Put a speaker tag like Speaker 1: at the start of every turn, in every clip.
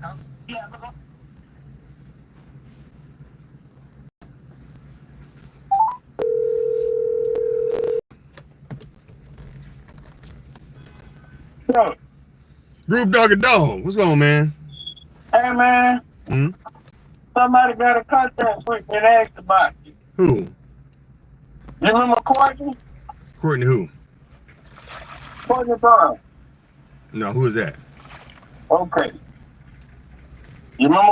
Speaker 1: Yo,
Speaker 2: Group Dog and Dog. What's going on, man?
Speaker 1: hey man,
Speaker 2: Hmm?
Speaker 1: somebody got a contact with me and asked about you.
Speaker 2: Who?
Speaker 1: You remember Courtney?
Speaker 2: Courtney who?
Speaker 1: Courtney Brown.
Speaker 2: No, who is that?
Speaker 1: Okay. You remember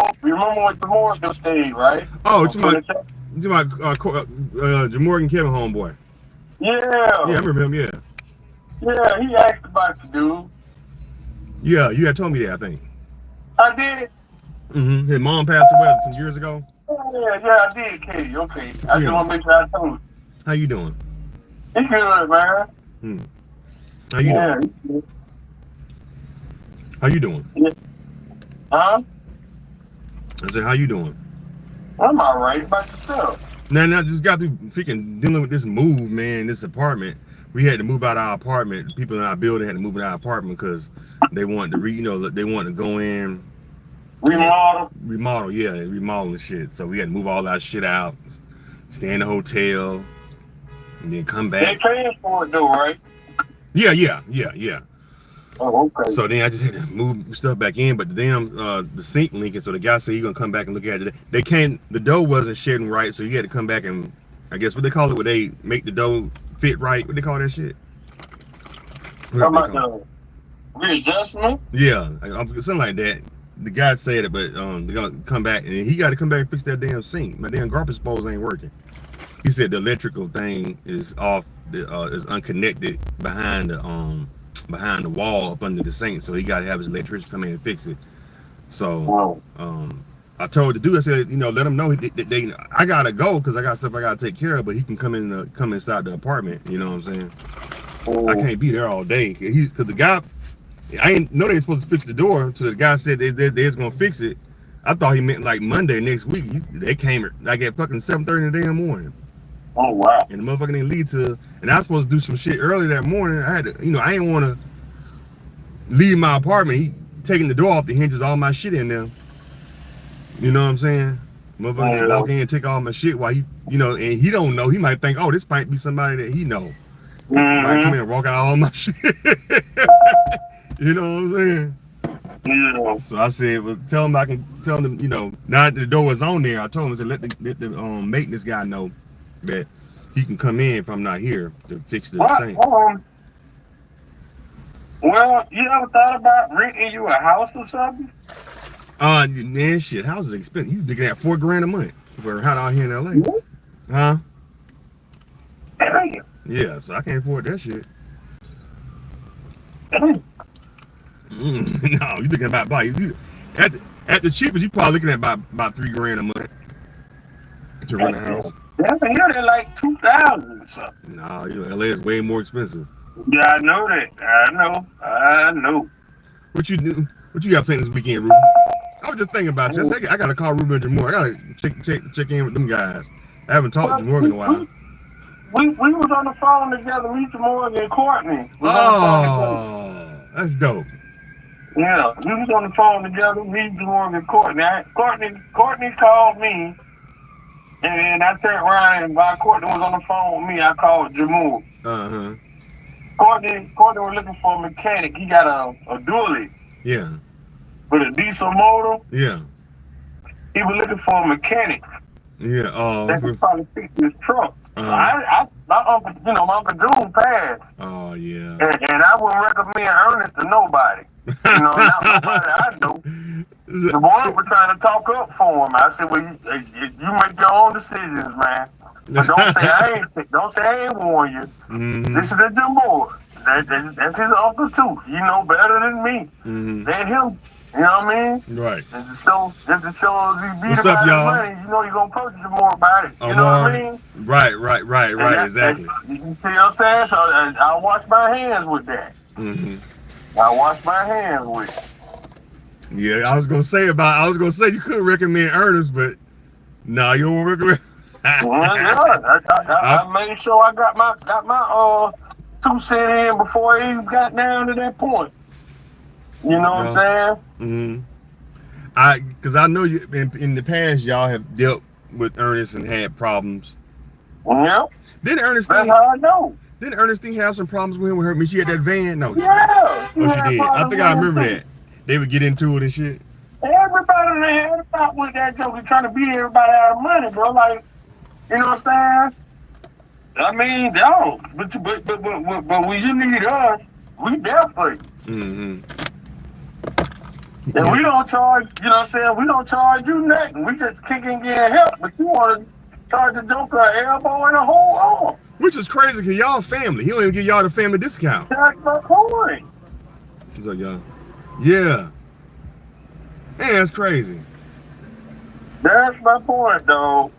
Speaker 1: what the Morgan stayed, right?
Speaker 2: Oh,
Speaker 1: On
Speaker 2: to my
Speaker 1: 22nd?
Speaker 2: Jamorgan Kevin homeboy.
Speaker 1: Yeah.
Speaker 2: Yeah, I remember him, yeah.
Speaker 1: Yeah, he asked about you, dude.
Speaker 2: Yeah, you had told me that, I think.
Speaker 1: I did.
Speaker 2: Mm-hmm. His mom passed away some years ago.
Speaker 1: Yeah, I did, Katie. Okay. I just
Speaker 2: Yeah.
Speaker 1: want to make sure I told you.
Speaker 2: How you doing?
Speaker 1: He good, man.
Speaker 2: Hmm. How you
Speaker 1: Yeah.
Speaker 2: doing?
Speaker 1: He good.
Speaker 2: How you doing?
Speaker 1: Yeah. Huh?
Speaker 2: I said, how you doing?
Speaker 1: I'm all right. About yourself.
Speaker 2: Now, I just got through freaking dealing with this move, man, this apartment. We had to move out of our apartment. People in our building had to move in our apartment because they wanted to they wanted to go in,
Speaker 1: Remodel.
Speaker 2: yeah, remodel and shit. So we had to move all our shit out, stay in the hotel, and then come
Speaker 1: They
Speaker 2: back.
Speaker 1: paying for it, though, right?
Speaker 2: Yeah.
Speaker 1: Oh, okay.
Speaker 2: So then I just had to move stuff back in, but the damn the sink leaking. So the guy said he's gonna come back and look at it. They can't. The dough wasn't shedding right, so you had to come back and I guess what they call it, where they make the dough fit right. What they call that shit?
Speaker 1: How about the readjustment?
Speaker 2: Yeah, something like that. The guy said it, but they're gonna come back and he got to come back and fix that damn sink. My damn garbage disposal ain't working. He said the electrical thing is off, is unconnected behind the wall up under the sink, so he got to have his electrician come in and fix it. So I told the dude, I said, let him know I gotta go because I got stuff I gotta take care of, but he can come inside the apartment. You know what I'm saying? I can't be there all day because the guy, I ain't know they were supposed to fix the door. So the guy said they was gonna fix it. I thought he meant like Monday next week. They came like at fucking 7:30 in the damn morning.
Speaker 1: Oh, wow.
Speaker 2: And the motherfucker didn't lead to, and I was supposed to do some shit early that morning. I had to, I didn't want to leave my apartment. He taking the door off the hinges, all my shit in there. You know what I'm saying? Motherfucker just walk in and take all my shit while he, and he don't know. He might think, oh, this might be somebody that he know. Might come in and walk out all my shit. You know what I'm saying?
Speaker 1: Yeah.
Speaker 2: So I said, well, tell him I can tell him, now that the door was on there, I told him, I said, let the maintenance guy know that he can come in if I'm not here to fix the sink.
Speaker 1: Well, you ever thought about renting you a house or something?
Speaker 2: Man, shit, houses are expensive. You looking at $4,000 a month for a house out here in LA, huh?
Speaker 1: Damn.
Speaker 2: Yeah, so I can't afford that shit. No, you looking about at the cheapest, you probably looking at about $3,000 a month to rent a house.
Speaker 1: Yeah, they're like 2,000 or something.
Speaker 2: No, LA is way more expensive.
Speaker 1: Yeah, I know that. I know.
Speaker 2: What you do? What you got planned this weekend, Ruben? I was just thinking about you. I gotta call Ruben and Jamor. I gotta check in with them guys. I haven't talked to Jamor in a while.
Speaker 1: We was on the phone together, me, Jamor, and Courtney.
Speaker 2: Oh, that's dope.
Speaker 1: Yeah, we was on the phone together, me, Jamor, and Courtney. Courtney called me, and then I turned around, and while Courtney was on the phone with me, I called Jamor. Courtney was looking for a mechanic. He got a dually.
Speaker 2: Yeah.
Speaker 1: With a diesel motor.
Speaker 2: Yeah.
Speaker 1: He was looking for a mechanic.
Speaker 2: Yeah. Oh.
Speaker 1: That could probably fix his truck. My uncle June passed.
Speaker 2: Oh yeah.
Speaker 1: And I wouldn't recommend Ernest to nobody. Not nobody I know. The boy was trying to talk up for him. I said, "Well, you make your own decisions, man. But don't say I ain't warn you. Listen to the boy. That's his uncle too. You know better than me. Than him. You know what I mean?
Speaker 2: Right.
Speaker 1: Just to show if he beat
Speaker 2: What's
Speaker 1: about
Speaker 2: up, y'all?
Speaker 1: his money, you're gonna approach him more about it. You know what I mean?
Speaker 2: Right. Exactly.
Speaker 1: You see what I'm saying? So I wash my hands with that. I wash my hands with it.
Speaker 2: Yeah, I was gonna say you could recommend Ernest, but no, you won't recommend.
Speaker 1: I made sure I got my 2 cents in before I even got down to that point. You know what I'm saying?
Speaker 2: Because I know you in the past y'all have dealt with Ernest and had problems.
Speaker 1: Yeah,
Speaker 2: Didn't
Speaker 1: that's
Speaker 2: Ernestine
Speaker 1: how I know.
Speaker 2: didn't Ernestine have some problems with him with her? I mean, she had that van. No,
Speaker 1: Yeah,
Speaker 2: oh, she
Speaker 1: had
Speaker 2: did. I
Speaker 1: problems
Speaker 2: think I
Speaker 1: with
Speaker 2: remember
Speaker 1: him,
Speaker 2: that. They would get into it and shit.
Speaker 1: too. Everybody there had about with that joke and trying to beat everybody out of money, bro. Like, you know what I'm saying? I mean, no, but when you need us, we there for you.
Speaker 2: Mm-hmm.
Speaker 1: And we don't charge, you know what I'm saying? We don't charge you nothing. We just kick and get help. But you want to charge the joker an elbow and a whole arm.
Speaker 2: Which is crazy because y'all family. He don't even give y'all the family discount.
Speaker 1: That's my point.
Speaker 2: So y'all, yeah. Man, that's crazy.
Speaker 1: That's my point, though.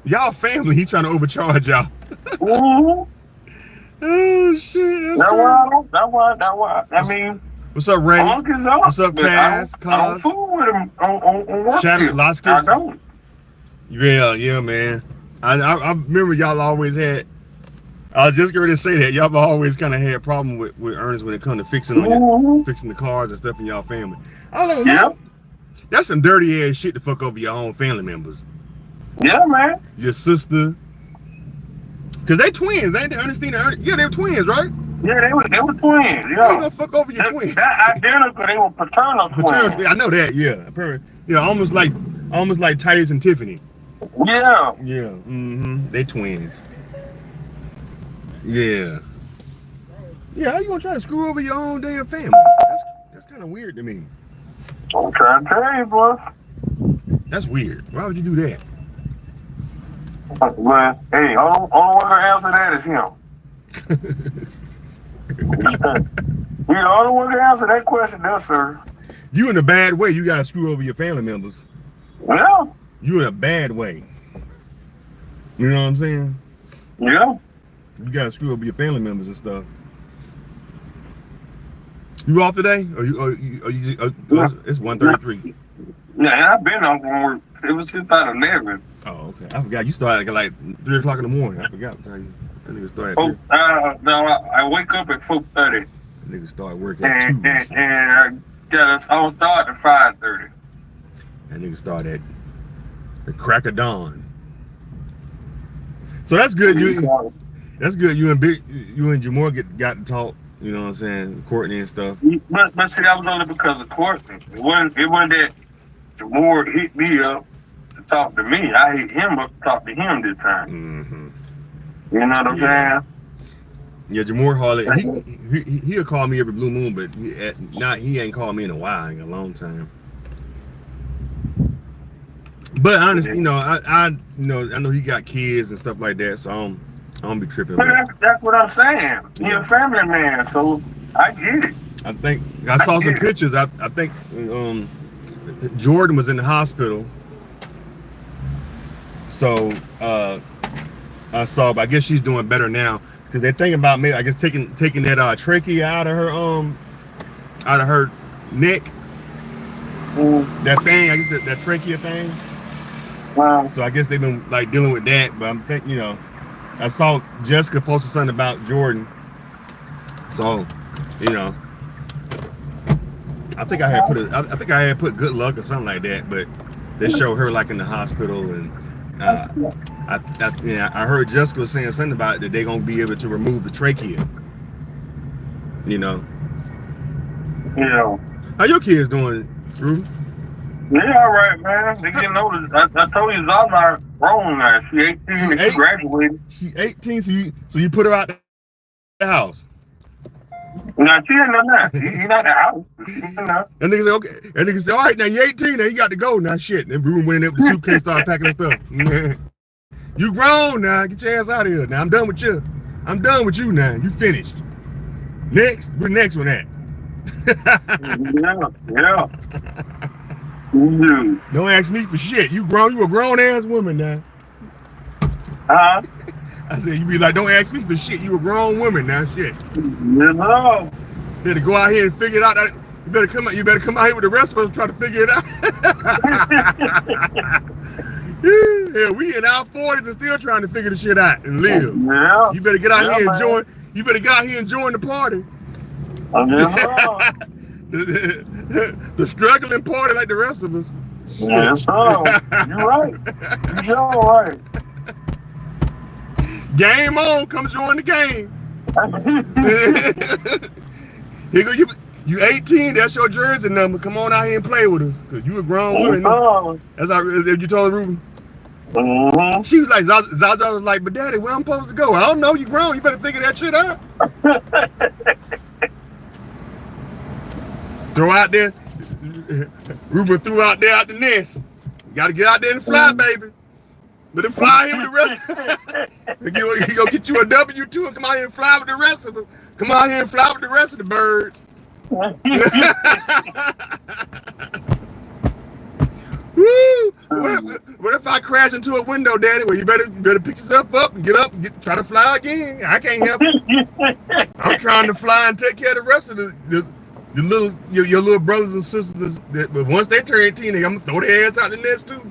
Speaker 2: Y'all family, he trying to overcharge y'all.
Speaker 1: Mm-hmm.
Speaker 2: Oh shit,
Speaker 1: That's why. I mean,
Speaker 2: what's up, Ray? What's up, Cass?
Speaker 1: I don't fool with him on work.
Speaker 2: Shattered
Speaker 1: I
Speaker 2: Laskus?
Speaker 1: don't.
Speaker 2: Yeah, man. I remember y'all always had. I was just going to say that y'all always kind of had a problem with Ernest when it comes to fixing fixing the cars and stuff in y'all family. I don't know.
Speaker 1: Yeah.
Speaker 2: That's some dirty ass shit to fuck over your own family members.
Speaker 1: Yeah, man.
Speaker 2: Your sister. Cause they twins, ain't they? Ernestine and Ernest? Yeah, they're twins, right?
Speaker 1: Yeah, they were twins.
Speaker 2: You
Speaker 1: Yeah.
Speaker 2: gonna fuck over your twins.
Speaker 1: That identical. They were paternal twins.
Speaker 2: I know that. Yeah, yeah, almost like Titus and Tiffany.
Speaker 1: Yeah.
Speaker 2: Yeah. Mm-hmm. They twins. Yeah. Yeah. How you gonna try to screw over your own damn family? That's kind of weird to me.
Speaker 1: I'm trying to tell you, boy.
Speaker 2: That's weird. Why would you do that?
Speaker 1: Well, hey, only one to answer that is him. He's the only one to answer that question, there, sir.
Speaker 2: You in a bad way. You gotta screw over your family members.
Speaker 1: Yeah.
Speaker 2: You in a bad way. You know what I'm saying?
Speaker 1: Yeah.
Speaker 2: You gotta screw over your family members and stuff. You off today? It's 1:33.
Speaker 1: Yeah, I've been on work. It was just about 11.
Speaker 2: Oh, okay. I forgot. You started at like 3 o'clock in the morning. I forgot what time that nigga started at 3.
Speaker 1: No, I wake up at 4:30.
Speaker 2: That nigga started working at 2.
Speaker 1: And I was starting at 5:30.
Speaker 2: That nigga started at the crack of dawn. So that's good. That's good. You and Jamore got to talk. You know what I'm saying? Courtney and stuff.
Speaker 1: But see, that was only because of Courtney. It wasn't that Jamore hit me up to talk to me. I hit him up to talk to him this time.
Speaker 2: Mm-hmm.
Speaker 1: You know what I'm saying?
Speaker 2: Yeah, Jamore Harley. He'll call me every blue moon, but he ain't called me in a while, in a long time. But honestly, you know, I know he got kids and stuff like that, so I don't be tripping.
Speaker 1: But that's what I'm saying. You're a family man, so I get it.
Speaker 2: I think I saw some pictures. I think Jordan was in the hospital. So I saw, but I guess she's doing better now because they're thinking about maybe I guess taking that trachea out of her neck. That thing, I guess that trachea thing.
Speaker 1: Wow.
Speaker 2: So I guess they've been like dealing with that, but I'm thinking, you know, I saw Jessica posted something about Jordan. So, you know, I think I had put good luck or something like that, but they show her like in the hospital, and I heard Jessica was saying something about it, that they're gonna be able to remove the trachea. You know.
Speaker 1: Yeah.
Speaker 2: How your kids doing, Rudy?
Speaker 1: Yeah, all right, man. They getting older. I told you Zaza grown now. She 18 and she graduated.
Speaker 2: She 18, so you put her out the house.
Speaker 1: No, she ain't done that. He not the house.
Speaker 2: And nigga said, okay. And nigga said, all right, now you're 18, now you got to go now. Shit. And Ruben went in there with the suitcase, started packing her stuff. You grown now. Get your ass out of here. Now I'm done with you. I'm done with you now. You finished. Next. Where the next one at?
Speaker 1: Yeah. Dude.
Speaker 2: Don't ask me for shit. You a grown ass woman now.
Speaker 1: Huh?
Speaker 2: I said, you be like, don't ask me for shit. You a grown woman now, shit.
Speaker 1: No.
Speaker 2: You better go out here and figure it out. You better come out here with the rest of us trying to figure it out. Yeah, we in our 40s and still trying to figure the shit out and live.
Speaker 1: Yeah.
Speaker 2: You better get out here and join. You better get out here and join the party. The struggling party like the rest of us.
Speaker 1: Yes, sir. You're right. You're right.
Speaker 2: Game on. Come join the game. Here go you 18. That's your jersey number. Come on out here and play with us, cause you a grown woman. That's how you told Ruben.
Speaker 1: Mm-hmm.
Speaker 2: She was like, Zaza was like, but Daddy, where I'm supposed to go? I don't know. You grown. You better figure that shit out. Throw out there. Ruben threw out there out the nest. You got to get out there and fly, baby. But then fly here with the rest. He gonna get you a W2 and come out here and fly with the rest of them. Come out here and fly with the rest of the birds. Woo! What if I crash into a window, Daddy? Well, you better pick yourself up and get up and try to fly again. I can't help it. I'm trying to fly and take care of the rest of your little brothers and sisters. But once they turn 18, I'm gonna throw their ass out the nest too.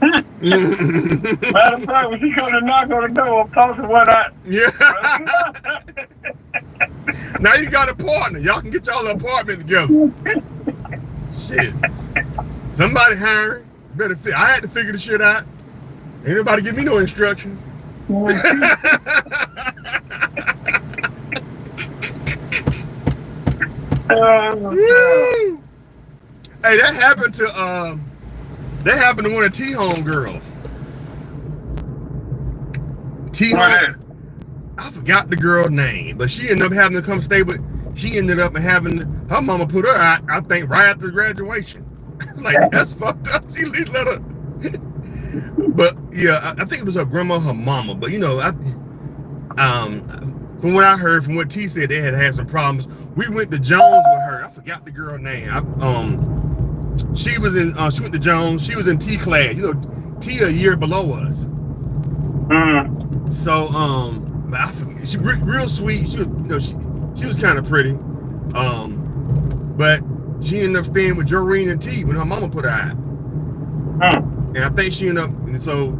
Speaker 1: Matter of fact, when she come to knock on the door, I'm talking what I.
Speaker 2: Yeah. Now you got a partner. Y'all can get y'all an apartment together. Shit. Somebody hiring. Better fit. I had to figure the shit out. Ain't nobody give me no instructions. Hey, that happened to one of T-Home girls. T-Home. I forgot the girl's name, but she ended up having to come stay with. She ended up having her mama put her out. I think right after graduation. Like that's fucked up. She at least let her. But yeah, I think it was her grandma, her mama. But you know, from what I heard, from what T said, they had some problems. We went to Jones with her. I forgot the girl's name. She was in. She went to Jones. She was in T class. You know, T a year below us.
Speaker 1: Mm.
Speaker 2: So but I forget, she real sweet. She was, you know, she was kind of pretty. But she ended up staying with Joreen and T when her mama put her out. And I think she ended up, and so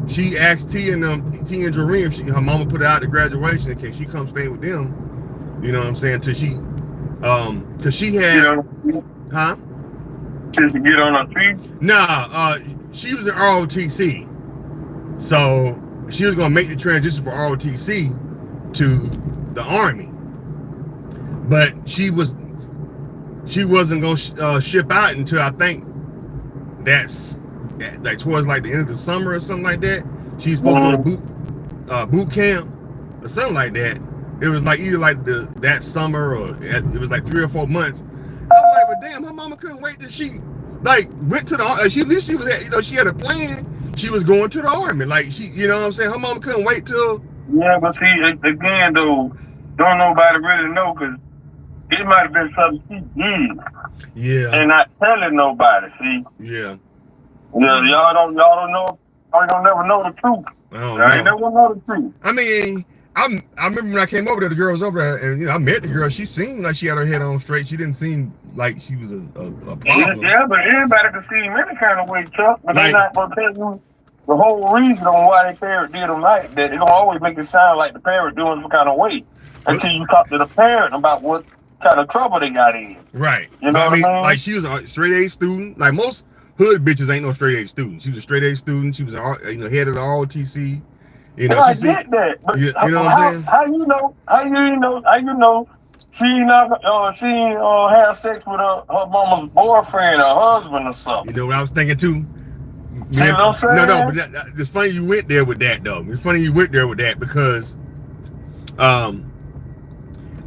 Speaker 2: she asked T and Joreen if her mama put her out to graduation in case she come stay with them. You know what I'm saying? Till she, cause she had, huh?
Speaker 1: Just to get on her feet?
Speaker 2: Nah, she was in ROTC, so she was gonna make the transition from ROTC to the Army, but she wasn't gonna ship out until I think that's like towards like the end of the summer or something like that. She's supposed to go to boot camp or something like that. It was like either like that summer or it was like 3 or 4 months. I was like, but damn, her mama couldn't wait till she like went to the at least she was at, you know, she had a plan. She was going to the Army. Like she, you know what I'm saying? Her mama couldn't wait till.
Speaker 1: Yeah, but see, again though, don't nobody really know because it might have been something she did.
Speaker 2: Yeah.
Speaker 1: And not telling nobody. See.
Speaker 2: Yeah.
Speaker 1: Yeah, y'all don't know. Y'all don't never know the truth. I ain't never know the truth.
Speaker 2: I mean, I remember when I came over there, the girl was over there, and you know, I met the girl. She seemed like she had her head on straight. She didn't seem like she was a problem.
Speaker 1: Yeah, but everybody can see him any kind of way, Chuck. But they're not gonna tell you the whole reason on why the parent did them like that. They gonna always make it sound like the parent doing some kind of way until you talk to the parent about what kind of trouble they got in.
Speaker 2: Right.
Speaker 1: You know what I mean?
Speaker 2: Like she was a straight A student. Like most hood bitches ain't no straight A student. She was a straight A student. She was head of the ROTC. You know,
Speaker 1: I get that, but
Speaker 2: you know what I'm saying?
Speaker 1: How you know she not have sex with her mama's boyfriend or husband or something?
Speaker 2: You know what I was thinking too?
Speaker 1: See what I'm saying?
Speaker 2: No, but it's funny you went there with that though. It's funny you went there with that because I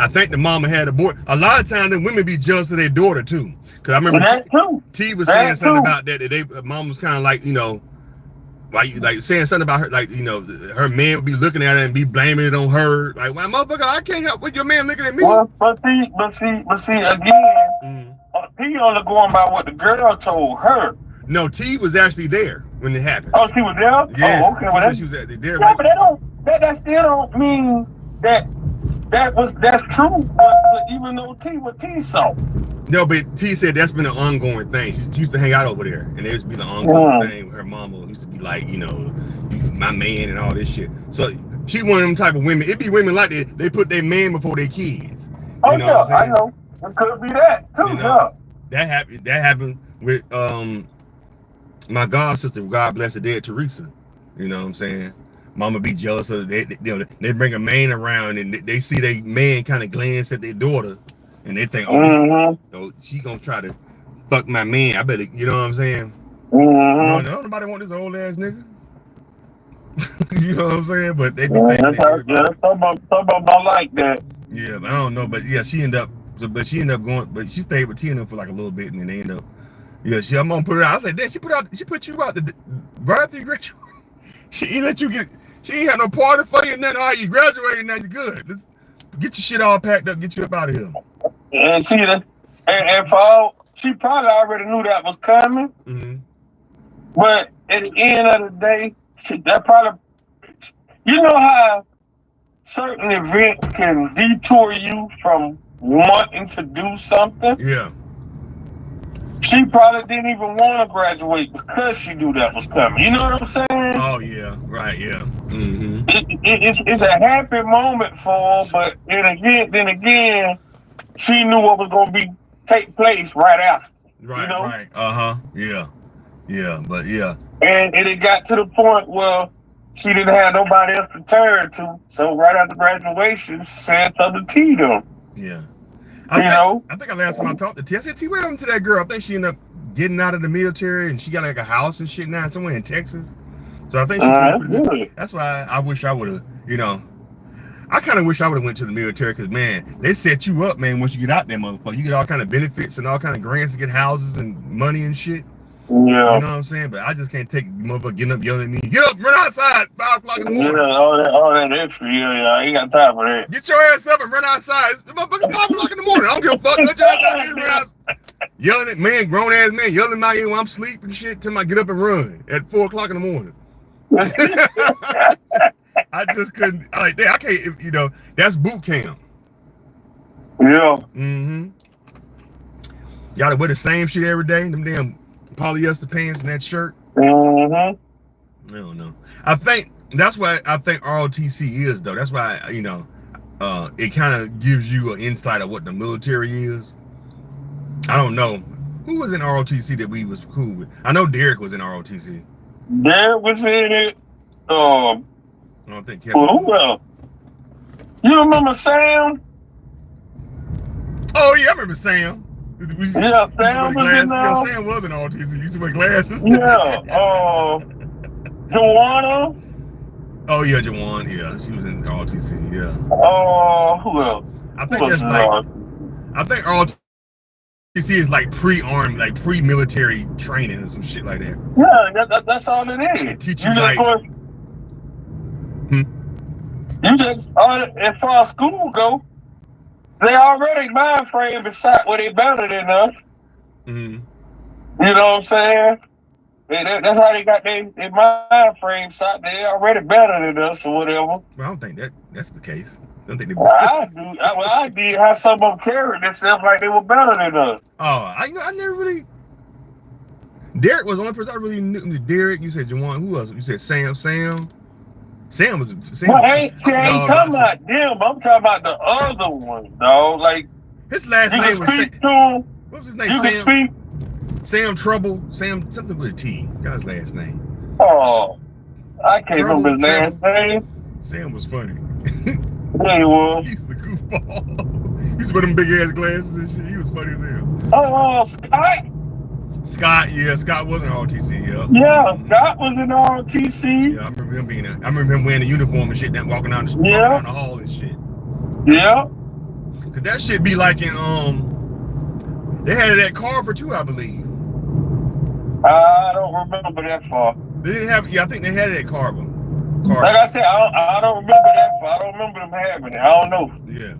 Speaker 2: think the mama had a boy. A lot of times the women be jealous of their daughter too. Cause I remember T was saying something about that mom was kind of like, you know, like saying something about her, like, you know, her man would be looking at her and be blaming it on her. Like, well, motherfucker, I can't help with your man looking at me.
Speaker 1: Well, but see, again, T only going by what the girl told her.
Speaker 2: No, T was actually there when it happened.
Speaker 1: Oh, she was there?
Speaker 2: Yeah.
Speaker 1: Oh, okay. Well,
Speaker 2: she was there.
Speaker 1: Yeah, but that still don't mean that's true. But even though T was T saw.
Speaker 2: No, but T said that's been an ongoing thing. She used to hang out over there, and it used to be the ongoing thing. Her mama used to be like, you know, my man and all this shit. So she one of them type of women. It be women like that. They put their man before their kids.
Speaker 1: Oh, you know what I'm saying? I know. It could be that too.
Speaker 2: You know, that happened with my god sister, God bless her dead, Teresa. You know what I'm saying? Mama be jealous of they they bring a man around and they see they man kind of glance at their daughter and they think, oh, she gonna try to fuck my man. I better, you know what I'm saying? No, nobody want this old ass nigga. You know what I'm saying? But they be thinking
Speaker 1: some of them like that.
Speaker 2: Yeah, but I don't know. But yeah, she ended up going, but she stayed with Tina for like a little bit and then they ended up. Yeah, I'm gonna put it out. I was like, damn, she put you out the birthday graduation. She ain't let you get. She ain't had no party for you and nothing. All right, you graduated, now you good. Let's get your shit all packed up, get you up out of here.
Speaker 1: And see that, and for all, she probably already knew that was coming. But at the end of the day, that probably, you know how certain events can detour you from wanting to do something.
Speaker 2: Yeah.
Speaker 1: She probably didn't even want to graduate because she knew that was coming. You know what I'm saying?
Speaker 2: Oh yeah, right, yeah.
Speaker 1: It's a happy moment for her, but then again, she knew what was going to take place right after.
Speaker 2: Right,
Speaker 1: you know?
Speaker 2: Right. Yeah, but yeah.
Speaker 1: And it got to the point where she didn't have nobody else to turn to. So right after graduation, she said something to them.
Speaker 2: Yeah.
Speaker 1: I
Speaker 2: think last time I talked to T, I said, T, what happened to that girl? I think she ended up getting out of the military and she got like a house and shit now somewhere in Texas. So I think that's why I wish I would have, I kind of wish I would have went to the military because, man, they set you up, man, once you get out there, motherfucker. You get all kind of benefits and all kind of grants to get houses and money and shit.
Speaker 1: Yeah.
Speaker 2: You know what I'm saying? But I just can't take the motherfucker getting up yelling at me, get up, run outside, 5 o'clock in the morning.
Speaker 1: Yeah, all that extra, I ain't got time for that.
Speaker 2: Get your ass up and run outside. It's motherfucker 5 o'clock in the morning. I don't give a fuck. Let your ass out. Yelling at man, grown ass man, yelling at my ear when I'm sleeping and shit till I get up and run at 4 o'clock in the morning. I just couldn't. I can't. That's boot camp.
Speaker 1: Yeah.
Speaker 2: Y'all wear the same shit every day. Them damn polyester pants and that shirt.
Speaker 1: I
Speaker 2: don't know. I think that's what I think ROTC is, though. That's why it kind of gives you an insight of what the military is. I don't know who was in ROTC that we was cool with. I know Derek was in ROTC.
Speaker 1: Derek was in it.
Speaker 2: I don't think Kevin.
Speaker 1: Who else? You remember Sam?
Speaker 2: Oh yeah, I remember Sam.
Speaker 1: Sam was in there.
Speaker 2: Yeah, Sam was in ROTC. He used to wear glasses.
Speaker 1: Yeah. Joanna.
Speaker 2: Oh yeah, Jawan. Yeah, she was in ROTC. Yeah.
Speaker 1: Who else?
Speaker 2: I think ROTC is like pre-army, like pre-military training and some shit like that.
Speaker 1: Yeah, that's all it is.
Speaker 2: They teach you like.
Speaker 1: You just, as far as school go, they already mind frame beside where they better than us. You know what I'm saying? That's how they got their mind frame shot. They already better than us or whatever.
Speaker 2: Well, I don't think that's the case. I don't think they.
Speaker 1: I do. I did how some of them carried themselves like they were better than us.
Speaker 2: Oh, I never really. Derek was the only person I really knew. Derek, you said Jawan. Who else? You said Sam. Sam was.
Speaker 1: Well, I ain't talking about them. I'm talking about the other one, dog. Like
Speaker 2: his last name was Sam. What was his name? Sam Trouble. Sam something with a T. Got his last name.
Speaker 1: Oh, I can't remember his last name.
Speaker 2: Sam was funny.
Speaker 1: Yeah, he was.
Speaker 2: He's the goofball. He used to wear them big ass glasses and shit. He was funny as hell.
Speaker 1: Oh, Scott.
Speaker 2: Scott, yeah, Scott was in ROTC, yeah.
Speaker 1: Yeah, Scott was in ROTC.
Speaker 2: Yeah, I remember him wearing a uniform and shit, then walking down the hall and shit.
Speaker 1: Yeah.
Speaker 2: Cause that shit be like in they had it at Carver too, I believe.
Speaker 1: I don't remember that far.
Speaker 2: They didn't have. Yeah, I think they had it at Carver.
Speaker 1: Like I said, I don't remember that far. I don't remember them having it. I don't know.
Speaker 2: Yeah.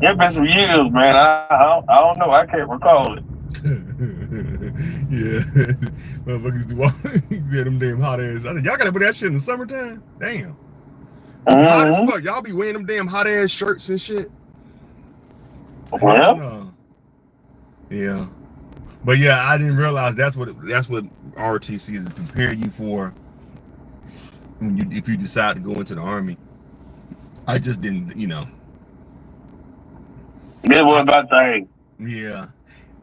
Speaker 1: It's been some years, man. I don't know. I can't recall it.
Speaker 2: Yeah, motherfuckers used to walk. Yeah, them damn hot ass. I said, y'all gotta put that shit in the summertime. Damn. Hot as fuck. Y'all be wearing them damn hot ass shirts and shit.
Speaker 1: Well.
Speaker 2: Yeah. But yeah, I didn't realize that's what ROTC is to prepare you for if you decide to go into the Army. I just didn't,
Speaker 1: It was my thing.
Speaker 2: Yeah.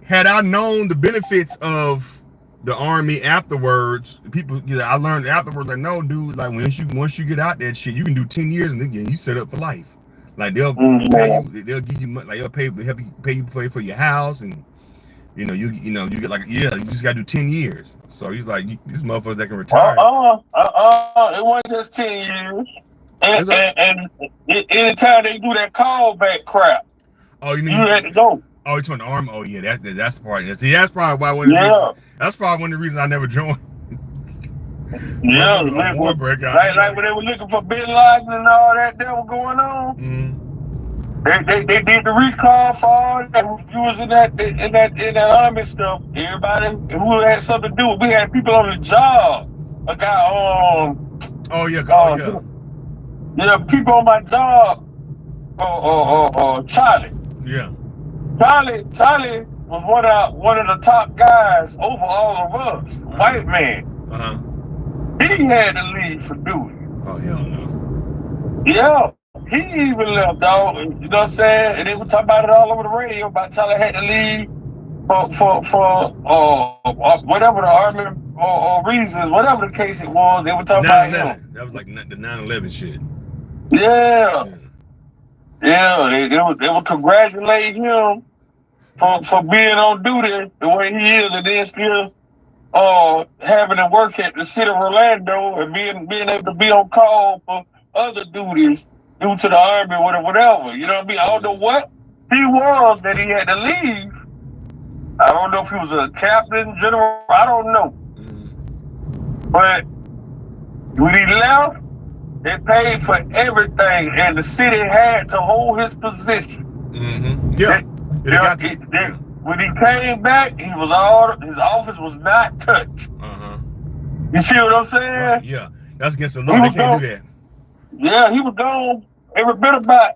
Speaker 2: Had I known the benefits of the army afterwards, people, I learned afterwards, like, no, dude, like once you get out that shit, you can do 10 years and then you set up for life. Like they'll pay
Speaker 1: Yeah.
Speaker 2: you, they'll give you money, like they'll pay you for your house, and you get like, yeah, you just gotta do 10 years. So he's like, these motherfuckers that can retire.
Speaker 1: It wasn't just 10 years.
Speaker 2: That's like,
Speaker 1: And anytime they do that callback crap,
Speaker 2: oh, you
Speaker 1: you
Speaker 2: mean,
Speaker 1: had to go.
Speaker 2: oh, it's on the arm. Oh yeah, that's the part. See, that's probably why that's probably one of the reasons I never joined.
Speaker 1: Yeah,
Speaker 2: like when
Speaker 1: they were looking for Bin Laden and all that was going on.
Speaker 2: Mm-hmm.
Speaker 1: They did the recall for all that. You was in that army stuff. Everybody who had something to do with, we had people on the job. A guy yeah, people on my job. Charlie.
Speaker 2: Yeah.
Speaker 1: Charlie was one of the top guys over all of us. White man.
Speaker 2: Uh-huh.
Speaker 1: He had to leave for duty.
Speaker 2: Oh hell no.
Speaker 1: Yeah. He even left, dog. You know what I'm saying? And they were talking about it all over the radio about Charlie had to leave for whatever the army or reasons, whatever the case it was. They were talking about him.
Speaker 2: That was like the 9/11 shit.
Speaker 1: Yeah. They would congratulate him for being on duty the way he is, and then still having to work at the city of Orlando and being able to be on call for other duties due to the army or whatever. You know what I mean? I don't know what he was that he had to leave. I don't know if he was a captain, general. I don't know. But when he left, they paid for everything, and the city had to hold his position.
Speaker 2: Mm-hmm. Yeah.
Speaker 1: When he came back, his office was not touched.
Speaker 2: Uh-huh.
Speaker 1: You see what I'm saying?
Speaker 2: Right, yeah. That's against the law. They can't do that.
Speaker 1: Yeah, he was gone every bit about,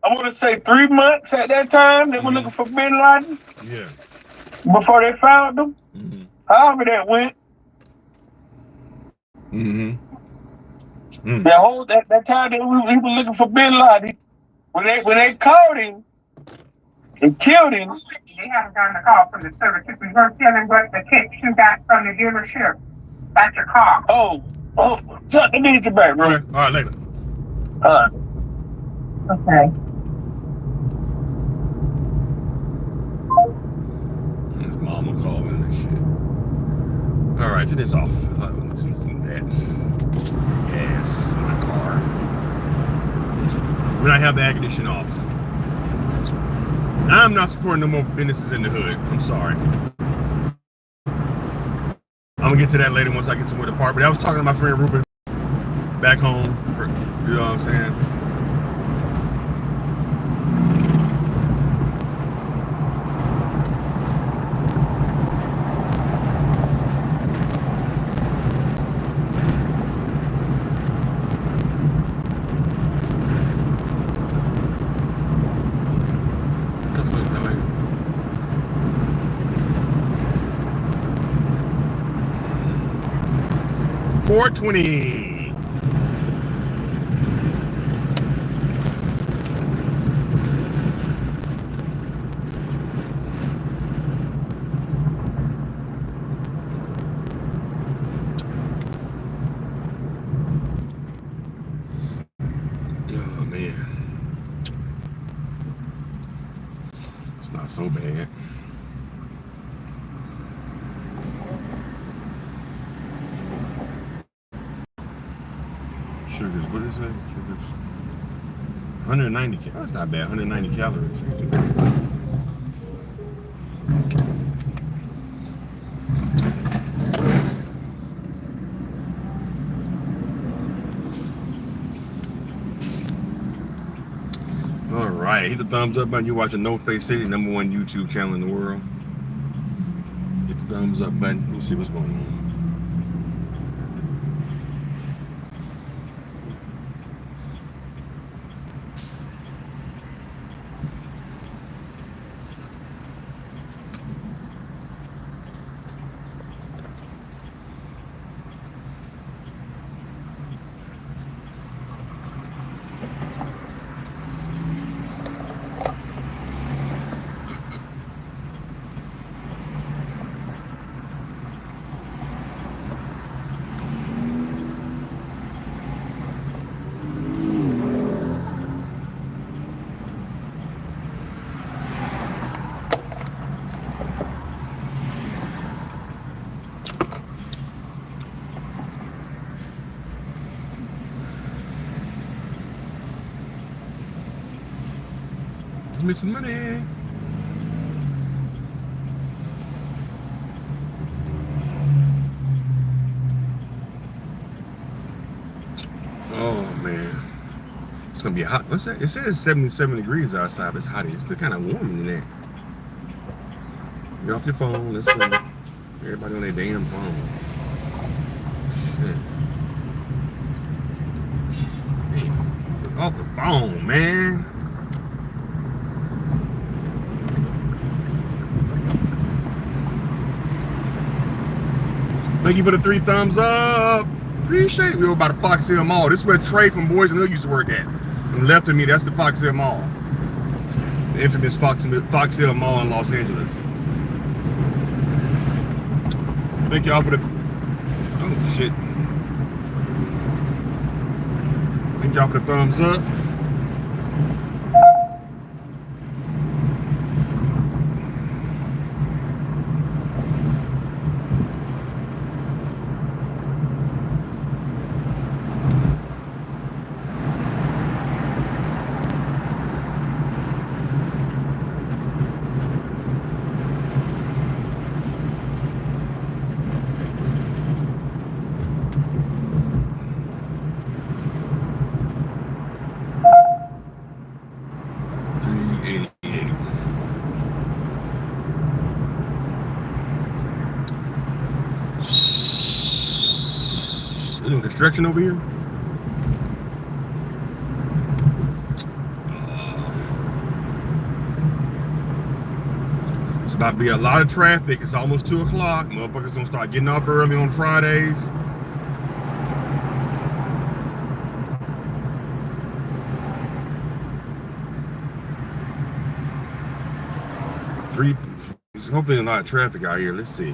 Speaker 1: I want to say 3 months at that time. They were looking for Bin Laden.
Speaker 2: Yeah.
Speaker 1: Before they found him.
Speaker 2: Mm-hmm.
Speaker 1: However that went.
Speaker 2: Mm-hmm. Mm.
Speaker 1: That time he was looking for Bin Laden. When they caught him and killed him.
Speaker 3: They haven't gotten a call from the service. We were telling what the text you got from the dealership. That's your car.
Speaker 1: Oh, let me get you back, bro.
Speaker 2: Okay. All right, later.
Speaker 3: Okay.
Speaker 2: His mama calling and shit. All right, turn this off. Let's listen to that. Yes, in the car. When I have the air conditioning off. I'm not supporting no more businesses in the hood. I'm sorry. I'm gonna get to that later once I get to where the park. But I was talking to my friend Ruben back home. You know what I'm saying? $4.20. Oh man, it's not so bad. Sugars, what is it? Sugars. 190 calories. That's not bad. 190 calories. All right. Hit the thumbs up button. You're watching No Face City, #1 YouTube channel in the world. Hit the thumbs up button. Let's see what's going on. me some money. Oh man, it's gonna be hot. What's that? It says 77 degrees outside, but it's hot. It's kind of warm in there. Get off your phone. Let's see. Everybody on their damn phone. Shit. Man, get off the phone, man. Thank you for the 3 thumbs up. Appreciate it. We were about the Fox Hill Mall. This is where Trey from Boys and Hill used to work at. And left of me, that's the Fox Hill Mall. The infamous Fox Hill Mall in Los Angeles. Thank y'all for the... Oh, shit. Thank y'all for the thumbs up. Construction over here. It's about to be a lot of traffic. It's almost 2 o'clock. Motherfuckers gonna start getting off early on Fridays. There's hopefully a lot of traffic out here. Let's see.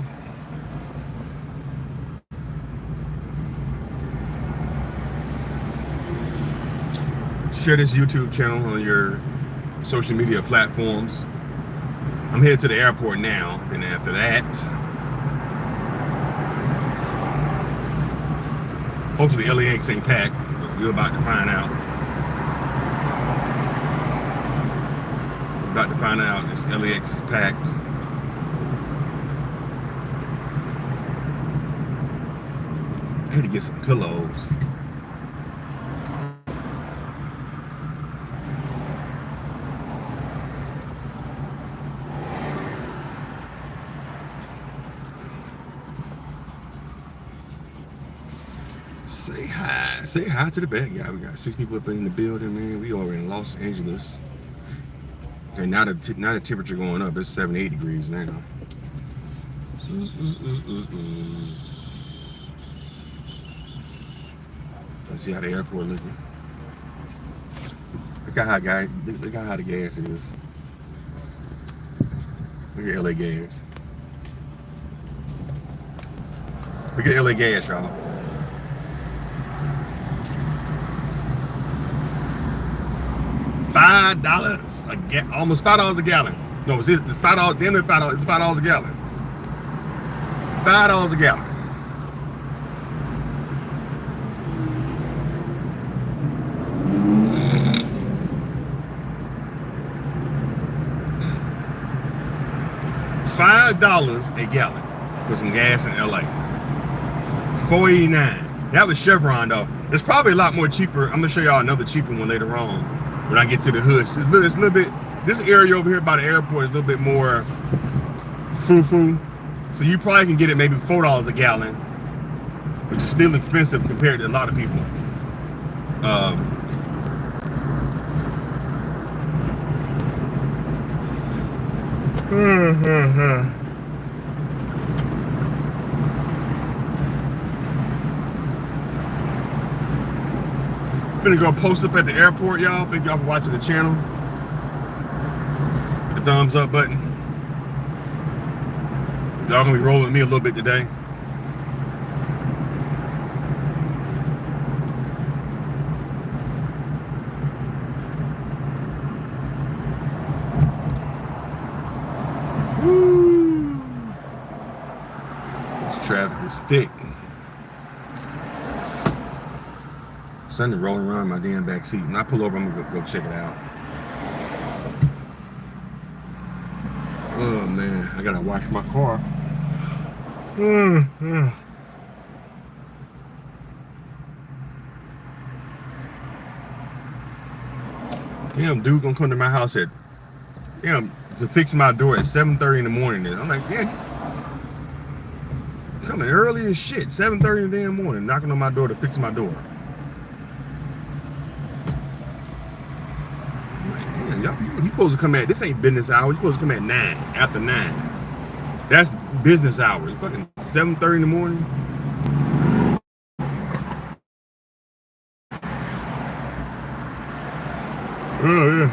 Speaker 2: Share this YouTube channel on your social media platforms. I'm headed to the airport now, and after that, hopefully LAX ain't packed. We're about to find out. We're about to find out if LAX is packed. I had to get some pillows. Say hi to the bad guy. We got 6 people up in the building, man. We are in Los Angeles. Okay, now the temperature going up. It's 78 degrees now. Let's see how the airport looking. Look at how the gas is. Look at LA gas. Look at LA gas, y'all. $5 almost $5 a gallon. No, it's $5. Damn near $5. It's $5 a gallon. $5 a gallon. $5 a gallon for some gas in LA. $4.89. That was Chevron though. It's probably a lot more cheaper. I'm gonna show y'all another cheaper one later on when I get to the hood. It's a little bit. This area over here by the airport is a little bit more foo-foo. So you probably can get it maybe $4 a gallon, which is still expensive compared to a lot of people. Gonna go post up at the airport, y'all. Thank y'all for watching the channel. Hit the thumbs up button. Y'all gonna be rolling with me a little bit today. Woo! This traffic is thick. Something rolling around my damn back seat. When I pull over, I'm gonna go check it out. Oh man, I gotta wash my car. Damn, dude gonna come to my house at to fix my door at 7:30 in the morning. I'm like, man, coming early as shit. 7:30 in the damn morning, knocking on my door to fix my door. I'm like, man, you supposed to come at, this ain't business hours. You supposed to come at 9, after 9. That's business hours. Fucking 7:30 in the morning. Oh yeah.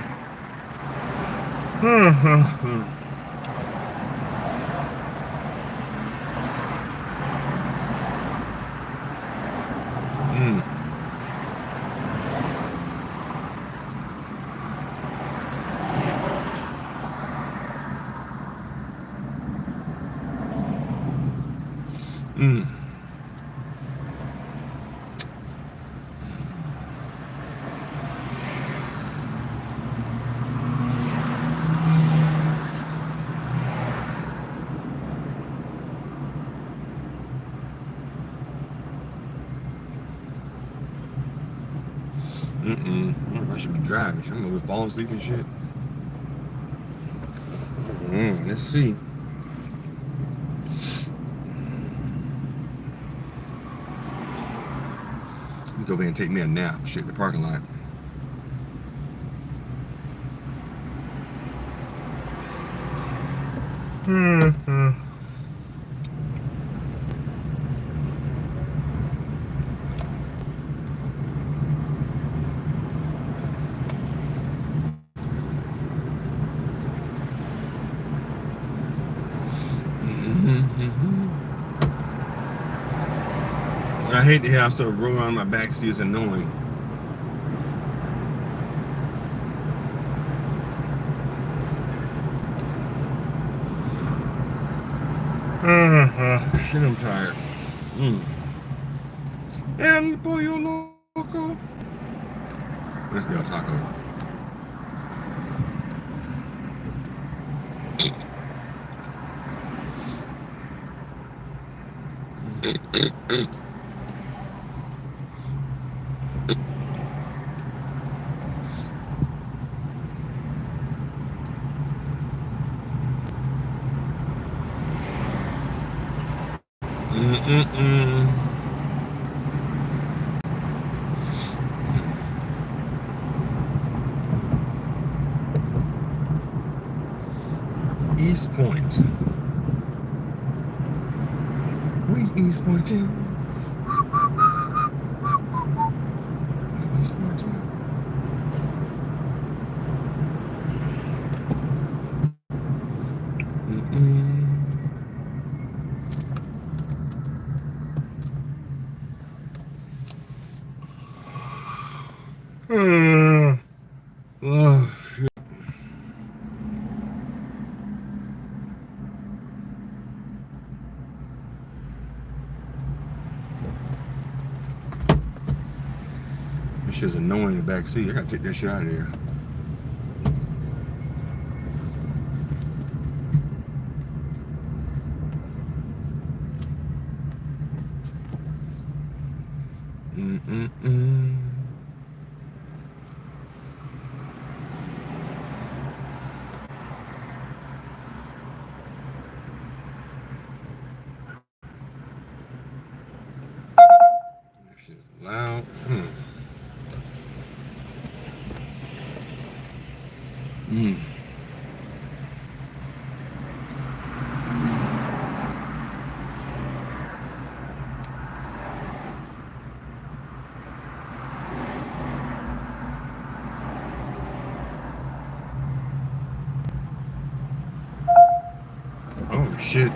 Speaker 2: I should be driving. I'm gonna be falling asleep and shit. Let's see. Let me go over here and take me a nap. Shit, in the parking lot. I hate to have stuff rolling around my back seat. It's annoying. Shit, I'm tired. El pollo loco. Let's get a taco. East Point. We East Pointing. East Pointing. Oh, shit. This shit's annoying in the back seat. I gotta take that shit out of there. That shit's loud. Oh shit.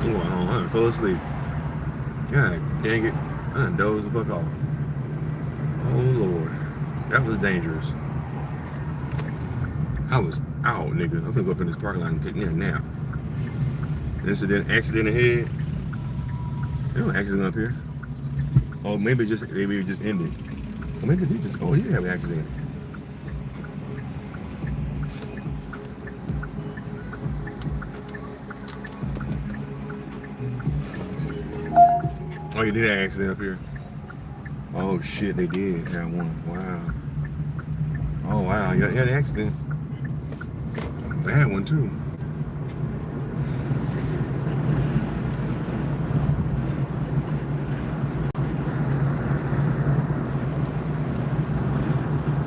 Speaker 2: Oh, I fell asleep. God dang it. I done dozed the fuck off. Oh Lord. That was dangerous. I was out, nigga. I'm gonna go up in this parking lot and take me a nap. Accident ahead. There's no accident up here. Oh, maybe it just ended. Or maybe they just, oh, you have an accident. Oh, you did have an accident up here? Oh shit, they did have one. Wow. Oh wow, you had an accident. Bad one too.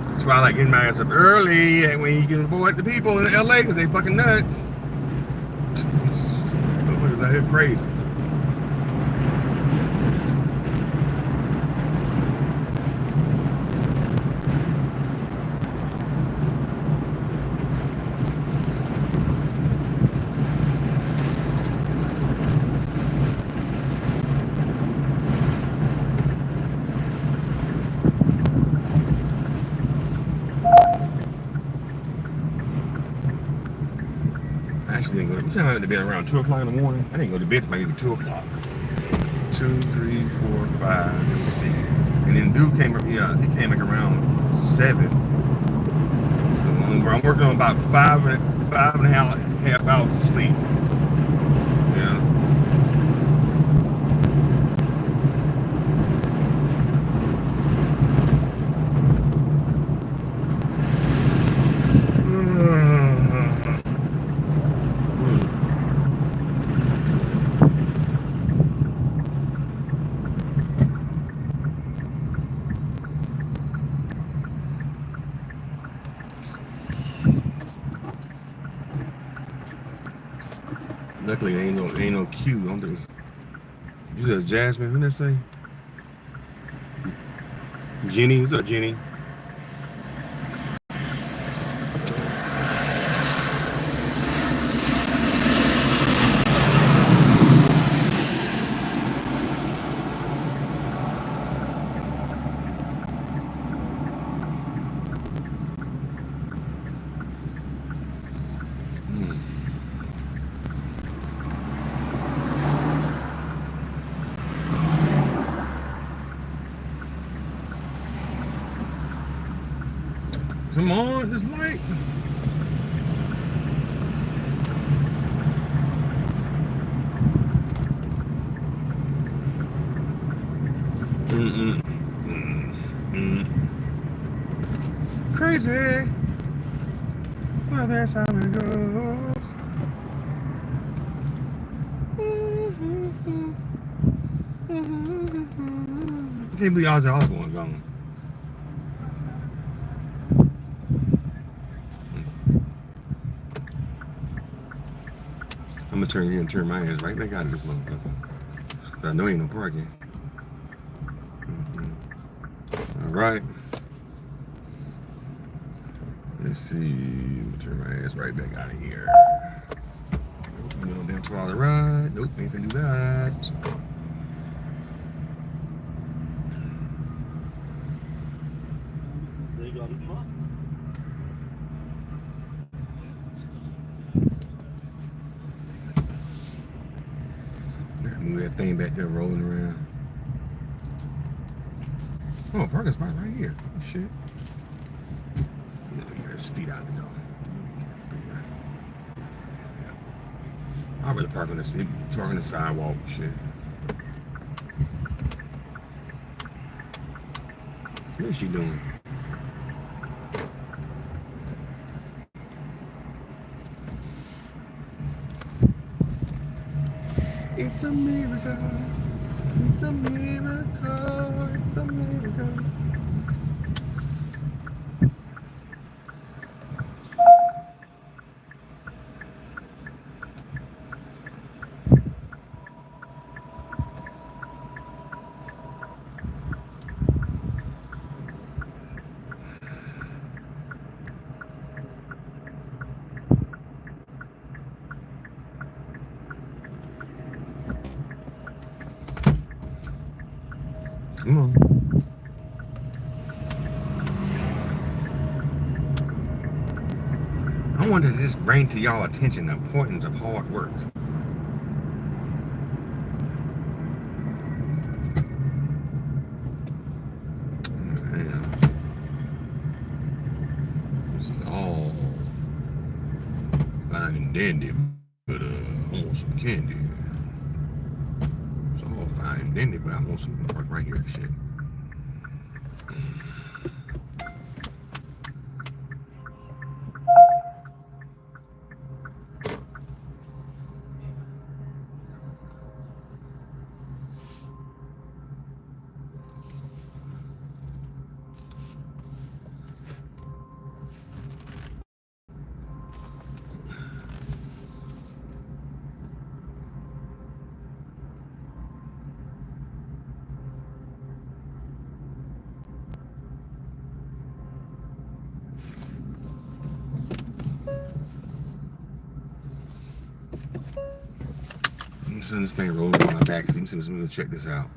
Speaker 2: That's why I like getting my ass up early when you can avoid the people in LA because they fucking nuts. Motherfuckers out here crazy. Actually, didn't go. What time I had to bed? Around 2 o'clock in the morning. I didn't go to bed till maybe 2 o'clock. 2, 3, 4, 5, 6. And then dude came up. Yeah, he came like around 7. So I'm working on about five and a half hours of sleep. Yeah. Luckily, ain't no Q. I don't think it's, you said Jasmine. What did that say? Jenny, what's up, Jenny? Come on, this light. Crazy. Well, that's how it goes. Can't believe Ozzy Osbourne gone. I'm gonna turn here and turn my ass right back out of this motherfucker. I know ain't no parking. All right. Let's see. Turn my ass right back out of here. Nope, no damn 2-hour ride. Nope, ain't gonna do that.
Speaker 4: They got a truck.
Speaker 2: Move that thing back there rolling around. Oh, parking spot right here. Oh, shit. Let me get his feet out the door. I'd rather park on the sidewalk. Shit. What is she doing? It's a miracle. It's a miracle. It's a miracle. Come on. I wanted to just bring to y'all attention the importance of hard work. Man. This is all fine and dandy, but I want some candy. It's all fine Then they put I want some park right here. Shit. I'm sending this thing rolling on my back seat. So I'm gonna check this out.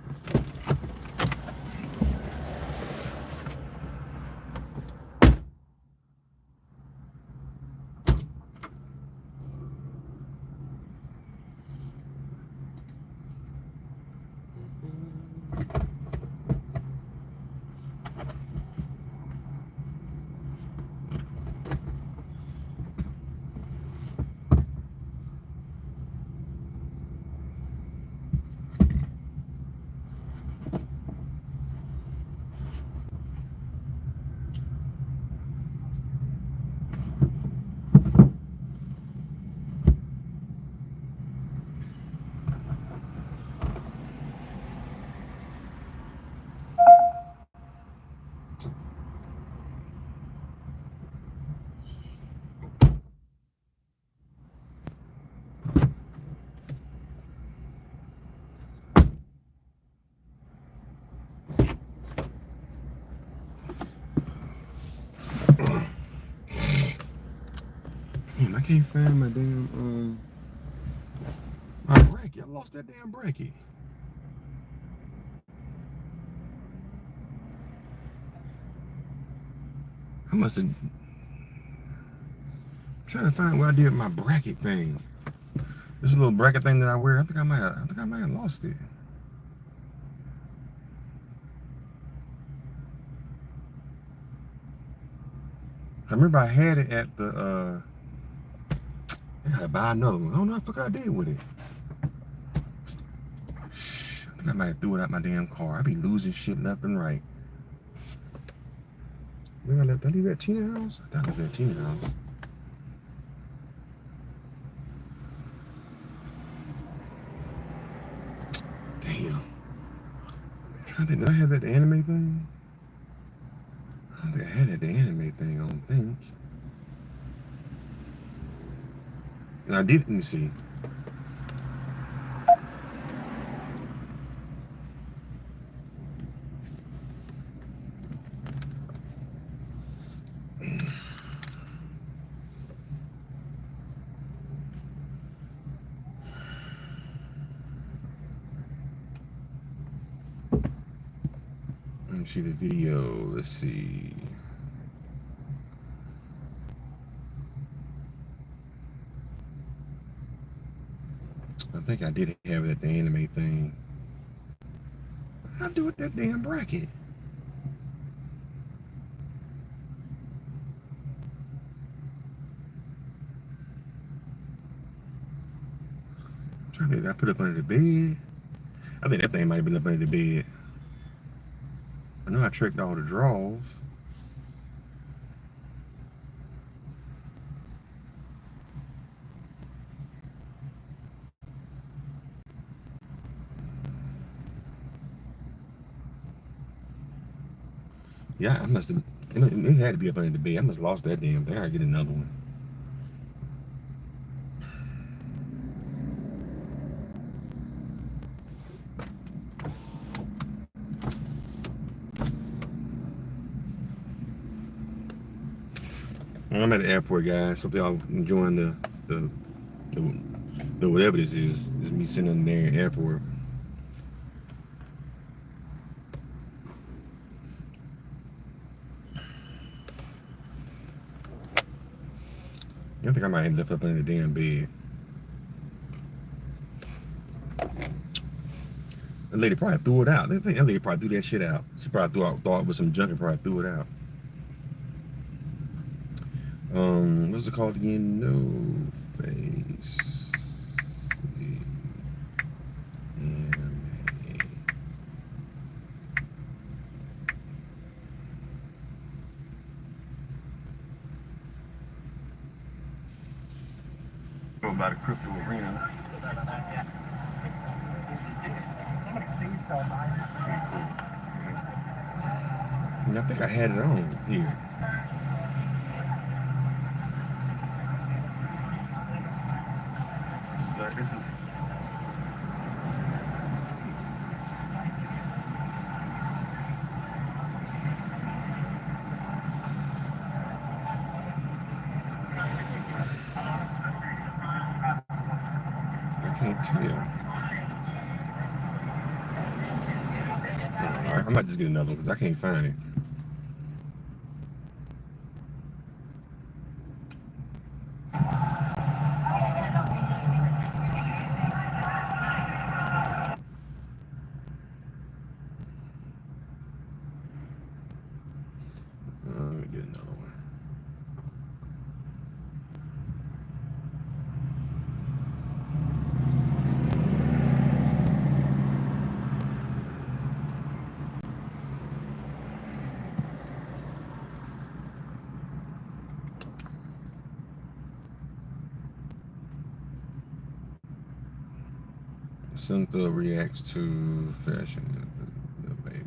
Speaker 2: Damn, I can't find my damn my bracket. I lost that damn bracket. I must have trying to find where I did my bracket thing. This little bracket thing that I wear. I think I might have lost it. I remember I had it at the I gotta buy another one. I don't know what the fuck I did with it. I think I might have threw it out my damn car. I be losing shit left and right. Where I left? Did I leave it at Tina's house? I thought I left it at Tina's house. Damn. I think, did I have that the anime thing? I don't think I had that the anime thing, I don't think. And I did, let me see. Let me see the video, let's see. I think I did have it at the anime thing. What did I do with that damn bracket? I'm trying to, did I put it up under the bed? I think that thing might have been up under the bed. I know I tricked all the draws. Yeah, I must have, it had to be up under the bed. I must have lost that damn thing. I gotta get another one. I'm at the airport, guys. Hope y'all enjoying the whatever this is. It's me sitting in there at the airport. I think I might end up under the damn bed. That lady probably threw it out. I think that lady probably threw that shit out. She probably thought it was some junk and probably threw it out. What's it called again? No face. Anime. by the crypto arena. I think I had it on here. This is I can't tell. All right, I might just get another one because I can't find it. Let me get another one. Cynthia reacts to fashion. The baby.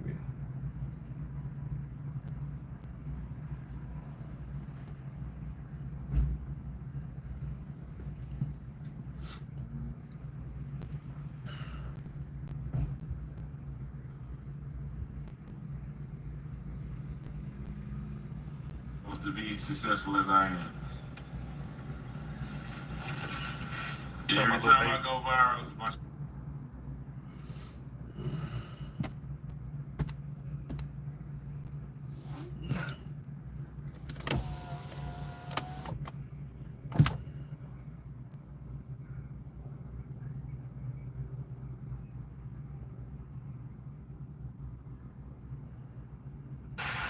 Speaker 4: To be successful as I am. Every time I go viral, it's a bunch.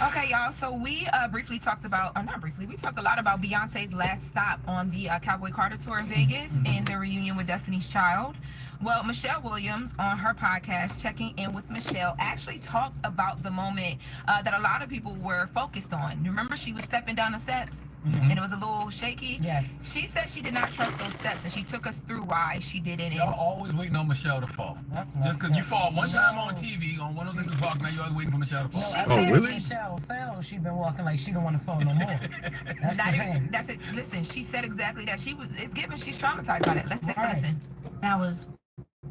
Speaker 5: Okay, y'all. So we briefly talked about, or not briefly, we talked a lot about Beyonce's last stop on the Cowboy Carter tour in Vegas and the reunion with Destiny's Child. Well, Michelle Williams on her podcast, Checking In with Michelle, actually talked about the moment that a lot of people were focused on. Remember, she was stepping down the steps and it was a little shaky?
Speaker 6: Yes.
Speaker 5: She said she did not trust those steps, and she took us through why she didn't.
Speaker 7: Y'all always waiting on Michelle to fall. Just because you fall one time on TV, on one of those talk, now you're always waiting for Michelle to fall.
Speaker 6: No, I
Speaker 2: Oh,
Speaker 6: said
Speaker 2: really?
Speaker 6: Michelle fell. She been walking like she don't want to fall no more. That's the thing.
Speaker 5: That's it. Listen, she said exactly that. It's given she's traumatized by it. Let's take a
Speaker 6: Right.
Speaker 5: listen.
Speaker 8: I was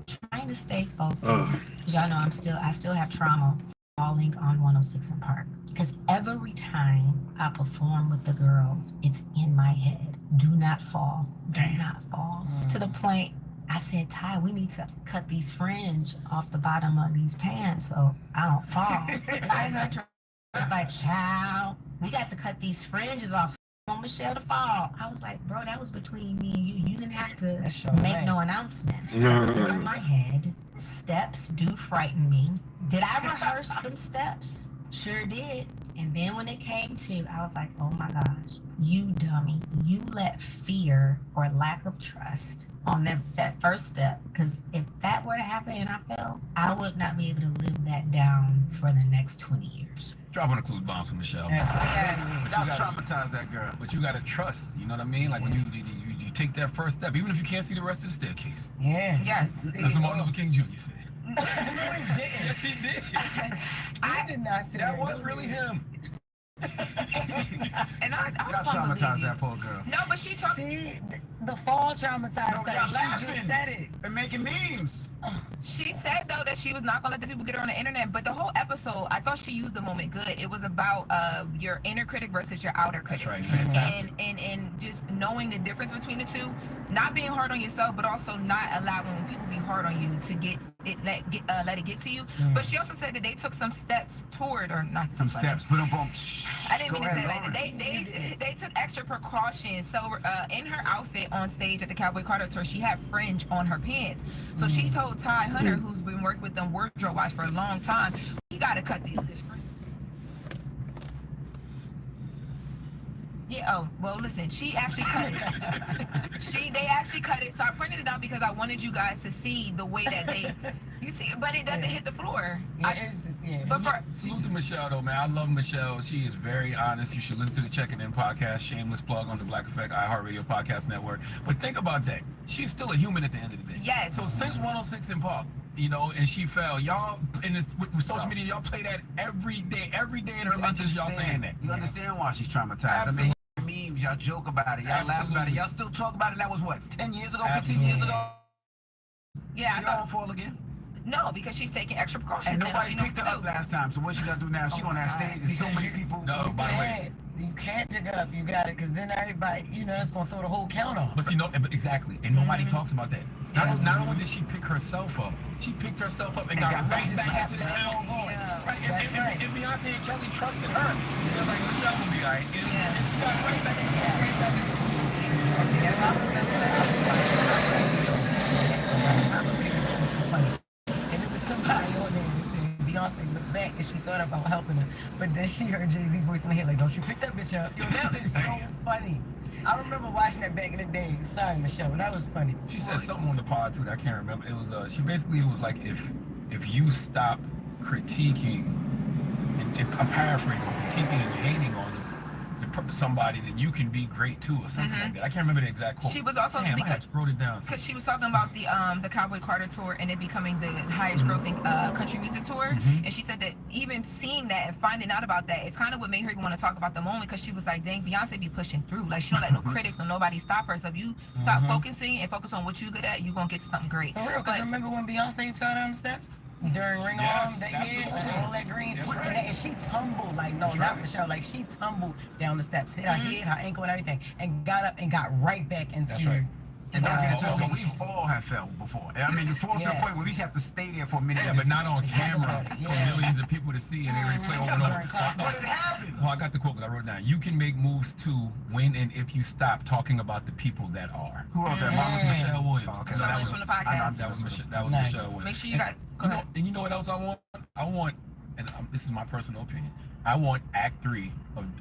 Speaker 8: trying to stay focused. 'Cause y'all know I still have trauma falling on 106 in Park. Because every time I perform with the girls, it's in my head. Do not fall. Do not fall. To the point I said, Ty, we need to cut these fringe off the bottom of these pants so I don't fall. Ty's like, child, we got to cut these fringes off. I want Michelle to fall. I was like, bro, that was between me and you. You didn't have to
Speaker 6: That's your
Speaker 8: make
Speaker 6: man.
Speaker 8: no announcement. It's still in my head. Steps do frighten me. Did I rehearse them steps? Sure did. And then when it came to, I was like, oh my gosh, you dummy. You let fear or lack of trust on that first step. Because if that were to happen and I fell, I would not be able to live that down for the next 20 years.
Speaker 7: Dropping a clue bomb for Michelle.
Speaker 6: Yes.
Speaker 7: Y'all traumatize that girl. But you gotta trust. You know what I mean? Like when you take that first step, even if you can't see the rest of the staircase.
Speaker 6: Yeah.
Speaker 5: Yes.
Speaker 7: That's what Martin Luther King Jr. said.
Speaker 6: Yes,
Speaker 7: he did.
Speaker 6: I did not see
Speaker 7: That was really him.
Speaker 5: And I
Speaker 4: Y'all
Speaker 5: was gonna believe
Speaker 4: traumatized
Speaker 5: you.
Speaker 4: that poor girl.
Speaker 5: No, but she talked.
Speaker 6: The fall traumatized
Speaker 4: Y'all
Speaker 6: her. She just said it.
Speaker 4: and making memes.
Speaker 5: She said though that she was not gonna let the people get her on the internet. But the whole episode, I thought she used the moment good. It was about your inner critic versus your outer critic.
Speaker 7: That's right. Fantastic.
Speaker 5: And just knowing the difference between the two, not being hard on yourself, but also not allowing people to be hard on you to let it get to you. But she also said that they took some steps toward, or not
Speaker 4: Some steps. Put them on.
Speaker 5: I didn't mean to say that. They took extra precautions. So in her outfit on stage at the Cowboy Carter tour, she had fringe on her pants. So she told Ty Hunter, who's been working with them wardrobe wise for a long time, you got to cut this fringe. Yeah. Oh, well, listen. She actually cut it. They actually cut it. So I printed it out because I wanted you guys to see the way that you see it, but it doesn't hit the floor.
Speaker 6: It's just,
Speaker 5: But
Speaker 7: salute to Michelle though, man. I love Michelle. She is very honest. You should listen to the Checking In podcast. Shameless plug on the Black Effect iHeartRadio podcast network. But think about that. She's still a human at the end of the day.
Speaker 5: Yes.
Speaker 7: So since 106 in Park, and she fell. Y'all with social media, y'all play that every day in her lunches. Y'all saying that.
Speaker 9: You understand why she's traumatized?
Speaker 7: Absolutely.
Speaker 9: I mean, memes, y'all joke about it, y'all laugh about it, y'all still talk about it. That was what, 10 years ago, 15 years ago?
Speaker 5: Yeah,
Speaker 9: she don't fall again.
Speaker 5: No, because she's taking extra precautions.
Speaker 9: And nobody picked her up last time. So what she gotta do now? She on that stage. There's so many people.
Speaker 7: No, by the way.
Speaker 6: You can't pick up. You got it, because then everybody, that's gonna throw the whole count off.
Speaker 7: But exactly, and nobody talks about that. Not only did she pick herself up, she picked herself up and got right back into the count. Right, and Beyonce and Kelly trusted her. They're like, Michelle will be all right, and she got right back.
Speaker 6: And it was somebody on there that said Beyonce looked back and she thought about helping her, but then she heard Jay-Z voice in the head like, "Don't you pick that bitch up." Yo, that is so funny. I remember watching that back in the day. Sorry, Michelle, but that was funny.
Speaker 7: She said something on the pod too that I can't remember. It was she basically was like, if you stop critiquing and I'm paraphrasing, critiquing and hating on somebody, then you can be great too, or something like that. I can't remember the exact quote.
Speaker 5: She was also
Speaker 7: I wrote it down.
Speaker 5: Because she was talking about the Cowboy Carter tour and it becoming the highest grossing country music tour, and she said that even seeing that and finding out about that, it's kind of what made her even want to talk about the moment, because she was like, dang, Beyonce be pushing through, like she don't let no critics or nobody stop her. So if you stop focusing and focus on what you good at, you gonna get to something great.
Speaker 6: For real, because remember when Beyonce fell down the steps during Ring Around that year, all that green, and she tumbled, like, no, not Michelle, like she tumbled down the steps, hit her head, her ankle, and everything, and got up and got right back into.
Speaker 9: And don't get into it, but we all have felt before. I mean, you fall to the point where we have to stay there for a minute.
Speaker 7: Yeah, but not on camera for millions of people to see, and they replay over and over.
Speaker 9: But it happens.
Speaker 7: Well, I got the quote, because I wrote it down. You can make moves too when and if you stop talking about the people that are.
Speaker 9: Who wrote that? Mama?
Speaker 7: Michelle Williams.
Speaker 9: Oh, okay.
Speaker 5: So that was from the podcast.
Speaker 7: That was Michelle Williams.
Speaker 5: Make sure you guys go ahead.
Speaker 7: And you know what else I want? I want, and this is my personal opinion, I want Act 3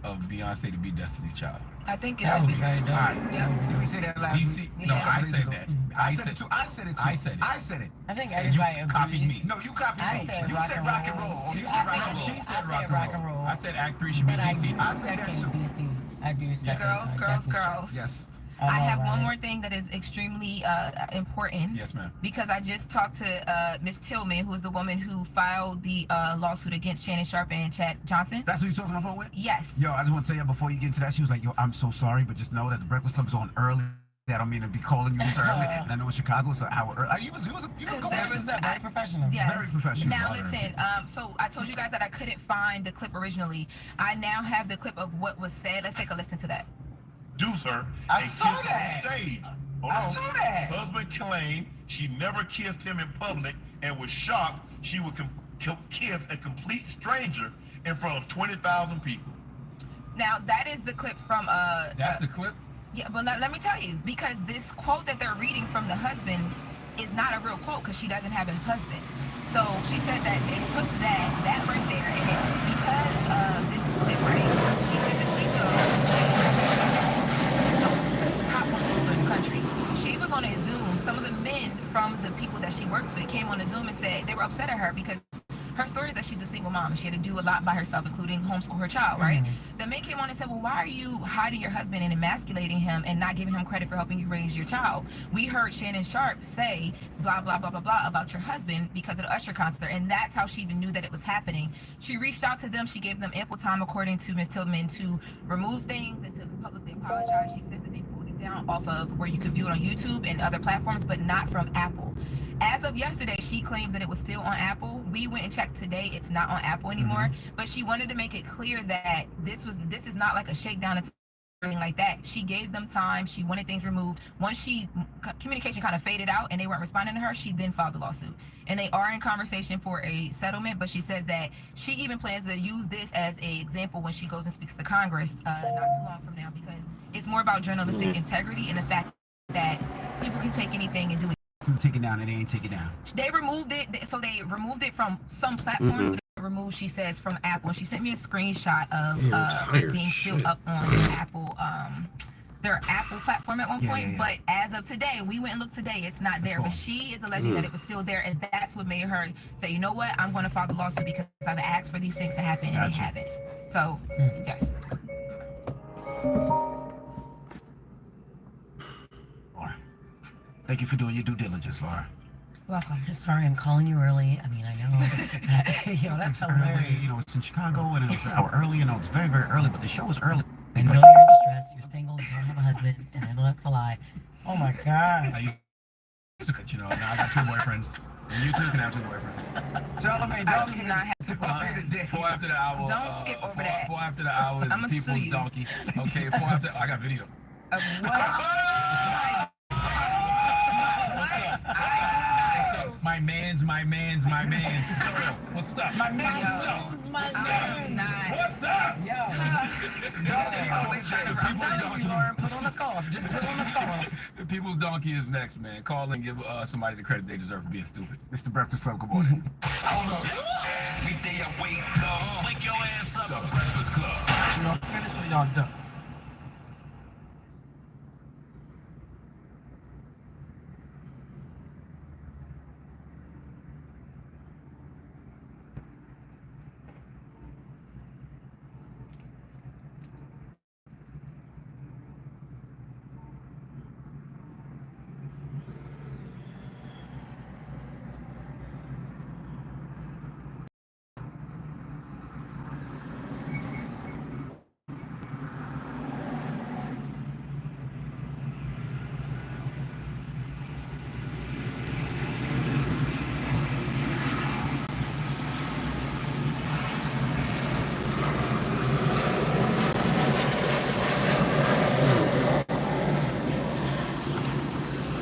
Speaker 7: of Beyonce to be Destiny's Child.
Speaker 5: I think it
Speaker 7: That
Speaker 5: should
Speaker 7: would
Speaker 5: be.
Speaker 7: be very dope.
Speaker 5: Yeah.
Speaker 9: Did we say that last week?
Speaker 7: No, I said that.
Speaker 9: I said it too. I said it.
Speaker 7: I said it.
Speaker 6: I think
Speaker 7: And you
Speaker 6: everybody
Speaker 7: copied me.
Speaker 9: No, you copied
Speaker 6: I
Speaker 9: me.
Speaker 6: said
Speaker 9: You said rock and roll.
Speaker 7: She
Speaker 9: You
Speaker 7: said
Speaker 9: said rock and roll.
Speaker 7: She said
Speaker 6: I said
Speaker 7: rock and roll. I said Act 3 should be
Speaker 6: But I
Speaker 7: DC.
Speaker 6: do
Speaker 9: I said that
Speaker 6: second
Speaker 9: too.
Speaker 6: DC. I do second.
Speaker 5: Girls.
Speaker 9: Yes.
Speaker 5: I have one more thing that is extremely important.
Speaker 7: Yes, ma'am.
Speaker 5: Because I just talked to Miss Tillman, who's the woman who filed the lawsuit against Shannon Sharpe and Chad Johnson.
Speaker 9: That's who you're talking about with?
Speaker 5: Yes.
Speaker 9: Yo, I just want to tell you before you get into that, she was like, yo, I'm so sorry, but just know that the Breakfast Club is on early. I don't mean to be calling you this early. And I know in Chicago, it's an hour early. You was going
Speaker 6: very professional.
Speaker 5: Yes.
Speaker 9: Very professional.
Speaker 5: Now listen, so I told you guys that I couldn't find the clip originally. I now have the clip of what was said. Let's take a listen to that.
Speaker 10: Deuce her
Speaker 9: I
Speaker 10: and
Speaker 9: saw
Speaker 10: kiss her
Speaker 9: that.
Speaker 10: on stage.
Speaker 9: I saw that.
Speaker 10: Husband claimed she never kissed him in public and was shocked she would kiss a complete stranger in front of 20,000 people.
Speaker 5: Now that is the clip from
Speaker 7: That's the clip?
Speaker 5: Yeah, but let me tell you, because this quote that they're reading from the husband is not a real quote, because she doesn't have a husband. So she said that they took that right there, and because of this clip right, she said that she's a top YouTuber in the country. She was on a Zoom. Some of the men from the people that she works with came on a Zoom and said they were upset at her because her story is that she's a single mom and she had to do a lot by herself, including homeschool her child, right? The men came on and said, well, why are you hiding your husband and emasculating him and not giving him credit for helping you raise your child? We heard Shannon Sharpe say blah, blah, blah, blah, blah about your husband because of the Usher concert, and that's how she even knew that it was happening. She reached out to them. She gave them ample time, according to Ms. Tillman, to remove things and to publicly apologize. She says that they pulled it down off of where you could view it on YouTube and other platforms, but not from Apple. As of yesterday, she claims that it was still on Apple. We went and checked today. It's not on Apple anymore. But she wanted to make it clear that this is not like a shakedown and anything like that. She gave them time. She wanted things removed. Once communication kind of faded out and they weren't responding to her, she then filed the lawsuit. And they are in conversation for a settlement, but she says that she even plans to use this as an example when she goes and speaks to Congress not too long from now, because it's more about journalistic integrity and the fact that people can take anything and do it.
Speaker 9: Take it down and they ain't take it down.
Speaker 5: They removed it, so they removed it from some platforms, but they removed, she says, from Apple. She sent me a screenshot of
Speaker 2: tired,
Speaker 5: it being still
Speaker 2: shit.
Speaker 5: up on the Apple, their Apple platform at one point. But as of today, we went and looked today, it's not there. But she is alleging that it was still there, and that's what made her say, you know what, I'm going to file the lawsuit because I've asked for these things to happen and they haven't. So, yes.
Speaker 9: Laura, thank you for doing your due diligence, Laura.
Speaker 6: Welcome. Sorry, I'm calling you early. I mean, I know. Yo, that's hilarious.
Speaker 9: You know, it's in Chicago and it's an hour early. You know, it's very, very early, but the show is early.
Speaker 6: I know you're in distress. You're single. You don't have a husband, and I know that's a lie. Oh my God.
Speaker 7: I used to, you know, now I got 2 boyfriends. And you too can have 2 boyfriends.
Speaker 9: Charlamagne,
Speaker 5: I
Speaker 9: don't
Speaker 5: cannot have 2 boyfriends.
Speaker 7: 4 after the hour.
Speaker 5: Don't skip over that.
Speaker 7: 4 after the hour is
Speaker 5: I'ma sue
Speaker 7: people's
Speaker 5: you.
Speaker 7: donkey. Okay, 4 after, I got video.
Speaker 5: Of what?
Speaker 7: My man's. What's up?
Speaker 6: My man's.
Speaker 7: What's up?
Speaker 6: I'm telling you, Lauren, put on the scarf. Just put on the scarf.
Speaker 7: The people's donkey is next, man. Call and give somebody the credit they deserve for being stupid.
Speaker 9: It's the Breakfast Club. Good morning.
Speaker 10: Every day I wake up, wake your ass up. The Breakfast Club.
Speaker 9: Y'all finished or y'all done?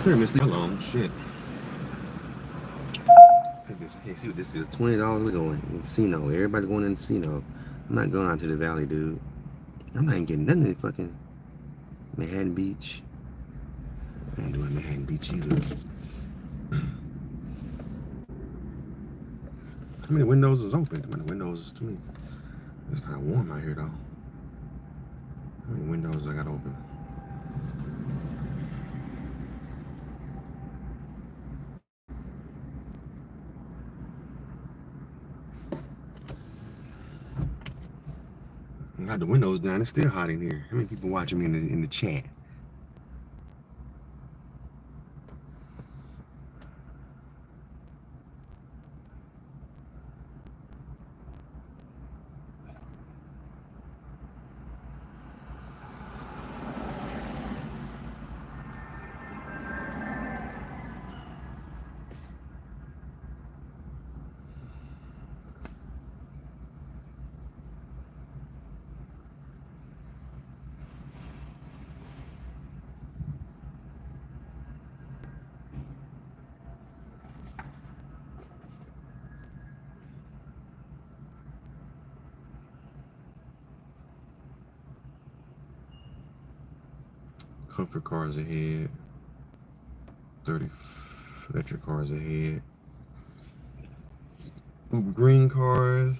Speaker 2: Here, Miss Lee. Hello, shit. I can't see what this is. $20. We're going Encino. Everybody going in Encino. I'm not going out to the valley, dude. I'm not even getting nothing in fucking Manhattan Beach. I ain't doing Manhattan Beach either. How many windows is open? How many windows is to me? It's kind of warm out here, though. How many windows I got open? I got the windows down. It's still hot in here. How many people watching me in the chat? Comfort cars ahead. 30 electric cars ahead. Uber green cars.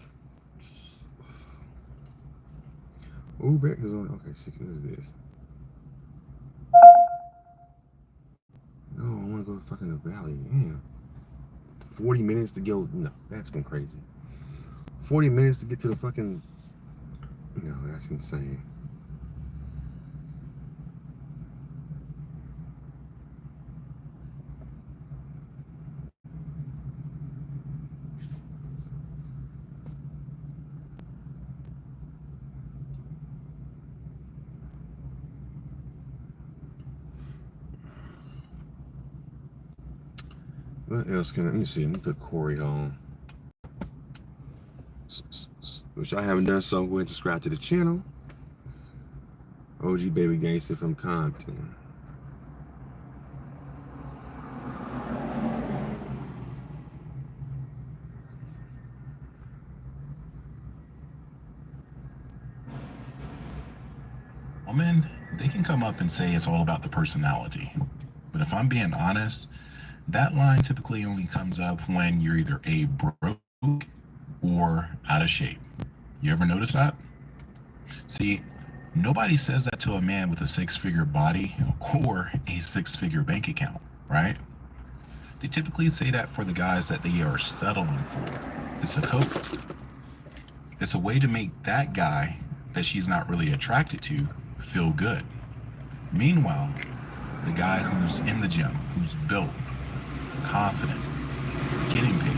Speaker 2: Uber is only okay. 6 is this. No, I want to go to fucking the valley. Damn. 40 minutes to go. No, that's been crazy. 40 minutes to get to the fucking. No, that's insane. What else can I, let me see, let me put Corey on. Which I haven't done, so go ahead and subscribe to the channel. OG Baby Gangster from Compton.
Speaker 11: Women, they can come up and say it's all about the personality. But if I'm being honest, that line typically only comes up when you're either A, broke, or out of shape. You ever notice that? See, nobody says that to a man with a 6-figure body or a 6-figure bank account, right? They typically say that for the guys that they are settling for. It's a code. It's a way to make that guy that she's not really attracted to feel good. Meanwhile, the guy who's in the gym, who's built, confident, getting paid,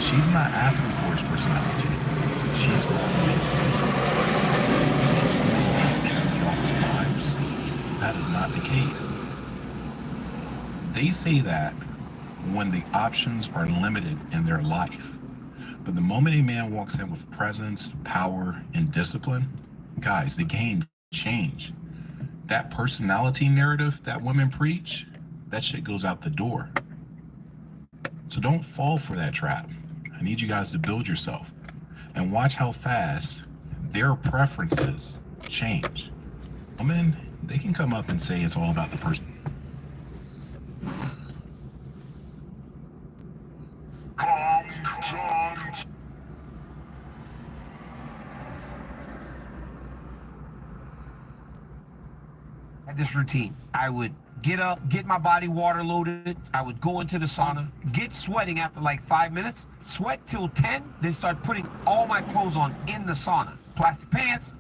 Speaker 11: she's not asking for his personality. She's falling into That is not the case. They say that when the options are limited in their life. But the moment a man walks in with presence, power, and discipline, guys, the game changed. That personality narrative that women preach, that shit goes out the door. So don't fall for that trap. I need you guys to build yourself and watch how fast their preferences change. Women, they can come up and say it's all about the person.
Speaker 12: This routine. I would get up, get my body water loaded. I would go into the sauna, get sweating after like 5 minutes, sweat till 10, then start putting all my clothes on in the sauna. Plastic pants,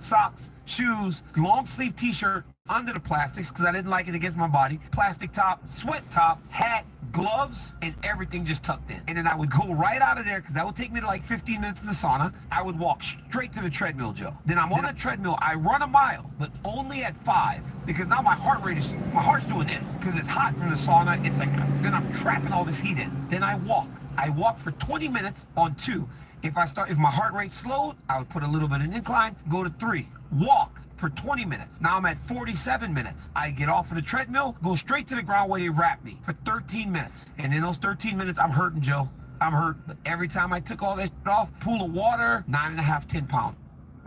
Speaker 12: socks, shoes, long sleeve t-shirt under the plastics because I didn't like it against my body, plastic top, sweat top, hat, gloves, and everything just tucked in. And then I would go right out of there because that would take me to like 15 minutes in the sauna. I would walk straight to the treadmill, Joe. Then I'm on the treadmill. I run a mile, but only at 5 because now my heart's doing this because it's hot from the sauna. It's like, then I'm trapping all this heat in. Then I walk. I walk for 20 minutes on 2. If my heart rate slowed, I would put a little bit of an incline, go to 3. Walk for 20 minutes. Now I'm at 47 minutes. I get off of the treadmill, go straight to the ground where they wrap me for 13 minutes. And in those 13 minutes, I'm hurting, Joe. I'm hurt. But every time I took all that shit off, pool of water, 9.5, 10 pounds.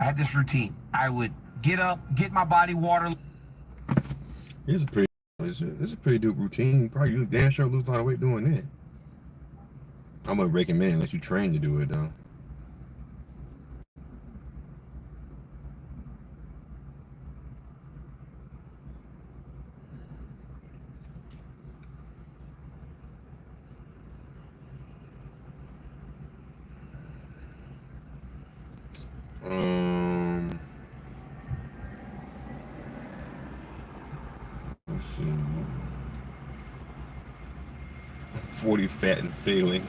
Speaker 12: I had this routine. I would get up, get my body water.
Speaker 2: It's a pretty dope routine. Probably you damn sure lose a lot of weight doing that. I wouldn't recommend unless you train to do it though. Let's see. 40 fat and failing.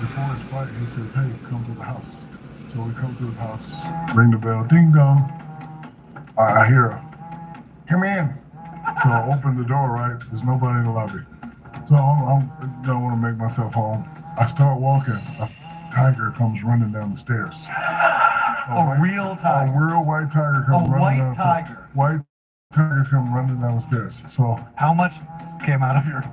Speaker 13: Before his fight, he says, "Hey, come to the house." So we come to his house, ring the bell, ding dong. I hear her, "Come in." So I open the door, right? There's nobody in the lobby. So I don't want to make myself home. I start walking. A tiger comes running down the stairs.
Speaker 14: A real tiger?
Speaker 13: A real white tiger comes running down the stairs. White tiger comes running down the stairs. So
Speaker 14: how much came out of your...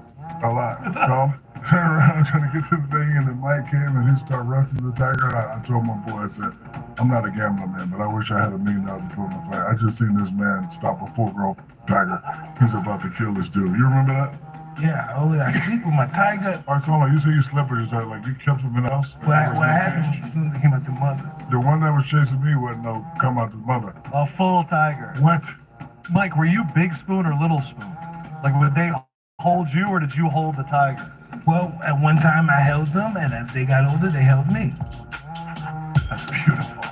Speaker 13: A lot. So I'm turning around trying to get to the thing, and then Mike came and he started wrestling the tiger. I told my boy, I said, "I'm not a gambler, man, but I wish I had $1 million to put in the fight. I just seen this man stop a full-grown tiger. He's about to kill this dude." You remember that?
Speaker 14: Yeah, I sleep with my tiger.
Speaker 13: All right, so you say you slept with yourself, like you kept him in the house?
Speaker 14: What happened as soon as it came out the mother?
Speaker 13: The one that was chasing me wasn't come out the mother.
Speaker 14: A full tiger.
Speaker 13: What?
Speaker 14: Mike, were you Big Spoon or Little Spoon? Like, would they hold you or did you hold the tiger?
Speaker 15: Well, at one time I held them, and as they got older, they held me.
Speaker 14: That's beautiful.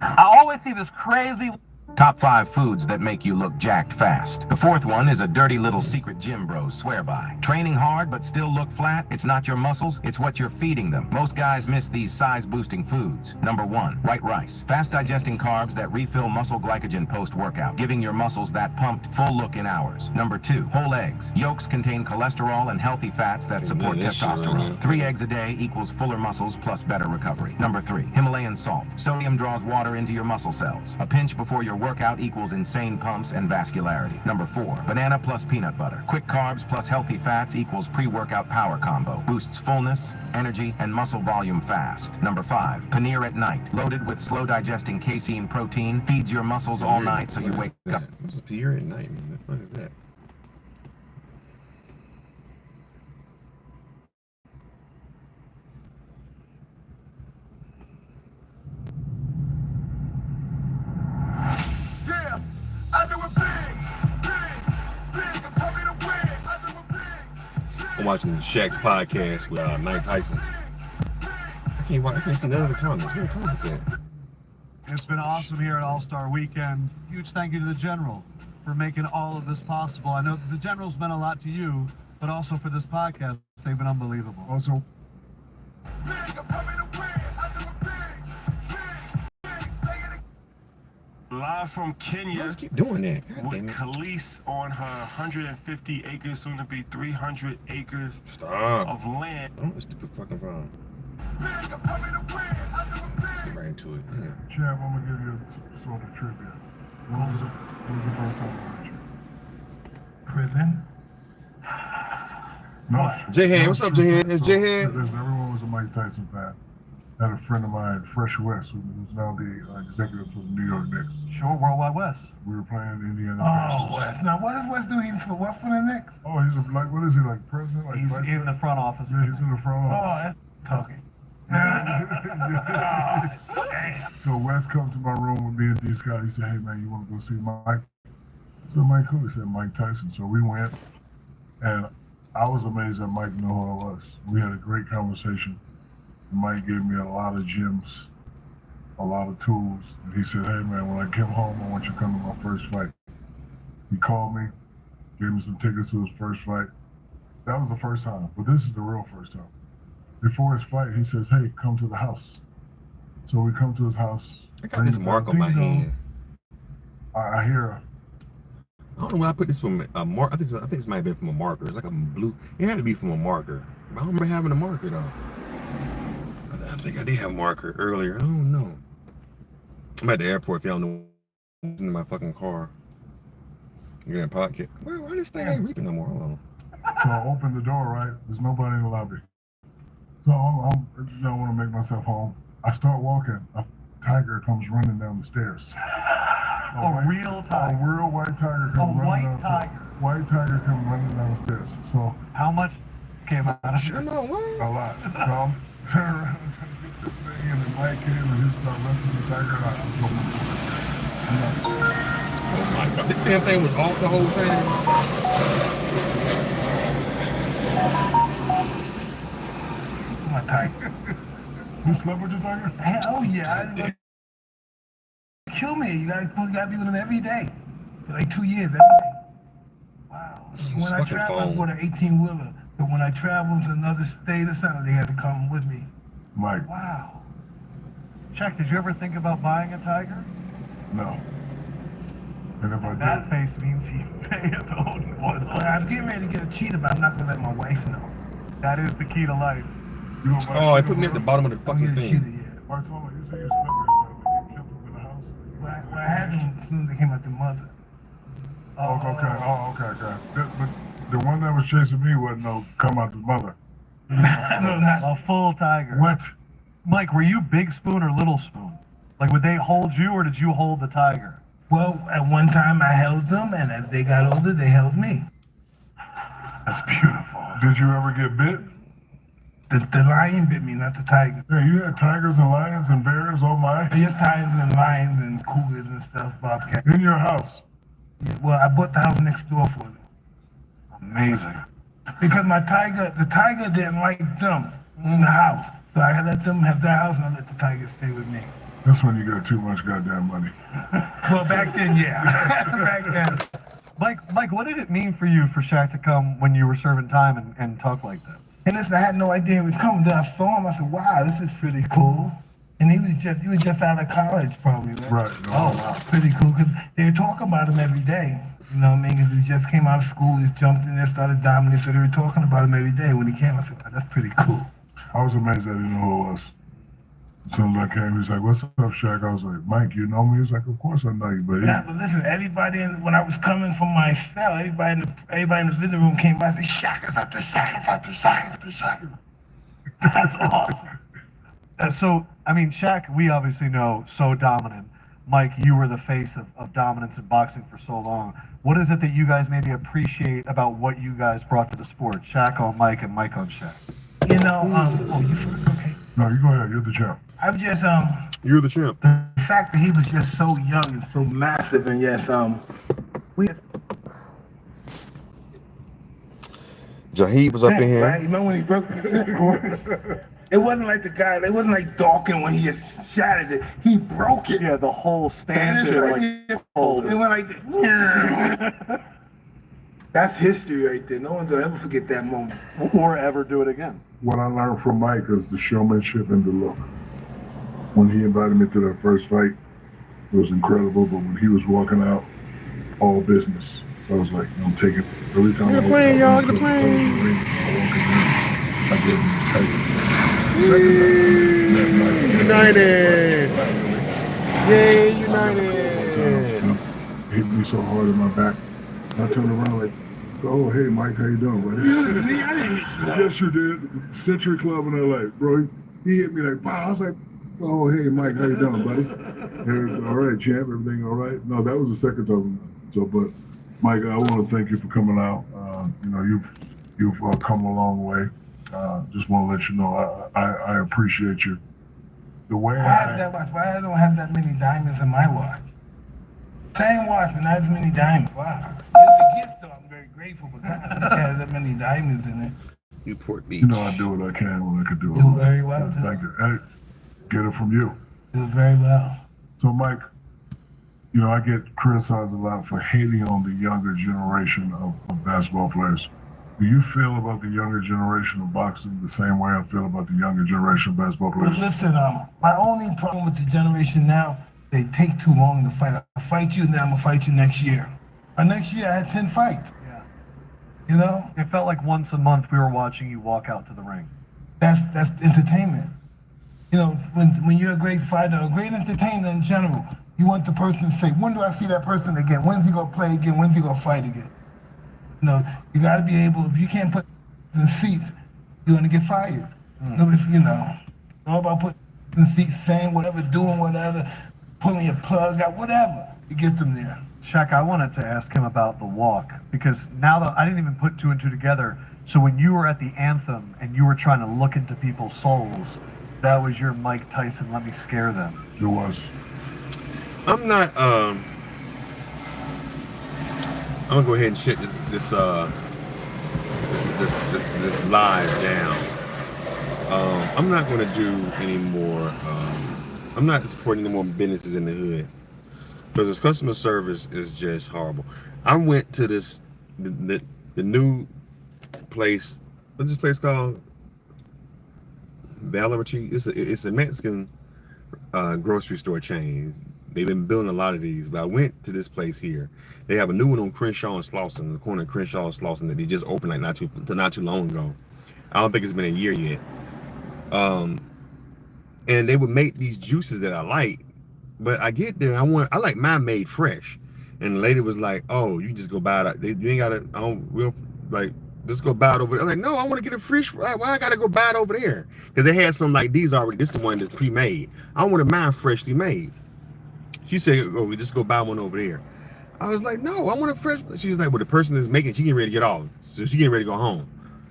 Speaker 14: I always see this crazy...
Speaker 16: Top 5 foods that make you look jacked fast. The 4th one is a dirty little secret gym bros swear by. Training hard but still look flat? It's not your muscles, it's what you're feeding them. Most guys miss these size-boosting foods. Number 1, white rice. Fast-digesting carbs that refill muscle glycogen post-workout, giving your muscles that pumped, full look in hours. Number 2, whole eggs. Yolks contain cholesterol and healthy fats that support testosterone. 3 eggs a day equals fuller muscles plus better recovery. Number 3, Himalayan salt. Sodium draws water into your muscle cells. A pinch before your your workout equals insane pumps and vascularity. Number 4, banana plus peanut butter. Quick carbs plus healthy fats equals pre-workout power combo. Boosts fullness, energy, and muscle volume fast. Number 5, paneer at night. Loaded with slow digesting casein protein, feeds your muscles all night so you wake up.
Speaker 2: What's a paneer at night, man? What is that?
Speaker 10: Yeah, I do it big, I'm coming to win. I do it big.
Speaker 2: I'm watching Shaq's podcast with Mike Tyson. I can't see none of the comments. Where the comments at?
Speaker 14: It's been awesome here at All-Star Weekend. Huge thank you to the General for making all of this possible. I know the General's meant a lot to you, but also for this podcast, they've been unbelievable.
Speaker 13: Also,
Speaker 17: Live from Kenya.
Speaker 2: Let's keep doing that. God
Speaker 17: With
Speaker 2: damn it.
Speaker 17: Khalees on her 150 acres, soon to be 300 acres
Speaker 2: Stop.
Speaker 17: of land.
Speaker 2: Oh, stupid fucking phone. Get right into it. Yeah.
Speaker 13: Champ, I'm gonna give you a sort of trivia. When was the first time you met you?
Speaker 15: Prison?
Speaker 13: No.
Speaker 2: J-Head, what's up, J-Head? It's J-Head.
Speaker 13: Listen, everyone was a Mike Tyson fan. I had a friend of mine, Fresh West, who's now the executive for the New York Knicks.
Speaker 14: Sure, Worldwide West.
Speaker 13: We were playing Indiana
Speaker 15: Oh,
Speaker 13: Pacers.
Speaker 15: West. Now, what does West do? He's for what for the Knicks?
Speaker 13: Oh, he's like, what is he, like president? Like
Speaker 14: He's
Speaker 13: vice
Speaker 14: in the front office.
Speaker 13: Yeah, he's in the front
Speaker 15: Oh,
Speaker 13: office.
Speaker 15: that's talking.
Speaker 13: So Wes comes to my room with me and D. Scott. He said, hey, man, you want to go see Mike? I said, Mike who? He said, Mike Tyson. So we went, and I was amazed that Mike knew who I was. We had a great conversation. Mike gave me a lot of gems, a lot of tools. And he said, hey, man, when I come home, I want you to come to my first fight. He called me, gave me some tickets to his first fight. That was the first time, but this is the real first time. Before his fight, he says, hey, come to the house. So we come to his house.
Speaker 2: I got this mark on my hand.
Speaker 13: I hear.
Speaker 2: I don't know where I put this from a mark. I think this might have been from a marker. It's like a blue. It had to be from a marker. I don't remember having a marker though. I think I did have a marker earlier. I don't know. I'm at the airport. If y'all know, I'm in my fucking car. You're in a pocket. Why this thing ain't reaping no more? Hold on.
Speaker 13: So I open the door, right? There's nobody in the lobby. So I'm you know, I want to make myself home. I start walking. A tiger comes running down the stairs.
Speaker 14: A real tiger.
Speaker 13: A real white tiger comes running down the stairs. White tiger comes running down the stairs. So
Speaker 14: how much came out of it?
Speaker 13: A lot. So I'm turning around and trying to get the thing, and the light came and he started wrestling the tiger. And I told my boy, I said, I'm not.
Speaker 2: Oh my God! This damn thing was off the whole time.
Speaker 15: My tiger.
Speaker 13: You slept with your tiger?
Speaker 15: Hell yeah. Kill me. You gotta be with him every day. For like 2 years, every day. Wow. When I travel, I bought an 18-wheeler. So when I traveled to another state or something, they had to come with me.
Speaker 13: Mike.
Speaker 14: Wow. Chuck, did you ever think about buying a tiger?
Speaker 13: No. And if I did,
Speaker 14: that face means he may have owned one.
Speaker 15: Well, I'm getting ready to get a cheetah, but I'm not gonna let my wife know.
Speaker 14: That is the key to life.
Speaker 2: Oh, I put me at the bottom of the fucking thing.
Speaker 13: I told him, you say you slept with your tiger. You kept him in the house?
Speaker 15: Well, I had them as soon as they came out the mother.
Speaker 13: Oh, okay. But the one that was chasing me wasn't no come out the mother.
Speaker 14: A full tiger.
Speaker 13: What?
Speaker 14: Mike, were you Big Spoon or Little Spoon? Like, would they hold you or did you hold the tiger?
Speaker 15: Well, at one time I held them, and as they got older, they held me.
Speaker 13: That's beautiful. Did you ever get bit?
Speaker 15: The lion bit me, not the tiger.
Speaker 13: Yeah, you had tigers and lions and bears, oh my.
Speaker 15: You have tigers and lions and cougars and stuff, bobcats.
Speaker 13: In your house?
Speaker 15: Yeah, well, I bought the house next door for them.
Speaker 13: Amazing.
Speaker 15: Because the tiger didn't like them in the house. So I let them have their house and I let the tiger stay with me.
Speaker 13: That's when you got too much goddamn money.
Speaker 15: Well, back then, yeah. Back then.
Speaker 14: Mike, what did it mean for you for Shaq to come when you were serving time and talk like that?
Speaker 15: And listen, I had no idea he was coming. Then I saw him. I said, "Wow, this is pretty cool." And he was just out of college, probably. Right.
Speaker 13: Wow.
Speaker 15: Pretty cool because they were talking about him every day. You know what I mean? Because he just came out of school, just jumped in there, started dominating. So they were talking about him every day. When he came, I said, "Wow, that's pretty cool."
Speaker 13: I was amazed that he knew who it was. So I came, he was like, "What's up, Shaq?" I was like, "Mike, you know me?" He was like, "Of course I know you, but
Speaker 15: Yeah, but listen, everybody when I was coming from my cell, everybody in the living room came by and said, "Shaq is up to Shaq is up to Shaq is up to Shaq is up."
Speaker 14: That's awesome. So, I mean, Shaq, we obviously know, so dominant. Mike, you were the face of dominance in boxing for so long. What is it that you guys maybe appreciate about what you guys brought to the sport? Shaq on Mike and Mike on Shaq.
Speaker 15: You know, oh, you first, okay.
Speaker 13: No, you go ahead. You're the champ.
Speaker 15: I'm just
Speaker 2: You're the champ.
Speaker 15: The fact that he was just so young and so massive, and yes, we.
Speaker 2: Jaheed was up in here.
Speaker 15: Right? You remember when he broke the It wasn't like it wasn't like Dawkins when he just shattered it. He broke it.
Speaker 14: Yeah, the whole stance.
Speaker 15: It went like this. That's history right there. No one's gonna ever forget that moment.
Speaker 14: Or ever do it again.
Speaker 13: What I learned from Mike is the showmanship and the look. When he invited me to that first fight, it was incredible. But when he was walking out, all business. I was like, I'm taking every time.
Speaker 2: Get the plane, y'all. Get the plane.
Speaker 13: I give him
Speaker 2: United. Yay, United.
Speaker 13: He hit me so hard in my back. I turned around like, "Oh, hey, Mike, how you doing, buddy?"
Speaker 15: I didn't hit you.
Speaker 13: Yes, you did. Century Club in LA, bro. He hit me like, wow. I was like, "Oh, hey, Mike, how you doing, buddy?" All right, champ, everything all right? No, that was the second time. So, but Mike, I want to thank you for coming out. You know, you've come a long way. Just want to let you know I appreciate you. The way
Speaker 15: I have that watch. Why I don't have that many diamonds in my watch? Same watch, but not as many diamonds. Wow. It's a gift, though. I'm very grateful, but God doesn't have that many diamonds in it.
Speaker 2: Newport Beach.
Speaker 13: You know, I do what I can when I can do it.
Speaker 15: You do very well, too.
Speaker 13: Thank you. Hey, get it from you.
Speaker 15: You do very well.
Speaker 13: So, Mike, you know, I get criticized a lot for hating on the younger generation of basketball players. Do you feel about the younger generation of boxing the same way I feel about the younger generation of basketball players?
Speaker 15: But listen, my only problem with the generation now, they take too long to fight. I'll fight you, and then I'm going to fight you next year. Next year, I had 10 fights.
Speaker 14: Yeah.
Speaker 15: You know?
Speaker 14: It felt like once a month we were watching you walk out to the ring.
Speaker 15: That's entertainment. You know, when you're a great fighter, a great entertainer in general, you want the person to say, when do I see that person again? When's he going to play again? When's he going to fight again? You know, you got to be able, if you can't put in the seats, you're going to get fired. Nobody, you know, it's all about putting in the seats, saying whatever, doing whatever, pulling your plug out, whatever, to get them there.
Speaker 14: Shaq, I wanted to ask him about the walk, because now that I didn't even put two and two together. So when you were at the anthem and you were trying to look into people's souls, that was your Mike Tyson, let me scare them.
Speaker 13: It was.
Speaker 2: I'm not, I'm gonna go ahead and shut this live down. I'm not gonna do any more, I'm not supporting any more businesses in the hood, because this customer service is just horrible. I went to the new place, what's this place called? Valerity. It's a Mexican grocery store chain. They've been building a lot of these, but I went to this place here. They have a new one on Crenshaw and Slauson, the corner of Crenshaw and Slauson, that they just opened like not too long ago. I don't think it's been a year yet. And they would make these juices that I like, but I get there, I like mine made fresh. And the lady was like, "Oh, you just go buy it. You ain't gotta. Just go buy it over there." I'm like, "No, I want to get it fresh. Why I gotta go buy it over there?" Because they had some like these already. This is the one that's pre-made. I wanted mine freshly made. She said, "Oh, we just go buy one over there." I was like, "No, I want it fresh." She was like, "Well, the person that's making, she getting ready to get off, so she getting ready to go home.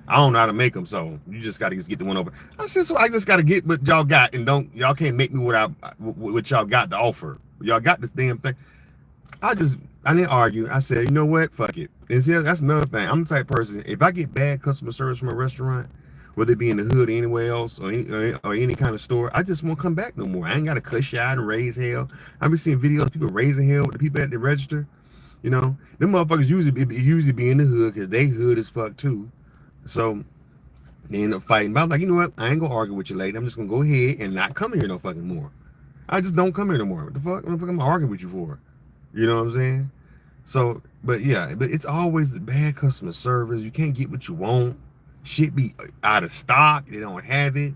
Speaker 2: I don't know how to make them, so you just got to get the one over." I said, "So I just got to get what y'all got, and y'all can't make me what y'all got to offer. Y'all got this damn thing." I didn't argue. I said, "You know what? Fuck it." And see, that's another thing. I'm the type of person, if I get bad customer service from a restaurant, whether it be in the hood or anywhere else, or any kind of store, I just won't come back no more. I ain't got to cuss you out and raise hell. I've been seeing videos of people raising hell with the people at the register. You know, them motherfuckers usually be in the hood because they hood as fuck too. So they end up fighting. But I was like, you know what? I ain't gonna argue with you, lady. I'm just gonna go ahead and not come here no fucking more. I just don't come here no more. What the fuck? What the fuck am I arguing with you for? You know what I'm saying? So, but yeah, but it's always bad customer service. You can't get what you want. Shit be out of stock. They don't have it.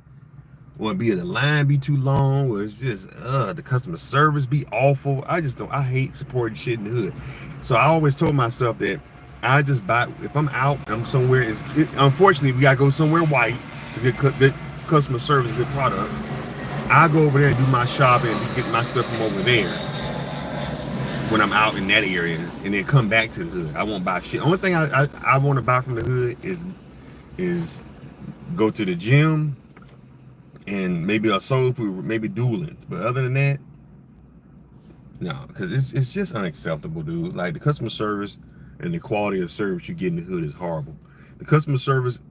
Speaker 2: or the line be too long, or it's just the customer service be awful. I hate supporting shit in the hood. So I always told myself that I just buy, if I'm out, I'm somewhere, unfortunately we gotta go somewhere white, good customer service, good product. I go over there and do my shopping and get my stuff from over there when I'm out in that area, and then come back to the hood. I won't buy shit. Only thing I want to buy from the hood is go to the gym and maybe a soul food, maybe Doolins. But other than that, no, because it's just unacceptable, dude. Like, the customer service and the quality of service you get in the hood is horrible. The customer service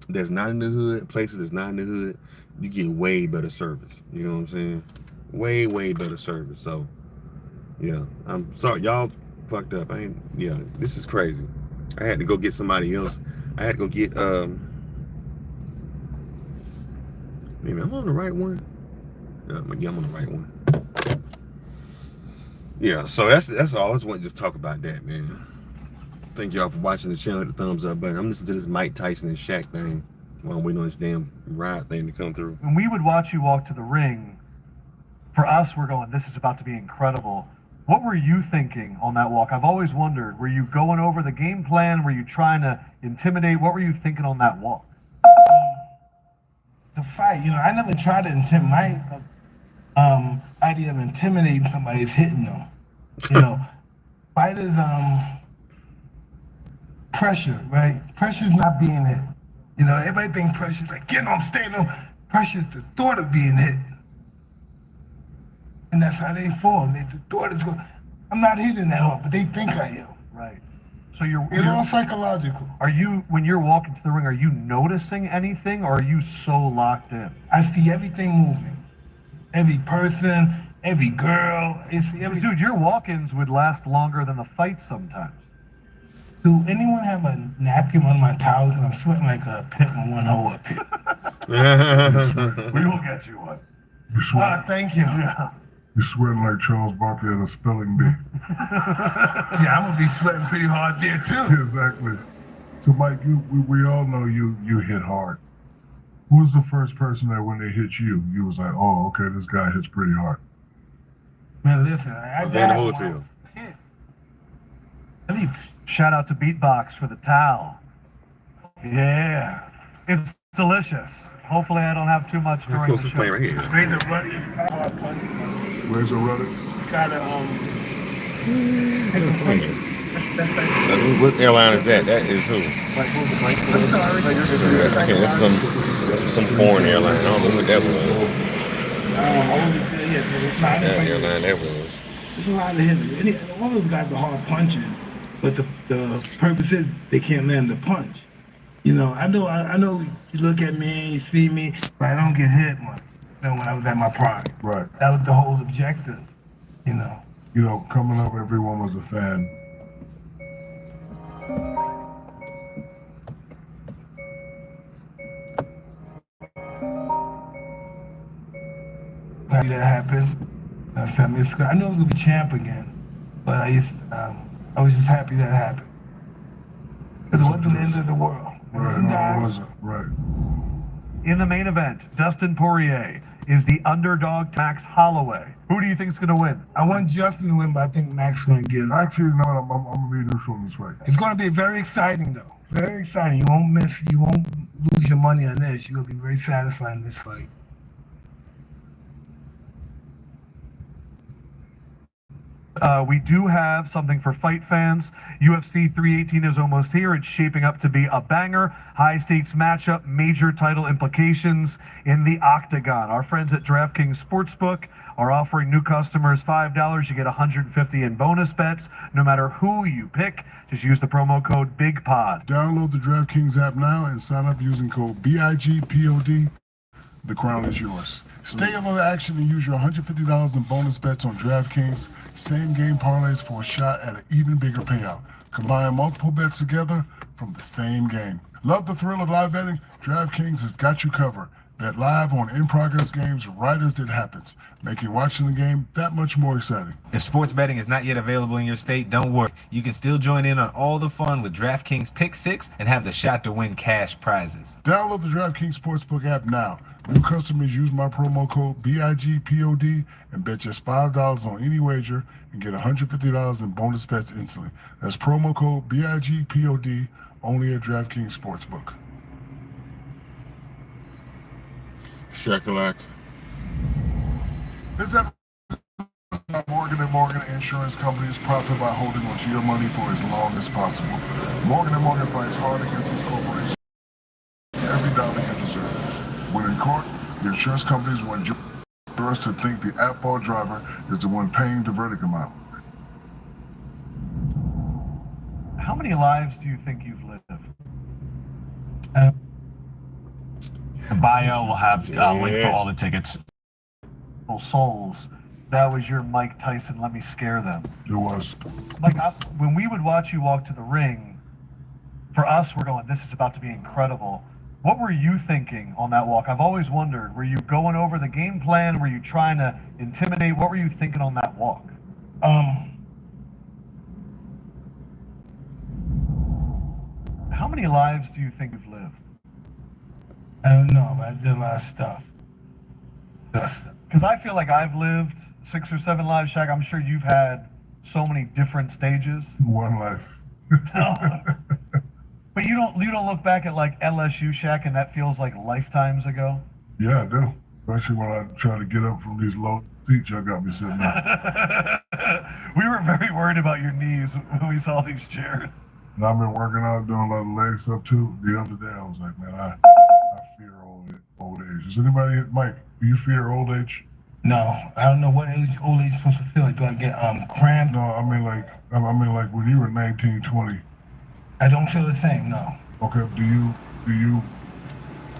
Speaker 2: that's not in the hood, places that's not in the hood, you get way better service. You know what I'm saying? Way better service. So yeah, I'm sorry, y'all fucked up. This is crazy. I had to go get somebody else. I had to go get maybe I'm on the right one. Yeah, I'm on the right one. Yeah, so that's all. I just want to just talk about that, man. Thank y'all for watching the channel. Hit the thumbs up button. I'm listening to this Mike Tyson and Shaq thing while I'm waiting on this damn ride thing to come through.
Speaker 14: When we would watch you walk to the ring, for us, we're going, this is about to be incredible. What were you thinking on that walk? I've always wondered, were you going over the game plan? Were you trying to intimidate? What were you thinking on that walk?
Speaker 15: The fight, I never tried to intimidate. My idea of intimidating somebody is hitting them. Fighters, pressure, right? Pressure's not being hit. Everybody thinks pressure's like getting on stage. Pressure's the thought of being hit. And that's how they fall. The thought is going, I'm not hitting that hard, but they think I am.
Speaker 14: Right. So you're
Speaker 15: all psychological.
Speaker 14: Are you, when you're walking to the ring, are you noticing anything, or are you so locked in?
Speaker 15: I see everything moving. Every person, every girl.
Speaker 14: Dude, your walk-ins would last longer than the fights sometimes.
Speaker 15: Do anyone have a napkin on my towel? Because I'm sweating like a pit in one hole up here.
Speaker 14: We will get you one.
Speaker 13: You sweating?
Speaker 15: Thank you.
Speaker 14: Yeah.
Speaker 13: You're sweating like Charles Barkley at a spelling bee.
Speaker 15: Yeah, I'm gonna be sweating pretty hard there too.
Speaker 13: Exactly. So Mike, we all know you hit hard. Who was the first person that when they hit you, you was like, oh, okay, this guy hits pretty hard?
Speaker 15: Man, listen, I
Speaker 2: Van Holyfield.
Speaker 14: Shout out to Beatbox for the towel. Yeah, it's delicious. Hopefully I don't have too much during the show.
Speaker 2: Right here.
Speaker 15: Razor Ruddy is a hard punch.
Speaker 13: Razor Ruddy?
Speaker 15: It's got a
Speaker 2: What airline is that? That is who?
Speaker 15: I'm sorry.
Speaker 2: Okay, that's some foreign airline. I don't know what that was. That airline that was.
Speaker 15: There's a lot of hitters. All those guys are hard punching, but the purpose is they can't land the punch. I know you look at me and you see me, but I don't get hit much. When I was at my prime.
Speaker 13: Right.
Speaker 15: That was the whole objective.
Speaker 13: Coming up, everyone was a fan.
Speaker 15: That happened. I knew I was gonna be champ again, but I was just happy that happened. Because it wasn't the end of the world.
Speaker 13: Right, no, it wasn't. Right.
Speaker 14: In the main event, Dustin Poirier is the underdog Max Holloway. Who do you think is going to win?
Speaker 15: I want Justin to win, but I think Max is going to get it.
Speaker 13: Actually, no, I'm going to be neutral in this fight.
Speaker 15: It's going to be very exciting, though. Very exciting. You won't lose your money on this. You're going to be very satisfied in this fight.
Speaker 14: We do have something for fight fans. UFC 318 is almost here. It's shaping up to be a banger. High-stakes matchup, major title implications in the octagon. Our friends at DraftKings Sportsbook are offering new customers $5. You get $150 in bonus bets, no matter who you pick. Just use the promo code BIGPOD.
Speaker 13: Download the DraftKings app now and sign up using code BIGPOD. The crown is yours. Stay on the action and use your $150 in bonus bets on DraftKings. Same game parlays for a shot at an even bigger payout. Combine multiple bets together from the same game. Love the thrill of live betting? DraftKings has got you covered. Bet live on in-progress games right as it happens, making watching the game that much more exciting.
Speaker 18: If sports betting is not yet available in your state, don't worry. You can still join in on all the fun with DraftKings Pick 6 and have the shot to win cash prizes.
Speaker 13: Download the DraftKings Sportsbook app now. New customers use my promo code BIGPOD and bet just $5 on any wager and get $150 in bonus bets instantly. That's promo code BIGPOD only at DraftKings Sportsbook.
Speaker 2: Shakalak.
Speaker 13: This episode of Morgan & Morgan Insurance Company's profit by holding onto your money for as long as possible. Morgan & Morgan fights hard against these corporations every dollar you deserve. When in court, the insurance companies want jurors to think the at-fault driver is the one paying the verdict amount.
Speaker 14: How many lives do you think you've lived?
Speaker 19: The bio will have link to all the tickets.
Speaker 14: Souls. That was your Mike Tyson, let me scare them.
Speaker 13: It was.
Speaker 14: Like, when we would watch you walk to the ring, for us, we're going, this is about to be incredible. What were you thinking on that walk? I've always wondered, were you going over the game plan? Were you trying to intimidate? What were you thinking on that walk? How many lives do you think you've lived?
Speaker 15: I don't know, but I did a lot of stuff.
Speaker 14: Because I feel like I've lived 6 or 7 lives, Shaq. I'm sure you've had so many different stages.
Speaker 13: One life.
Speaker 14: But you don't look back at like LSU, Shaq, and that feels like lifetimes ago.
Speaker 13: Yeah, I do. Especially when I try to get up from these low seats y'all got me sitting on.
Speaker 14: We were very worried about your knees when we saw these chairs.
Speaker 13: And I've been working out, doing a lot of leg stuff too. The other day I was like, man, I fear old age. Does anybody, Mike, do you fear old age?
Speaker 15: No, I don't know what age old age is supposed to feel like. Do I get cramped?
Speaker 13: No, I mean like when you were 19, 20.
Speaker 15: I don't feel the same, no.
Speaker 13: Okay, do you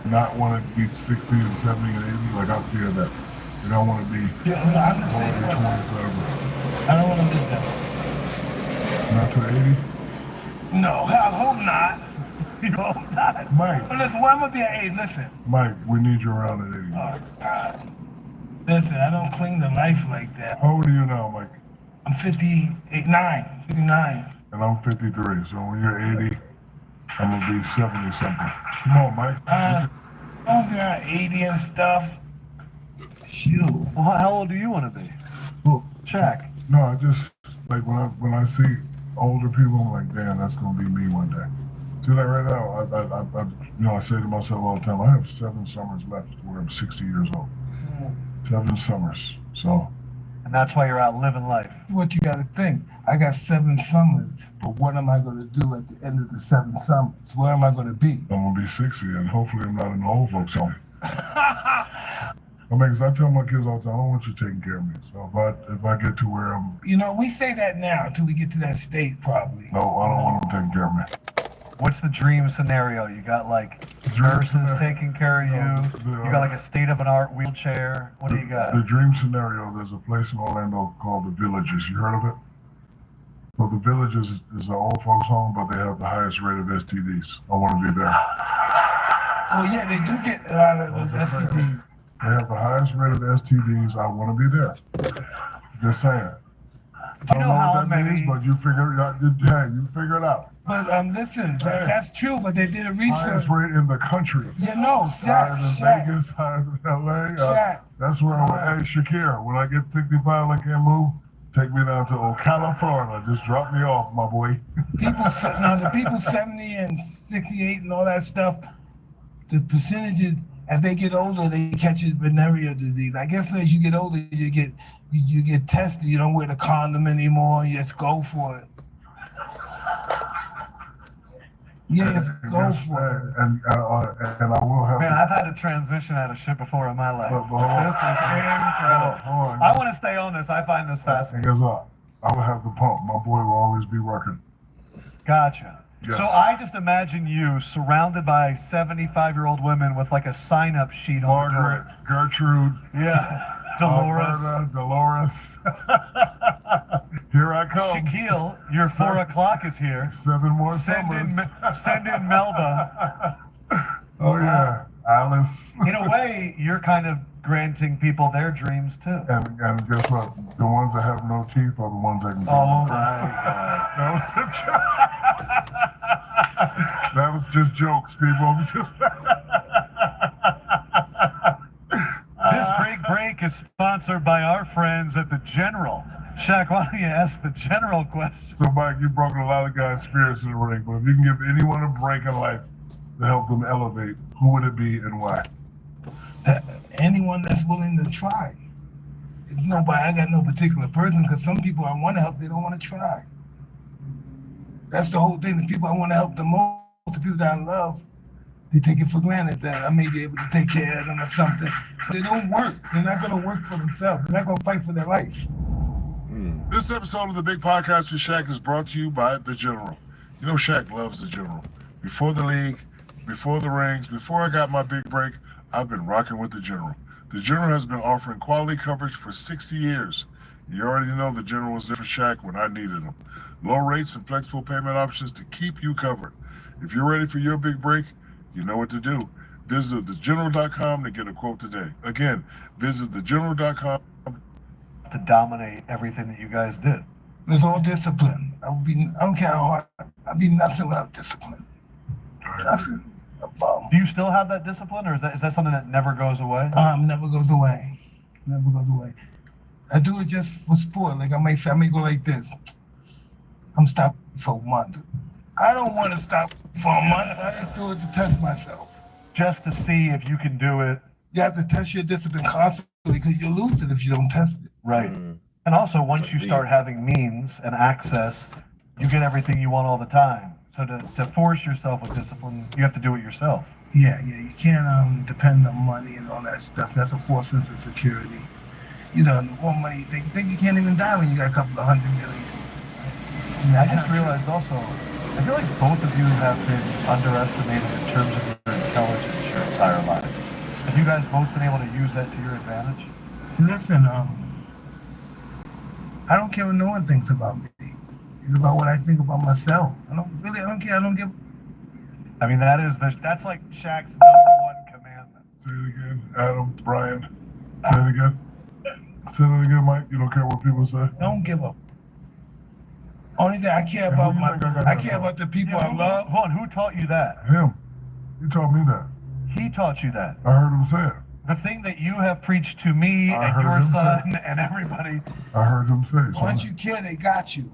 Speaker 13: not want to be 60 and 70 and 80? Like I fear that. You don't want to be
Speaker 15: I'm the same
Speaker 13: 20 forever.
Speaker 15: I don't want to live that.
Speaker 13: Not to 80?
Speaker 15: No, I hope not. You hope not.
Speaker 13: Mike.
Speaker 15: But listen, well, I'm going to be at 80. Listen.
Speaker 13: Mike, we need you around at 80.
Speaker 15: Oh, God. Listen, I don't cling to life like that.
Speaker 13: How old are you now, Mike?
Speaker 15: I'm 59.
Speaker 13: And I'm 53. So when you're 80, I'm going to be 70 something. Come on, Mike.
Speaker 15: I'm around 80 and stuff. Shoot.
Speaker 14: Well, how old do you want to be?
Speaker 13: Well,
Speaker 14: Shaq.
Speaker 13: No, I just, like when I see older people, I'm like, damn, that's going to be me one day. See, like right now, I say to myself all the time, I have 7 summers left where I'm 60 years old. 7 summers, so.
Speaker 14: And that's why you're out living life.
Speaker 15: What you got to think, I got 7 summers, but what am I going to do at the end of the 7 summers? Where am I going to be?
Speaker 13: I'm going to be 60, and hopefully I'm not in the old folks' home. I mean, because I tell my kids all the time, I don't want you taking care of me. So if I get to where I'm...
Speaker 15: You know, we say that now until we get to that state, probably.
Speaker 13: No, I don't want them taking care of me.
Speaker 14: What's the dream scenario? You got like nurses taking care of you. You got like a state-of-an-art wheelchair. What do you got?
Speaker 13: The dream scenario, there's a place in Orlando called The Villages. You heard of it? Well, The Villages is an old folks home, but they have the highest rate of STDs. I want to be there.
Speaker 15: Well, yeah, they do get a lot of STDs.
Speaker 13: They have the highest rate of STDs. I want to be there. Just saying. I don't know what that means, but you figure it out. Hey, you figure it out.
Speaker 15: But listen, that's true. But they did a research.
Speaker 13: Highest rate in the country.
Speaker 15: Yeah, no,
Speaker 13: higher than Vegas, higher than LA. That's where I'm. Hey, Shakira, when I get 65, I can't move. Take me down to Ocala, Florida. Just drop me off, my boy.
Speaker 15: The people 70 and 68 and all that stuff. The percentages, as they get older, they catch venereal disease. I guess as you get older, you get tested. You don't wear the condom anymore. You just go for it. Yes, go for it.
Speaker 13: And I will have.
Speaker 14: Man, I've had to transition out of shit before in my life. This is incredible.
Speaker 13: Hold on.
Speaker 14: I want to stay on this. I find this fascinating.
Speaker 13: And guess what? I will have the pump. My boy will always be working.
Speaker 14: Gotcha.
Speaker 13: Yes.
Speaker 14: So I just imagine you surrounded by 75-year-old women with like a sign-up sheet on the door.
Speaker 13: Gertrude.
Speaker 14: Yeah. Dolores.
Speaker 13: Alberta, Dolores. Here I come.
Speaker 14: Shaquille, your 4 o'clock is here.
Speaker 13: 7 more summers.
Speaker 14: Send in Melba.
Speaker 13: Oh, yeah. Alice.
Speaker 14: In a way, you're kind of granting people their dreams too.
Speaker 13: And guess what? The ones that have no teeth are the ones that can.
Speaker 14: Oh my God.
Speaker 13: That was just jokes, people.
Speaker 14: This break is sponsored by our friends at the General. Shaq, why don't you ask the General question?
Speaker 13: So, Mike, you broke a lot of guys' spirits in the ring, but if you can give anyone a break in life to help them elevate, who would it be and why?
Speaker 15: Anyone that's willing to try. It's nobody. I got no particular person because some people I want to help, they don't want to try. That's the whole thing. The people I want to help the most, the people that I love, they take it for granted that I may be able to take care of them or something. They don't work. They're not going to work for themselves. They're not going to fight for their life.
Speaker 13: This episode of the Big Podcast with Shaq is brought to you by The General. You know Shaq loves The General. Before the league, before the rings, before I got my big break, I've been rocking with The General. The General has been offering quality coverage for 60 years. You already know The General was there for Shaq when I needed him. Low rates and flexible payment options to keep you covered. If you're ready for your big break, you know what to do. Visit thegeneral.com to get a quote today. Again, visit thegeneral.com.
Speaker 14: To dominate everything that you guys did.
Speaker 15: It's all discipline. I don't care how hard. I'll be nothing without discipline. Nothing.
Speaker 14: Do you still have that discipline, or is that something that never goes away?
Speaker 15: Never goes away. Never goes away. I do it just for sport. Like I may go like this. I'm stopping for a month. I don't want to stop for a month. I just do it to test myself.
Speaker 14: Just to see if you can do it.
Speaker 15: You have to test your discipline constantly because you'll lose it if you don't test it.
Speaker 14: Right. And also, once you start having means and access, you get everything you want all the time. So to force yourself with discipline, you have to do it yourself.
Speaker 15: Yeah. You can't depend on money and all that stuff. That's a false sense of security. You know, the more money you think you can't even die when you got a couple of $100 million. And
Speaker 14: I just realized also, I feel like both of you have been underestimated in terms of your intelligence your entire life. Have you guys both been able to use that to your advantage?
Speaker 15: Listen, I don't care what no one thinks about me. It's about what I think about myself. I don't care. I don't give.
Speaker 14: I mean, that's like Shaq's #1 commandment.
Speaker 13: Say it again, Adam, Brian. Say it again. Say it again, Mike. You don't care what people say?
Speaker 15: Don't give up. Only thing I care about I care about the people I love.
Speaker 14: Vaughn, who taught you that?
Speaker 13: Him. He taught me that.
Speaker 14: He taught you that.
Speaker 13: I heard him say it.
Speaker 14: The thing that you have preached to me and your son and everybody.
Speaker 13: I heard him say it.
Speaker 15: Once you care, they got you.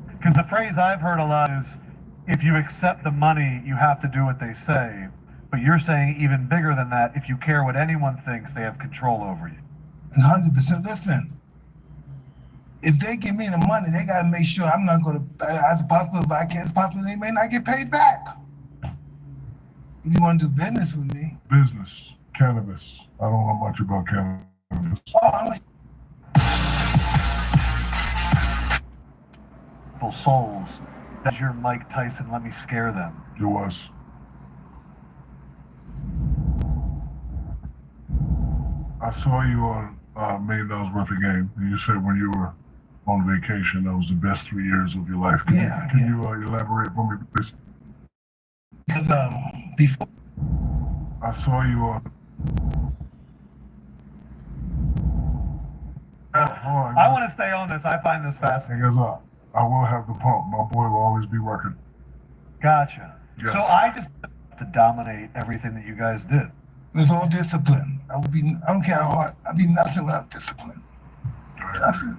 Speaker 14: Because the phrase I've heard a lot is, if you accept the money, you have to do what they say. But you're saying even bigger than that, if you care what anyone thinks, they have control over you.
Speaker 15: 100%. Listen, if they give me the money, they got to make sure I'm not going to, as possible, if I can, it's possible they may not get paid back. If you want to do business with me.
Speaker 13: Business. Cannabis. I don't know much about cannabis.
Speaker 14: Souls. That's your Mike Tyson, let me scare them.
Speaker 13: It was. I saw you on $1 million worth of game, and you said when you were on vacation, that was the best 3 years of your life. Can you elaborate for me, please?
Speaker 15: Because before
Speaker 13: I saw you on.
Speaker 14: I want to stay on this. I find this fascinating.
Speaker 13: And guess what? I will have the pump. My boy will always be working.
Speaker 14: Gotcha.
Speaker 13: Yes.
Speaker 14: So I just have to dominate everything that you guys did.
Speaker 15: It's all discipline. I don't care how hard. I'll be nothing without discipline. Nothing.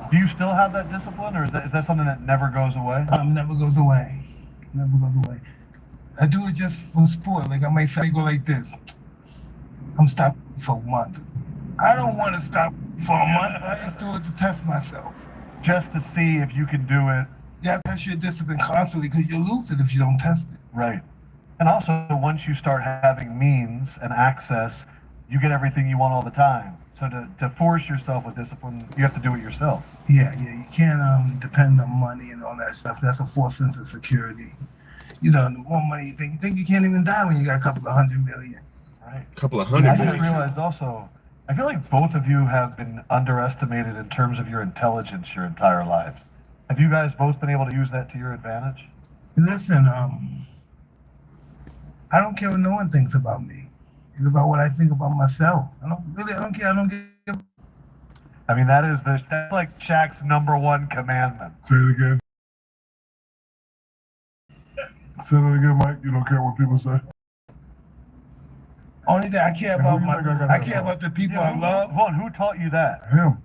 Speaker 14: Do you still have that discipline, or is that something that never goes away?
Speaker 15: Never goes away. Never goes away. I do it just for sport. Like I may go like this. I'm stopping for a month. I don't want to stop for a month. I just do it to test myself.
Speaker 14: Just to see if you can do it.
Speaker 15: You have to test your discipline constantly because you'll lose it if you don't test it.
Speaker 14: Right. And also, once you start having means and access, you get everything you want all the time. So to force yourself with discipline, you have to do it yourself.
Speaker 15: Yeah. You can't depend on money and all that stuff. That's a false sense of security. You know, the more money you think you can't even die when you got a couple of $100 million.
Speaker 14: Right.
Speaker 2: Couple of $100
Speaker 14: I
Speaker 2: million.
Speaker 14: just realized also, I feel like both of you have been underestimated in terms of your intelligence your entire lives. Have you guys both been able to use that to your advantage?
Speaker 15: Listen, I don't care what no one thinks about me. It's about what I think about myself. I don't care. I don't give.
Speaker 14: I mean, that's like Shaq's #1 commandment.
Speaker 13: Say it again. Say it again, Mike. You don't care what people say?
Speaker 15: Only thing I care about I care about the people I love.
Speaker 14: Vaughn, who taught you that?
Speaker 13: Him.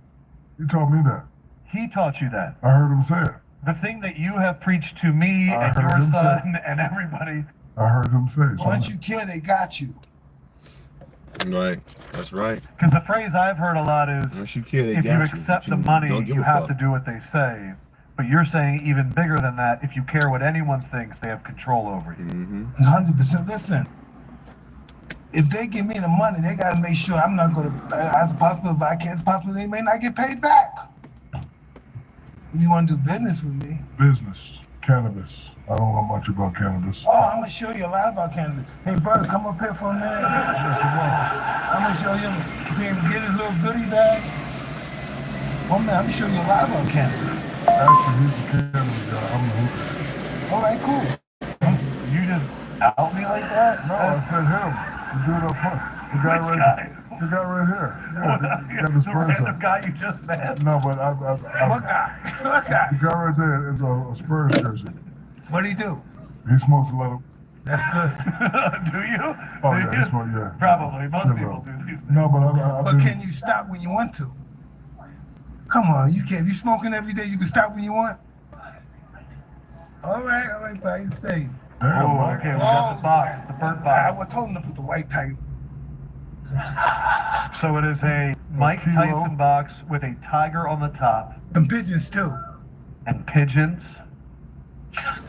Speaker 13: He taught me that.
Speaker 14: He taught you that.
Speaker 13: I heard him say it.
Speaker 14: The thing that you have preached to me
Speaker 13: I
Speaker 14: and
Speaker 13: heard
Speaker 14: your
Speaker 13: him say
Speaker 14: son and everybody.
Speaker 13: I heard him say it.
Speaker 15: Once you care, they got you.
Speaker 2: Right. That's right.
Speaker 14: Because the phrase I've heard a lot is,
Speaker 2: Once you care, they
Speaker 14: if
Speaker 2: got
Speaker 14: you
Speaker 2: you,
Speaker 14: accept
Speaker 2: but
Speaker 14: the
Speaker 2: you
Speaker 14: money,
Speaker 2: don't give
Speaker 14: you
Speaker 2: a
Speaker 14: have
Speaker 2: fuck.
Speaker 14: to do what they say. But you're saying even bigger than that, if you care what anyone thinks, they have control over you.
Speaker 15: 100%. Listen, if they give me the money, they got to make sure I'm not going to, as possible, if I can, it's possible they may not get paid back. If you want to do business with me.
Speaker 13: Business. Cannabis. I don't know much about cannabis.
Speaker 15: Oh, I'm going to show you a lot about cannabis. Hey, Bird, come up here for a minute. I'm going to show you, get his little goodie bag. Oh, man, I'm going to show you a lot about cannabis.
Speaker 13: Actually, he's the cannabis guy. I'm the hookah.
Speaker 15: All right, cool.
Speaker 14: You just out me like that?
Speaker 13: No, I said him. The dude up front. The guy
Speaker 14: Which
Speaker 13: right
Speaker 14: guy?
Speaker 13: The guy right here. Yeah, the Spurs
Speaker 14: random guy you just met.
Speaker 13: No, but
Speaker 15: What guy? What guy?
Speaker 13: The guy right there is a Spurs jersey.
Speaker 15: What do he do?
Speaker 13: He smokes a lot of.
Speaker 15: That's good.
Speaker 14: Do you?
Speaker 13: Oh
Speaker 14: Do
Speaker 13: yeah,
Speaker 14: you?
Speaker 13: he smokes. Yeah.
Speaker 14: Probably. Most
Speaker 13: Chill
Speaker 14: people
Speaker 13: out.
Speaker 14: do these things.
Speaker 13: No, but I've
Speaker 15: But
Speaker 13: been.
Speaker 15: can you stop when you want to? Come on, you can't. If you smoking every day, you can stop when you want. All right, buddy, stay.
Speaker 14: Oh, okay, we got the box, the burnt box.
Speaker 15: I was told him to put the white type.
Speaker 14: So it is a Mike
Speaker 13: kilo.
Speaker 14: Tyson box with a tiger on the top.
Speaker 15: And pigeons too.
Speaker 14: And pigeons.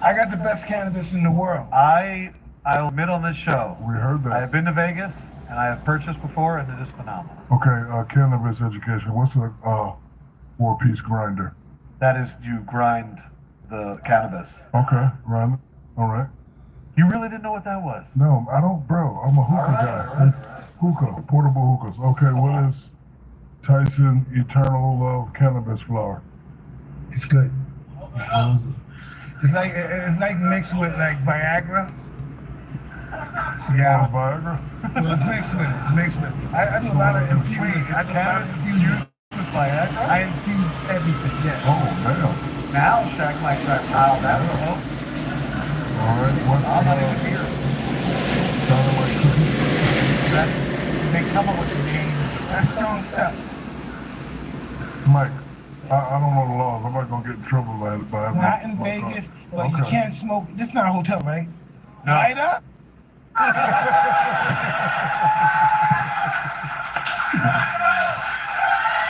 Speaker 15: I got the best cannabis in the world.
Speaker 14: I'll admit on this show,
Speaker 13: We heard
Speaker 14: I
Speaker 13: that.
Speaker 14: have been to Vegas and I have purchased before, and it is phenomenal.
Speaker 13: Okay, cannabis education. What's a 4-piece grinder?
Speaker 14: That is, you grind the cannabis.
Speaker 13: Okay, grinder. All right.
Speaker 14: You really didn't know what that was?
Speaker 13: No, I don't, bro. I'm a hookah guy. Hookah, portable hookahs. Okay, what is Tyson Eternal Love Cannabis Flower?
Speaker 15: It's good. It's like mixed with like Viagra. Yeah.
Speaker 13: Viagra?
Speaker 15: Well, it's mixed with it. Mixed with it. I do a lot of infusion. I do a lot of infusion.
Speaker 14: With Viagra?
Speaker 15: I infuse everything. Yeah.
Speaker 13: Oh, damn.
Speaker 14: Now Shaq might try. Wow, that was hope.
Speaker 13: All right, what's
Speaker 14: I'm not even here.
Speaker 13: sounding like cookies?
Speaker 14: They come up with names.
Speaker 15: That's strong stuff.
Speaker 13: Mike, I don't know the laws. I'm not gonna get in trouble by
Speaker 15: Not in Vegas, but you
Speaker 13: Okay.
Speaker 15: can't smoke. This is not a hotel, right?
Speaker 14: No.
Speaker 15: Light up.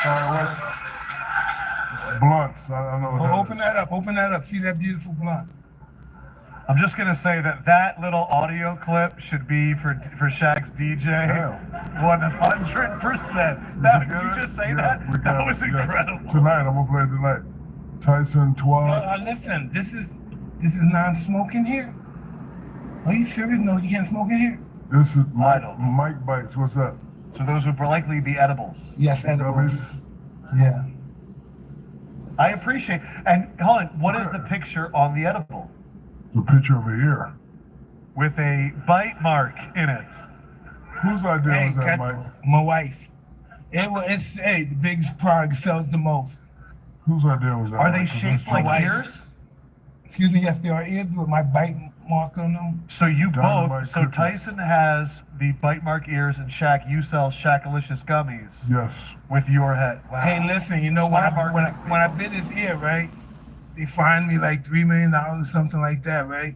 Speaker 13: what's blunts? I know what
Speaker 15: Oh,
Speaker 13: that
Speaker 15: open
Speaker 13: is.
Speaker 15: that up. Open that up. See that beautiful blunt.
Speaker 14: I'm just gonna say that little audio clip should be for Shaq's DJ. 100%. That did you just say that? That was incredible.
Speaker 13: Tonight, I'm gonna play it tonight. Tyson 12.
Speaker 15: Listen, this is non-smoking here. Are you serious? No, you can't smoke in here.
Speaker 13: This is Mike Bites. What's that?
Speaker 14: So those would likely be edibles.
Speaker 15: Yes, edibles. Yeah.
Speaker 14: I appreciate. And hold on, what is the picture on the edible?
Speaker 13: The picture of a ear.
Speaker 14: With a bite mark in it.
Speaker 13: Whose idea was that, Mike?
Speaker 15: My wife. It's the biggest product sells the most.
Speaker 13: Whose idea was that?
Speaker 14: Are they
Speaker 13: Mike? 'Cause
Speaker 14: shaped
Speaker 13: that's
Speaker 14: like
Speaker 13: too-
Speaker 14: ears?
Speaker 15: Excuse me, yes, there are ears with my bite mark on them.
Speaker 14: So you
Speaker 13: Dynamite
Speaker 14: both. So
Speaker 13: cookies.
Speaker 14: Tyson has the bite mark ears, and Shaq, you sell Shaqalicious gummies.
Speaker 13: Yes.
Speaker 14: With your head. Wow.
Speaker 15: Hey, listen, you know when I bit his ear, right? They fined me like $3 million or something like that, right?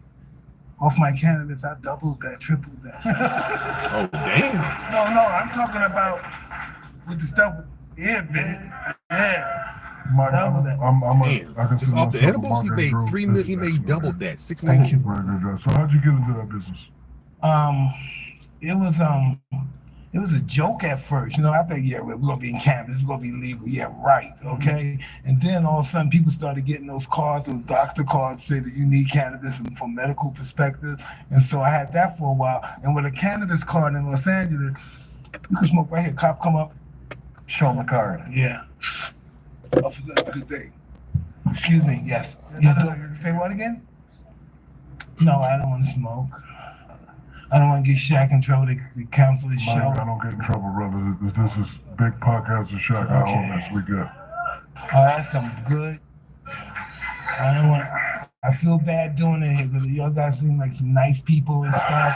Speaker 15: Off my cannabis, I doubled that, tripled that.
Speaker 2: Oh, damn.
Speaker 15: No, I'm talking about with the stuff with ear bit. Yeah.
Speaker 13: Mike, I can
Speaker 2: Just
Speaker 13: see
Speaker 2: off the
Speaker 13: myself a
Speaker 2: edibles, he
Speaker 13: market
Speaker 2: made
Speaker 13: group.
Speaker 2: $3 million. He made double that. 6
Speaker 15: Thank
Speaker 2: million.
Speaker 15: you.
Speaker 13: Very good. So how'd you get into that business?
Speaker 15: It was a joke at first. You know, I thought, yeah, we're gonna be in cannabis, it's gonna be legal. Yeah, right. Okay. And then all of a sudden people started getting those cards, those doctor cards say that you need cannabis from medical perspective. And so I had that for a while. And with a cannabis card in Los Angeles, you can smoke right here. Cop come up.
Speaker 14: Show him the card.
Speaker 15: Yeah. Officer, that's a good day. Excuse me, yes. Say what again? No, I don't want to smoke. I don't want to get Shaq in trouble. They cancel the show.
Speaker 13: I don't get in trouble, brother. This is big podcast of Shaq. I own this. We good.
Speaker 15: Oh, that's something good. I don't want. I feel bad doing it here because y'all guys seem like some nice people and stuff.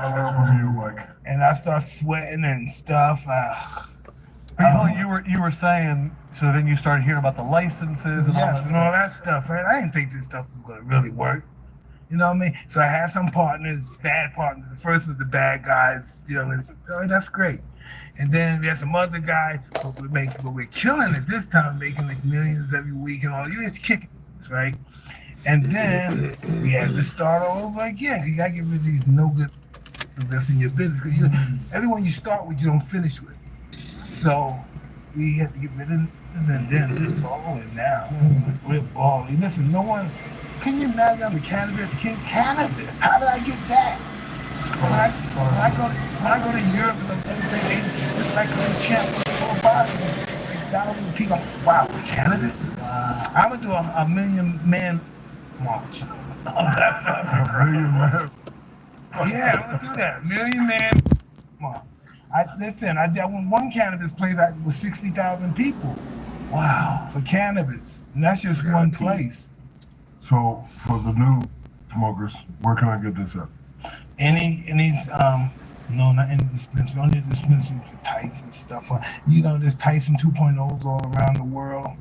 Speaker 13: I learned from you, Mike.
Speaker 15: And I start sweating and stuff.
Speaker 14: You were saying, so then you started hearing about the licenses and all that
Speaker 15: stuff, right? I didn't think this stuff was going to really work. You know what I mean? So I had some partners, bad partners. The first was the bad guys stealing. Oh, that's great. And then we had some other guys, but we're killing it this time, making like millions every week and all. You just kicking, right? And then we had to start all over again. You gotta get rid of these no good that's in your business. Because everyone you start with, you don't finish with. So we had to get rid of this, and then we're balling now. We're balling. Listen, no one. Can you imagine I'm the cannabis king? Cannabis. How did I get that? When I go to Europe, like everything, it's like a champ or boxing. Thousands of people. Wow, for cannabis. I'm gonna do a million man march.
Speaker 14: Oh, that sounds great.
Speaker 15: Yeah, I'm gonna do that. Million man march. I went one cannabis place with 60,000 people.
Speaker 14: Wow.
Speaker 15: For cannabis, and that's just one place.
Speaker 13: So for the new smokers, where can I get this at?
Speaker 15: No, not any dispensary. Only dispensary for Tyson stuff. There's Tyson 2.0s all around the world.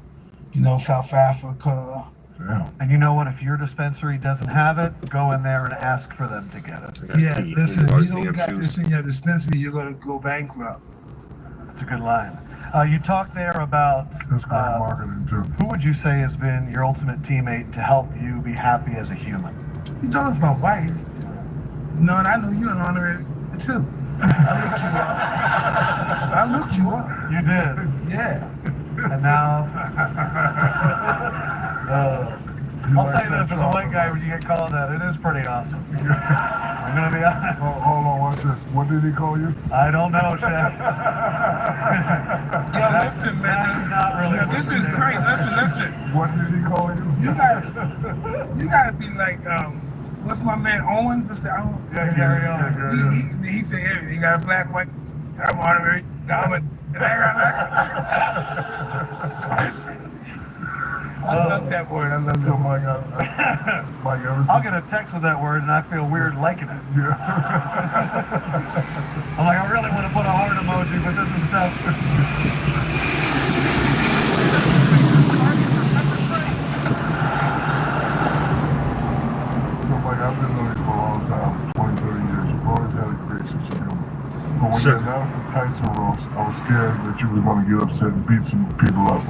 Speaker 15: South Africa.
Speaker 13: Yeah.
Speaker 14: And you know what? If your dispensary doesn't have it, go in there and ask for them to get it.
Speaker 15: Yeah, listen, if you don't got this in your dispensary, you're gonna go bankrupt.
Speaker 14: That's a good line. You talked there about
Speaker 13: that's great marketing too.
Speaker 14: Who would you say has been your ultimate teammate to help you be happy as a human?
Speaker 15: It's my wife. And I know you're an honorary too. I looked you up.
Speaker 14: You did?
Speaker 15: Yeah.
Speaker 14: And now, I'll say this as a white guy, when you get called that, it is pretty awesome. I'm gonna be honest.
Speaker 13: Hold on, watch this. What did he call you?
Speaker 14: I don't know, Shaq.
Speaker 15: Yo, listen, man.
Speaker 14: Not really.
Speaker 15: This is great. Listen.
Speaker 13: What did he call you?
Speaker 15: You gotta be like, what's my man Owens?
Speaker 14: Yeah, Gary Owens.
Speaker 15: He said everything. He got a black, white. I'm honorary. I love that word. I love that word.
Speaker 14: I'll get a text with that word and I feel weird liking it.
Speaker 13: Yeah.
Speaker 14: I'm like, I really want to put a heart emoji, but this is tough.
Speaker 13: So, I've been knowing you for a long time, 20, 30 years. You've always had a great sense of humor. But when you announced the Tyson roast, I was scared that you were going to get upset and beat some people up.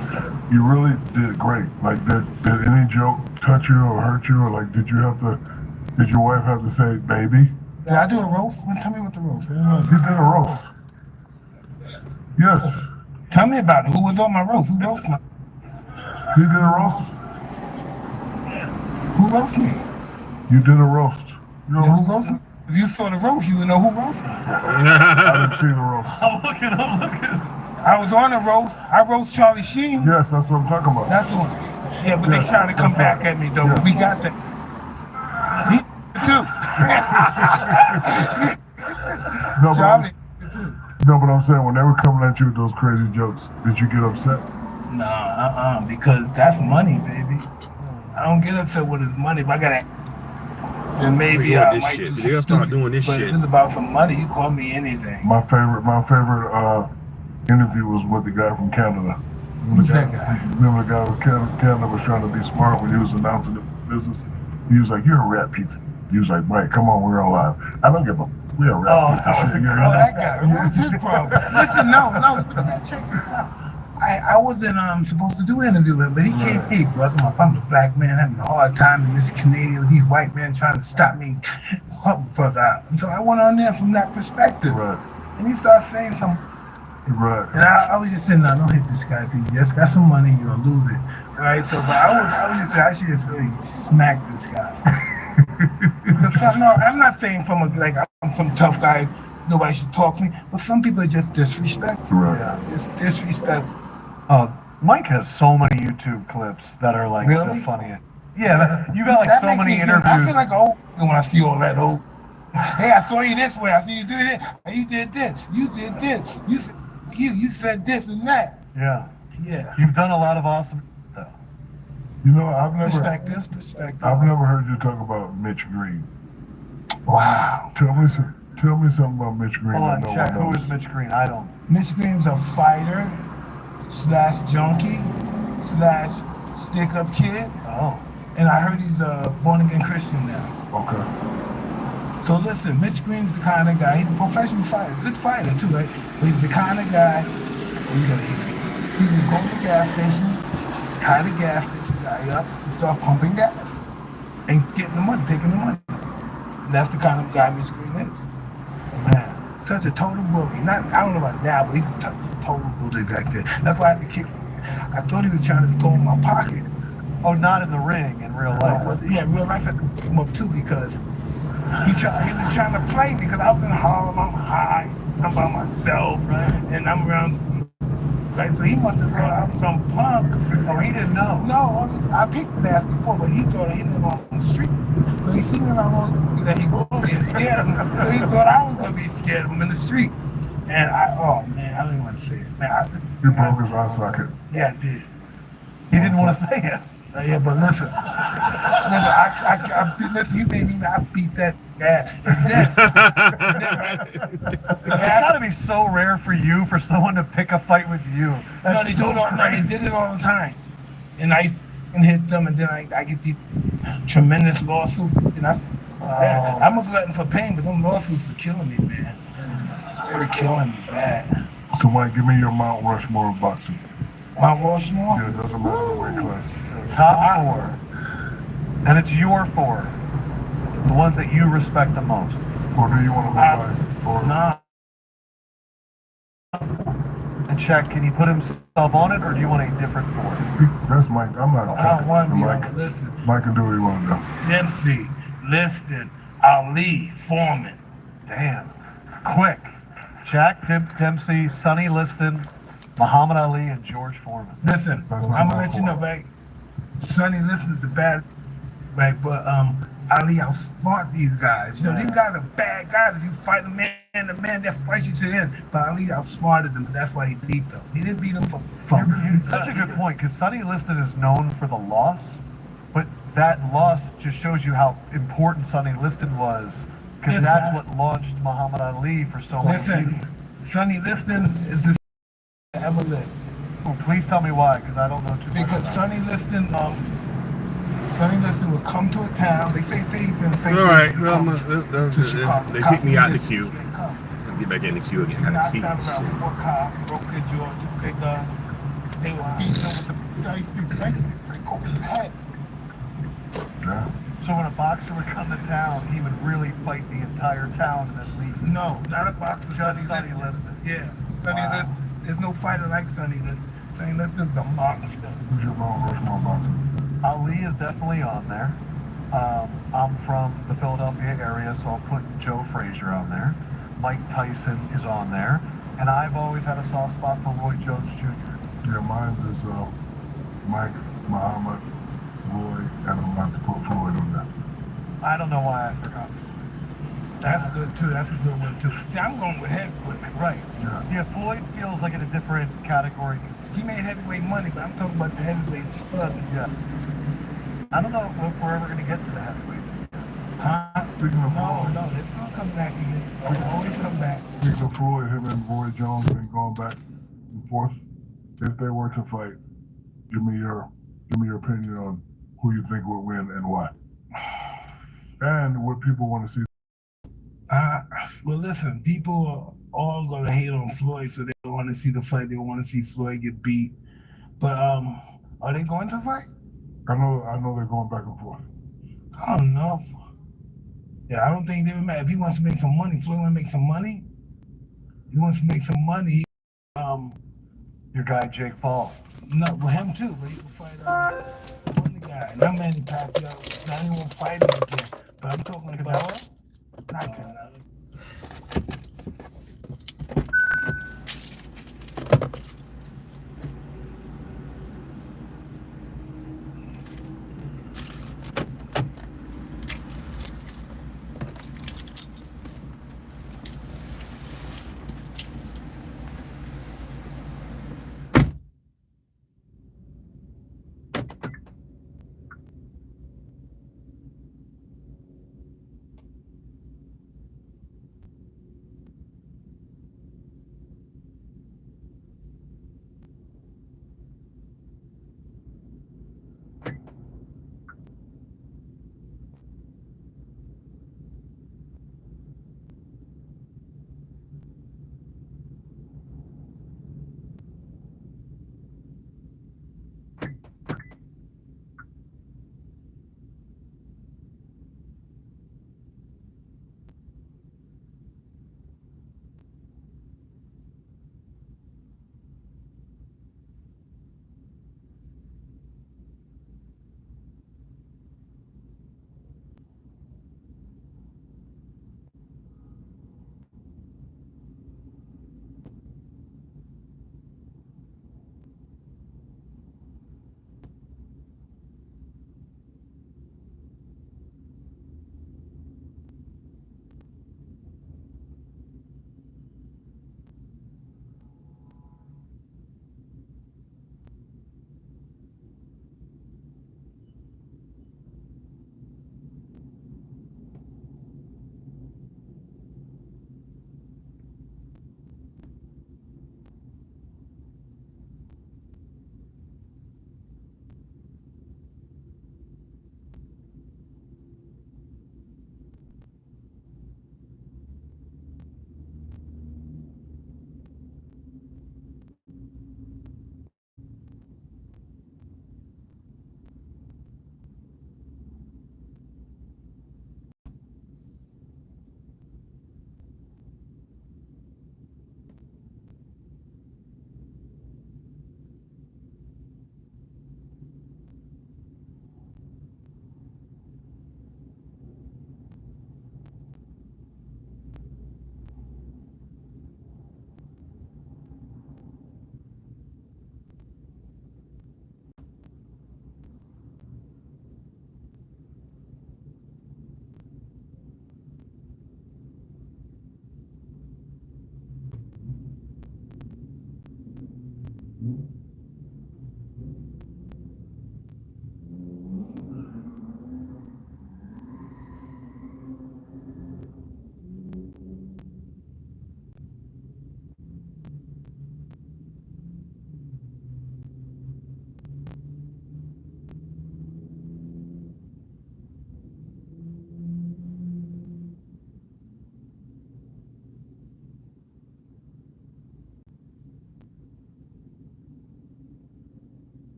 Speaker 13: You really did great. Did any joke touch you or hurt you? Or did your wife have to say, baby?
Speaker 15: Did I do a roast? Tell me what the roast is.
Speaker 13: You did a roast. Yes.
Speaker 15: Tell me about it. Who was on my roast? Who roasted me?
Speaker 13: You did a roast?
Speaker 15: Who roasted me?
Speaker 13: You did a roast.
Speaker 15: You know who roasted me? If you saw the roast, you would know who roasted me.
Speaker 13: I didn't see the roast.
Speaker 14: I'm looking.
Speaker 15: I was on the roast. I roast Charlie Sheen.
Speaker 13: Yes, that's what I'm talking about.
Speaker 15: That's the one. Yeah, but they trying to come back at me, though. But we got that. He too.
Speaker 13: No, but I'm saying, when they were coming at you with those crazy jokes, did you get upset?
Speaker 15: Nah, because that's money, baby. I don't get upset with his money, but I gotta. And maybe I might do
Speaker 2: They'll start doing this
Speaker 15: but
Speaker 2: shit.
Speaker 15: if it's about some money, you call me anything.
Speaker 13: My favorite interview was with the guy from Canada.
Speaker 15: Who's that guy?
Speaker 13: Remember the guy from Canada was trying to be smart when he was announcing the business? He was like, "You're a rat piece." He was like, "Mike, come on, we're on live." I don't give a. We're a rat piece of shit.
Speaker 15: That guy. What's his problem? Listen, no, but you gotta check this out. I wasn't supposed to do an interview with him, but he came, hey brother, I'm a black man having a hard time in this Canadian, these white men trying to stop me, help brother out. And so I went on there from that perspective.
Speaker 13: Right.
Speaker 15: And he started saying something.
Speaker 13: Right.
Speaker 15: And I was just saying, no, don't hit this guy because you just got some money, you're gonna lose it. Right? So, but I was just saying, I should just really smack this guy. I'm not saying I'm some tough guy, nobody should talk to me, but some people are just disrespectful.
Speaker 13: Right.
Speaker 15: It's disrespectful.
Speaker 14: Mike has so many YouTube clips that are
Speaker 15: Really?
Speaker 14: the funniest. Yeah, you got like
Speaker 15: That
Speaker 14: so
Speaker 15: makes
Speaker 14: many
Speaker 15: me feel- I
Speaker 14: interviews.
Speaker 15: feel like an old when I see all that old. Hey, I saw you this way. I see you do this. And you did this. You did this. You said this and that.
Speaker 14: Yeah.
Speaker 15: Yeah.
Speaker 14: You've done a lot of awesome.
Speaker 13: You know, I've never
Speaker 15: Perspective.
Speaker 13: heard you talk about Mitch Green.
Speaker 15: Wow.
Speaker 13: Tell me something about Mitch Green.
Speaker 14: Hold on,
Speaker 13: that no
Speaker 14: check.
Speaker 13: one
Speaker 14: Who
Speaker 13: knows.
Speaker 14: is Mitch Green? I don't.
Speaker 15: Mitch Green's a fighter / junkie / stick-up kid.
Speaker 14: Oh.
Speaker 15: And I heard he's a born-again Christian now.
Speaker 13: Okay.
Speaker 15: So listen, Mitch Green's the kind of guy, he's a professional fighter, good fighter too, right? But he's the kind of guy, you gotta eat it. He would go to the gas station, tie the gas station guy up, and start pumping gas. And getting the money, taking the money. And that's the kind of guy Mitch Green is.
Speaker 14: Man.
Speaker 15: Such a total bully. Not, I don't know about now, but he's a total bully back there. That's why I had to kick him. I thought he was trying to go in my pocket.
Speaker 14: Oh, not in the ring, in real life.
Speaker 15: Well, yeah, in real life I had to pick him up too because he was trying to play me because I was in Harlem, I'm high, I'm by myself, and I'm around, right? So he must have thought I was some punk.
Speaker 14: Oh, he didn't know?
Speaker 15: No, I picked his ass before, but he thought he lived on the street. So he seen me around that he was and scared of him. So he thought I was going to be scared of him in the street. And oh man, I don't even want to say it. Man,
Speaker 13: You broke his eye socket.
Speaker 15: yeah, I did.
Speaker 14: He didn't want to say it.
Speaker 15: Yeah, but listen, listen, you made me, I beat that ass.
Speaker 14: It's got to be so rare for you for someone to pick a fight with you. That's
Speaker 15: they
Speaker 14: so crazy.
Speaker 15: did it all the time. And I hit them, and then I get these tremendous lawsuits. And I'm a glutton for pain, but them lawsuits are killing me, man. They were killing me bad.
Speaker 13: So, Mike, give me your Mount Rushmore of boxing.
Speaker 15: Mount Rushmore?
Speaker 13: Yeah, it doesn't matter the weight class.
Speaker 14: Top 4. And it's your 4. The ones that you respect the most.
Speaker 13: Or do you want to go by? Or
Speaker 15: Nah.
Speaker 14: And check, can he put himself on it, or do you want a different 4?
Speaker 13: That's Mike. I'm not
Speaker 15: I don't want to be on
Speaker 13: Mike.
Speaker 15: it. Listen.
Speaker 13: Mike can do what he want to do.
Speaker 15: Dempsey, Liston, Ali, Foreman.
Speaker 14: Damn. Quick. Jack Dempsey, Sonny Liston, Muhammad Ali, and George Foreman.
Speaker 15: Listen, I'm gonna let you know, right? Sonny Liston's the bad, right? But Ali outsmart these guys. You know, these guys are bad guys. If you fight a man, the man that fights you to the end. But Ali outsmarted them, and that's why he beat them. He didn't beat them for
Speaker 14: Such a good point, because Sonny Liston is known for the loss, but that loss just shows you how important Sonny Liston was, because that's what launched Muhammad Ali for so many people.
Speaker 15: Listen, Sonny Liston is the ever lived.
Speaker 14: Oh, please tell me why, because I don't know too much.
Speaker 15: Because Sonny Liston would come to a town. They say he's gonna say.
Speaker 2: All right, they kicked me out the queue. I'll get back in the queue again. Kind of key.
Speaker 15: Broke their jaw, took their gun. They were beating them with the dice. Break over the head.
Speaker 13: Yeah.
Speaker 14: So when a boxer would come to town, he would really fight the entire town and then leave.
Speaker 15: No, not a boxer.
Speaker 14: Just Sonny Liston.
Speaker 15: Yeah, Sonny Liston. There's no fighter like Sonny Liston. Sonny Liston's a monster.
Speaker 13: Who's your Mount Rushmore boxing?
Speaker 14: Ali is definitely on there. I'm from the Philadelphia area, so I'll put Joe Frazier on there. Mike Tyson is on there. And I've always had a soft spot for Roy Jones Jr.
Speaker 13: Yeah, mine is Mike, Muhammad, Roy, and I'm about to put Floyd on there.
Speaker 14: I don't know why I forgot.
Speaker 15: That's good too. That's a good one too. See, I'm going with heavyweight.
Speaker 14: Right. Yeah, Floyd feels like in a different category.
Speaker 15: He made heavyweight money, but I'm talking about the heavyweight struggle.
Speaker 14: Yeah. I don't know if we're ever going to get to the heavyweights.
Speaker 15: Huh?
Speaker 13: Speaking of
Speaker 15: No, it's gonna come back again. It'll always come back.
Speaker 13: Speaking of Floyd, him and Roy Jones been going back and forth. If they were to fight, give me your opinion on who you think would win and why, and what people want to see.
Speaker 15: Well, listen, people are all gonna hate on Floyd, so they don't want to see the fight. They don't want to see Floyd get beat. But are they going to fight?
Speaker 13: I know they're going back and forth.
Speaker 15: I don't know. Yeah, I don't think they would matter. If he wants to make some money, Floyd want to make some money. He wants to make some money.
Speaker 14: Your guy Jake Paul.
Speaker 15: No, with him too, but he will fight the one guy. Not Manny Pacquiao. Not anyone fighting again. But I'm talking about not Canelo.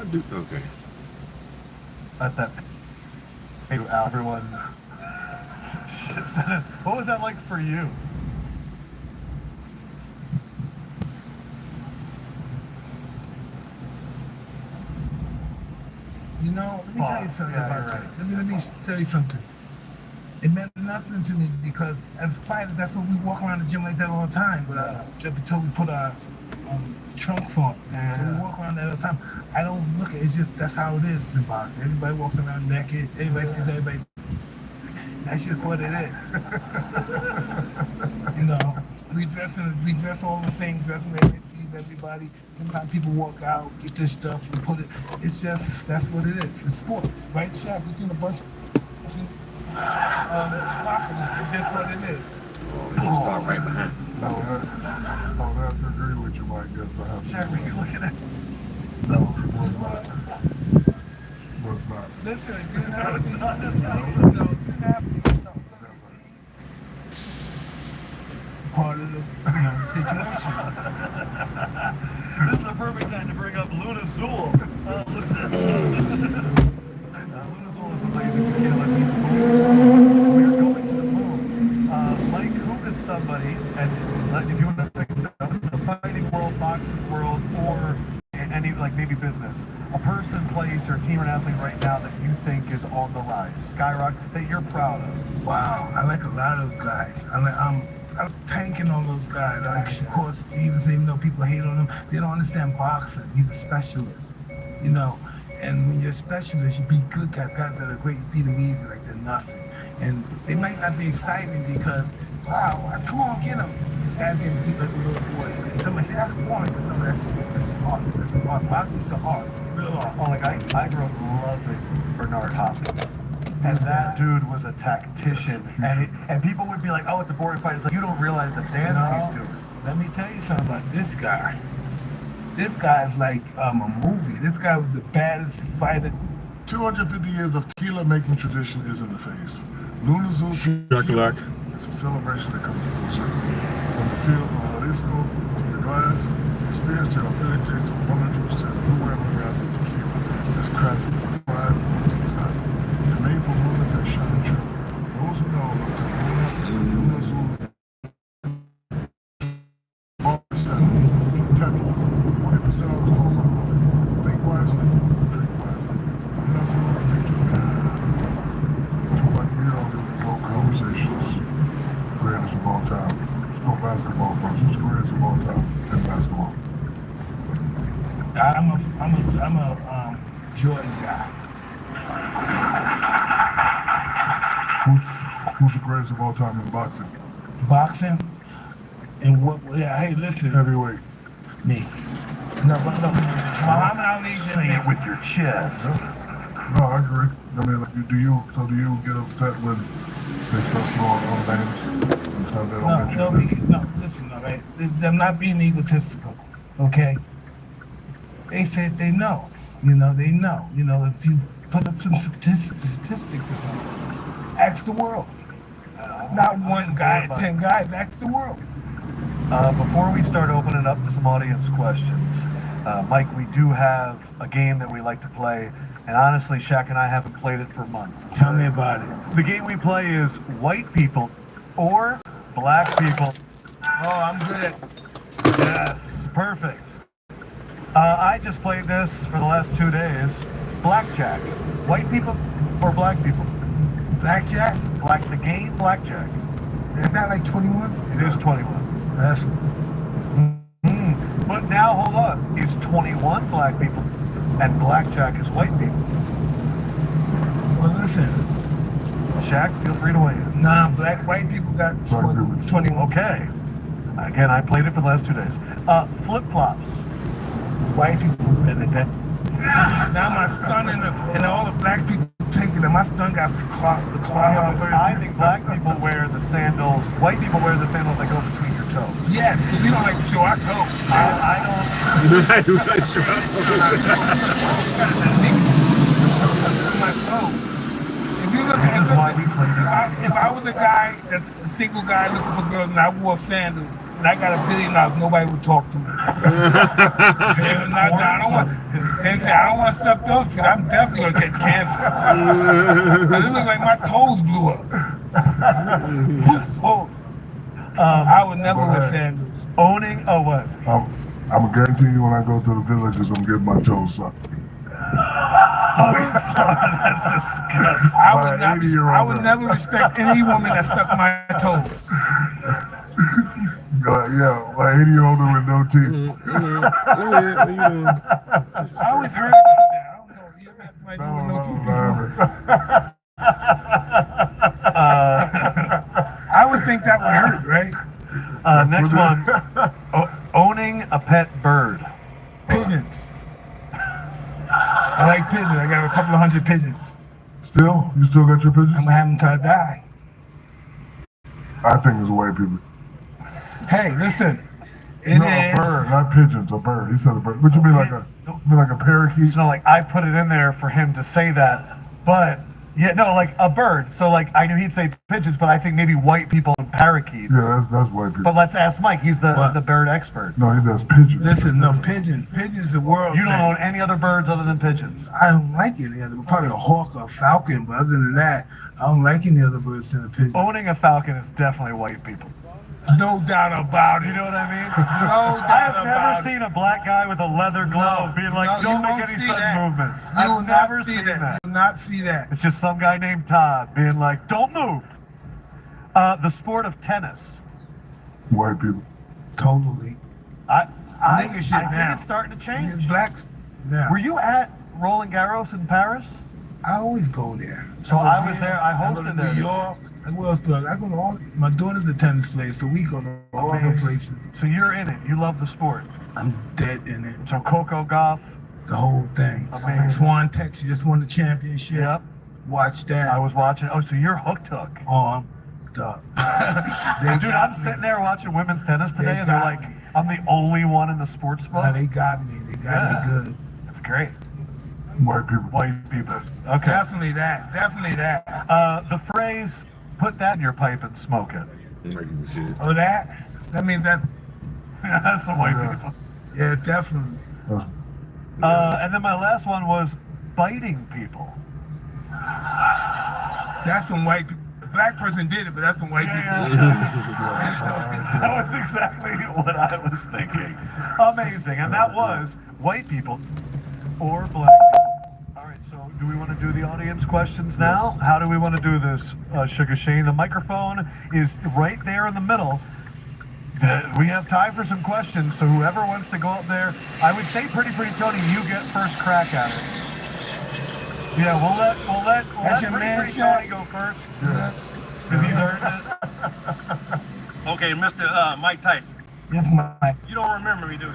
Speaker 2: do? Okay.
Speaker 14: At that, everyone. What was that like for you?
Speaker 15: You know, let me tell you something about that. Let me tell you something. It meant nothing to me because as fighters, that's what we walk around the gym like that all the time. But until we put our trunks on, so we walk around that all the time. I don't look at it's just that's how it is in boxing. Everybody walks around naked. Everybody sees everybody. That's just what it is. You know, we dress all the same dressing. Everybody sees everybody. Sometimes people walk out, get this stuff, and put it. It's just that's what it is. It's sport, right, Shaq? We've seen a bunch of boxing. It's just what it is.
Speaker 2: I'll start right behind.
Speaker 13: I would have to agree with you, Mike. Yes, I have to.
Speaker 14: Shaq, were you looking at?
Speaker 13: No, was not. Was not.
Speaker 15: Listen, it didn't happen. Part of the situation.
Speaker 14: This is a perfect time to bring up Luna Zool. Look at that. Luna Zool is amazing tequila. It means boom. We are going to the moon. Mike, who is somebody, and if you want to think of the fighting world, boxing world, or any, like maybe business, a person, place, or team or athlete right now that you think is on the rise, skyrocket, that you're proud of?
Speaker 15: Wow, I like a lot of those guys. I'm tanking on those guys. Like Shakur Stevenson, even though people hate on him, they don't understand boxing. He's a specialist, you know. And when you're a specialist, you beat good guys. Guys that are great, you beat them easy like they're nothing. And they might not be exciting because, wow, come on, get him. This guy's getting beat like a little boy. Somebody say that's boring, but no, that's art. That's art. Boxing's an art, real art.
Speaker 14: Oh, like I grew up loving Bernard Hopkins. And that dude was a tactician. And people would be like, oh, it's a boring fight. It's like, you don't realize the dance he's doing.
Speaker 15: Let me tell you something about this guy. This guy's like a movie. This guy was the baddest fighter.
Speaker 13: 250 years of tequila making tradition is in the face. Luna Zool tequila. It's a celebration that comes full circle. From the fields of Jalisco to the glass, experience your authentic taste of 100% Blue Agave tequila that's crafted with pride and once in time. The name for Luna's that shine true. Those who know look to Luna Zool. Kentucky, 40% alcohol by volume. Think wisely, drink wisely. Luna Zool, thank you. For like these GOAT conversations. Greatest of all time. Let's go basketball first. Who's greatest of all time in basketball?
Speaker 15: I'm a Jordan guy.
Speaker 13: Who's the greatest of all time in boxing?
Speaker 15: Boxing? And what? Yeah, hey, listen.
Speaker 13: Heavyweight.
Speaker 15: Me. No, Muhammad Ali.
Speaker 14: Say it with your chest.
Speaker 13: No, I agree. I mean, like, do you get upset when they start throwing other names?
Speaker 15: No, listen, all right? They're not being egotistical, okay? They said they know. You know, they know. You know, if you put up some statistics or something, ask the world. Not one guy, 10 guys, ask the world.
Speaker 14: Before we start opening up to some audience questions, Mike, we do have a game that we like to play, and honestly, Shaq and I haven't played it for months.
Speaker 15: Tell me about it.
Speaker 14: The game we play is white people or black people.
Speaker 15: Oh, I'm good at
Speaker 14: Yes, perfect. I just played this for the last 2 days. Blackjack. White people or black people?
Speaker 15: Blackjack?
Speaker 14: The game Blackjack.
Speaker 15: Is that like 21?
Speaker 14: It is 21.
Speaker 15: That's...
Speaker 14: But now, hold on. It's 21 black people, and Blackjack is white people.
Speaker 15: Well, listen.
Speaker 14: Shaq, feel free to weigh in.
Speaker 15: Nah, white people got 21.
Speaker 14: Okay. Again, I played it for the last 2 days. Flip-flops.
Speaker 15: White people better than that. Now my son and all the black people taking it. My son got the cloth.
Speaker 14: I think black people wear the sandals. White people wear the sandals that go between your toes.
Speaker 15: Yes, because we don't like to show our toes.
Speaker 14: I don't.
Speaker 2: You don't like to show our
Speaker 15: My toe. If you look
Speaker 14: This is why we play
Speaker 15: if I was a guy, that's a single guy looking for girls, and I wore sandals, and I got $1 billion, nobody would talk to me. I don't want to suck those shit. I'm definitely gonna catch cancer. It looks like my toes blew up. I would never wear sandals.
Speaker 14: Owning, oh what?
Speaker 13: I'm gonna guarantee you when I go to the villages, I'm getting my toes sucked.
Speaker 14: That's disgusting.
Speaker 15: I would never respect any woman that sucked my toes.
Speaker 13: Yeah, like 80-year-old with no teeth.
Speaker 15: I always heard about that. I don't know. You ever had somebody with no teeth before? I would think that would hurt, right?
Speaker 14: Next one. Owning a pet bird.
Speaker 15: Pigeons. I like pigeons. I got a couple of hundred pigeons.
Speaker 13: Still? You still got your pigeons?
Speaker 15: I'm gonna have them till I die.
Speaker 13: I think it's white people.
Speaker 15: Hey, listen.
Speaker 13: A bird, not pigeons, a bird. He said a bird. Would you be like a parakeet?
Speaker 14: So like I put it in there for him to say that, but yeah, no, like a bird. So like I knew he'd say pigeons, but I think maybe white people and parakeets.
Speaker 13: Yeah, that's white people.
Speaker 14: But let's ask Mike. He's the bird expert.
Speaker 13: No, he does pigeons.
Speaker 15: Listen, no, pigeons. Pigeons the world.
Speaker 14: You don't own any other birds other than pigeons.
Speaker 15: I don't like any other. Probably a hawk or a falcon, but other than that, I don't like any other birds than a pigeon.
Speaker 14: Owning a falcon is definitely white people.
Speaker 15: No doubt about it. You know what I mean? No doubt
Speaker 14: I have never seen a black guy with a leather glove being like, don't make any sudden movements. I've never seen that.
Speaker 15: You will not see that.
Speaker 14: It's just some guy named Todd being like, don't move. The sport of tennis.
Speaker 13: White people.
Speaker 15: Totally.
Speaker 14: I
Speaker 15: think
Speaker 14: think it's starting to change.
Speaker 15: Blacks now.
Speaker 14: Were you at Roland Garros in Paris?
Speaker 15: I always go there.
Speaker 14: So I was there. I
Speaker 15: go to
Speaker 14: hosted there.
Speaker 15: New York. Where else do I go to all? My daughter's a tennis player, so we go to all the places.
Speaker 14: So you're in it. You love the sport.
Speaker 15: I'm dead in it.
Speaker 14: So Coco Gauff.
Speaker 15: The whole thing.
Speaker 14: Amazing.
Speaker 15: Swan Tech, she just won the championship.
Speaker 14: Yep.
Speaker 15: Watch that.
Speaker 14: I was watching. Oh, so you're hooked.
Speaker 15: Oh, I'm hooked.
Speaker 14: Dude, I'm sitting there watching women's tennis today, and they're like, I'm the only one in the sports book.
Speaker 15: They got me. They got me good.
Speaker 14: That's great.
Speaker 13: White people.
Speaker 14: White people. Okay.
Speaker 15: Definitely that. Definitely that.
Speaker 14: The phrase, put that in your pipe and smoke it.
Speaker 15: Oh, that? That means that.
Speaker 14: That's some white people.
Speaker 15: Yeah, definitely.
Speaker 14: And then my last one was biting people.
Speaker 15: That's some white people. The black person did it, but that's some white people.
Speaker 14: That was exactly what I was thinking. Amazing. And that was white people or black people. All right, so do we want to do the audience questions now? Yes. How do we want to do this, Sugar Shane? The microphone is right there in the middle. We have time for some questions, so whoever wants to go up there, I would say Pretty Tony, you get first crack at it. Yeah, we'll let Pretty Tony go first. Because he's earned it.
Speaker 20: Okay, Mr. Mike Tyson.
Speaker 15: Yes, Mike.
Speaker 20: You don't remember me, do you?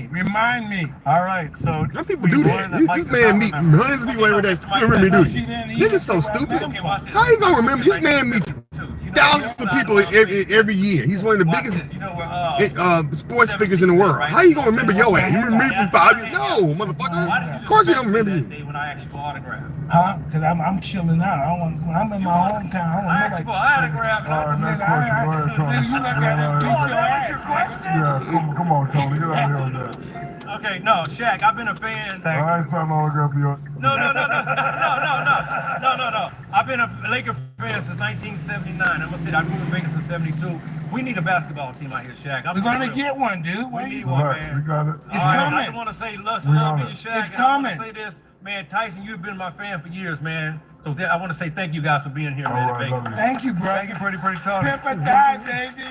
Speaker 15: Remind me.
Speaker 14: All right, so
Speaker 2: some people do that. This man meet hundreds of people every day. You remember me, do you? Niggas so stupid. How you gonna remember? This man meets thousands of people every year. He's one of the biggest sports figures in the world. How you gonna remember your ass? You remember me from 5 years? No, motherfucker. Of course you don't remember you.
Speaker 20: When I asked you for autograph.
Speaker 15: Huh? Because I'm chilling out. I don't want, when I'm in my hometown, I want nobody.
Speaker 20: Autograph.
Speaker 13: Next question. Go ahead, Tony.
Speaker 15: You look at it. That's your question?
Speaker 13: Yeah, come on, Tony. Get out of here with that.
Speaker 20: Okay, no, Shaq, I've been a fan.
Speaker 13: All right, sign my autograph for you.
Speaker 20: No. I've been a Laker fan since 1979. I must say, I grew up in Vegas in 72. We need a basketball team out here, Shaq.
Speaker 15: We're going to get one, dude.
Speaker 20: We need one, man.
Speaker 13: We got it.
Speaker 15: It's coming.
Speaker 20: I want to say love to you, Shaq.
Speaker 15: It's coming.
Speaker 20: I want to say this. Man, Tyson, you've been my fan for years, man. So I want to say thank you guys for being here, man.
Speaker 13: Right,
Speaker 15: thank you, bro.
Speaker 14: Thank you, Pretty Tony.
Speaker 15: Pepper die, baby.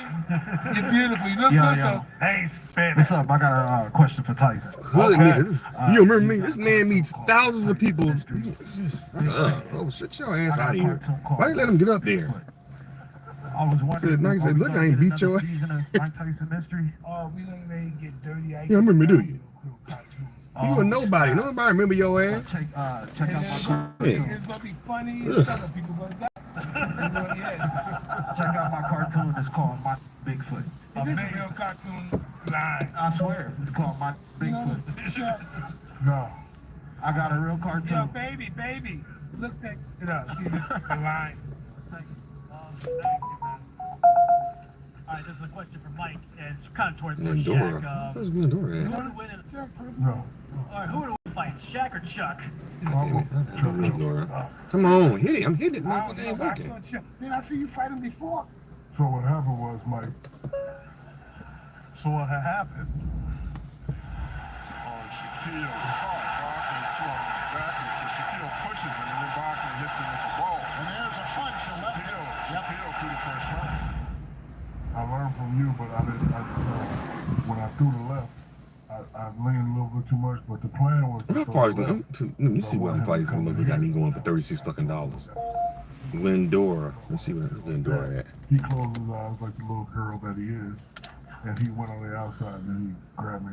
Speaker 15: You're beautiful. You look good, though.
Speaker 14: Hey, spin.
Speaker 21: What's up? I got a question for Tyson.
Speaker 2: Hood nigga. You remember me? This man meets thousands of people. Oh, shit your ass out of here. Why you let him get up there?
Speaker 21: I was wondering.
Speaker 2: Nigga said, look, I ain't beat your ass.
Speaker 21: Mike Tyson mystery.
Speaker 15: Oh, we gonna let him get dirty.
Speaker 2: You remember me, do you? You a nobody. Nobody remember your ass.
Speaker 21: Check out my
Speaker 15: It's gonna be funny. Other people gonna die.
Speaker 21: Check out my cartoon. It's called My Bigfoot.
Speaker 15: Is this a real cartoon line?
Speaker 21: I swear, it's called My Bigfoot.
Speaker 13: No.
Speaker 21: I got a real cartoon.
Speaker 15: Yo, baby. Look that it up. See the line.
Speaker 14: Thank you, man.
Speaker 20: All right, this is a question for Mike, and it's kind of towards
Speaker 2: Glendora.
Speaker 20: Shaq.
Speaker 2: Where's Glendora
Speaker 20: Who
Speaker 2: at?
Speaker 20: would win in,
Speaker 13: No.
Speaker 20: all right, who would win fight, Shaq or Chuck?
Speaker 2: Glendora. Come on, hit it. I'm hitting it.
Speaker 15: I
Speaker 2: Motherfucker
Speaker 15: don't
Speaker 2: ain't
Speaker 15: know.
Speaker 2: working.
Speaker 15: Man, I see you fight him before.
Speaker 13: So what happened was, Mike,
Speaker 14: So what had happened?
Speaker 13: Shaquille's hard. Barkley swung backwards, but Shaquille pushes him, and then Barkley hits him with the ball. And there's a punch. Shaquille threw the first punch. I learned from you, but I didn't. When I threw the left, I leaned a little bit too much, but the plan was.
Speaker 2: How far is let me see what I'm fighting going to got me going for $36 fucking. Glendora. Let's see where Glendora at.
Speaker 13: He closed his eyes like the little girl that he is, and he went on the outside, and then he grabbed me.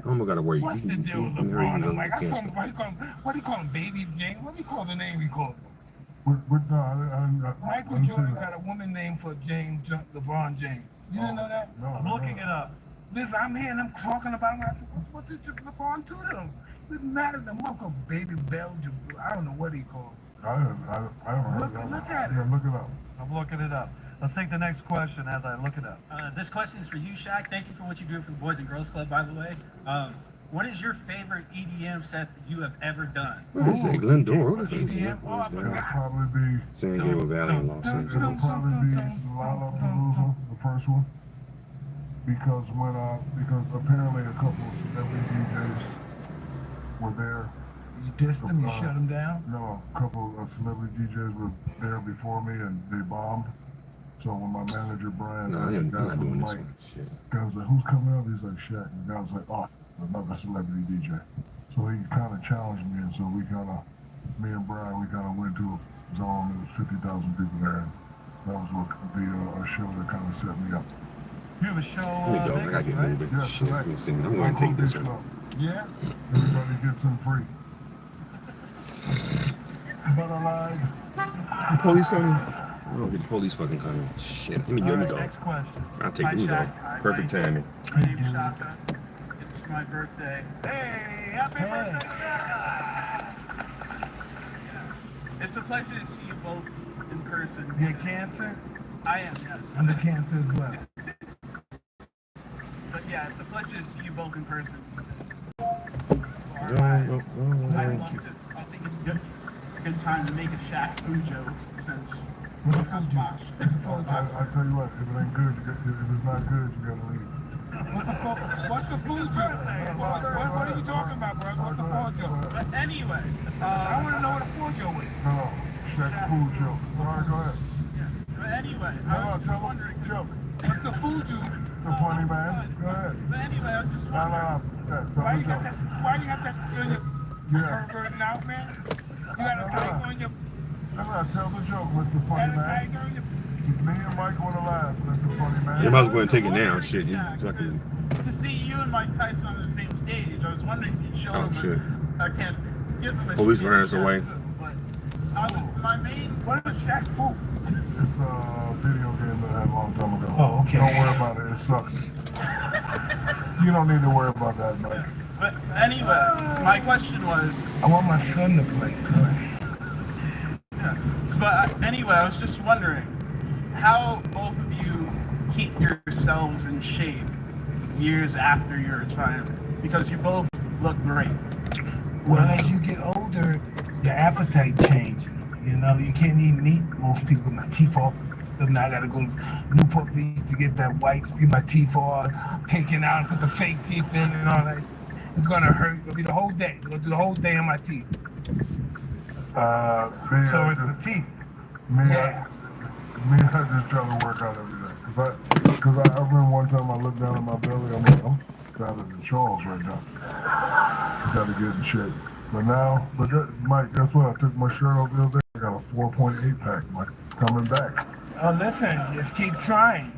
Speaker 13: I'm gonna worry.
Speaker 15: What's the deal with LeBron? I'm like, what do you call him? Baby James? What do you call the name he called him? Michael Jordan got a woman named for James, LeBron James. You didn't know that?
Speaker 13: No,
Speaker 20: I'm looking it up.
Speaker 15: Listen, I'm hearing them talking about him. I said, what did LeBron do to him? It doesn't matter. The motherfucker, Baby Belgium. I don't know what he called.
Speaker 13: I haven't heard that.
Speaker 15: Look at it.
Speaker 13: Yeah, look it up.
Speaker 14: I'm looking it up. Let's take the next question as I look it up.
Speaker 20: This question is for you, Shaq. Thank you for what you do for the Boys and Girls Club, by the way. What is your favorite EDM set that you have ever done?
Speaker 2: What is that? Glendora? What is
Speaker 15: EDM? Oh, I
Speaker 13: It'll
Speaker 15: forgot.
Speaker 13: probably be
Speaker 2: San Diego Valley in Los Angeles.
Speaker 13: It'll probably be Lollapalooza, the first one, because apparently a couple of celebrity DJs were there.
Speaker 15: You dissed him? You shut him down?
Speaker 13: No, a couple of celebrity DJs were there before me and they bombed. So when my manager Brian
Speaker 2: No,
Speaker 13: asked the
Speaker 2: I'm
Speaker 13: guy
Speaker 2: not
Speaker 13: from the
Speaker 2: doing this
Speaker 13: mic,
Speaker 2: one. Shit.
Speaker 13: guy was like, "Who's coming up?" He's like, "Shaq." And the guy was like, "Oh, another celebrity DJ." So he kind of challenged me, and so me and Brian, we kind of went to a zone. There was 50,000 people there. And that was what a show that kind of set me up.
Speaker 14: You have a show.
Speaker 2: Let me go. I gotta get moving.
Speaker 13: Yeah,
Speaker 2: Shit, let me see. I'm going to take this one.
Speaker 15: Yeah.
Speaker 13: Everybody gets them free. But I lied.
Speaker 2: The police coming? I don't get the police fucking coming. Shit. Let me go.
Speaker 14: Next question.
Speaker 2: I'll take it. Let me go. Perfect timing.
Speaker 20: My name's Shaka. It's my birthday. Hey, happy birthday, Shaka! It's a pleasure to see you both in person.
Speaker 15: You're cancer?
Speaker 20: I am, yes.
Speaker 15: I'm the cancer as well.
Speaker 20: But yeah, it's a pleasure to see you both in person. I think it's a good time to make a Shaq food joke since
Speaker 13: What's the food joke? I tell you what, if it ain't good, if it's not good, you gotta leave.
Speaker 15: What's the food joke? What are you talking about, bro? What's the food joke?
Speaker 20: But anyway,
Speaker 15: I want to know what a food joke is.
Speaker 13: No, Shaq food joke. All right, go ahead.
Speaker 20: But anyway, I was just wondering.
Speaker 13: Joke.
Speaker 15: What's the food joke?
Speaker 13: The funny man. Go ahead.
Speaker 20: But anyway, I was just wondering.
Speaker 15: Why you got that feeling perverted out, man? You got a tiger on your...
Speaker 13: Tell the joke, Mr. Funny Man. Me and Mike want to laugh, Mr. Funny Man.
Speaker 2: You might as well go and take it now. Shit, you fucking.
Speaker 20: To see you and Mike Tyson on the same stage, I was wondering if you'd show
Speaker 2: Oh,
Speaker 20: him.
Speaker 2: shit.
Speaker 20: I can't give him a.
Speaker 2: Police ran us away.
Speaker 20: My main.
Speaker 15: What is Shaq food?
Speaker 13: It's a video game that I had a long time ago.
Speaker 15: Oh, okay.
Speaker 13: Don't worry about it. It sucked. You don't need to worry about that, Mike.
Speaker 20: But anyway, my question was.
Speaker 15: I want my son to play.
Speaker 20: Yeah. So, but anyway, I was just wondering how both of you keep yourselves in shape years after your retirement, because you both look great.
Speaker 15: Well, as you get older, your appetite changes. You know, you can't eat meat. Most people, my teeth off. Now I gotta go to Newport Beach to get that whites, get my teeth all taken out, and put the fake teeth in and all that. It's gonna hurt. It'll be the whole day. It'll do the whole day on my teeth.
Speaker 14: So it's the teeth.
Speaker 13: I just try to work out every day. Because I remember one time I looked down at my belly, I'm like, I'm kind of in Charles right now. I gotta get in shape. But now, Mike, guess what? I took my shirt off the other day. I got a 4.8 pack, Mike. It's coming back.
Speaker 15: Oh, listen, just keep trying.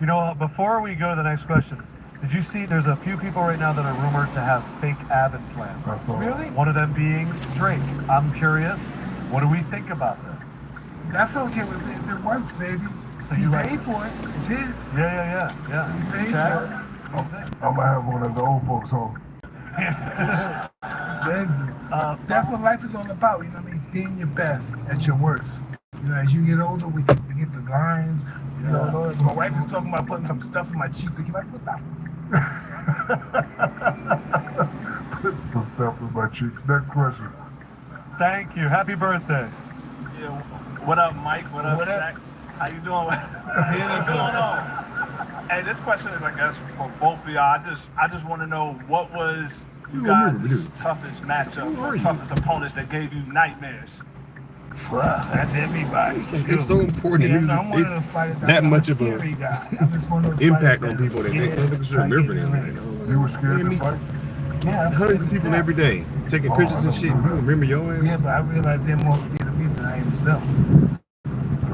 Speaker 14: You know, before we go to the next question, did you see there's a few people right now that are rumored to have fake ab implants?
Speaker 13: That's all.
Speaker 15: Really?
Speaker 14: One of them being Drake. I'm curious, what do we think about this?
Speaker 15: That's okay if it works, baby.
Speaker 14: So
Speaker 15: He
Speaker 14: you
Speaker 15: paid for it. It's his.
Speaker 14: Yeah.
Speaker 15: He paid
Speaker 14: Shaq?
Speaker 15: for it.
Speaker 13: I'm gonna have one of the old folks home.
Speaker 15: That's what life is all about, you know what I mean? Being your best at your worst. You know, as you get older, to get the lines. You know, so my wife is talking about putting some stuff in my cheek. They keep like, what the?
Speaker 13: Put some stuff in my cheeks. Next question.
Speaker 14: Thank you. Happy birthday.
Speaker 20: Yeah. What up, Mike? What up, Shaq? How you doing? What's going on? Hey, this question is, I guess, for both of y'all. I just want to know, what was you guys' toughest matchup or toughest opponents that gave you nightmares?
Speaker 15: That's everybody.
Speaker 2: It's so important.
Speaker 15: Yeah,
Speaker 2: It
Speaker 15: I'm one of the fighters
Speaker 2: that much of a impact on people that they should remember them.
Speaker 13: You were scared to fight?
Speaker 15: Yeah.
Speaker 2: Hundreds of people every day taking pictures and shit. You remember your ass?
Speaker 15: Yeah, but I realized they're more scared of me than I am of them.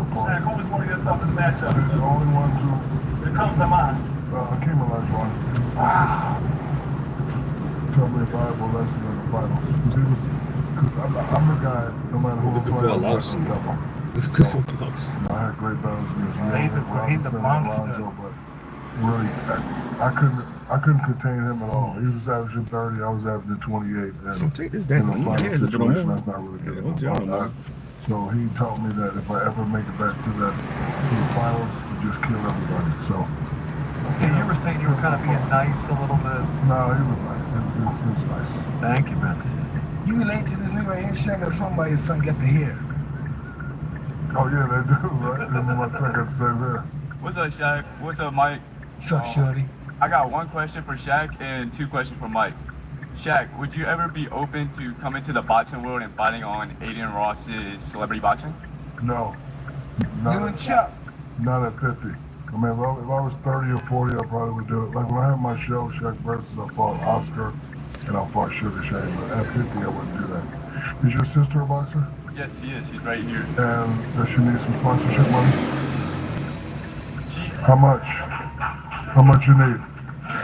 Speaker 20: Shaq, who was one of your toughest matchups?
Speaker 13: The only one to
Speaker 20: It comes to mind.
Speaker 13: Hakeem Olajuwon. Wow. Taught me a valuable lesson in the finals. Because I'm the guy, no matter who I'm playing, I'm not going to double. I had great battles against him.
Speaker 15: He's a monster.
Speaker 13: But really, I couldn't contain him at all. He was averaging 30, I was averaging 28. And
Speaker 2: Don't take this
Speaker 13: in
Speaker 2: down.
Speaker 13: the
Speaker 2: You
Speaker 13: final
Speaker 2: can't
Speaker 13: situation,
Speaker 2: do
Speaker 13: that's not really good.
Speaker 2: Don't tell him.
Speaker 13: So he taught me that if I ever make it back to the finals, to just kill everybody. So.
Speaker 14: Yeah, you were saying you were kind of being nice a little bit.
Speaker 13: No, he was nice. He was nice.
Speaker 14: Thank you, man.
Speaker 15: You relate to this nigga right here, Shaq, or somebody your son got the hair?
Speaker 13: Oh yeah, they do, right? Him and my son got the same hair.
Speaker 1: What's up, Shaq? What's up, Mike?
Speaker 15: What's up, shorty?
Speaker 1: I got one question for Shaq and two questions for Mike. Shaq, would you ever be open to coming to the boxing world and fighting on Adrian Ross's celebrity boxing?
Speaker 13: No.
Speaker 15: You and Chuck?
Speaker 13: Not at 50. I mean, if I was 30 or 40, I probably would do it. Like when I had my show, Shaq versus, I fought Oscar and I fought Sugar Shane. But at 50, I wouldn't do that. Is your sister a boxer?
Speaker 1: Yes, she is. She's right here.
Speaker 13: And does she need some sponsorship money? How much? How much you need?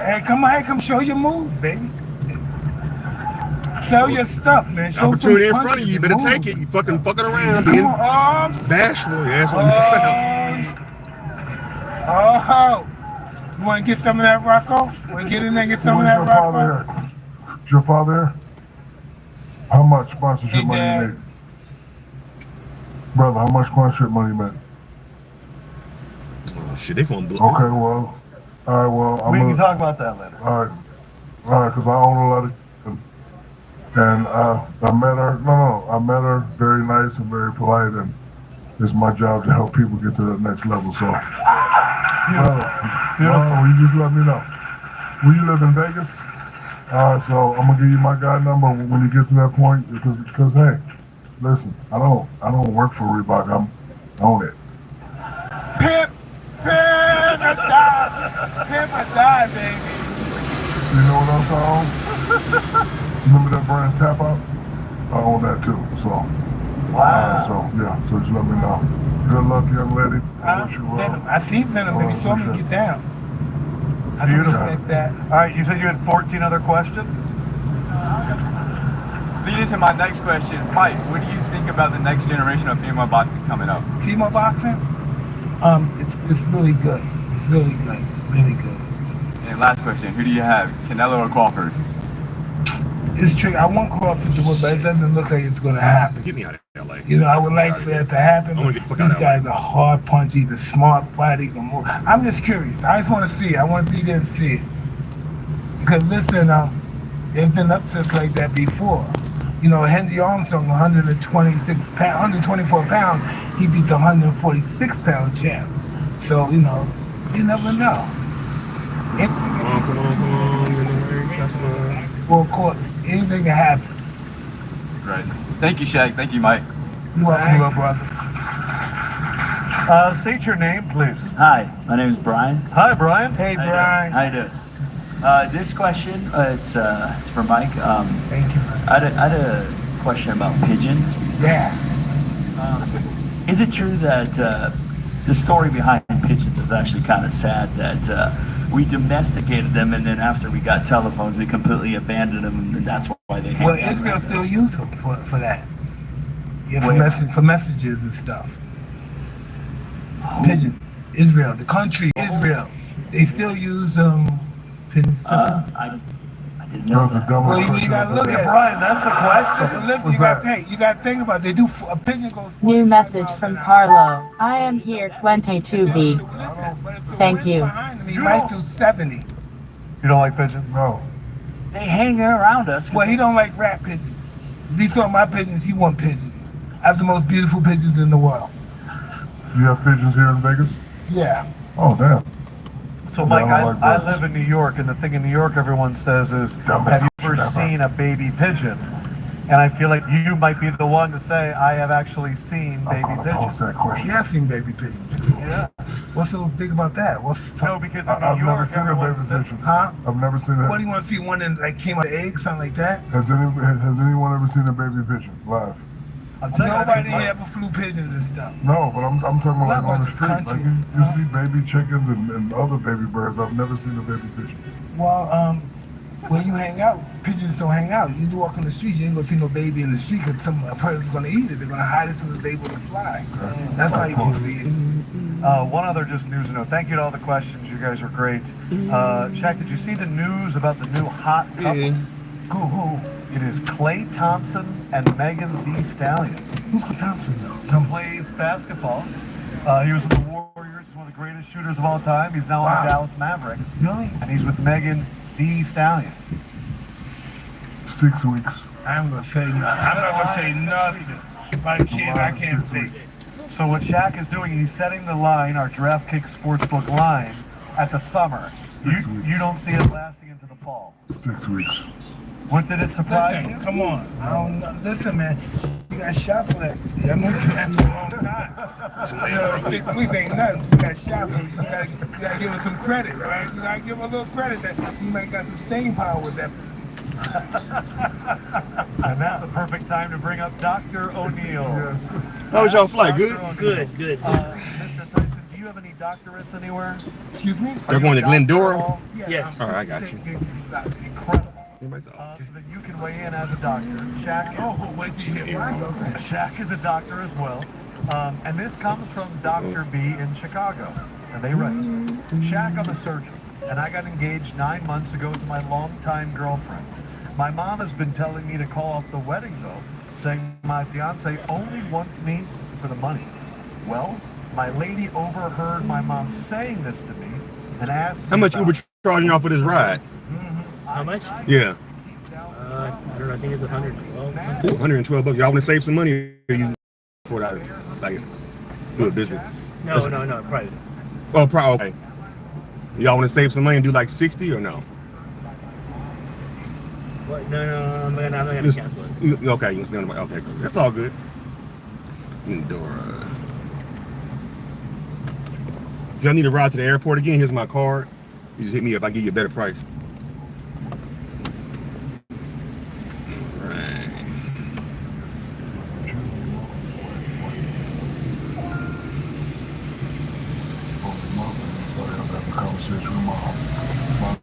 Speaker 15: Hey, come show your moves, baby. Sell your stuff, man. Show
Speaker 2: Opportunity in
Speaker 15: some
Speaker 2: front of you. You better take it. You fucking around.
Speaker 15: Come
Speaker 2: Being
Speaker 15: on,
Speaker 2: bashful. Yeah, that's what you sound.
Speaker 15: Oh, you want to get some of that Rocco? Want to get in there and get some of that Rocco?
Speaker 13: Is your father here? How much sponsorship money you need? Brother, how much sponsorship money you make?
Speaker 2: Oh, shit, they gonna blow.
Speaker 13: Okay, well, all right, well,
Speaker 14: We can talk about that later.
Speaker 13: All right, because I own a lot of, and I met her. I met her. Very nice and very polite, and it's my job to help people get to the next level. So, you just let me know. Will you live in Vegas? All right, so I'm gonna give you my guy number when you get to that point, because hey, listen, I don't work for Reebok. I own it.
Speaker 15: Pimp or die, baby.
Speaker 13: You know what else I own? Remember that brand Tap Out? I own that too. So, so just let me know. Good luck, young lady. I wish you well.
Speaker 15: I see Venom, baby. Show me get down. I can respect that.
Speaker 14: All right, you said you had 14 other questions?
Speaker 1: Leading to my next question, Mike, what do you think about the next generation of female boxing coming up?
Speaker 15: Female boxing? It's really good. It's really good. Really good.
Speaker 1: And last question, who do you have, Canelo or Crawford?
Speaker 15: It's tricky. I want Crawford to win, but it doesn't look like it's going to happen.
Speaker 2: Get me out of LA.
Speaker 15: You know, I would like for that to happen. But these guys are hard punch. He's a smart fighter. He can move. I'm just curious. I just want to see it. I want to be there to see it. Because listen, there's been upsets like that before. You know, Henry Armstrong, 124 pounds, he beat the 146-pound champ. So, you know, you never know. Well, court, anything can happen.
Speaker 1: Right. Thank you, Shaq. Thank you, Mike.
Speaker 15: You're welcome, little brother.
Speaker 14: State your name, please.
Speaker 22: Hi, my name is Brian.
Speaker 14: Hi, Brian.
Speaker 15: Hey, Brian.
Speaker 22: How you doing? This question, it's for Mike.
Speaker 15: Thank you, man.
Speaker 22: I had a question about pigeons.
Speaker 15: Yeah.
Speaker 22: Is it true that the story behind pigeons is actually kind of sad, that we domesticated them and then after we got telephones, we completely abandoned them, and that's why they hang
Speaker 15: Well,
Speaker 22: out
Speaker 15: Israel
Speaker 22: like
Speaker 15: still
Speaker 22: this?
Speaker 15: use them for that. Yeah, for messages and stuff. Pigeon. Israel, the country, Israel. They still use pigeons too.
Speaker 22: I
Speaker 13: That was the dumbest
Speaker 21: Well, you
Speaker 13: question
Speaker 21: gotta
Speaker 13: I've
Speaker 21: look
Speaker 13: ever
Speaker 21: at it.
Speaker 14: Brian, that's the question.
Speaker 21: But listen,
Speaker 13: What's
Speaker 21: you got,
Speaker 13: that?
Speaker 21: hey, you got to think about it. They do a pigeon goes.
Speaker 3: New message from Carlo. I am here 22B. Thank you.
Speaker 21: He might do 70.
Speaker 14: You don't like pigeons?
Speaker 13: No.
Speaker 22: They hang around us.
Speaker 21: Well, he don't like rat pigeons. If he saw my pigeons, he want pigeons. I have the most beautiful pigeons in the world.
Speaker 13: You have pigeons here in Vegas?
Speaker 21: Yeah.
Speaker 13: Oh, damn.
Speaker 14: So,
Speaker 13: Yeah,
Speaker 14: Mike,
Speaker 13: I don't like
Speaker 14: I
Speaker 13: birds.
Speaker 14: live in New York, and the thing in New York everyone says is, have you ever seen a baby pigeon? And I feel like you might be the one to say, I have actually seen baby pigeons.
Speaker 13: that question.
Speaker 21: Yeah, I've seen baby pigeons.
Speaker 14: Yeah.
Speaker 21: What's so big about that?
Speaker 14: No, because in
Speaker 13: I've
Speaker 14: New
Speaker 13: never
Speaker 14: York,
Speaker 13: seen a
Speaker 14: everyone
Speaker 13: baby
Speaker 14: says,
Speaker 13: pigeon.
Speaker 21: Huh?
Speaker 13: I've never seen that.
Speaker 21: What do you want to see? One that like came out of eggs, something like that?
Speaker 13: Has anyone ever seen a baby pigeon live?
Speaker 14: I'm telling you, I
Speaker 21: Nobody
Speaker 14: think-
Speaker 21: ever flew pigeons and stuff.
Speaker 13: No, but I'm talking about like on the street.
Speaker 21: Country.
Speaker 13: Like you see baby chickens and other baby birds. I've never seen a baby pigeon.
Speaker 21: Well, when you hang out, pigeons don't hang out. You walk on the street, you ain't gonna see no baby in the street because a person's gonna eat it. They're gonna hide it till they're able to fly. That's how you gonna see it.
Speaker 14: One other just news note. Thank you to all the questions. You guys were great. Shaq, did you see the news about the new hot couple? Who? It is Klay Thompson and Megan Thee Stallion.
Speaker 21: Who's Klay Thompson though?
Speaker 14: He plays basketball. He was with the Warriors. He's one of the greatest shooters of all time. He's now on the Dallas Mavericks.
Speaker 21: Really?
Speaker 14: And he's with Megan Thee Stallion.
Speaker 13: 6 weeks.
Speaker 21: I'm gonna say nothing. I'm not gonna say nothing. My kid, I can't think.
Speaker 14: So what Shaq is doing, he's setting the line, our DraftKings Sportsbook line, at the summer.
Speaker 13: 6
Speaker 14: You
Speaker 13: weeks.
Speaker 14: don't see it lasting into the fall.
Speaker 13: 6 weeks.
Speaker 14: What did it surprise you?
Speaker 21: Listen, come on. I don't know. Listen, man. You got shot for that. That movie that's a long time. 6 weeks ain't nothing. You got shot for it. You gotta give us some credit, right? You gotta give him a little credit that he might got some staying power with that.
Speaker 14: And that's a perfect time to bring up Dr. O'Neill.
Speaker 2: How was y'all flight? Good?
Speaker 14: Good. Mr. Tyson, do you have any doctorates anywhere?
Speaker 21: Excuse me?
Speaker 2: They're going to Glendora?
Speaker 21: Yes.
Speaker 2: All right, I got you.
Speaker 14: Incredible. So that you can weigh in as a doctor. Shaq is,
Speaker 21: wait till you hear mine, though.
Speaker 14: Shaq is a doctor as well. And this comes from Dr. B in Chicago. And they write, Shaq, I'm a surgeon, and I got engaged 9 months ago to my longtime girlfriend. My mom has been telling me to call off the wedding, though, saying my fiance only wants me for the money. Well, my lady overheard my mom saying this to me and asked me
Speaker 2: How much
Speaker 14: about
Speaker 2: Uber charging y'all for this ride?
Speaker 8: How much?
Speaker 2: Yeah.
Speaker 8: I don't know. I think it's 112.
Speaker 2: Ooh, $112. Y'all want to save some money? Or you for that, like, do a business?
Speaker 8: No, private.
Speaker 2: Oh, okay. Y'all want to save some money and do like 60 or no?
Speaker 8: What? No, I'm not gonna
Speaker 2: Just-
Speaker 8: cancel it.
Speaker 2: Okay, you understand? Okay, cool. That's all good. Glendora. If y'all need a ride to the airport again, here's my card. You just hit me up. I'll give you a better price. Right.
Speaker 13: Conversation with mom.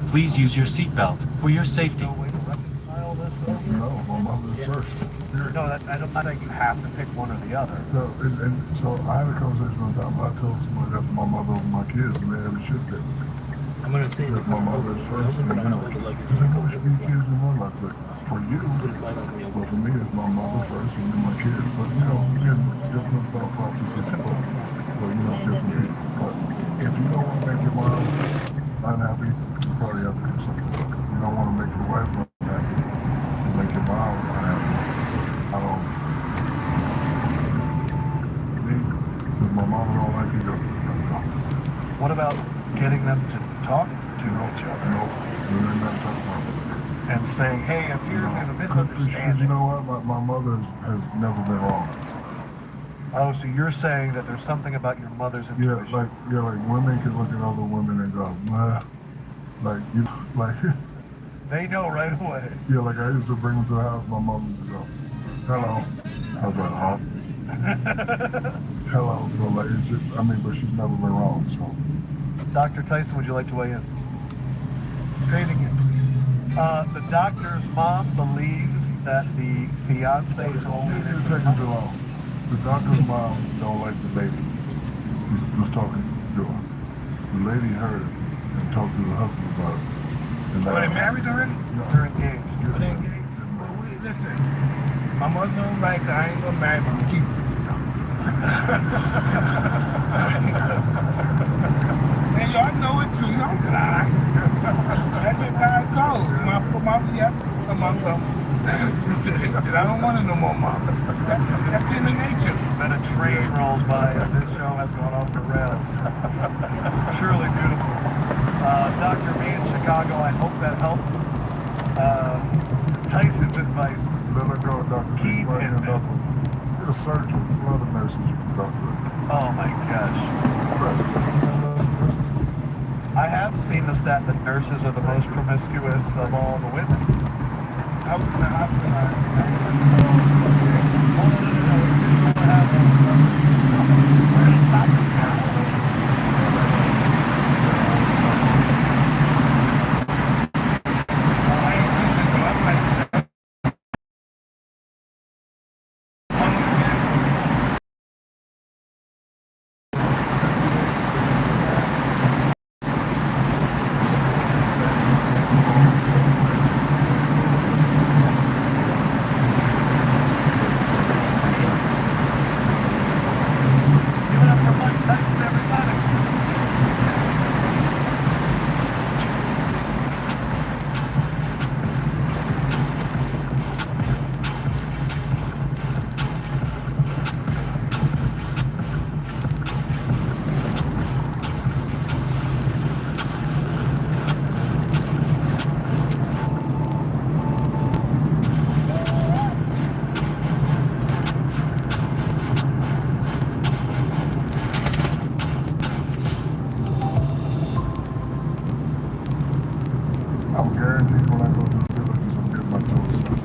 Speaker 23: Please use your seatbelt for your safety.
Speaker 13: No, my mother's first.
Speaker 14: No, I don't think you have to pick one or the other.
Speaker 13: So, so I had a conversation one time. I told somebody that my mother over my kids, and they had a shit pick.
Speaker 8: I'm gonna say that
Speaker 13: My mother's first.
Speaker 8: I don't know what the legs
Speaker 13: He said, "No, it should be kids and one." I said, "For you, but for me, it's my mother first and then my kids." But you know, you get different thought processes. Well, you know, different people. But if you don't want to make your mom unhappy, you probably have to do something else. You don't want to make your wife unhappy, you make your mom unhappy. I don't. Me, if my mom don't like you,
Speaker 14: What about getting them to talk to each other?
Speaker 13: nope, we're not talking about it.
Speaker 14: And saying, hey, if you're having a
Speaker 13: Because
Speaker 14: misunderstanding.
Speaker 13: you know what? My mother has never been wrong.
Speaker 14: Oh, so you're saying that there's something about your mother's intuition.
Speaker 13: Like women can look at other women and go, nah.
Speaker 14: They know right away.
Speaker 13: Yeah, like I used to bring them to the house, my mom used to go, hello. I was like, huh? Hello. So like, it's just, but she's never been wrong, so.
Speaker 14: Dr. Tyson, would you like to weigh in?
Speaker 21: Say it again, please.
Speaker 14: The doctor's mom believes that the fiance is holding
Speaker 13: You're
Speaker 14: it.
Speaker 13: taking too long. The doctor's mom don't like the lady. He was talking to her. The lady heard and talked to the husband about it. And
Speaker 21: Are they married already?
Speaker 14: They're engaged.
Speaker 21: Are they engaged? But wait, listen. My mother don't like her. I ain't gonna marry her. Keep And y'all know it too. Don't lie. That's just how it goes. I don't want it no more, Mom. That's in the nature.
Speaker 14: Then a train rolls by as this show has gone off the rails. Truly beautiful. Dr. Me in Chicago, I hope that helped. Tyson's advice.
Speaker 13: Let her go, Dr.
Speaker 14: Keep hitting it.
Speaker 13: You're a surgeon. There's a lot of nurses you can talk to.
Speaker 14: Oh my gosh. I have seen the stat that nurses are the most promiscuous of all the women.
Speaker 21: I was in the hospital.
Speaker 13: I'm guaranteed when I go to the villages, I'm getting my toes sucked.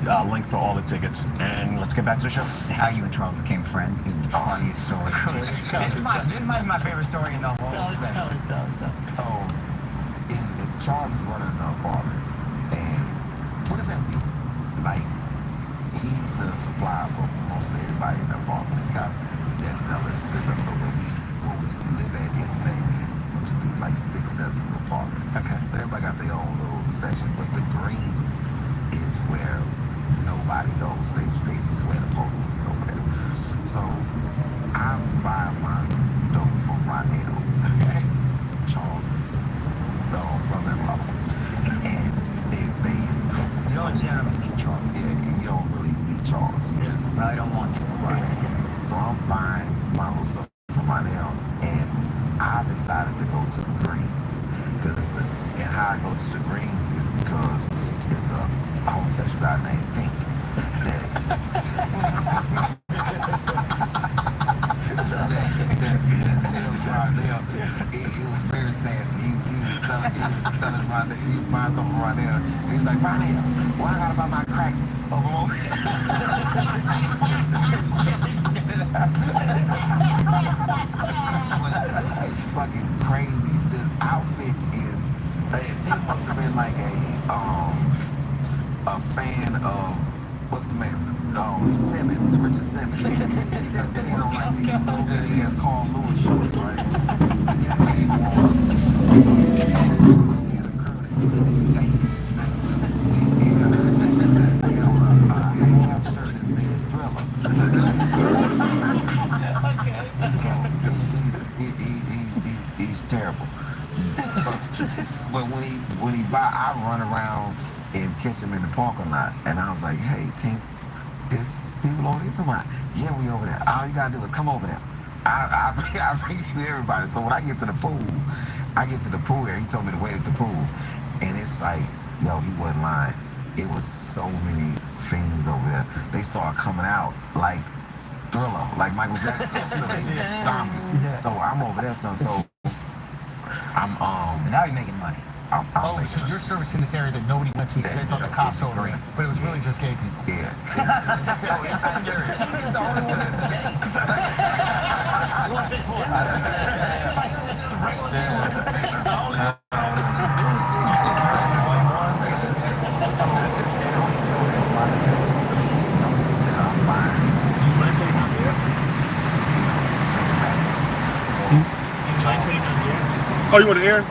Speaker 19: I've linked to all the tickets, and let's get back to the show.
Speaker 4: How you and Charles became friends is the funniest story. this might be my favorite story in the whole.
Speaker 21: Tell it.
Speaker 4: Oh, in the
Speaker 5: Charles is running the apartments, and what does that mean? Like, he's the supplier for mostly everybody in the apartments. They're selling. But where we live at is maybe like 6 sets of apartments. Okay. Everybody got their own little section, but the greens is where nobody goes. They swear the police is over there. So I buy my dope from Ronell, which is Charles's brother-in-law, and they you don't generally meet Charles. Yeah, you don't really meet Charles. You just I don't want to. Right. So I'm buying my little stuff from Ronell, and I decided to go to the greens because and how I go to the greens is because it's a homosexual guy named Tink that he was very sassy. He was selling Ronell. He was buying something from Ronell. And he's like, Ronell, why I gotta buy my cracks over It's fucking crazy. The outfit is. Tink must have been like a fan of what's the name? Simmons, Richard Simmons. Because they don't like these little bitty ass Carl Lewis shorts, right? He wore Tank. He had on a half shirt that said Thriller. He's terrible. But when he buy, I run around and catch him in the parking lot, and I was like, "Hey, Tink, is people over there?" Somebody, yeah, we over there. All you gotta do is come over there. I bring you everybody. So when I get to the pool here. He told me to wait at the pool, and it's like, yo, he wasn't lying. It was so many fiends over there. They started coming out like Thriller, like Michael Jackson, zombies. So I'm over there, son. So I'm
Speaker 4: now you're making money. So you're servicing this area that nobody went to because they thought the cops were over there, but it was really just gay people.
Speaker 5: Yeah. He's the only one that's gay.
Speaker 4: One takes one.
Speaker 2: Oh, you want the air?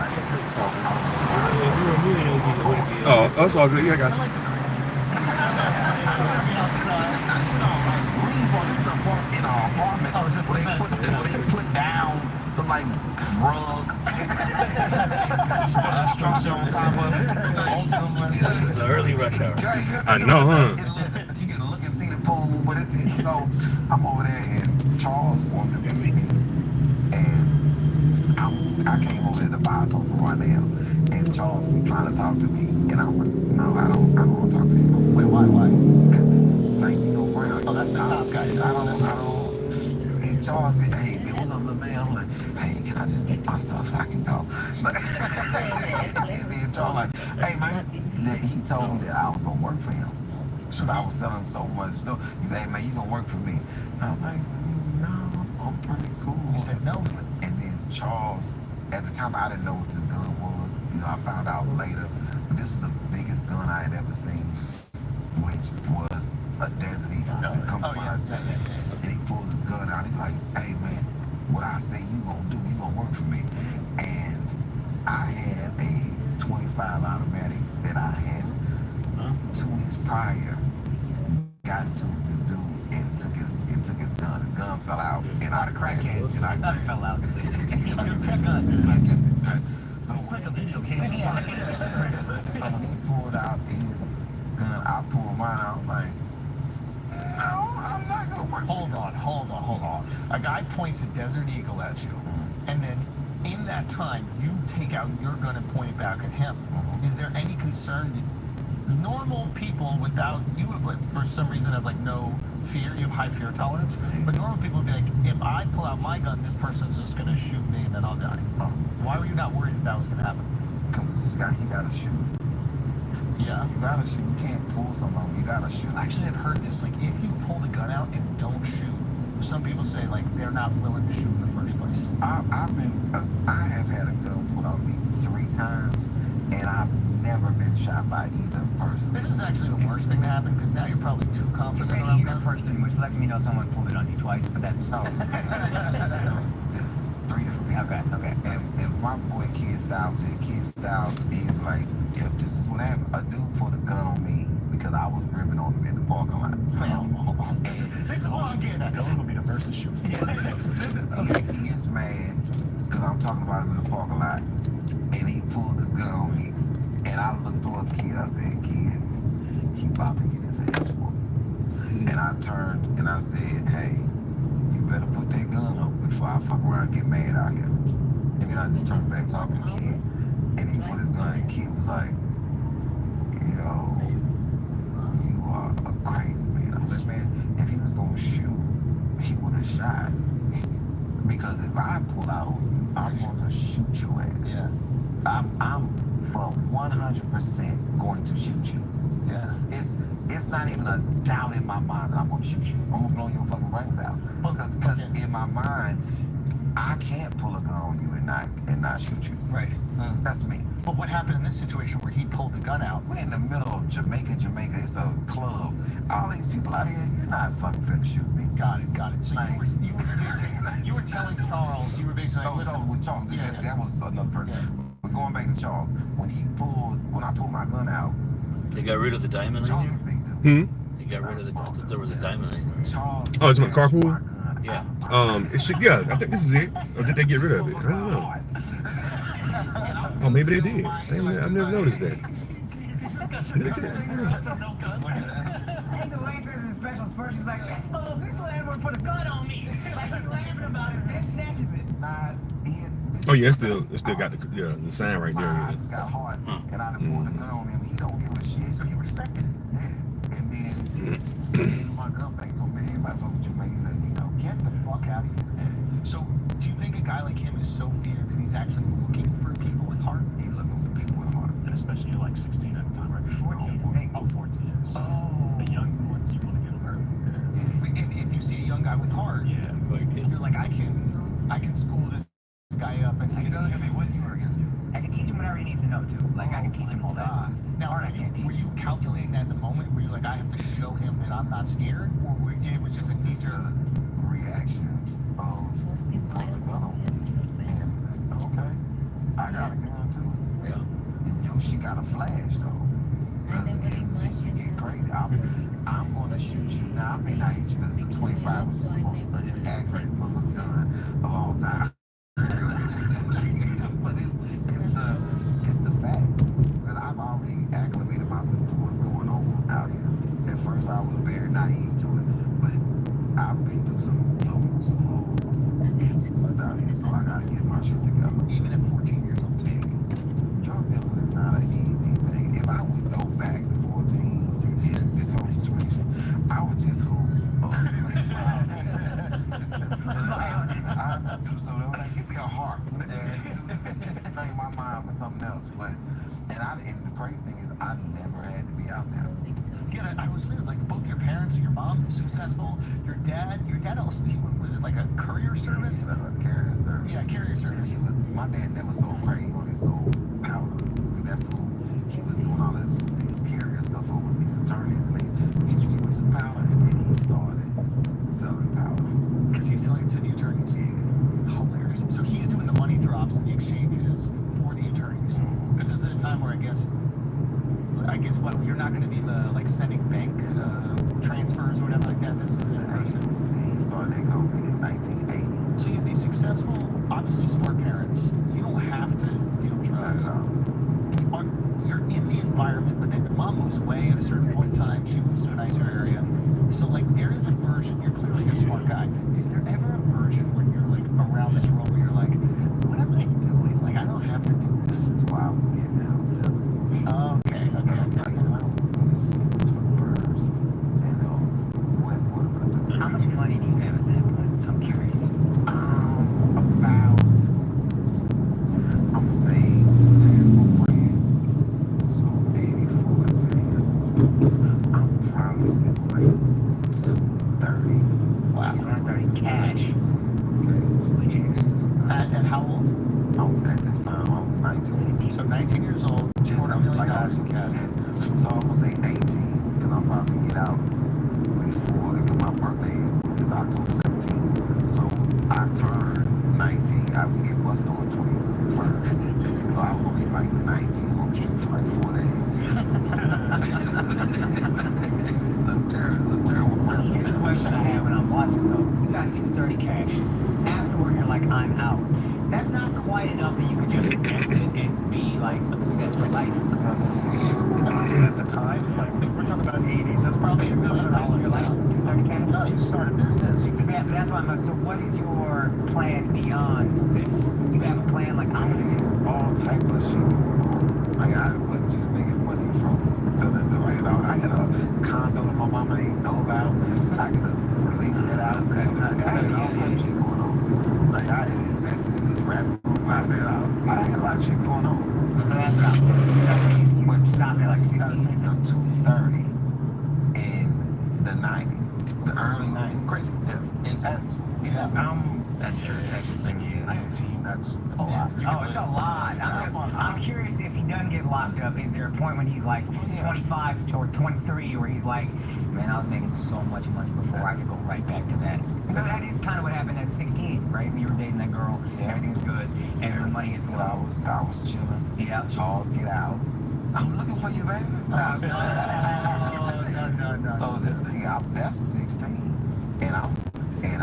Speaker 2: Oh, that's all good. Yeah, I got you.
Speaker 5: In our apartments, where they put down some like rug, structure on top of it.
Speaker 8: The early rush hour.
Speaker 2: I know, huh?
Speaker 5: You can look and see the pool, but it's so I'm over there, and Charles wanted to meet me, and I came over there to buy something from Ronell, and Charles keep trying to talk to me, and I'm like, no, I don't want to talk to him.
Speaker 4: Wait, why?
Speaker 5: Because this is like Brown.
Speaker 4: Oh, that's the top guy.
Speaker 5: I don't. And Charles said, hey, man, what's up, little man? I'm like, hey, can I just get my stuff so I can go? And then Charles like, hey, man. He told me that I was going to work for him. Because I was selling so much. He said, hey, man, you going to work for me? And I'm like, no, I'm pretty cool.
Speaker 4: You said no?
Speaker 5: And then Charles, at the time, I didn't know what this gun was. You know, I found out later. But this was the biggest gun I had ever seen, which was a Desert Eagle. And he pulls his gun out. He's like, hey, man, what I say you gonna do, you gonna work for me. And I had a 25 automatic that I had 2 weeks prior got into this dude and took his gun. His gun fell out. And I
Speaker 4: crackhead. That fell out. He took that gun. So it's like a video game.
Speaker 5: When he pulled out his gun, I pulled mine out. I'm like, no, I'm not gonna work.
Speaker 4: Hold on. A guy points a Desert Eagle at you, and then in that time, you take out your gun and point it back at him. Is there any concern that normal people without, you have like, for some reason have like no fear, you have high fear tolerance, but normal people would be like, if I pull out my gun, this person's just gonna shoot me and then I'll die. Why were you not worried that was gonna happen?
Speaker 5: Because this guy, he gotta shoot.
Speaker 4: Yeah.
Speaker 5: You gotta shoot. You can't pull something. You gotta shoot.
Speaker 4: Actually, I've heard this. Like, if you pull the gun out and don't shoot, some people say like they're not willing to shoot in the first place.
Speaker 5: I have had a gun pulled on me 3 times, And I've never been shot by either person.
Speaker 4: This is actually the worst thing to happen because now you're probably too
Speaker 6: You
Speaker 4: confident
Speaker 6: said
Speaker 4: around
Speaker 6: either
Speaker 4: guns.
Speaker 6: person, which lets me know someone pulled it on you twice, but that's...
Speaker 5: No. 3 different people.
Speaker 6: Okay.
Speaker 5: And if my boy Kid Styles he'd be like, if this is what happened, a dude put a gun on me because I was ripping on him in the parking lot.
Speaker 4: This is what I'm getting at.
Speaker 19: Dylan will be the first to shoot.
Speaker 5: He gets mad because I'm talking about him in the parking lot, and he pulls his gun on me, and I look towards Kid. I said, Kid, he about to get his ass whooped. And I turned and I said, hey, you better put that gun up before I fuck around and get mad out here. And then I just turned back talking to Kid, and he put his gun, and Kid was like, yo, you are a crazy man. I said, man, if he was gonna shoot, he would have shot. Because if I pull out on you, I'm going to shoot your ass.
Speaker 4: Yeah.
Speaker 5: I'm for 100% going to shoot you.
Speaker 4: Yeah.
Speaker 5: It's not even a doubt in my mind that I'm going to shoot you. I'm going to blow your fucking brains out. Because in my mind, I can't pull a gun on you and not shoot you.
Speaker 4: Right.
Speaker 5: That's me.
Speaker 4: But what happened in this situation where he pulled the gun out?
Speaker 5: We're in the middle of Jamaica. It's a club. All these people out here, you're not fucking finna shoot me.
Speaker 4: Got it. So you were telling Charles, you were basically like, listen.
Speaker 5: With Charles, that was another person.
Speaker 4: Yeah.
Speaker 5: But going back to Charles, when I pulled my gun out,
Speaker 8: They got rid of the diamond
Speaker 5: Charles
Speaker 8: in
Speaker 5: is a
Speaker 8: there?
Speaker 5: big dude.
Speaker 8: They got rid of the... I thought there was a diamond in there.
Speaker 5: Charles.
Speaker 2: Oh, it's my carpool?
Speaker 8: Yeah.
Speaker 2: It should, yeah, I think this is it. Or did they get rid of it? I don't know. Oh, maybe they did. I've never noticed that.
Speaker 6: I think the way he says in specials first, he's like, this little animal put a gun on me. Like he's laughing about it, and then snatches it.
Speaker 2: Oh yeah, it's still got the sign right there.
Speaker 5: I just got hard, and I done pulled the gun on him. He don't give a shit, so he respected it. Yeah. And then my gun back told me, everybody told me you made
Speaker 4: Get the fuck out of here. So, do you think a guy like him is so feared that he's actually looking for people with heart?
Speaker 5: He's looking for people with heart.
Speaker 19: And especially you're like 16 at the time, right?
Speaker 4: 14.
Speaker 19: 14. So the young ones, you want to get them hurt.
Speaker 4: And if you see a young guy with heart, you're like, I can school this guy up, and he's only gonna be with you or against you.
Speaker 6: I can teach him whatever he needs to know, too. Like, I can teach him all that.
Speaker 4: Now,
Speaker 6: Art I can't teach.
Speaker 4: were you calculating that in the moment? Were you like, I have to show him that I'm not scared? Or it was just a feature?
Speaker 5: Reaction of pulling the gun on me. And okay, I got a gun too.
Speaker 8: Yeah.
Speaker 5: And yo, she got a flash though. If she get crazy, I'm going to shoot you. Now I may not hit you because it's a 25 was the most inaccurate gun of all time. But it's the fact because I've already acclimated myself to what's going on out here. At first I was very naive to it, but I've been through some little instances out here, so I gotta get my shit together.
Speaker 4: Even at 14 years old?
Speaker 5: Yeah. Drug dealing is not an easy thing. If I would go back to 14 in this whole situation, I would just hope I just do so that give me a heart. Train my mind for something else. But and the crazy thing is I never had to be out there.
Speaker 4: Yeah, I was thinking, like, both your parents, your mom, successful, your dad also, was it like a courier service?
Speaker 5: Carrier service.
Speaker 4: Yeah, carrier service.
Speaker 5: My dad never sold crack, he sold powder. That's who he was doing all these carrier stuff over with these attorneys, and could you give me some powder? And then he started selling powder.
Speaker 4: Because he's selling it to the attorneys?
Speaker 5: Yeah.
Speaker 4: Hilarious. So he's doing the money drops and the exchanges for the attorneys. Because this is a time where I guess what, you're not going to be sending bank transfers or whatever like that. This is in person.
Speaker 5: He started that company in 1980.
Speaker 4: So you have these successful, obviously smart parents. You don't have to deal drugs. You're in the environment, but then mom moves away at a certain point in time. She moves to a nicer area. So there is a version. You're clearly a smart guy. Is there ever a version when you're around this world where you're like, what am I doing? I don't have to do this.
Speaker 5: This is why I was getting out.
Speaker 4: Okay.
Speaker 5: This is for the birds. And
Speaker 6: how much money do you have at that point? I'm curious.
Speaker 5: About, I'm gonna say 10 grand. So 84 grand. I'm probably sitting like 230.
Speaker 6: Wow. 230 cash.
Speaker 5: Okay.
Speaker 6: Which is
Speaker 4: at how old?
Speaker 5: At this time, I'm 19.
Speaker 4: So 19 years old,
Speaker 5: So I'm gonna say 18, because I'm about to get out before, because my birthday is October 17th. So I turn 19, I will get busted on the 21st. So I will be like 19 on the street for like 4 days. It's a terrible present.
Speaker 6: Here's a question I have when I'm watching though. You got 230 cash. Afterward, you're like, I'm out. That's not quite enough that you could just invest it and be like set for life.
Speaker 4: At the time, like we're talking about 80s, that's probably $1 million.
Speaker 6: Your life, 230 cash.
Speaker 4: No, you start a business. You could.
Speaker 6: Yeah, but that's why I'm. So, what is your plan beyond this? You have a plan like I'm gonna do
Speaker 5: all type of shit going on. Like I wasn't just making money from telling them, you know, I had a condo that my mama didn't know about. I could have released it out. I had all type of shit going on. Like I had invested in this rap group out there. I had a lot of shit going on.
Speaker 6: So that's what I'm doing. Stop at like 16.
Speaker 5: I think I'm 230 in the 90s, the early 90s. Crazy. Yeah. In Texas. Yeah.
Speaker 6: That's true. Texas thing.
Speaker 5: 19. That's a lot.
Speaker 6: Oh, it's a lot. I'm curious if he doesn't get locked up. Is there a point when he's like 25 or 23 where he's like, man, I was making so much money before I could go right back to that? Because that is kind of what happened at 16, right? You were dating that girl, everything's good, and the money gets low.
Speaker 5: I was chilling.
Speaker 6: Yeah.
Speaker 5: Charles, get out. I'm looking for you, baby. No. So this thing, that's 16, and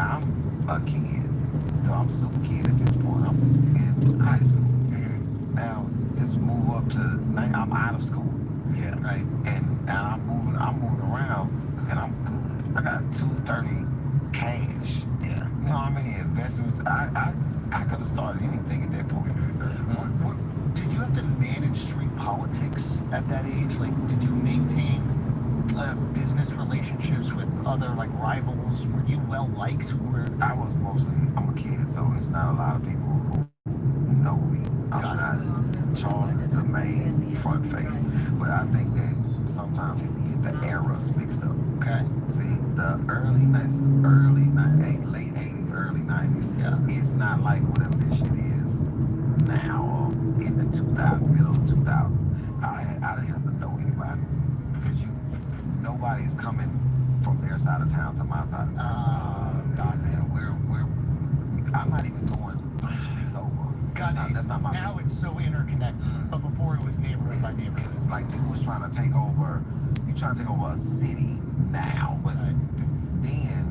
Speaker 5: I'm a kid. So I'm super kid at this point. I'm in high school. Now just move up to I'm out of school.
Speaker 6: Yeah. Right.
Speaker 5: And I'm moving around, and I'm good. I got 230 cash.
Speaker 6: Yeah.
Speaker 5: You know how many investments I could have started anything at that point.
Speaker 4: Did you have to manage street politics at that age? Like, did you maintain business relationships with other like rivals? Were you well liked?
Speaker 5: I'm a kid, so it's not a lot of people who know me. I'm not Charlie, the main front face, but I think that sometimes you get the eras mixed up.
Speaker 4: Okay.
Speaker 5: See, the late 80s, early 90s.
Speaker 4: Yeah.
Speaker 5: It's not like whatever this shit is now, or in the middle of 2000. I didn't have to know anybody because nobody's coming from their side of town to my side of town. I'm not even going 3 streets over. That's not my
Speaker 4: Now it's so interconnected, but before it was neighborhood by neighborhood.
Speaker 5: It's like people was trying to take over. You trying to take over a city now, but then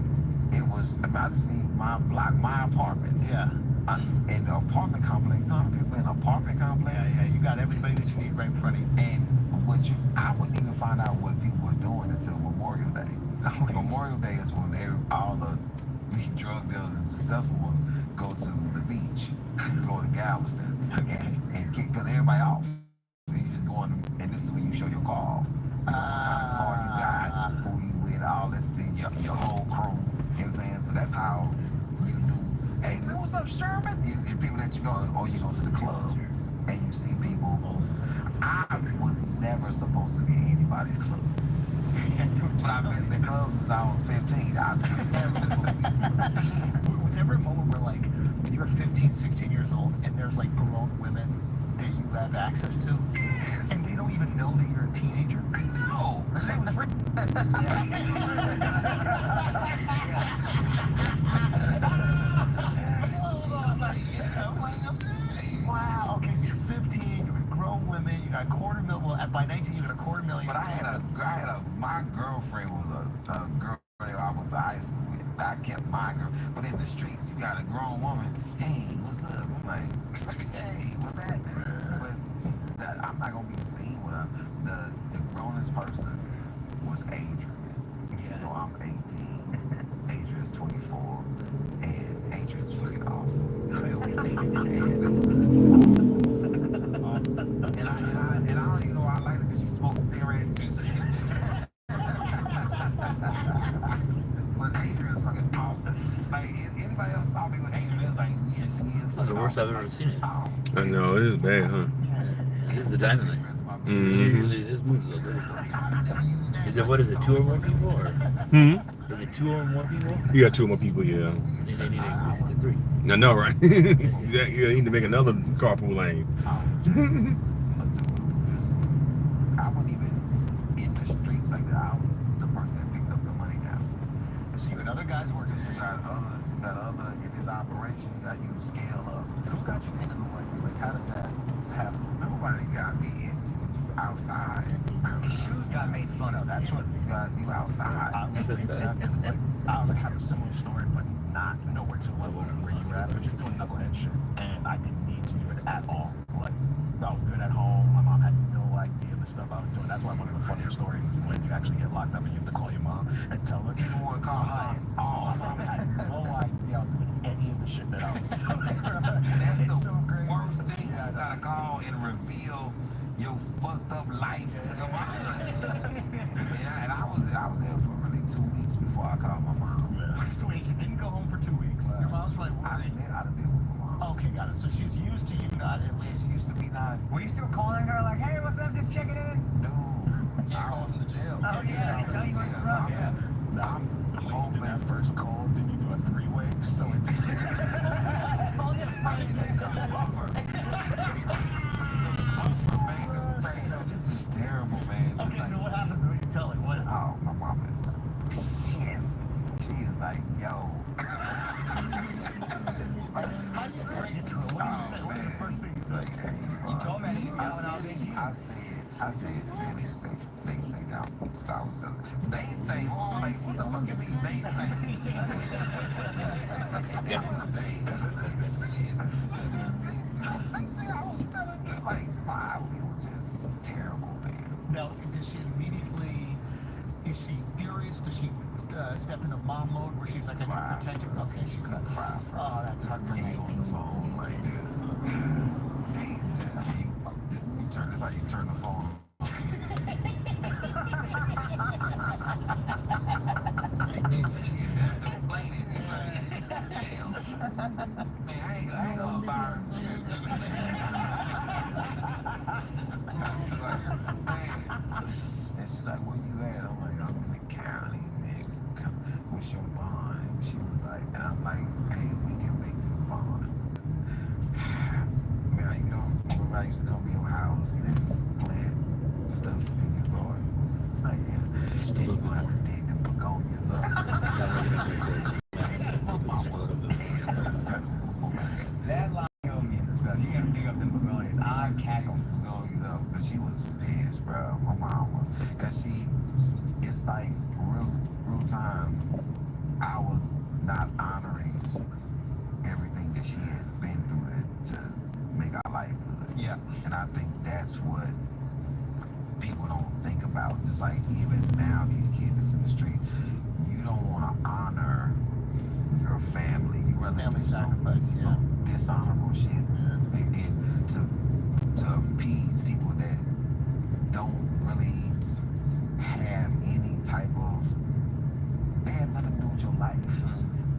Speaker 5: it was. I just need my block, my apartments.
Speaker 4: Yeah.
Speaker 5: In the apartment complex, you know how people in an apartment complex.
Speaker 4: Yeah. You got everybody that you need right in front of you.
Speaker 5: And I wouldn't even find out what people were doing until Memorial Day. Memorial Day is when all the drug dealers and successful ones go to the beach, go to Galveston, and kick, because everybody off. And you just go on, and this is when you show your car off. What kind of car you got, who you with, all this thing, your whole crew. You know what I'm saying? So that's how you knew, hey man, what's up, Sherman? And people that you know, or you go to the club and you see people. I was never supposed to be in anybody's club. But I've been in the club since I was 15.
Speaker 4: Was there ever a moment where, like, when you were 15, 16 years old, and there's, like, grown women that you have access to?
Speaker 5: Yes.
Speaker 4: And they don't even know that you're a teenager?
Speaker 5: No.
Speaker 4: Wow, okay, so you're 15, you're with grown women, you got $250,000, well, by 19 you got $250,000.
Speaker 5: But my girlfriend was a girl that I went to high school with. I kept my girl. But in the streets, you got a grown woman, hey, what's up? I'm like, hey, what's happening? But I'm not going to be seen with her. The grownest person was Adrian. Yeah. So I'm 18, Adrian's 24, and Adrian's fucking awesome. And I don't even know why I like it, because she smokes cigarettes. But Adrian's fucking awesome. Like, anybody else saw me with Adrian, it was like, yeah, she is.
Speaker 8: That's the worst I've ever seen it.
Speaker 2: I know, it is bad, huh?
Speaker 8: This is the Diamond League. Usually this movie's a little bit. Is it, what is it, 2 or more people? Or? Is it 2 or more people?
Speaker 2: You got 2 or more people, yeah.
Speaker 8: They need to 3.
Speaker 2: No, right? You need to make another carpool lane.
Speaker 5: I wouldn't even
Speaker 4: guys working for you.
Speaker 5: You got other in this operation. You got you scale up. Who got you into the lights? Like how did that happen? Nobody got me into it. You outside.
Speaker 6: His shoes got made fun of.
Speaker 4: That's what
Speaker 5: You outside.
Speaker 4: I was like, I would have a similar story, but not nowhere to the level where you were at. But just doing knucklehead shit, and I didn't need to do it at all. Like I was good at home. My mom had no idea the stuff I was doing. That's why one of the funnier stories is when you actually get locked up and you have to call your mom and tell her.
Speaker 5: You want to call her?
Speaker 4: Oh, my mom had no idea I was doing any of the shit that I was doing.
Speaker 5: That's
Speaker 4: It's
Speaker 5: the
Speaker 4: so crazy.
Speaker 5: worst thing. You gotta call and reveal your fucked up life to your mom. And I was there for really 2 weeks before I called my mom.
Speaker 4: So wait, you didn't go home for 2 weeks. Your mom's like,
Speaker 5: I didn't live with my mom.
Speaker 4: okay, got it. So she's used to you not at least.
Speaker 5: She used to be not.
Speaker 6: Were you still calling her like, hey, what's up? Just checking in?
Speaker 5: No. I was in jail.
Speaker 6: Oh yeah, they tell you what's up. Yeah.
Speaker 5: I'm
Speaker 4: hoping that first call, did you do a three-way? So it
Speaker 5: This is terrible, man.
Speaker 4: Okay, so what happens when you tell her? What?
Speaker 5: Oh, my mom is pissed. She is like, yo.
Speaker 4: How do you bring it to her? What do you say? What's the first thing you say?
Speaker 6: You told me I didn't know when I was 18.
Speaker 5: I said, man, they say now. So I was they say, oh, like, what the fuck you mean? They say. They say I was selling like, wow, it was just terrible, man.
Speaker 4: Now, does she immediately, is she furious? Does she step into mom mode where she's like, I need to protect you? Okay, she could. Oh, that's heartbreaking.
Speaker 5: On the phone, like, you turn this how you turn the phone. I ain't gonna buy and she's like, where you at? I'm like, I'm in the county, nigga. What's your bond? She was like, and I'm like, hey, we can make this bond. Man, you know, remember I used to come to your house and plant stuff in your garden? Like, yeah. Then you gonna have to dig them begonias up.
Speaker 6: That line killed me in the spell. You gotta dig up them begonias. I cackled.
Speaker 5: Begonias up, but she was pissed, bro. My mom was, cause it's like real time. I was not honoring everything that she had been through to make our life good.
Speaker 4: Yeah.
Speaker 5: And I think that's what people don't think about. Just like even now, these kids that's in the street, you don't want to honor your family. You rather
Speaker 4: Family
Speaker 5: do
Speaker 4: sacrifice,
Speaker 5: some dishonorable shit. And to appease people that don't really have any type of, they have nothing to do with your life.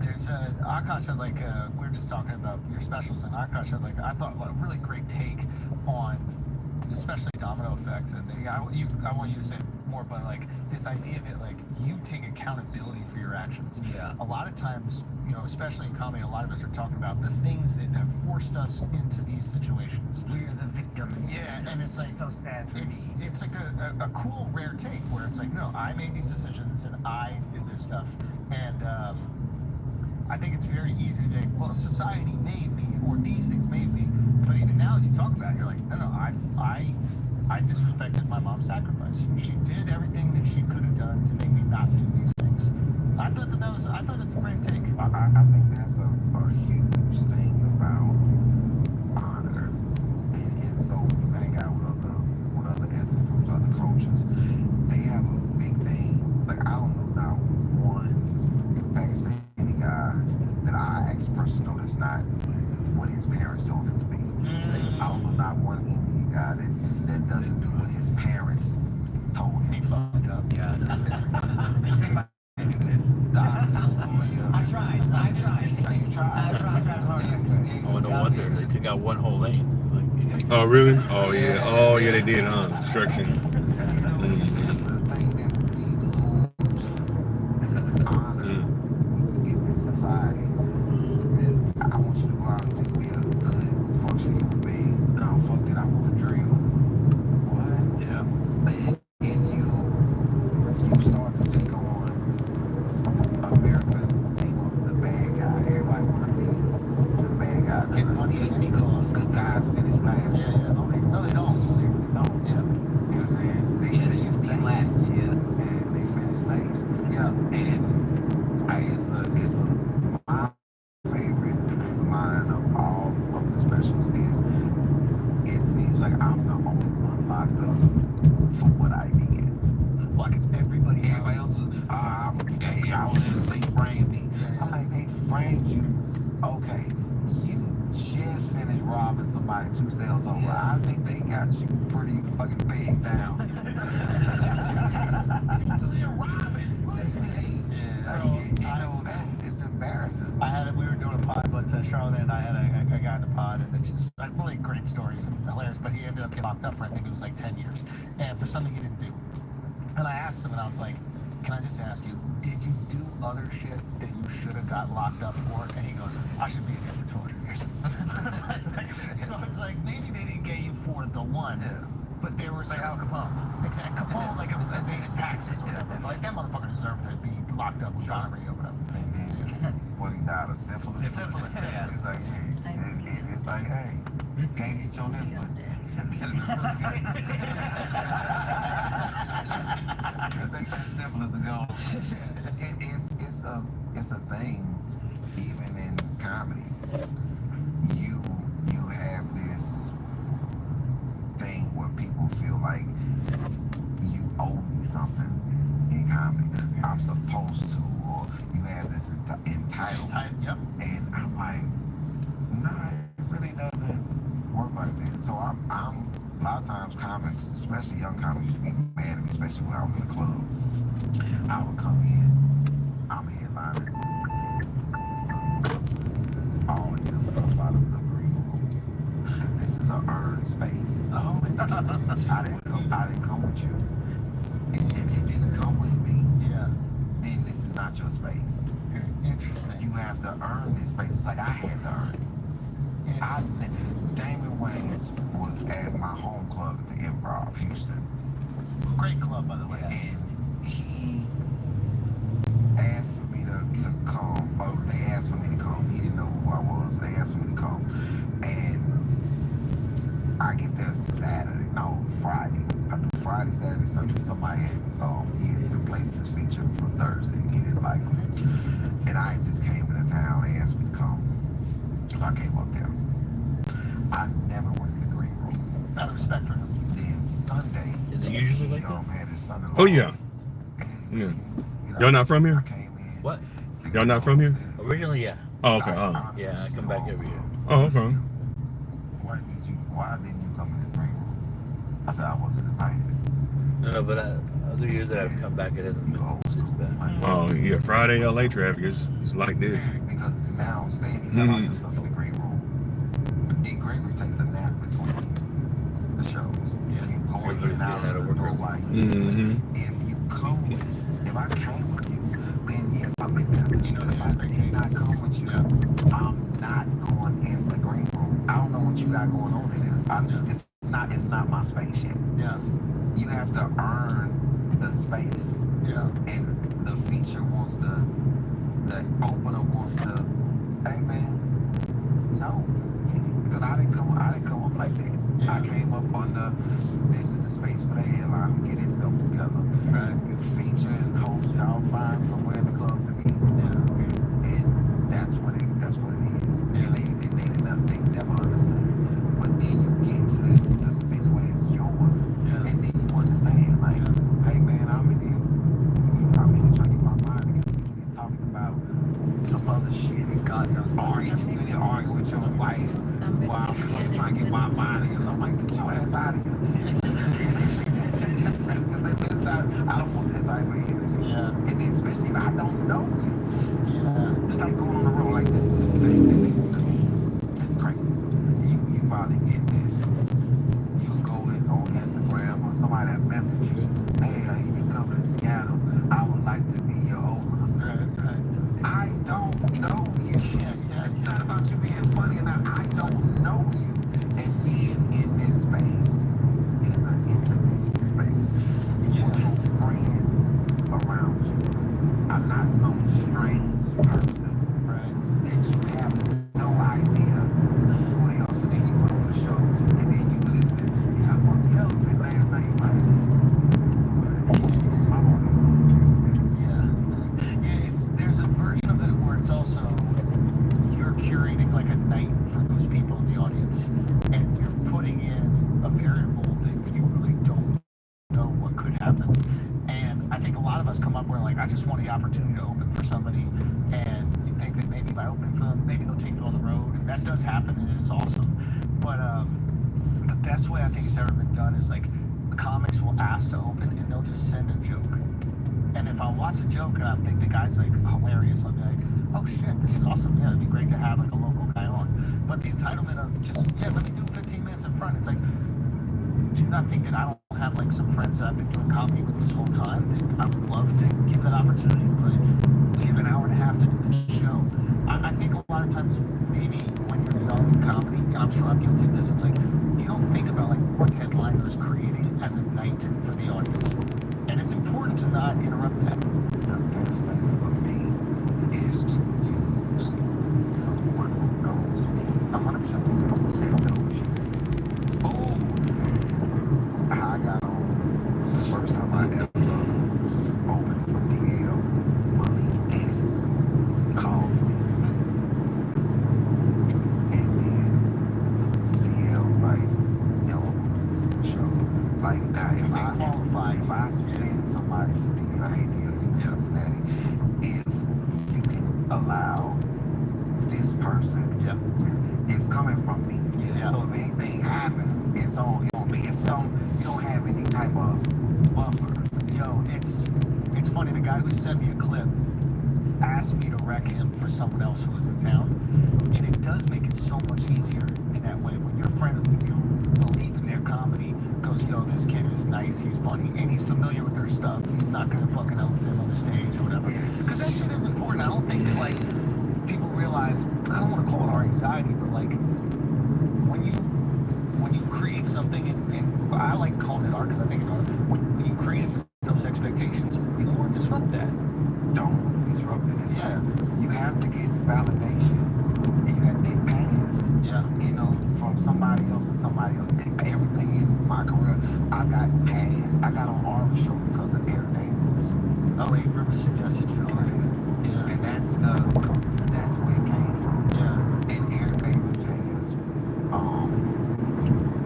Speaker 4: There's Akash had like we were just talking about your specials, and Akash had like I thought a really great take on especially domino effects, and I want you to say more, but like this idea that like you take accountability for your actions.
Speaker 6: Yeah.
Speaker 4: A lot of times, you know, especially in comedy, a lot of us are talking about the things that have forced us into these situations.
Speaker 6: We're the victims.
Speaker 4: Yeah, and it's like
Speaker 6: so sad for me.
Speaker 4: It's like a cool rare take where it's like, no, I made these decisions and I did this stuff, and I think it's very easy to think, well, society made me, or these things made me. But even now, as you talk about it, you're like, no, I disrespected my mom's sacrifice. She did everything that she could have done to make me not do these things. I thought it's a great take.
Speaker 5: I think that's a huge thing about honor, and so when you hang out with other ethnic groups, other cultures, they have a big thing. Like I don't know now one Pakistani guy that I actually personally know that's not what his parents told him to be. I don't know not one Indian guy that doesn't do what his parents told him.
Speaker 4: He fucked up.
Speaker 6: Yeah. I tried.
Speaker 5: You tried.
Speaker 8: Oh, no wonder they took out one whole lane. It's like,
Speaker 2: Oh really? Oh yeah. Oh yeah, they did, huh? Construction.
Speaker 5: In society, I want you to go out and just be a good, functioning human being. No, fuck that, I want to drill. What?
Speaker 8: Yeah.
Speaker 5: And you start to take on America's locked up for what I did.
Speaker 4: Well, I guess everybody
Speaker 5: else was, hey, I was in they framed me. I'm like, they framed you. Okay, you just finished robbing somebody 2 cells over. I think they got you pretty fucking big down. It's embarrassing.
Speaker 4: We were doing a pod, but Charlotte and I had a guy in the pod, and it's just like really great stories and hilarious. But he ended up getting locked up for I think it was like 10 years, and for something he didn't do. And I asked him, and I was like, "Can I just ask you, did you do other shit that you should have got locked up for?" And he goes, "I should be in here for 200 years." So it's like maybe they didn't get you for the one. But there was like Al Capone. Exactly. Capone, like evaded taxes or whatever. Like that motherfucker deserved to be locked up with Connery or whatever.
Speaker 5: When he died of syphilis.
Speaker 4: Syphilis, yeah.
Speaker 5: It's like, hey, it's like, hey, can't get you on this one. Take that syphilis to go. It's a thing, even in comedy. You have this thing where people feel like you owe me something in comedy. I'm supposed to, or you have this entitlement.
Speaker 4: Yep.
Speaker 5: And I'm like, nah, it really doesn't work like that. So I'm a lot of times comics, especially young comics, used to be mad at me, especially when I was in the club. I would come in, I'm headlining, all of this stuff out of the green room. Because this is an earned space.
Speaker 4: Oh,
Speaker 5: I didn't come with you. And if you didn't come with me, then this is not your space.
Speaker 4: Interesting.
Speaker 5: You have to earn this space. It's like I had to earn it. Damon Wayans was at my home club at the Improv, Houston.
Speaker 4: Great club, by the way.
Speaker 5: And he asked for me to come. Oh, they asked for me to come. He didn't know who I was. They asked for me to come. And I get there Friday. I do Friday, Saturday, Sunday. Somebody had replaced his feature for Thursday. He didn't like him. And I just came into town. They asked me to come. So I came up there. I never went in the green room.
Speaker 4: Out of respect for him.
Speaker 5: Then Sunday,
Speaker 8: Is it usually like that?
Speaker 5: had his son-in-law.
Speaker 2: Oh yeah. Yeah. Y'all not from here?
Speaker 8: What?
Speaker 2: Y'all not from here?
Speaker 8: Originally, yeah.
Speaker 2: Oh, okay. Oh.
Speaker 8: Yeah, I come back every year.
Speaker 2: Oh, okay.
Speaker 5: Why didn't you come in the green room? I said I wasn't invited.
Speaker 8: No, but other years that I've come back, it hasn't been since bad.
Speaker 2: Oh yeah, Friday LA traffic is like this.
Speaker 5: Because now, say you got all your stuff in the green room, Dick Gregory takes a nap between the shows. So you go in and out of the doorway. If you come with, if I came with you, then yes, I'm in there. You know, if I did not come with you, I'm not going in the green room. I don't know what you got going on in this. It's not my space yet.
Speaker 4: Yeah.
Speaker 5: You have to earn the space.
Speaker 4: Yeah.
Speaker 5: And the feature wants to, the opener wants to, hey man, no. Because I didn't come up like that. Yeah. I came up under, this is the space for the headline to get itself together.
Speaker 4: Right.
Speaker 5: You feature and host, y'all find somewhere in the club to be.
Speaker 4: Yeah.
Speaker 5: And that's what it is.
Speaker 4: Yeah.
Speaker 5: And they never understood it. But then you get to the space where it's yours, and then you understand, like, hey man, I'm in here trying to get my mind together. You're talking about some other shit. You're arguing with your wife while I'm trying to get my mind together. I'm like, get your ass out of here. That's not, I don't want that type of energy.
Speaker 4: Yeah.
Speaker 5: And then especially if I don't know you.
Speaker 4: Yeah.
Speaker 5: It's like going on the road like this new thing that people do. Just crazy. You probably get this. You'll go in on Instagram or somebody that message you, hey, you can come to Seattle. I would like to be your opener.
Speaker 4: Right.
Speaker 5: I don't know you. It's not about you being funny or not. I don't know you. And being in this space is an intimate space. You want your friends around you. I'm not some strange person that you have no idea who they are. So then you put on the show and then you listen. Yeah, I fucked the elephant last night,
Speaker 4: There's a version of it where it's also you're curating like a night for those people in the audience, and you're putting in a variable that you really of us come up where like, I just want the opportunity to open for somebody, and you think that maybe by opening for them, maybe they'll take you on the road, and that does happen, and it is awesome. But the best way I think it's ever been done is like, comics will ask to open, and they'll just send a joke. And if I watch a joke and I think the guy's like hilarious, I'll be like, oh shit, this is awesome. Yeah, it'd be great to have like a local guy on. But the entitlement of just, yeah, let me do 15 minutes in front. It's like, do you not think that I don't have like some friends that I've been doing comedy with this whole time that I would love to give that opportunity, but we have an hour and a half to do this show. I think a lot of times maybe when you're young in comedy, and I'm sure I'm guilty of this, it's like you don't think about like what headliner is creating as a night for the audience. And it's important to not interrupt that.
Speaker 5: The best way for me is to use someone who knows me.
Speaker 4: 100%.
Speaker 5: That knows you. Boom. I got on the first time I ever opened for DL. Malik S. called me. And then DL like, yo, show. Like now if I send somebody to DL, hey DL, you in Cincinnati, if you can allow this person, it's coming from me. Yeah. So if anything happens, it's on me. It's you don't have any type of buffer.
Speaker 4: Yo, it's funny, the guy who sent me a clip asked me to rec him for someone else who was in town. And it does make it so much easier in that way when your friend who you believe in their comedy goes, yo, this kid is nice, he's funny, and he's familiar with their stuff. He's not gonna fucking elephant on the stage or whatever. Because that shit is important. I don't think that like people realize, I don't want to call it our anxiety, but like when you create something, and I like calling it art because I think it art, when you create those expectations, you don't want to disrupt that.
Speaker 5: Don't disrupt it. Yeah. You have to get validation, and you have to get passed.
Speaker 4: Yeah.
Speaker 5: You know, from somebody else to somebody else. Everything in my career, I got passed. I got on Art's show because of Eric Abrams.
Speaker 4: Oh, Abrams suggested you know.
Speaker 5: Yeah. And that's where it came from.
Speaker 4: Yeah.
Speaker 5: And Eric Abrams has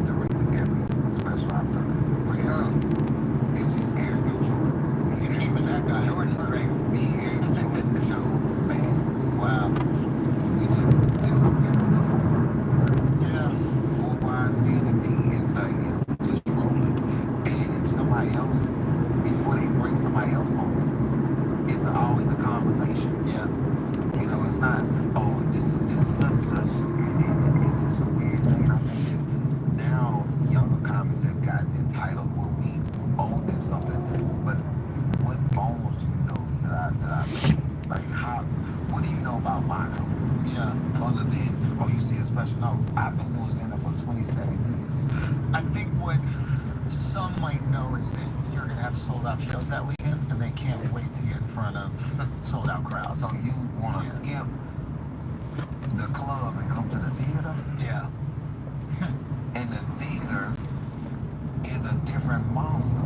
Speaker 5: directed every special I've done.
Speaker 4: Really?
Speaker 5: It's just Eric and Jordan.
Speaker 4: You keep with that guy. Jordan is great.
Speaker 5: Me, Eric, Jordan, Joe, man.
Speaker 4: Wow.
Speaker 5: We just the four.
Speaker 4: Yeah.
Speaker 5: Four wise men and me. It's like, yeah, we just rolling. And if somebody else, before they bring somebody else home, it's always a conversation.
Speaker 4: Yeah.
Speaker 5: You know, it's not, oh, this is such and such. It's just a weird thing. I think that now younger comics have gotten entitled where we owe them something. But what bones do you know that I like? How? What do you know about my company?
Speaker 4: Yeah.
Speaker 5: Other than, oh, you see a special? No, I've been doing stand-up for 27 years.
Speaker 4: I think what some might know is that you're gonna have sold out shows that weekend, and they can't wait to get in front of sold out crowds.
Speaker 5: So you want to skip the club and come to the theater?
Speaker 4: Yeah.
Speaker 5: And the theater is a different monster.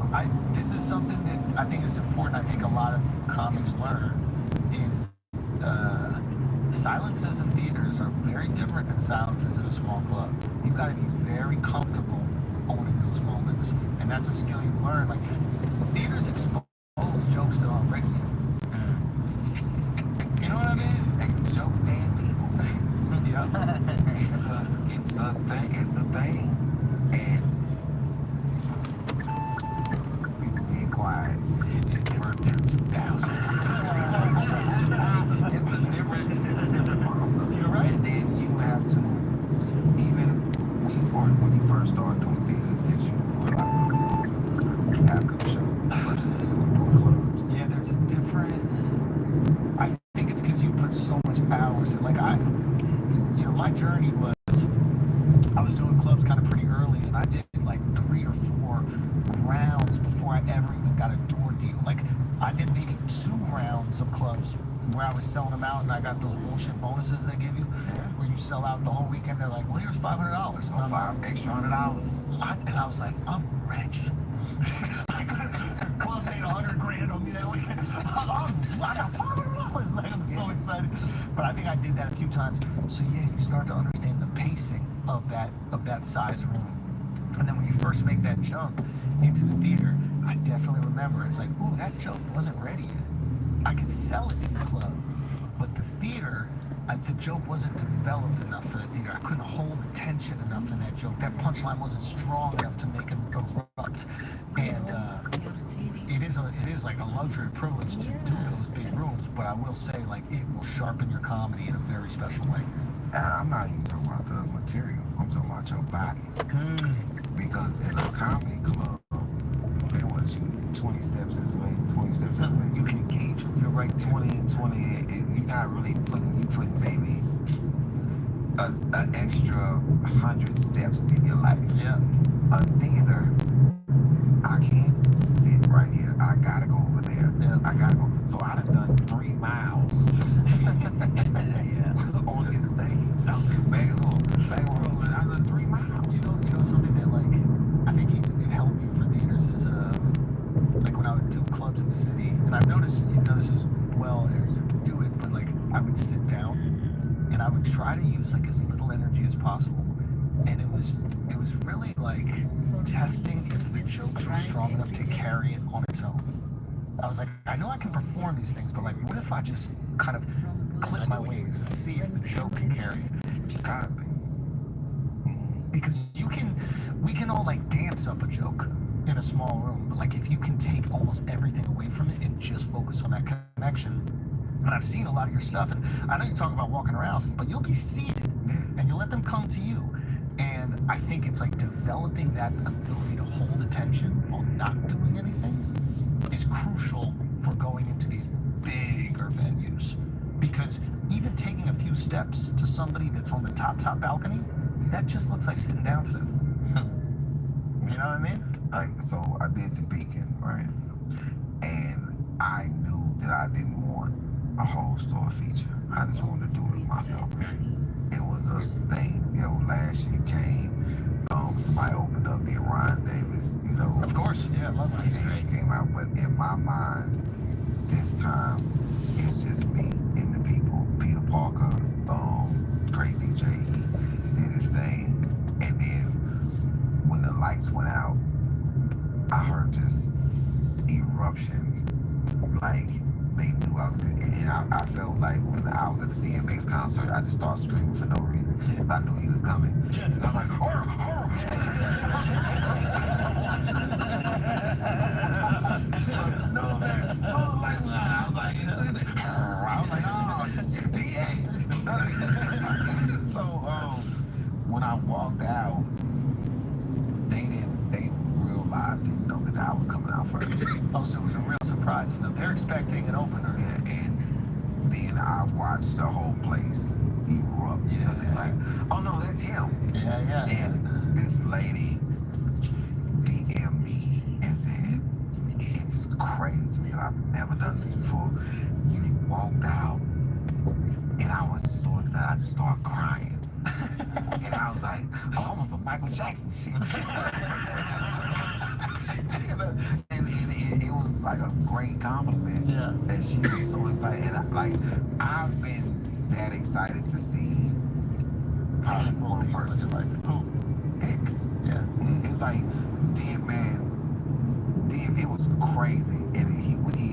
Speaker 4: This is something that I think is important. I think a lot of comics learn is silences in theaters are very different than silences in a small club. You got to be very comfortable owning those moments, and that's a skill you learn. Like theaters expose jokes that aren't ready yet. You know what I mean?
Speaker 5: Like jokes and people.
Speaker 4: Yeah.
Speaker 5: It's a thing. And people being quiet versus 2,000. It's a different monster.
Speaker 4: You're right.
Speaker 5: And then you have to, even when you first start doing things, did you realize after the show versus doing clubs?
Speaker 4: Yeah, there's a different. I think it's because you put so much hours in. Like my journey was, I was doing clubs kind of pretty early, and I did like 3 or 4 rounds before I ever even got a door deal. Like I did maybe 2 rounds of clubs where I was selling them out, and I got those bullshit bonuses they give you, where you sell out the whole weekend. They're like, well, here's $500.
Speaker 5: So extra $100.
Speaker 4: And I was like, I'm rich. Club made $100,000 on me that weekend. I got $500. Like I'm so excited. But I think I did that a few times. So yeah, you start to understand the pacing of that size room. And then when you first make that jump into the theater, I definitely remember. It's like, ooh, that joke wasn't ready yet. I could sell it in the club, but the theater, the joke wasn't developed enough for the theater. I couldn't hold the tension enough in that joke. That punchline wasn't strong enough to make him erupt. And it is like a luxury privilege to do those big rooms, but I will say, like, it will sharpen your comedy in a very special way.
Speaker 5: And I'm not even talking about the material. I'm talking about your body. Because in a comedy club, they want you 20 steps this way, 20 steps that way.
Speaker 4: You can engage. You're right.
Speaker 5: 20 and 20. You're not really putting maybe an extra 100 steps in your life.
Speaker 4: Yeah.
Speaker 5: A theater, I can't sit right here. I gotta go over there.
Speaker 4: Yeah.
Speaker 5: I gotta go. So I done done 3 miles on this stage. Bang on. I done 3 miles.
Speaker 4: You know something that, like, I think it helped me for theaters is like when I would do clubs in the city, and I've noticed, you know, this as well, or you do it, but like I would sit down and I would try to use like as little energy as possible, and it was really like testing if the jokes were strong enough to carry it on its own. I was like, I know I can perform these things, but like, what if I just kind of clip my wings and see if the joke can carry it? Because we can all like dance up a joke in a small room, but like if you can take almost everything away from it and just focus on that connection. And I've seen a lot of your stuff, and I know you talk about walking around, but you'll be seated and you'll let them come to you. And I think it's like developing that ability to hold attention while not doing anything is crucial for going into these bigger venues. Because even taking a few steps to somebody that's on the top balcony, that just looks like sitting down to them. You know what I mean?
Speaker 5: Like, so I did the Beacon, right? And I knew that I didn't want a whole store feature. I just wanted to do it myself. It was a thing, you know, last year came, somebody opened up there, Ryan Davis, you know.
Speaker 4: Of course, yeah, I love that.
Speaker 5: He came out, but in my mind, this time, it's just me and the people. Peter Parker, great DJ, he did his thing. And then when the lights went out, I heard this eruption, like they knew I was, and I felt like when I was at the DMX concert, I just started screaming for no reason. I knew he was coming. And I'm like, horror. No, man. I was like, oh, DX. So, when I walked out, they didn't know that I was coming out first.
Speaker 4: Oh, so it was a real surprise for them. They're expecting an opener.
Speaker 5: Yeah, and then I watched the whole place erupt. You know, they're like, oh no, that's him.
Speaker 4: Yeah.
Speaker 5: And this lady DM'd me and said, it's crazy because I've never done this before. You walked out and I was so excited, I just started crying. And I was like, oh, almost a Michael Jackson shit. and it was like a great compliment that she was so excited. And I've been that excited to see probably one person in life. X.
Speaker 4: Yeah.
Speaker 5: It's like, it was crazy. And when he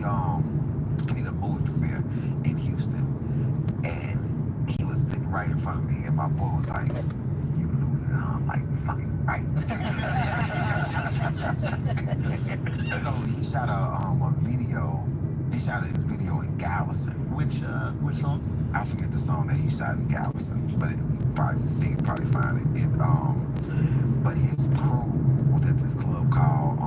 Speaker 5: did a movie premiere in Houston, and he was sitting right in front of me, and my boy was like, you losing it. I'm like, fucking right. So he shot a video. He shot his video in Galveston.
Speaker 4: Which song?
Speaker 5: I forget the song that he shot in Galveston, but they could probably find it. But his crew was at this club called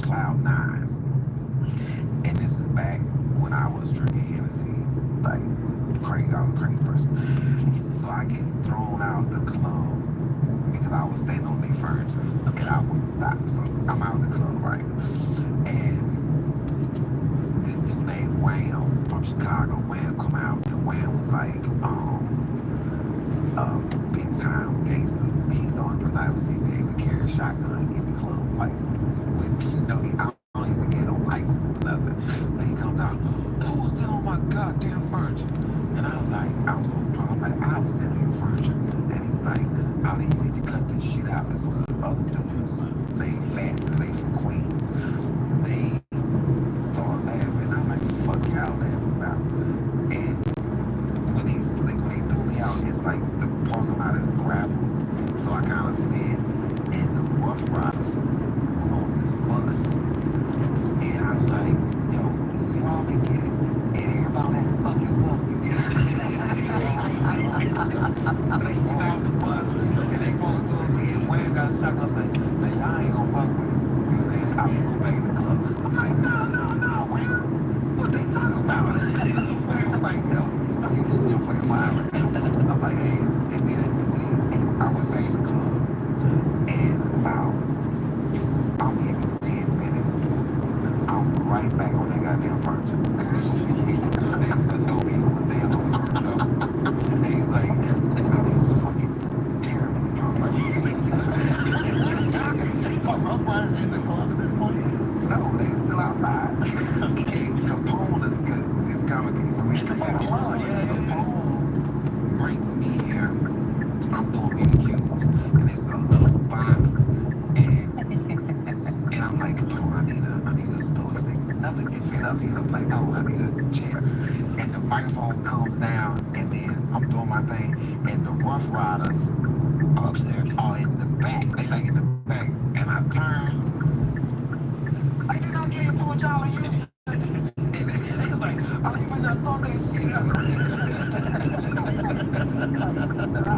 Speaker 5: Cloud 9. And this is back when I was drinking Hennessy, like crazy. I was a crazy person. So I get thrown out the club because I was standing on their furniture and I wouldn't stop. So I'm out the club, right? And this dude named Wham from Chicago, Wham come out, and Wham was like, a big time gangster. He's the only person I ever seen that would carry a shotgun in the club, like with, you know, I don't even get no license or nothing. So he comes out, who was still on my goddamn furniture? And I was like, I was so proud. I'm like, I was still on your furniture. And he's like, Ali, you need to cut this shit out. This was some other dudes. They fancy, they from Queens. nothing get fit up here. I'm like, no, I need a chair. And the microphone comes down, and then I'm doing my thing, and the Rough Riders upstairs are in the back. They like in the back, and I turn. I did not get into what y'all are using. And he was like, oh, you might not start that shit. I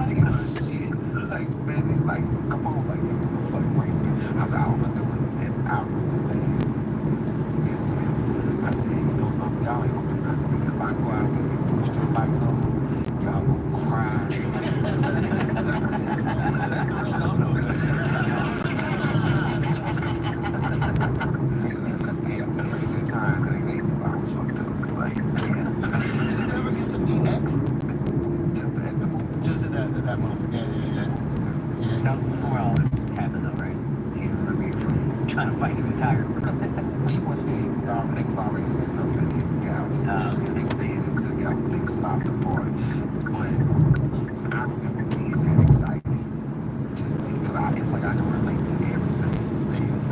Speaker 5: ain't give a shit. Like, man, it's like, come on, like, yo, fuck crazy. I said, I'm gonna do it. And I remember saying this to them. I said, hey, you know something? Y'all ain't gonna do nothing because if I go out there and push the lights over, y'all gonna cry.
Speaker 4: Just at that moment. Yeah.
Speaker 6: That was before all this happened, though, right? You remember you from trying to fight his entire crew.
Speaker 5: He wasn't there. They was already setting up in the house. They was there and took out, they stopped the party. But I remember being that excited to see, because it's like I can relate to everything that he was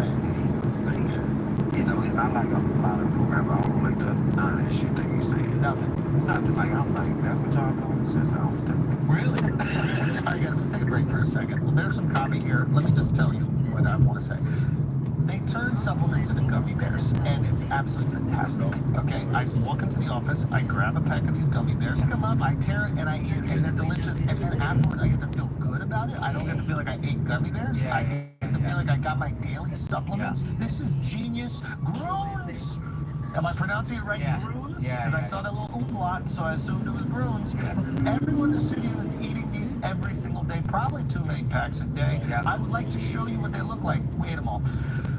Speaker 5: saying. You know, and I like a lot of people rapper. I don't relate to none of that shit that you saying. Nothing. Like, I'm like, that's what y'all doing? It just sounds stupid.
Speaker 4: Really? All right, guys, let's take a break for a second. Well, there's some coffee here. Let me just tell you what I want to say. They turn supplements into gummy bears, and it's absolutely fantastic. Okay, I walk into the office, I grab a pack of these gummy bears, pick them up, I tear it, and I eat it, and they're delicious. And then afterwards, I get to feel good about it. I don't get to feel like I ate gummy bears. I get to feel like I got my daily supplements. This is genius. Groons! Am I pronouncing it right? Groons? Because I saw that little umlaut, so I assumed it was Groons. Everyone in the studio is eating these every single day, probably 2 8-packs a day. I would like to show you what they look like. We ate them all.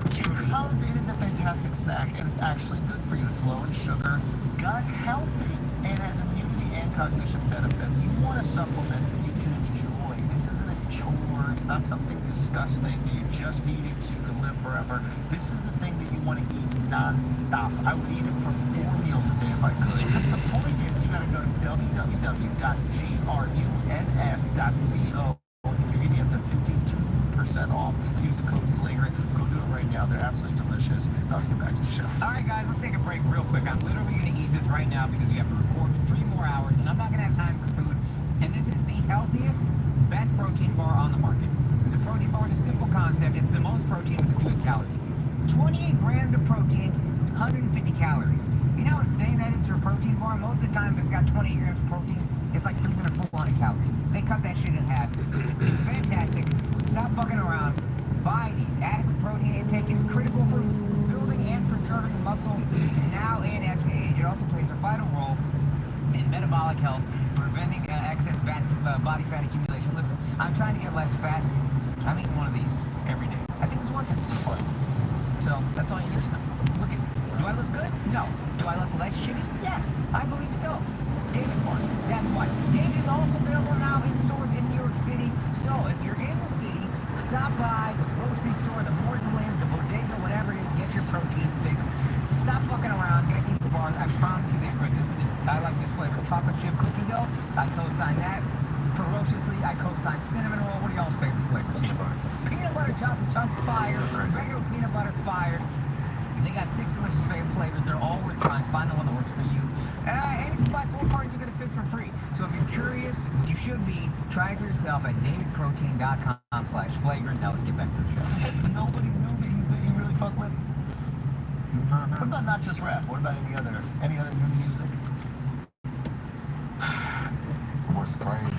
Speaker 4: Because it is a fantastic snack and it's actually good for you. It's low in sugar, gut healthy, and has immunity and cognition benefits. You want a supplement that you can enjoy. This isn't a chore. It's not something disgusting. You just eat it so you can live forever. This is the thing that you want to eat non-stop. I would eat it for 4 meals a day if I could. The point is you got to go to www.gruns.co. You're going to get up to 52% off. Use the code FLAGRANT. Go do it right now. They're absolutely delicious. Now let's get back to the show.
Speaker 6: All right, guys, let's take a break real quick. I'm literally going to eat this right now because we have to record for 3 more hours, and I'm not going to have time for food. And this is the healthiest, best protein bar on the market. It's a protein bar with a simple concept. It's the most protein with the fewest calories. 28 grams of protein, 150 calories. You know how insane that is for a protein bar? Most of the time, if it's got 28 grams of protein, it's like 300 or 400 calories. They cut that shit in half. It's fantastic. Stop fucking around. Buy these. Adequate protein intake is critical for building and preserving muscle now and as we age. It also plays a vital role in metabolic health, preventing excess body fat accumulation. Listen, I'm trying to get less fat. I'm eating one of these every day. I think it's working so far. So that's all you need to know. Look at me. Do I look good? No. Do I look less shitty? Yes, I believe so. David Morse. That's why. David is also available now in stores in New York City. So if you're in the city, stop by the grocery store, the Morton Limb, the bodega, whatever it is, get your protein fix. Stop fucking around. Get these bars. I promise you they're good. I like this flavor. Chocolate chip cookie dough. I co-sign that. Ferociously, I co-sign cinnamon roll. What are y'all's favorite flavors? Peanut butter. Peanut butter chocolate chunk fire. Regular peanut butter fire. They got 6 delicious flavors. They're all worth trying. Find the one that works for you. And if you buy 4 cartons, you get a 5th for free. So if you're curious, you should be. Try it for yourself at davidprotein.com/flagrant. Now let's get back to the show.
Speaker 4: Has nobody new that you really fuck with? What about not just rap? What about any other new music?
Speaker 5: What's crazy?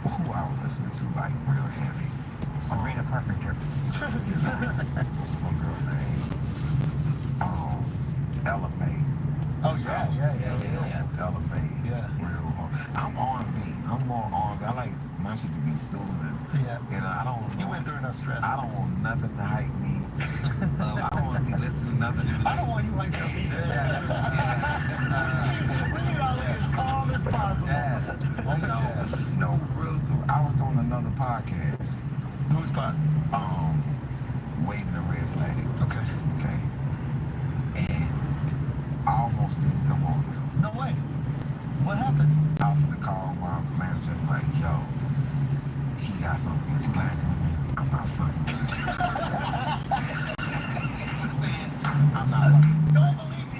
Speaker 5: Who I was listening to like real heavy?
Speaker 6: Sabrina Carpenter.
Speaker 5: What's my girl name? Ella May.
Speaker 4: Oh yeah.
Speaker 5: Ella May.
Speaker 4: Yeah.
Speaker 5: Real hard. I'm R&B. I'm more R&B. I like my shit to be soothing.
Speaker 4: Yeah.
Speaker 5: And I don't.
Speaker 4: You went through enough stress.
Speaker 5: I don't want nothing to hype me. I don't want to be listening to nothing.
Speaker 4: I don't want you like to be there. We need all of as calm as possible.
Speaker 6: Yes.
Speaker 5: You know, I was on another podcast.
Speaker 4: Whose pod?
Speaker 5: Waving a red flag.
Speaker 4: Okay.
Speaker 5: And I almost didn't come on.
Speaker 4: No way. What happened?
Speaker 5: I was gonna call my manager and like, yo, he got something against black women. I'm not fucking with it. I'm not.
Speaker 4: Don't believe the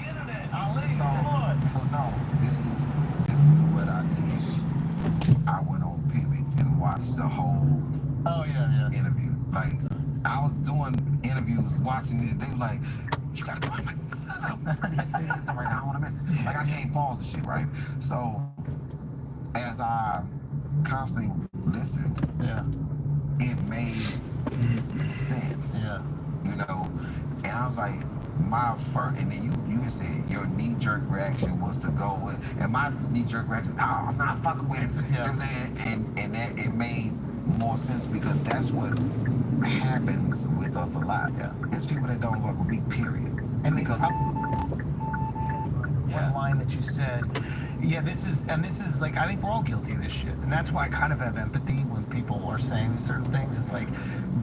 Speaker 5: no, this is what I did. I went on Pivot and watched the whole interview. Like, I was doing interviews, watching it. They were like, you gotta go. I'm like, right now, I want to miss it. Like, I can't pause the shit, right? So, as I constantly listened, it made sense. You know, and I was like, my first, and then you had said your knee-jerk reaction was to go with, and my knee-jerk reaction, oh, I'm not fucking with it. You know what I'm saying? And that it made more sense because that's what happens with us a lot. It's people that don't fuck with me, period.
Speaker 4: And because one line that you said, this is like, I think we're all guilty of this shit, and that's why I kind of have empathy when people are saying certain things. It's like,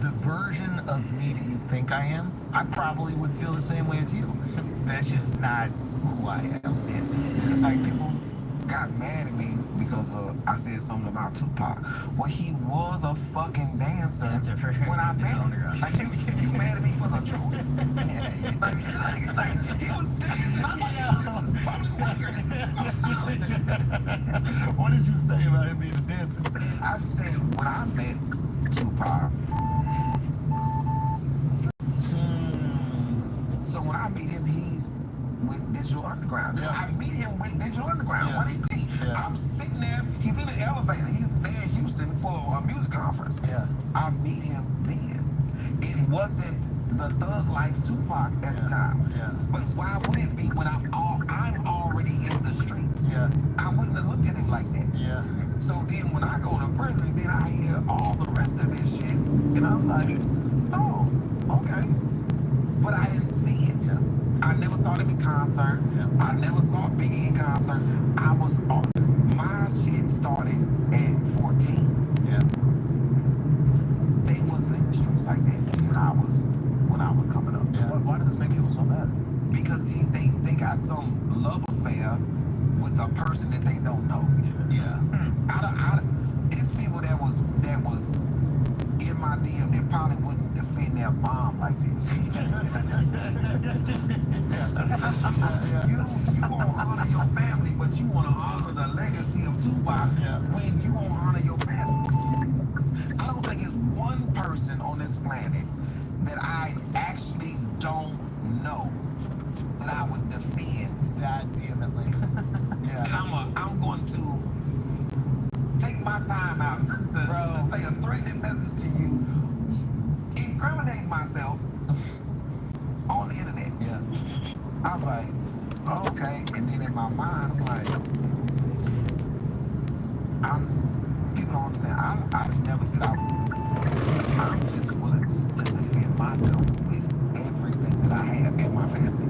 Speaker 4: the version of me that you think I am, I probably would feel the same way as you. That's just not who I am.
Speaker 5: It's like people got mad at me because I said something about Tupac. Well, he was a fucking dancer when I met him. Like, you mad at me for the truth? like, he was dancing. I'm like, this is public record. This is
Speaker 4: What did you say about him being a dancer?
Speaker 5: I said, when I met Tupac, so when I meet him, he's with Digital Underground. I meet him with Digital Underground. What do you think? I'm sitting there, he's in the elevator, he's there in Houston for a music conference. I meet him then. It wasn't the Thug Life Tupac at the time. But why would it be when I'm already in the streets? I wouldn't have looked at him like that. So then when I go to prison, then I hear all the rest of this shit, and I'm like, oh, okay. But I didn't see it. I never saw them in concert. I never saw Biggie in concert. My shit started at 14. They was in the streets like that when I was coming up.
Speaker 4: Why does this make people so mad?
Speaker 5: Because they got some love affair with a person that they don't know. It's people that was in my DM that probably wouldn't defend their mom like this. You won't honor your family, but you want to honor the legacy of Tupac when you won't honor your family. I don't think it's one person on this planet that I actually don't know that I would defend
Speaker 4: that vehemently.
Speaker 5: And I'm going to take my time out to say a threatening message to you, incriminate myself on the internet. I'm like, oh, okay. And then in my mind, I'm like, people don't understand. I've never said I'm just willing to defend myself with everything that I have in my family.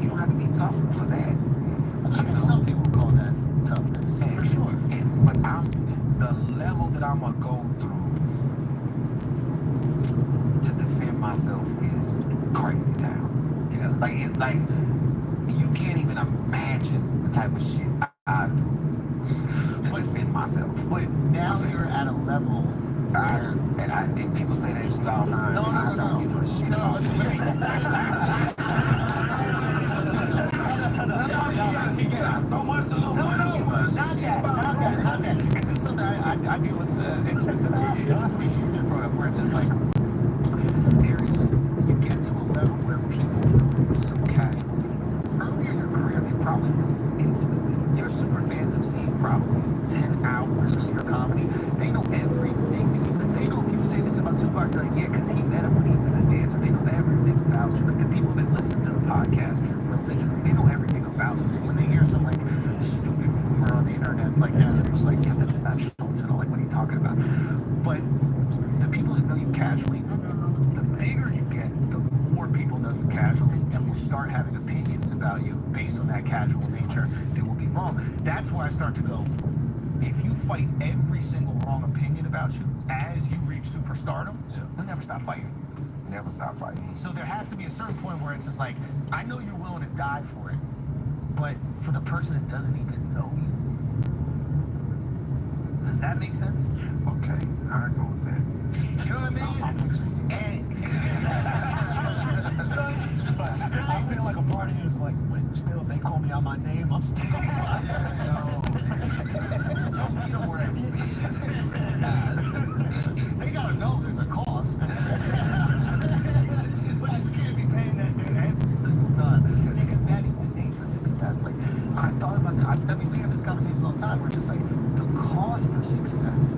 Speaker 5: You don't have to be tough for that.
Speaker 4: Some people call that toughness, for sure.
Speaker 5: But the level that I'm gonna go through to defend myself is crazy town. Like you can't even imagine the type of shit I do to defend myself.
Speaker 4: But now you're at a level
Speaker 5: and people say that shit all the time. I don't give a shit about it. So much to lose.
Speaker 4: Not that. It's just something I deal with, and specifically the situation you just brought up, where it's just like, you get to a level where people know so casually. Earlier in your career, they probably knew intimately. Your super fans have seen probably 10 hours of your comedy. They know everything. They know if you say this about Tupac, they're like, yeah, because he met him when he was a dancer. They know everything about you. Like the people that listen to the podcast religiously, they know everything about you. So when they hear some like stupid rumor on the internet like that, it was like, yeah, that's not Schultz. And I'm like, what are you talking about? But the people that know you casually, the bigger you get, the more people know you casually and will start having opinions about you based on that casual nature that will be wrong. That's where I start to go, if you fight every single wrong opinion about you as you reach superstardom, you'll never stop fighting.
Speaker 5: Never stop fighting.
Speaker 4: So there has to be a certain point where it's just like, I know you're willing to die for it, but for the person that doesn't even know you, does that make sense?
Speaker 5: Okay, I go with that.
Speaker 4: You know what I mean?
Speaker 5: I'm with you.
Speaker 4: But I feel like a part of you is like, wait, still, if they call me out my name, I'm still alive. You know where they gotta know there's a cost. But you can't be paying that dude every single time. Because that is the nature of success. Like, I thought about that. I mean, we have this conversation all the time where it's just like, the cost of success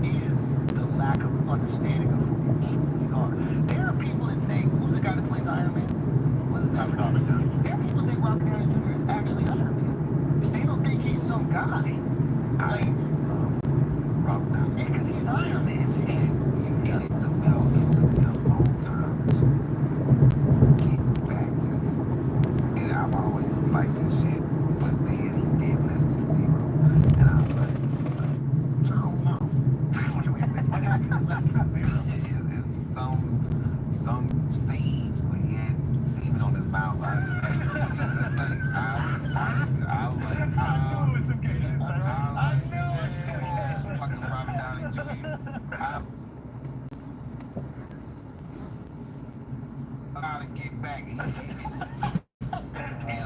Speaker 4: is the lack of understanding of who you truly are. There are people that think, who's the guy that plays Iron Man? What's his name? Robert Downey Jr. There are people that think Robert Downey Jr. is actually Iron Man. They don't think he's some guy. Like, Robert Downey. Yeah, because he's Iron Man.
Speaker 5: And it took me a long time to get back to him. And I've always liked his shit, but then he did less than zero. And I was like, I don't know.
Speaker 4: What happened? Less than zero.
Speaker 5: It's some scenes where he had semen on his mouth. I was like, fucking Robert Downey Jr. How to get back. And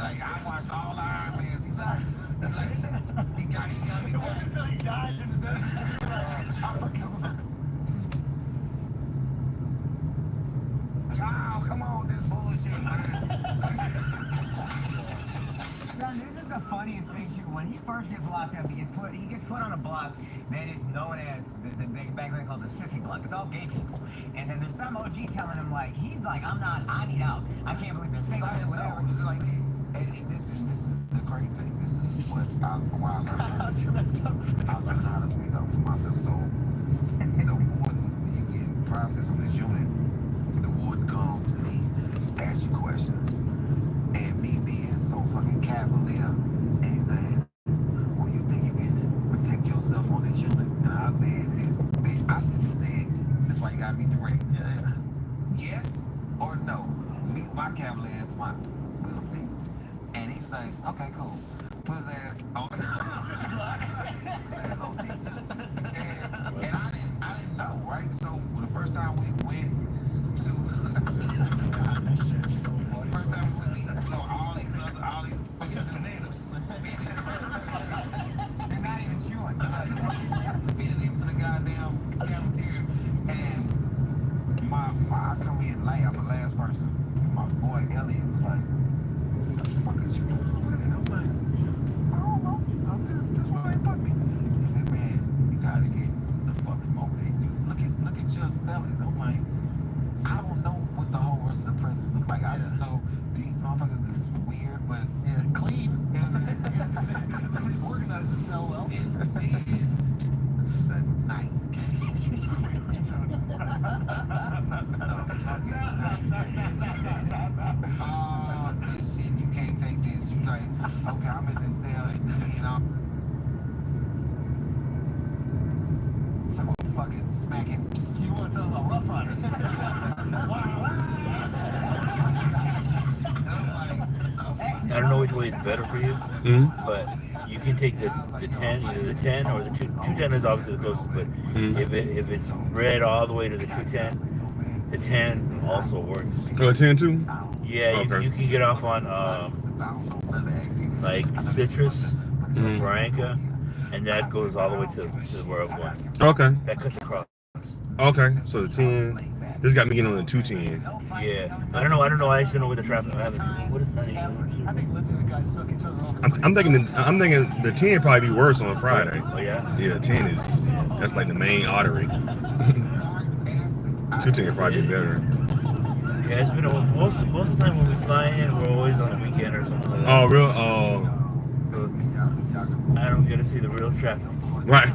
Speaker 5: like, I watched all the Iron Mans. He's like, he got me back
Speaker 4: until he died in the desert. I forgot about it.
Speaker 5: Oh, come on, this bullshit, man.
Speaker 6: John, this is the funniest thing too. When he first gets locked up, he gets put on a block that is known as the back then called the sissy block. It's all gay people. And then there's some OG telling him like, he's like, I need out. I can't believe they're thinking of whatever.
Speaker 5: Like, and this is the great thing. This is what I learned how to speak up for myself. So the warden, when you get processed on this unit, the warden comes and he asks you questions. And me being so fucking cavalier, and he's like, well, you think you can protect yourself on this unit? And I said, this bitch, I should just say, that's why you gotta be direct. Yeah. Yes or no? Me, my cavalier is my, we'll see. And he's like, okay, cool. Put his ass on the T2. And I didn't know, right? So the first time we went to
Speaker 4: That shit's so funny.
Speaker 5: first time we went to all these
Speaker 4: it's just bananas.
Speaker 6: They're not even chewing.
Speaker 5: spitting into the goddamn cafeteria. And I come in late, I'm the last person. And my boy Elliot was like, what the fuck is you doing over there? I'm like, I don't know. This is where they put me. He said, man, you gotta get the fuck from over there. You look at your cellies. I'm like, I don't know what the whole rest of the prison look like. I just know these motherfuckers is weird, but
Speaker 4: Yeah, clean. Organize the cell well.
Speaker 5: the night came. Oh, this shit, you can't take this. You like, okay, I'm in this cell, and you know, I'm fucking smacking.
Speaker 4: You want to talk about Rough Riders?
Speaker 8: I don't know which way is better for you, but you can take the 10, either the 10 or the 210 is obviously the closest, but if it's red all the way to the 210, the 10 also works.
Speaker 2: Oh, 10 too?
Speaker 8: Yeah,
Speaker 2: Okay.
Speaker 8: you can get off on like Citrus, Barranca, and that goes all the way to where I'm going.
Speaker 2: Okay.
Speaker 8: That cuts across.
Speaker 2: Okay. So the 10. This got me getting on the 210.
Speaker 8: Yeah. I don't know. I just don't know what the traffic. What is that?
Speaker 4: I think listening to guys suck each other off.
Speaker 2: I'm thinking the 10 probably be worse on Friday.
Speaker 8: Oh yeah.
Speaker 2: Yeah, 10 is that's like the main artery. 210 probably be better.
Speaker 8: Yeah, it's been most of the time when we fly in, we're always on a weekend or something like that.
Speaker 2: Oh, real? Oh.
Speaker 8: So I don't get to see the real traffic.
Speaker 2: Right.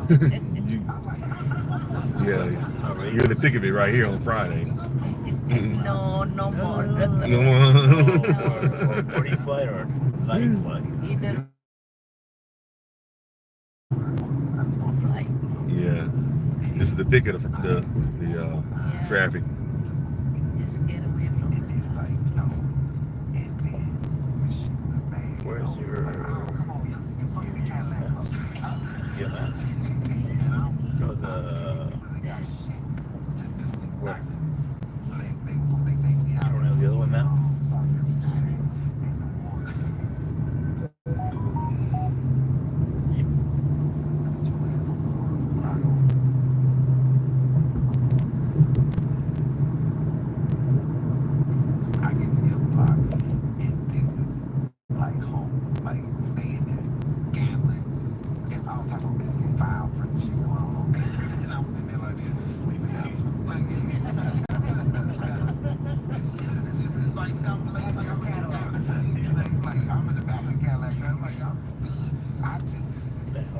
Speaker 2: Yeah. You're in the thick of it right here on Friday.
Speaker 7: No more.
Speaker 2: No more.
Speaker 8: Or morning flight or night flight.
Speaker 7: Either flight.
Speaker 2: Yeah. This is the thick of the traffic.
Speaker 7: Just get away from the
Speaker 8: Where's your map? No, the where? I don't have the other one now.
Speaker 5: like this, sleeping house. Like, like, I'm like, I'm in the back of the Cadillac. I'm like, I'm good.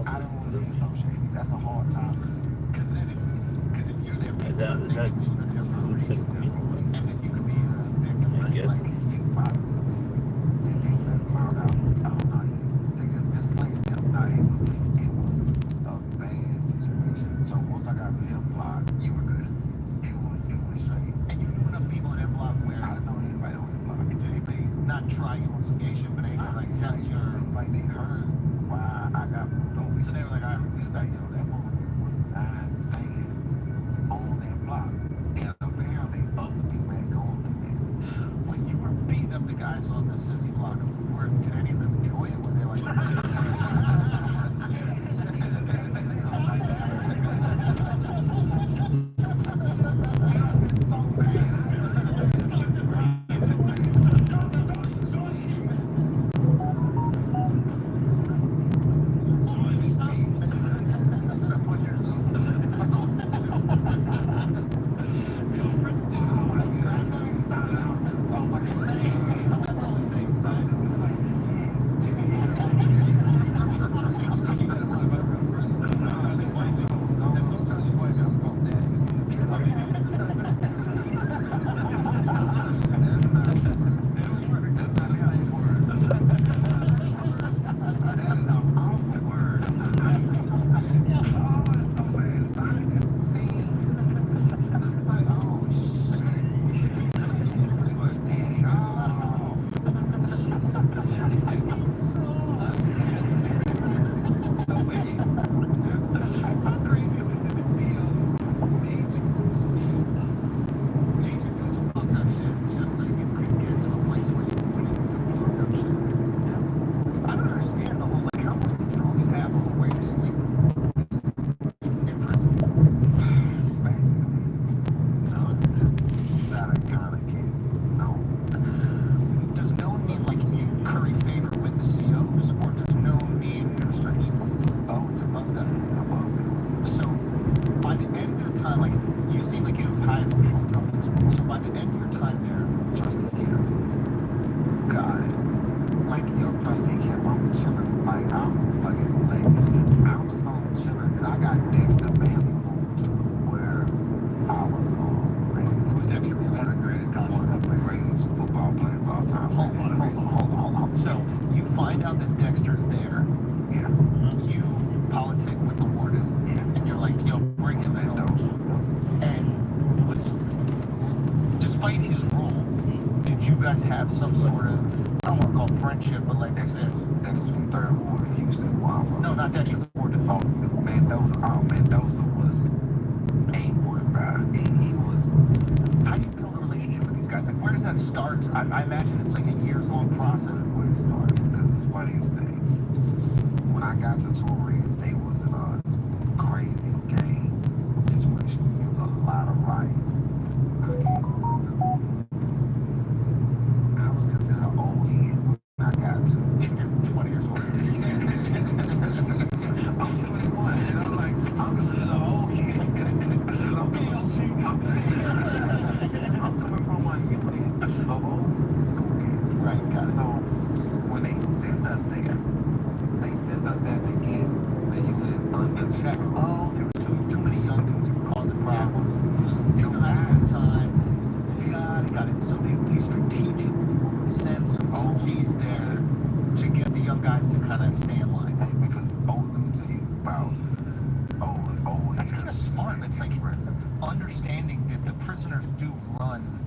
Speaker 5: I don't want to do some shady. That's a hard time. Because then if you're there, and then you could be a victim, right? Like, and they found out, they just misplaced him. No, it was a bad situation. So once I got to him block, you were good. It was straight. And you knew enough people in that block where I didn't know anybody on his block. Did anybody not try you on some gay shit, but they like test your like they heard why I got moved over. So they were like, I respect you. That woman was not staying on that block. And apparently other people had gone through that. When you were beating up the guys on the sissy block, did any of them enjoy it? Were they like have some sort of, I don't want to call it friendship, but like Dexter's from Third Ward in Houston. No, not Dexter Ward. Oh, Mendoza was A1, bro. And he was. How do you build a relationship with these guys? Like, where does that start? I imagine it's like a years-long process. Where it started, because it's the funniest thing. When I got to Torres, they was a crazy gang situation. There was a lot of riots. I came from considered an old head when I got to 20 years old. I'm 21 and I'm like, I'm considered an old kid. I'm coming from a unit of old school kids. Right, got it. So when they sent us there to get the unit under check. Oh, there was too many young dudes who were causing problems. They were having a good time. Got it. So they strategically send some OGs there to get the young guys to kind of stay in line. Hey, because let me tell you about that's kind of smart. It's like understanding that the prisoners do run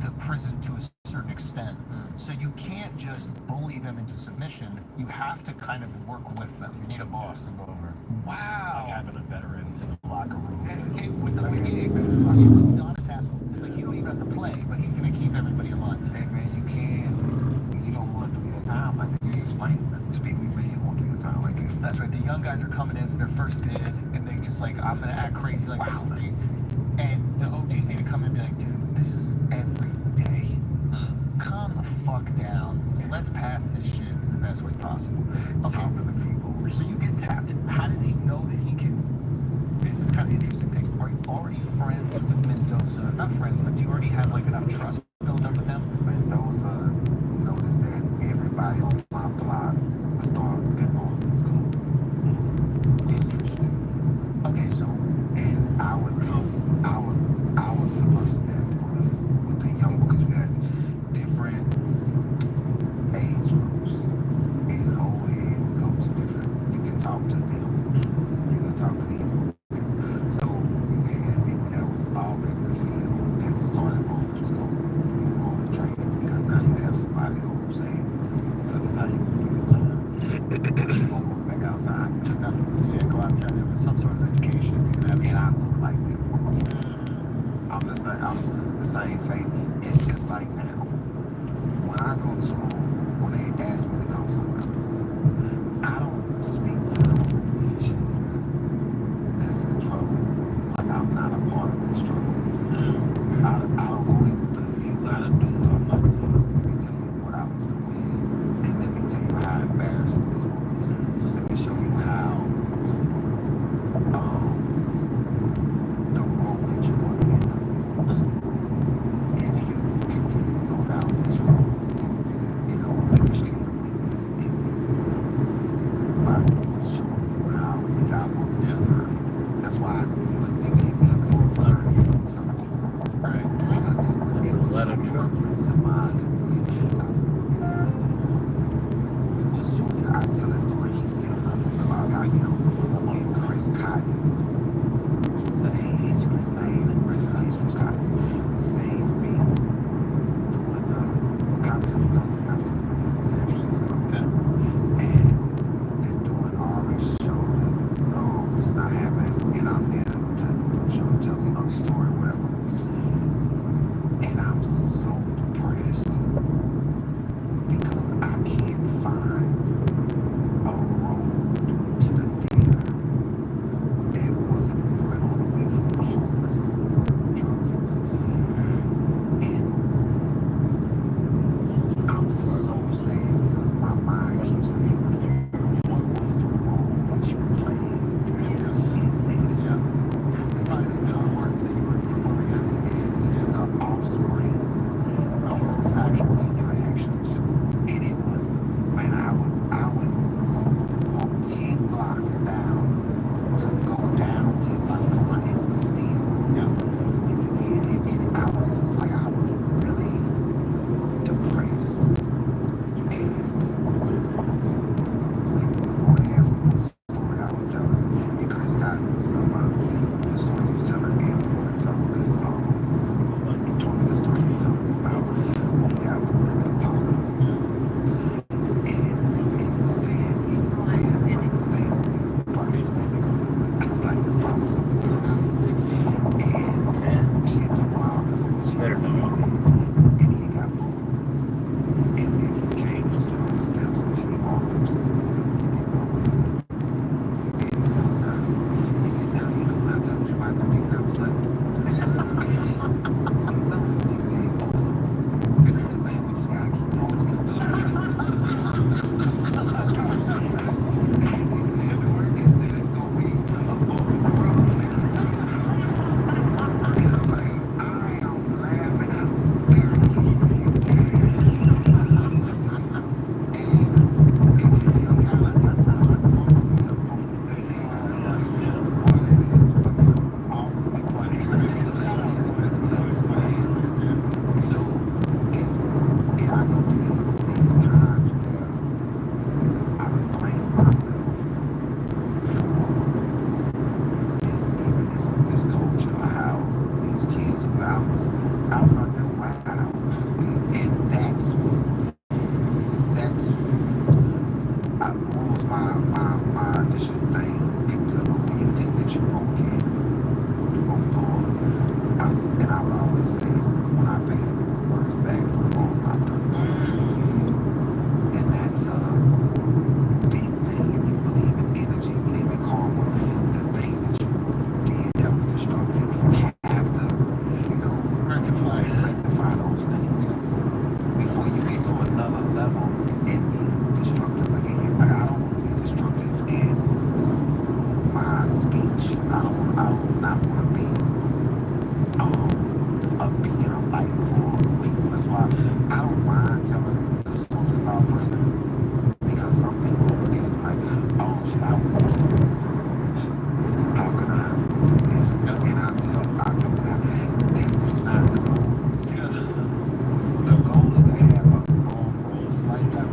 Speaker 5: the prison to a certain extent. So you can't just bully them into submission. You have to kind of work with them. You need a boss to go over. Wow. Like having a veteran in the locker room. It's an honest hassle. It's like you don't even have to play, but he's going to keep everybody in line. Hey man, you don't want to do your time like this. You explain to people, man, you won't do your time like this. That's right. The young guys are coming in, it's their first bid, and they just like, I'm going to act crazy like this. And the OGs need to come in and be like, dude, this is every day. Calm the fuck down. Let's pass this shit in the best way possible. Okay. So you get tapped. How does he know that he can
Speaker 4: this is kind of interesting thing. Are you already friends with Mendoza? Not friends, but do you already have like enough trust built up with him?
Speaker 5: Mendoza noticed that everybody on my block started enrolling in school.
Speaker 4: Interesting. Okay, so
Speaker 5: and I was the person that would with the young, because we had different age groups and old heads go to different. You can talk to them. You can talk to these people. So you had people that was already in the field that started enrolling in school, enrolling trainings, because now you have somebody who's saying, so this is how you do your time. You gonna go back outside.
Speaker 4: Nothing. Yeah, go outside. There was some sort of education.
Speaker 5: And I look like that. I'm the same faith. It's just like now. When I go to, when they ask me to come somewhere, I don't speak to children that's in trouble. Like I'm not a part of this trouble. I don't go in with the, you gotta do, I'm like, let me tell you what I was doing. And let me tell you how embarrassing this was. Let me show you how the role that you're going to end up.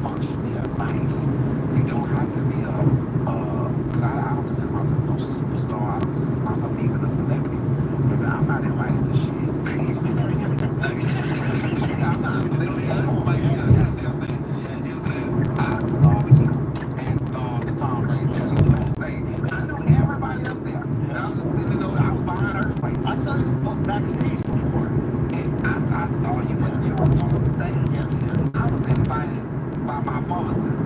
Speaker 5: function in life. You don't have to be because I don't consider myself no superstar. I don't consider myself even a celebrity. I'm not invited to shit. I'm not a celebrity. I don't invite me to that damn thing. I saw you at the Tom Brady show. You was on stage. I knew everybody up there. And I was just sitting there. I was behind her. Like,
Speaker 4: I saw you backstage before.
Speaker 5: And I saw you when you was on stage.
Speaker 4: Yes, yes.
Speaker 5: I was invited by my publicist.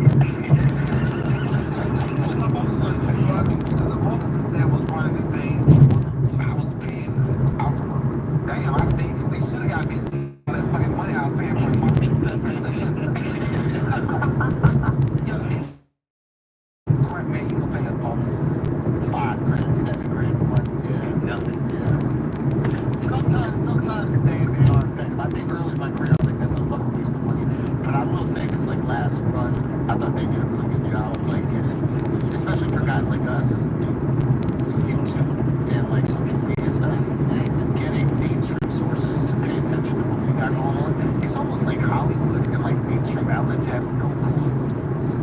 Speaker 5: My publicist was like, so I knew because the publicist that was running the thing, I was paying. I was like, damn, I think they should have got me all that fucking money I was paying for the money. Yo, it's crap, man. You gonna pay a publicist
Speaker 4: $5 grand, $7 grand a month. Yeah, nothing. Yeah. Sometimes they are effective. I think early in my career, I was like, this is a fucking waste of money. But I will say this, like last run, I thought they did a really good job of like getting, especially for guys like us who do YouTube and like social media stuff, getting mainstream sources to pay attention to what we got going on. It's almost like Hollywood and like mainstream outlets have no clue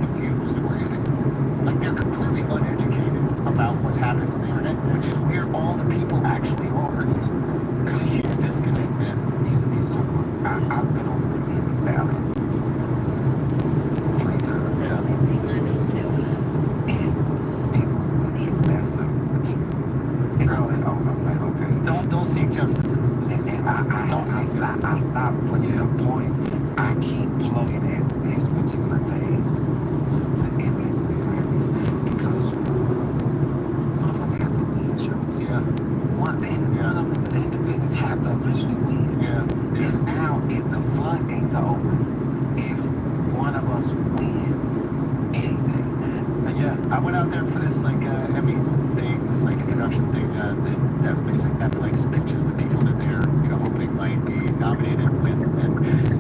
Speaker 4: the views that we're getting. Like they're completely uneducated about what's happening on the internet, which is where all the people actually are. There's a huge disconnect, man.
Speaker 5: I've been on the Emmy ballot 3 times.
Speaker 7: Yeah.
Speaker 5: And people with lesser material. And I'm like, okay.
Speaker 4: Don't seek justice.
Speaker 5: And I stopped, but at a point, I keep plugging at this particular thing, the Emmys and the Grammys, because one of us have to win shows.
Speaker 4: Yeah.
Speaker 5: One of them, the independents have to eventually win.
Speaker 4: Yeah.
Speaker 5: And now, if the floodgates are open, if one of us wins anything.
Speaker 4: Yeah, I went out there for this like Emmys thing, this like introduction thing that basically Netflix pitches the people that they're hoping might be nominated and win,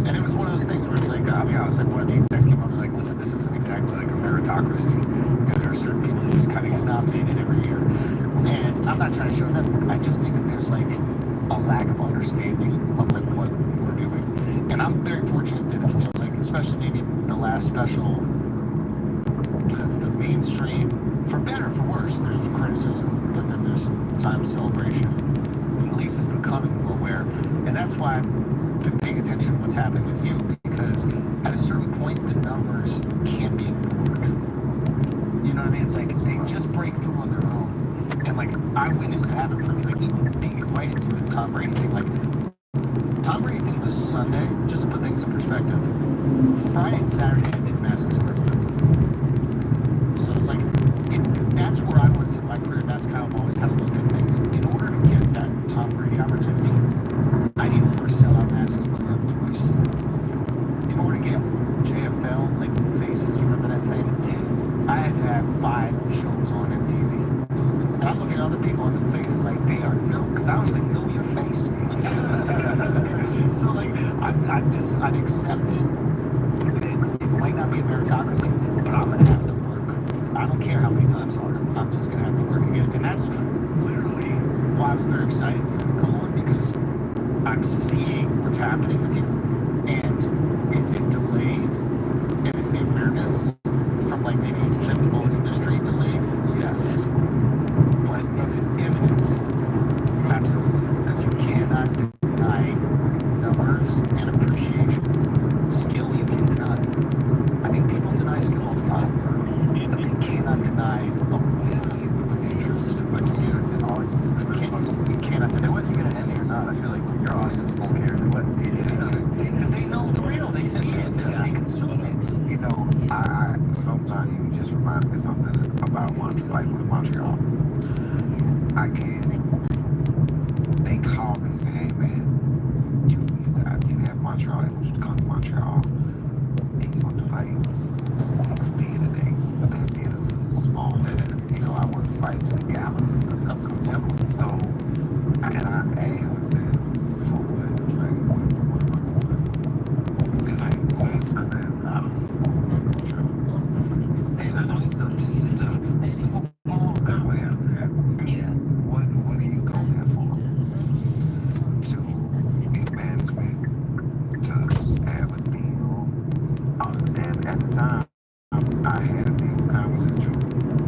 Speaker 4: and it was one of those things where it's like I'll be honest, like one of the execs came up and like, listen, this isn't exactly like a meritocracy. There are certain people who just kind of get nominated every year, and I'm not trying to show them. I just think that there's like a lack of understanding of like what we're doing, and I'm very fortunate that it feels like, especially maybe the last special. The mainstream, for better or for worse, there's criticism, but then there's time of celebration. At least it's becoming more aware, and that's why I've been paying attention to what's happening with you, because at a certain point, the numbers can't be ignored. You know what I mean? It's like they just break through on their own, and like I witnessed it happen for me, like even being invited to the Tom Brady thing. Like Tom Brady thing was Sunday, just to put things in perspective. Friday and Saturday I did Madison Square Garden. So it's like, that's where I was in my career. That's kind of always kind of looked at things. In order to get that Tom Brady opportunity, I need to first sell out Madison Square Garden twice. In order to get JFL, like New Faces, remember that thing? I had to have 5 shows on MTV. And I'm looking at other people on New Faces like they are new, because I don't even know your face. So like, I've accepted that it might not be a meritocracy, but I'm gonna have to work. I don't care how many times harder. I'm just gonna have to work again, and that's literally why I was very excited for you to come on, because I'm seeing what's happening with you, and is it delayed? And is the awareness from like maybe typical industry delayed? Yes, but is it imminent? Absolutely, because you cannot deny numbers and appreciation. Skill you can deny. I think people deny skill all the time, but they cannot deny a wave of interest with you and audience. You cannot deny. Whether you get an Emmy or not, I feel like your audience won't care what it is. Because they know the real, they see it, they consume it.
Speaker 5: You know, I sometimes you just remind me of something about Montreal. I can. They call me and say, hey man, you have Montreal. They want you to come to Montreal, and you want to do like 6 theater days. But that theater is small. You know, I wasn't invited to the galas. So, and I asked, I said, for what? Like, what? He's like, what? I said, I don't know. He's like, no, this is a Super Bowl comedy. I said, yeah. What do you go there for? To get management, to have a deal, at the time, I had a deal with Comedy Central.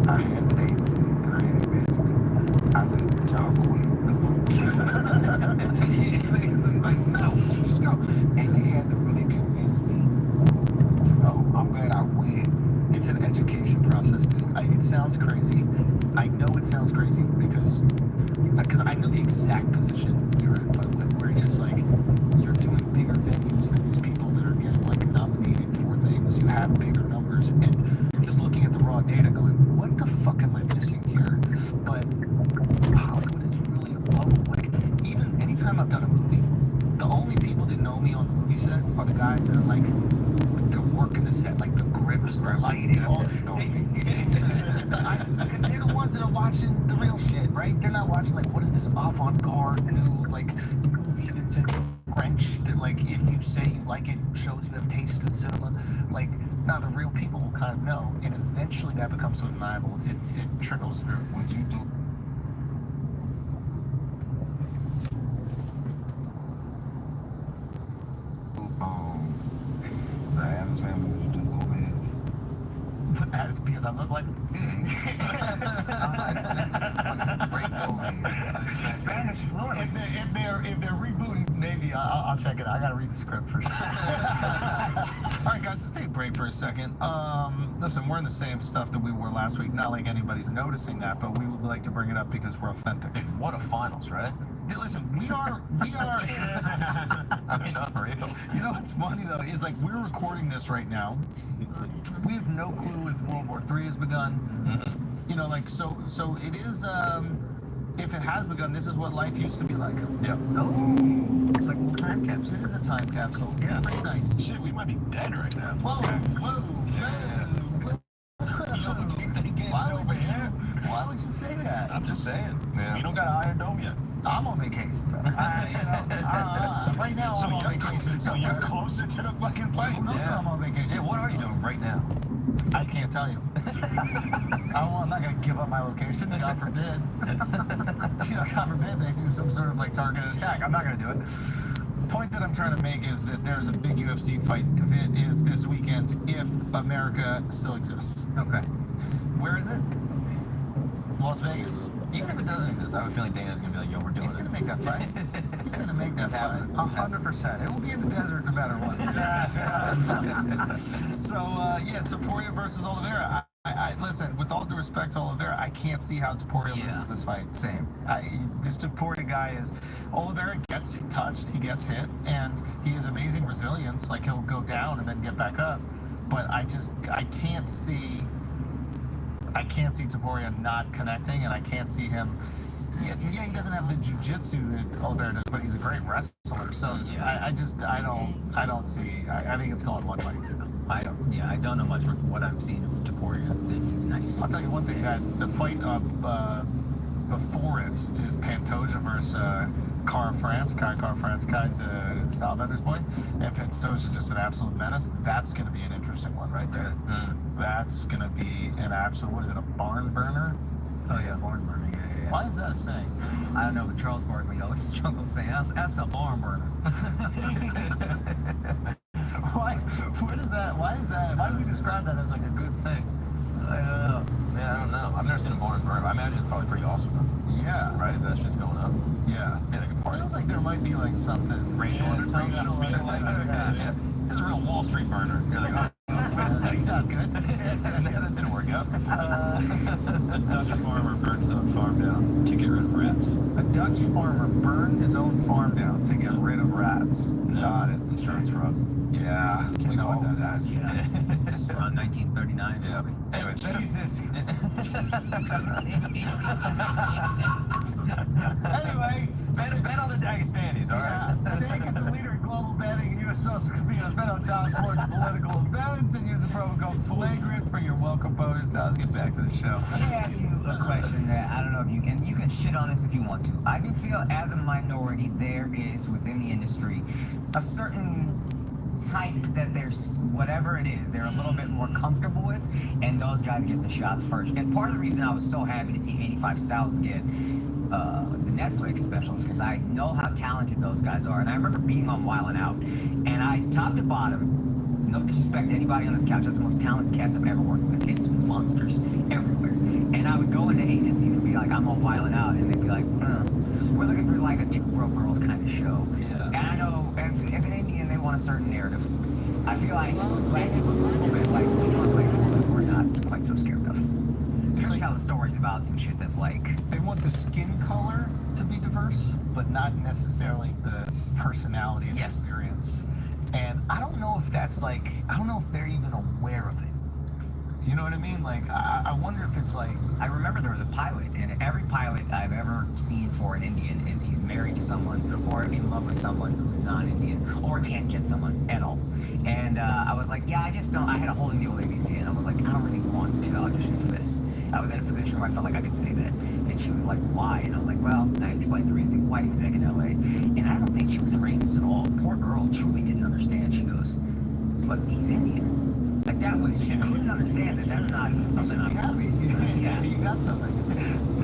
Speaker 5: I had dates and I had Benjamin. I said, did y'all quit? He's like, no, just go. And they had to really convince me to go. I'm glad I went.
Speaker 4: It's an education process, dude. It sounds crazy. I know it sounds crazy because I know the exact position you're in, by the way, where it's just like you're doing bigger venues than these people that are getting like nominated for things. You have bigger numbers, and you're just looking at the raw data going, what the fuck am I missing here? But Hollywood is really evolved. Like, even anytime I've done a movie, the only people that know me on the movie set are the guys that are like, they're working the set, like the grips, the lighting, all. Because they're the ones that are watching the real shit, right? They're not watching like, what is this avant-garde new like movie that's in French that like if you say you like it shows you have taste in cinema. Like, now the real people will kind of know, and eventually that becomes so undeniable. It trickles through.
Speaker 5: Would you do? The Addams Family, would you do Gomez?
Speaker 4: That is because I look like
Speaker 6: Spanish fluent.
Speaker 4: If they're rebooting, maybe I'll check it out. I gotta read the script first. All right, guys, let's take a break for a second. Listen, we're in the same stuff that we were last week. Not like anybody's noticing that, but we would like to bring it up because we're authentic.
Speaker 9: Dude, what a finals, right?
Speaker 4: Dude, listen, we are.
Speaker 9: I mean, unreal.
Speaker 4: You know what's funny though is like we're recording this right now. We have no clue if World War III has begun.
Speaker 9: Mm-hmm.
Speaker 4: You know, like so it is. If it has begun, this is what life used to be like.
Speaker 9: Yeah.
Speaker 4: Oh, it's like a little time capsule. It is a time capsule. Yeah, pretty nice.
Speaker 10: Shit, we might be dead right now.
Speaker 4: Whoa, Why would you say that?
Speaker 10: I'm just saying.
Speaker 9: Yeah.
Speaker 10: You don't got an Iron Dome yet.
Speaker 4: I'm on vacation. Right now, I'm on vacation.
Speaker 10: So you're closer to the fucking plane.
Speaker 4: Who knows when I'm on vacation?
Speaker 9: Yeah, what are you doing right now?
Speaker 4: I can't tell you. I'm not going to give up my location. God forbid. God forbid they do some sort of like targeted attack. I'm not going to do it. The point that I'm trying to make is that there's a big UFC fight event is this weekend if America still exists.
Speaker 9: Okay.
Speaker 4: Where is it? Las Vegas.
Speaker 9: Even if it doesn't exist, I have a feeling Dana's gonna be like, yo, we're doing it.
Speaker 4: He's gonna make that fight. He's gonna make that fight. 100%. It will be in the desert no matter what. So, Topuria versus Oliveira. I listen, with all due respect to Oliveira, I can't see how Topuria loses this fight.
Speaker 9: Same.
Speaker 4: This Topuria guy is, Oliveira gets touched, he gets hit, and he has amazing resilience. Like, he'll go down and then get back up. But I can't see Topuria not connecting, and I can't see him. Yeah, he doesn't have the jiu-jitsu that Oliveira does, but he's a great wrestler. So I don't see. I think it's going one way.
Speaker 6: I don't know much from what I'm seeing of Topuria. He's nice.
Speaker 4: I'll tell you one thing, that the fight before it is Pantoja versus Cara France. Cara France, Kai's a Stylebender's boy, and Pantoja's just an absolute menace. That's going to be an interesting one right there. That's going to be an absolute, what is it, a barn burner?
Speaker 6: Oh yeah, barn burner. Yeah.
Speaker 4: Why is that a saying?
Speaker 6: I don't know, but Charles Barkley always struggles saying that's a barn burner.
Speaker 4: Why do we describe that as like a good thing?
Speaker 9: I don't know. Man, I don't know. I've never seen a barn burn. I imagine it's probably pretty awesome though.
Speaker 4: Yeah.
Speaker 9: Right? If that shit's going up.
Speaker 4: Yeah.
Speaker 9: Yeah, like a party.
Speaker 4: Feels like there might be like something
Speaker 9: racial undertones.
Speaker 4: Yeah.
Speaker 9: This is a real Wall Street burner. You're like, oh,
Speaker 4: that's not good.
Speaker 9: That didn't work out.
Speaker 19: A Dutch farmer burned his own farm down to get rid of rats.
Speaker 4: A Dutch farmer burned his own farm down to get rid of rats. Got it.
Speaker 9: Insurance fraud.
Speaker 4: Yeah. We know what that is.
Speaker 6: Yeah. Around 1939.
Speaker 9: Yeah. Anyway,
Speaker 4: Jesus. Anyway,
Speaker 9: bet on the Dagestanis, all right?
Speaker 4: Steak is the leader in global betting and U.S. social casinos. Bet on top sports and political events and use the promo code FLAGRANT for your welcome bonus. Now let's get back to the show.
Speaker 6: Let me ask you a question that I don't know if you can shit on this if you want to. I do feel as a minority there is within the industry a certain type that there's whatever it is they're a little bit more comfortable with, and those guys get the shots first. And part of the reason I was so happy to see 85 South get the Netflix specials because I know how talented those guys are. And I remember being on Wild 'N Out, and I top to bottom no disrespect to anybody on this couch, that's the most talented cast I've ever worked with. It's monsters everywhere. And I would go into agencies and be like, I'm all wilding out, and they'd be like, we're looking for like a Two Broke Girls kind of show. Yeah. And I know as an Indian, they want a certain narrative. I feel like black people's a little bit like, we know it's like that we're not quite so scared of. You can tell the stories about some shit that's like,
Speaker 4: they want the skin color to be diverse, but not necessarily the personality and experience. And I don't know if that's like, I don't know if they're even aware of it. You know what I mean? Like, I wonder if it's like...
Speaker 6: I remember there was a pilot, and every pilot I've ever seen for an Indian is he's married to someone or in love with someone who's non-Indian or can't get someone at all. And I was like, yeah, I just don't... I had a holding deal with ABC, and I was like, I don't really want to audition for this. I was in a position where I felt like I could say that. And she was like, why? And I was like, well, I explained the reason. White exec in LA. And I don't think she was a racist at all. Poor girl truly didn't understand. She goes, but he's Indian. Like that was, she couldn't understand that that's not something I'm happy. Yeah, you got something.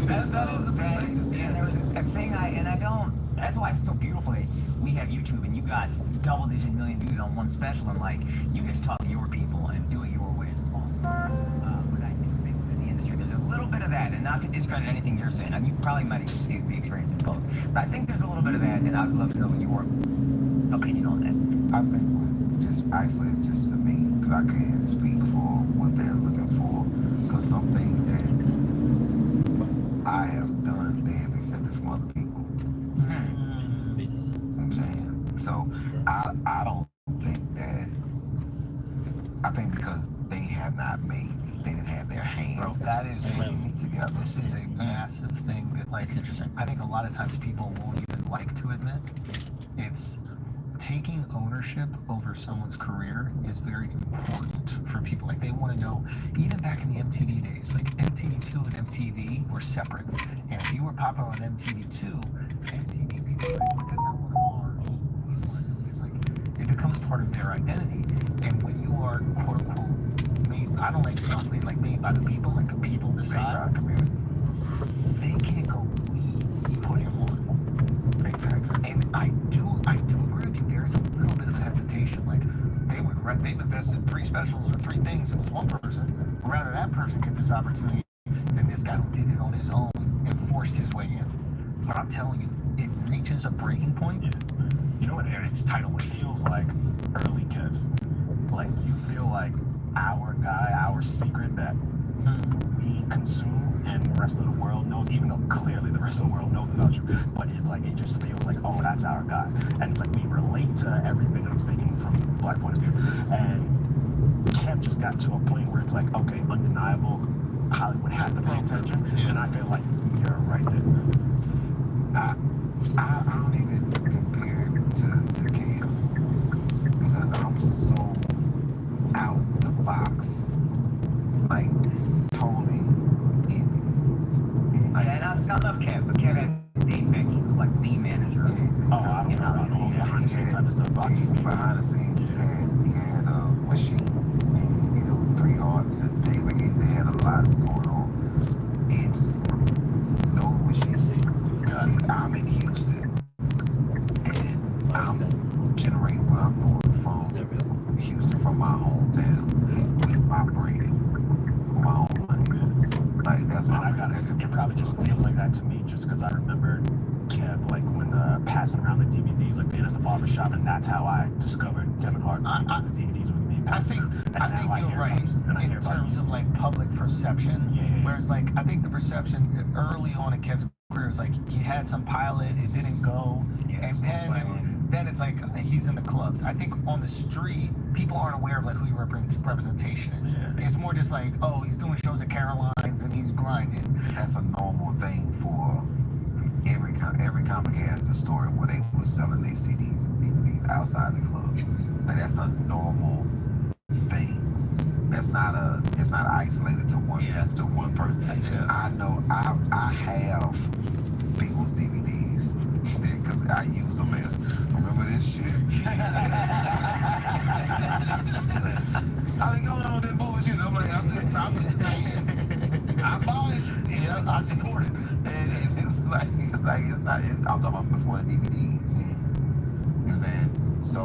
Speaker 6: That is the perspective. And there was a thing that's why it's so beautiful. We have YouTube and you got double-digit million views on one special, and like, you get to talk to your people and do it your way, and it's awesome. But I do think in the industry there's a little bit of that, and not to discredit anything you're saying, and you probably might be experiencing both, but I think there's a little bit of that, and I'd love to know your opinion on that.
Speaker 5: I think with just isolated just to me, because I can't speak for what they're looking for, because some things that I have done, they have accepted from other people. You know what I'm saying? So I don't think that, I think because they have not made, they didn't have their hands.
Speaker 4: Bro, that is together. This is a massive thing that, like, interesting. I think a lot of times people won't even like to admit. It's taking ownership over someone's career is very important for people. Like, they want to know, even back in the MTV days, like MTV2 and MTV were separate. And if you were popular on MTV2, MTV people were like, but that's not one of ours. It's like, it becomes part of their identity. And when you are, quote unquote, made, I don't like self-made, like made by the people, like the people decide, they can't go, we put him on. Exactly. And I do agree with you. There's a little bit of a hesitation. Like, they've invested 3 specials or 3 things. It was one person. Rather that person get this opportunity than this guy who did it on his own and forced his way in. But I'm telling you, it reaches a breaking point.
Speaker 19: Yeah. You know what Aaron's title feels like? Early Kev. Like, you feel like our guy, our secret that we consume and the rest of the world knows, even though clearly the rest of the world knows about you, but it's like, it just feels like, oh, that's our guy. And it's like, we relate to everything. I'm speaking from a black point of view. And Kev just got to a point where it's like, okay, undeniable, Hollywood had to pay attention. And I feel like you're right there.
Speaker 5: I don't even compare to Cam, because I'm so out the box, like totally Indian.
Speaker 6: Like, yeah, and I love Kev, but Kev has Dave Becky, who's like the manager.
Speaker 19: Oh, I don't know about all behind the scenes type of stuff.
Speaker 5: Behind the scenes, he had a machine, 3 arts, and Dave Becky, they had a lot going on. It's no machine. I'm in Houston, and I'm generating what I'm doing from Houston, from my hometown, with my brand, my own money. Like, that's what I got.
Speaker 19: It probably just feels like that to me, just because I remember Kev, like, when passing around the DVDs, like being at the barbershop, and that's how I discovered Kevin Hart. The DVDs with me.
Speaker 4: I think you're right in terms of like public perception. Yeah. Whereas, like, I think the perception early on in Kev's career was like he had some pilot, it didn't go, and then it's like he's in the clubs. I think on the street, people aren't aware of like who your representation is. Yeah. It's more just like, oh, he's doing shows at Caroline's and he's grinding.
Speaker 5: That's a normal thing for every comic has a story where they were selling their CDs and DVDs outside the club. Like, that's a normal thing. It's not isolated to one person. Yeah. I know I have people's DVDs because I use them as, remember this shit? I be going on that bullshit. I'm like, I bought it. Yeah, I support it. And it's like I'm talking about before the DVDs. You know what I'm saying? So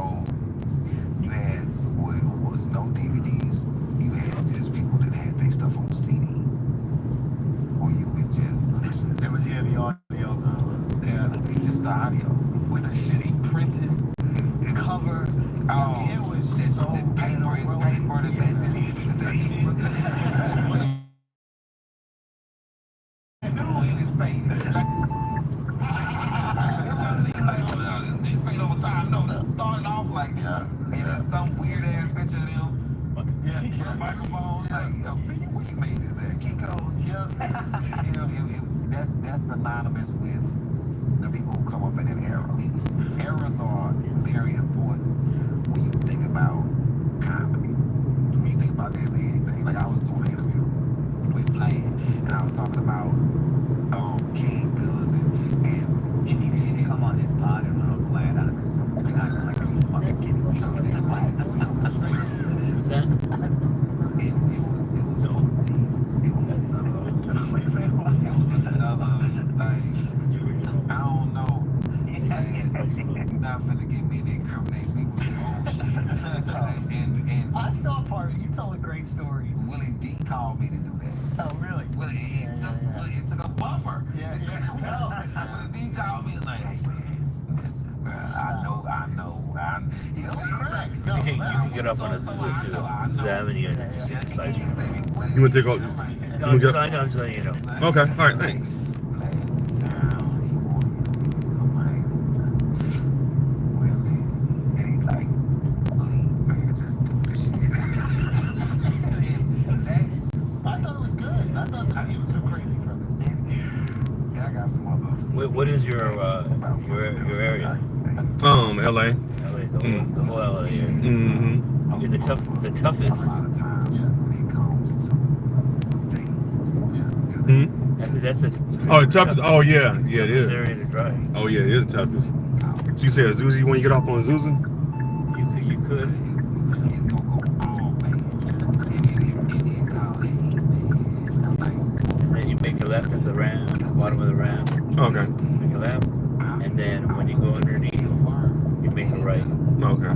Speaker 5: you had was no DVDs. You had just people that had their stuff on CD, or you would just listen.
Speaker 19: It was the audio.
Speaker 5: Yeah, just the audio
Speaker 19: With a shitty printed cover.
Speaker 5: Oh,
Speaker 19: it was so
Speaker 5: paper is paper. It fade over time. No, that started off like that. And then some weird ass picture of them. Yeah, with a microphone. Like, where you made this at? Kinko's. Yeah. That's synonymous with the people who come up in that era. Eras are very important when you think about comedy. When you think about damn anything. Like I was doing an interview with Vlad, and I was talking about King Cousin, and
Speaker 6: if you didn't come on this pod and I'm glad I'd have been so like, are you fucking kidding me?
Speaker 5: It was on teeth. It was another like I don't know. You're not finna get me to incriminate me with your own shit. And
Speaker 19: I saw part of it. You told a great story.
Speaker 5: Willie D called me to do that.
Speaker 19: Oh, really?
Speaker 5: It took a buffer.
Speaker 19: Yeah.
Speaker 5: Willie D called me and like, hey man, listen, bro, I know.
Speaker 8: You can get up on a Zulu too. The Avenue and just see the size.
Speaker 2: You want to take all?
Speaker 8: No, I'm just letting you know.
Speaker 2: Okay, all right, thanks.
Speaker 19: I thought it was good. I thought the views were crazy from it.
Speaker 5: Yeah, I got some other.
Speaker 8: What is your area?
Speaker 2: LA.
Speaker 8: The whole LA area.
Speaker 2: Mm-hmm.
Speaker 8: You're the toughest.
Speaker 5: When it comes to things.
Speaker 8: That's the.
Speaker 2: Oh, the toughest. Oh yeah, it is.
Speaker 8: Area to drive.
Speaker 2: Oh yeah, it is the toughest. So you say Azusa? You want to get off on Azusa?
Speaker 8: You could. Then you make a left at the ramp, bottom of the ramp.
Speaker 2: Okay.
Speaker 8: Make a left, and then when you go underneath, you make a right.
Speaker 2: Okay.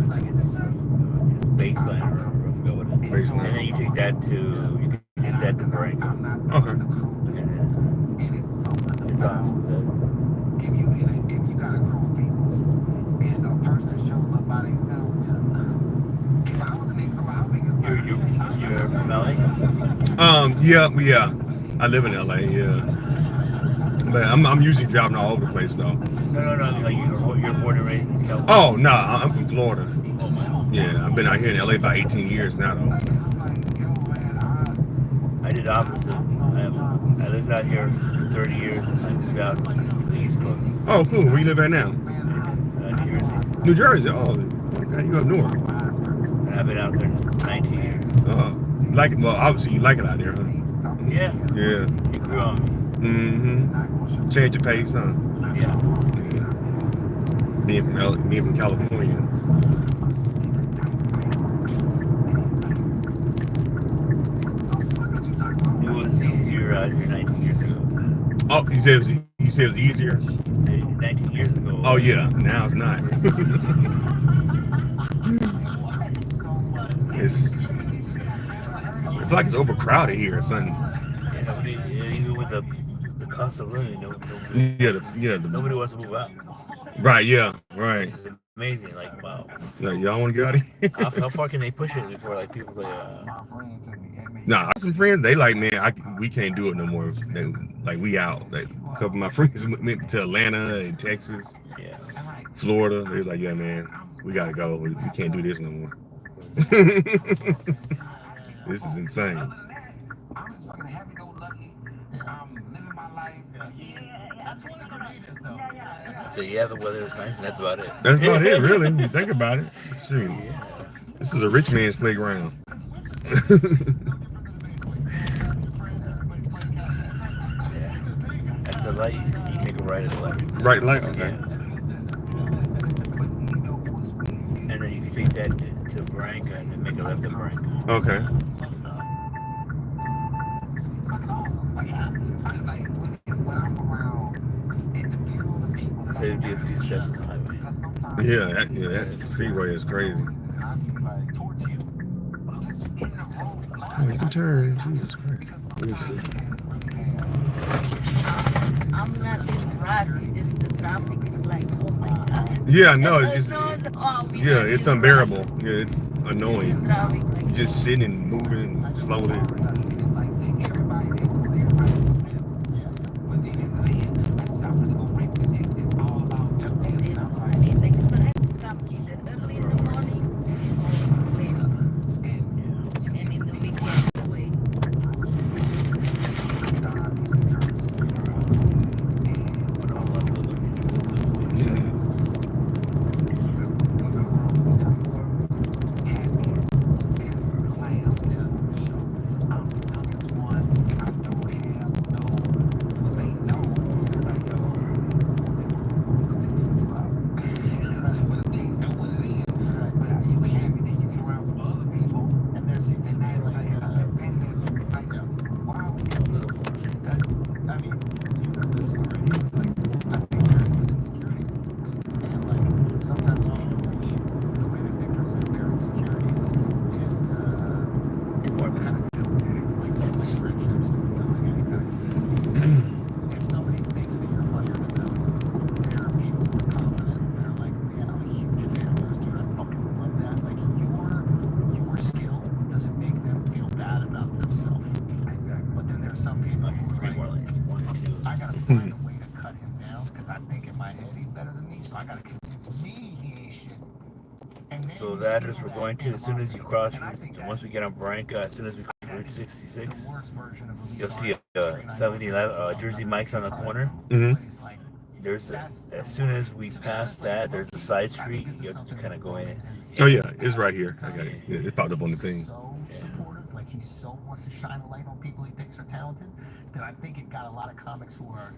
Speaker 8: Like it's baseline or whatever it is.
Speaker 2: Baseline.
Speaker 8: And then you take that to Barranca.
Speaker 2: Okay.
Speaker 8: And then it's off.
Speaker 5: If you got a crew of people and a person shows up by themselves, if I was in that crew, I would be concerned.
Speaker 8: You're from LA?
Speaker 2: Yeah. I live in LA, yeah. But I'm usually driving all over the place though.
Speaker 8: No. I mean, like you're born and raised in California.
Speaker 2: Oh no, I'm from Florida. Yeah, I've been out here in LA about 18 years now though.
Speaker 8: I did the opposite. I lived out here for 30 years and I moved out to the East Coast.
Speaker 2: Oh, cool. Where you live at now? New Jersey. Oh, okay. You up north.
Speaker 8: And I've been out there 19 years.
Speaker 2: Like it? Well, obviously you like it out there, huh?
Speaker 8: Yeah.
Speaker 2: Yeah.
Speaker 8: You grew on me.
Speaker 2: Mm-hmm. Change your pace, huh?
Speaker 8: Yeah.
Speaker 2: Being from California.
Speaker 8: It was easier out here 19 years ago.
Speaker 2: Oh, you said it was easier?
Speaker 8: 19 years ago.
Speaker 2: Oh yeah, now it's not. It's like it's overcrowded here or something.
Speaker 8: Even with the cost of living, nobody wants to move out.
Speaker 2: Right, yeah, right.
Speaker 8: It's amazing, like wow.
Speaker 2: Like, y'all want to get out of here?
Speaker 8: How far can they push it before like people say?
Speaker 2: Nah, I have some friends. They like, man, we can't do it no more. Like we out. Like, a couple of my friends went to Atlanta and Texas, Florida. They was like, yeah, man, we gotta go. We can't do this no more. This is insane.
Speaker 5: I'm just fucking happy-go-lucky. I'm living my life. That's one of the greatest, though.
Speaker 8: So yeah, the weather is nice, and that's about it.
Speaker 2: That's about it, really. When you think about it. Shoot. This is a rich man's playground.
Speaker 8: At the light, you make a right at the light.
Speaker 2: Right light, okay.
Speaker 8: Yeah. And then you can take that to Barranca and then make a left at Barranca.
Speaker 2: Okay.
Speaker 8: So it'd be a few steps on the highway.
Speaker 2: Yeah, that freeway is crazy. Oh, you can turn. Jesus Christ.
Speaker 7: I'm not in rush. It's just the traffic is like, oh my god.
Speaker 2: Yeah, I know. It's just,
Speaker 7: we
Speaker 2: yeah,
Speaker 7: not
Speaker 2: it's
Speaker 7: in
Speaker 2: unbearable. Yeah, it's annoying.
Speaker 7: traffic like
Speaker 2: Just sitting and moving slowly.
Speaker 7: it takes time to come either early in the morning or later. And in the weekend away.
Speaker 8: So that is we're going to, as soon as you cross, once we get on Branca, as soon as we cross Route 66, you'll see a 7-Eleven, Jersey Mike's on the corner. There's as soon as we pass that, there's a side street. You have to kind of go in.
Speaker 2: Oh yeah, it's right here. I got it. It popped up on the thing.
Speaker 4: Supportive, like he so wants to shine a light on people he thinks are talented, that I think it got a lot of comics who are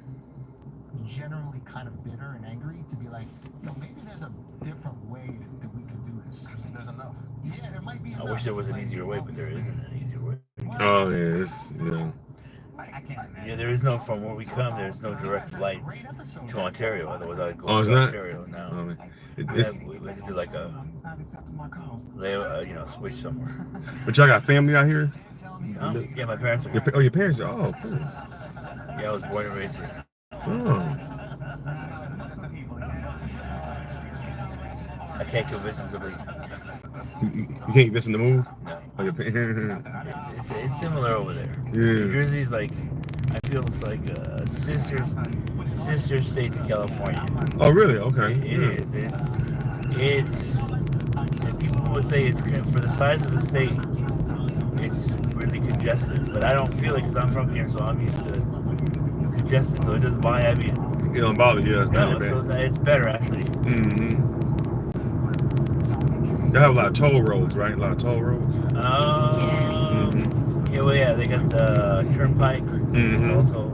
Speaker 4: generally kind of bitter and angry to be like, maybe there's a different way that we can do this. There's enough. Yeah, there might be enough.
Speaker 8: I wish there was an easier way, but there isn't an easier way.
Speaker 2: Oh yeah, yeah.
Speaker 8: Yeah, there is no, from where we come, there's no direct lights to Ontario. Otherwise, I'd go
Speaker 2: it's
Speaker 8: to
Speaker 2: not?
Speaker 8: Ontario now.
Speaker 2: Oh, man.
Speaker 8: We have to do like a switch somewhere.
Speaker 2: But y'all got family out here?
Speaker 8: Yeah, my parents are here.
Speaker 2: Your parents are, oh, cool.
Speaker 8: Yeah, I was born and raised here.
Speaker 2: Oh.
Speaker 8: I can't convince them to leave.
Speaker 2: You can't convince them to move?
Speaker 8: No.
Speaker 2: Oh, your
Speaker 8: it's similar over there.
Speaker 2: Yeah.
Speaker 8: New Jersey's like, I feel it's like a sister state to California.
Speaker 2: Oh, really? Okay.
Speaker 8: It is. It's, and people would say it's for the size of the state, it's really congested. But I don't feel it because I'm from here, so I'm used to congested. So it doesn't bother me.
Speaker 2: It don't bother you. It's not that bad.
Speaker 8: It's better actually.
Speaker 2: They have a lot of toll roads, right? A lot of toll roads.
Speaker 8: Yeah, well, yeah, they got the Turnpike, also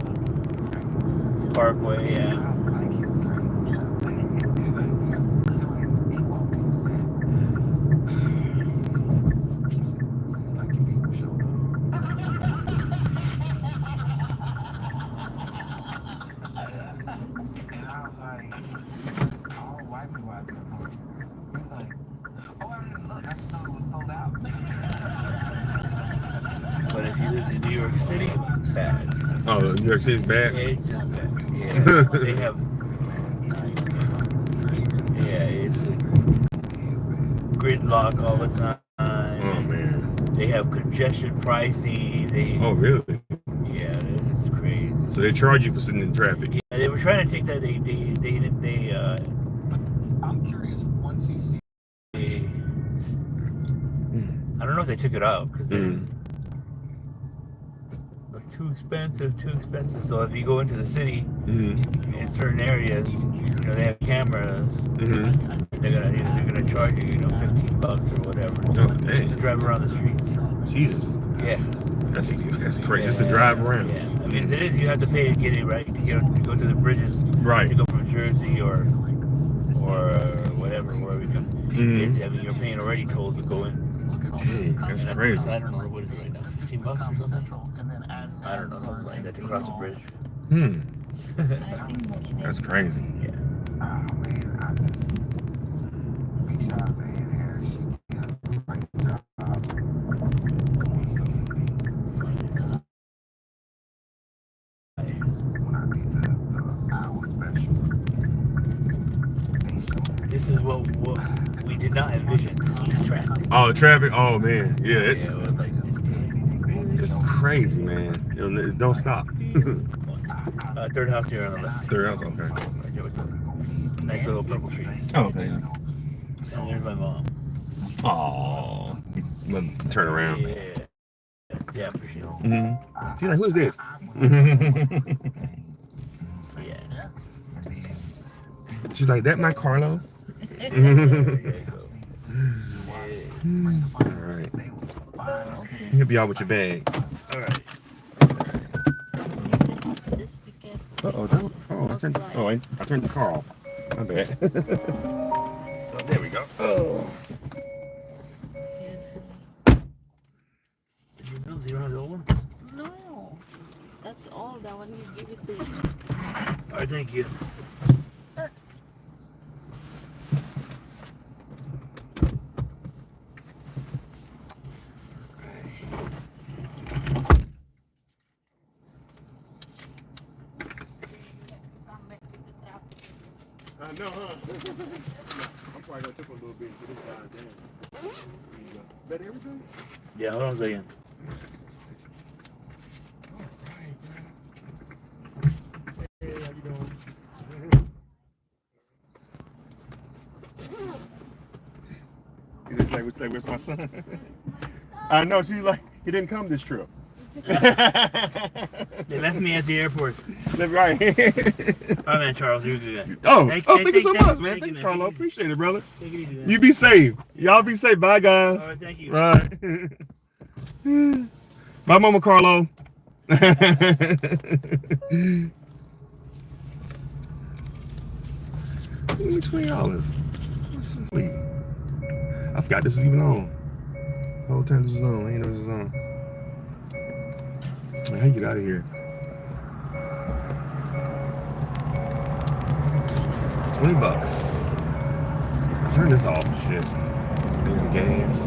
Speaker 8: Parkway, yeah. But if you live in New York City, bad.
Speaker 2: Oh, New York City's bad?
Speaker 8: Yeah, it's just bad. Yeah, they have. Yeah, it's gridlock all the time.
Speaker 2: Oh, man.
Speaker 8: They have congestion pricing.
Speaker 2: Oh, really?
Speaker 8: Yeah, it's crazy.
Speaker 2: So they charge you for sitting in traffic?
Speaker 8: Yeah, they were trying to take that. They
Speaker 4: I'm curious, once you see.
Speaker 8: I don't know if they took it out because they're too expensive. So if you go into the city in certain areas, they have cameras. They're gonna charge you, $15 or whatever.
Speaker 2: Oh, dang.
Speaker 8: To drive around the streets.
Speaker 2: Jesus.
Speaker 8: Yeah.
Speaker 2: That's crazy. Just to drive around.
Speaker 8: Yeah. I mean, it is. You have to pay to get it right to go to the bridges.
Speaker 2: Right.
Speaker 8: To go from Jersey or whatever, wherever you come. I mean, you're paying already tolls to go in.
Speaker 2: Hey, that's crazy.
Speaker 8: I don't know what is it right now. $15 or something. I don't know, something like that to cross the bridge.
Speaker 2: That's crazy.
Speaker 8: Yeah.
Speaker 5: Oh man, I just big shout out to Ann Harris. She did a great job.
Speaker 8: This is what we did not envision. Traffic.
Speaker 2: Oh, traffic. Oh man, yeah. It's crazy, man. Don't stop.
Speaker 8: Third house here on the left.
Speaker 2: Third house, okay.
Speaker 8: Nice little purple trees.
Speaker 2: Oh, okay.
Speaker 8: And there's my mom.
Speaker 2: Oh, turn around.
Speaker 8: Yeah, appreciate it.
Speaker 2: She's like, who's this?
Speaker 8: Yeah.
Speaker 2: She's like, that my Carlo? All right. He'll be out with your bag.
Speaker 8: All right.
Speaker 2: Uh-oh, I turned the car off. My bad. Oh, there we go. Oh.
Speaker 8: Did you know zero has old one?
Speaker 7: No, that's all. That one you give it to me.
Speaker 8: All right, thank you.
Speaker 2: No, huh? I'm probably gonna take a little bit to this guy down. That everything?
Speaker 8: Yeah, hold on a second.
Speaker 2: Hey, how you doing? He's just like, where's my son? I know, she's like, he didn't come this trip.
Speaker 8: They left me at the airport.
Speaker 2: Right.
Speaker 8: Oh man, Charles, you're a good guy.
Speaker 2: Oh, thank you so much, man. Thanks, Carlo. Appreciate it, brother.
Speaker 8: Take it easy, man.
Speaker 2: You be safe. Y'all be safe. Bye, guys.
Speaker 8: All right, thank you.
Speaker 2: Right. Bye, Mama Carlo. $20. Sweet. I forgot this was even on. The whole time this was on. I didn't know this was on. How you get out of here? $20. Turn this off, shit. Damn gas.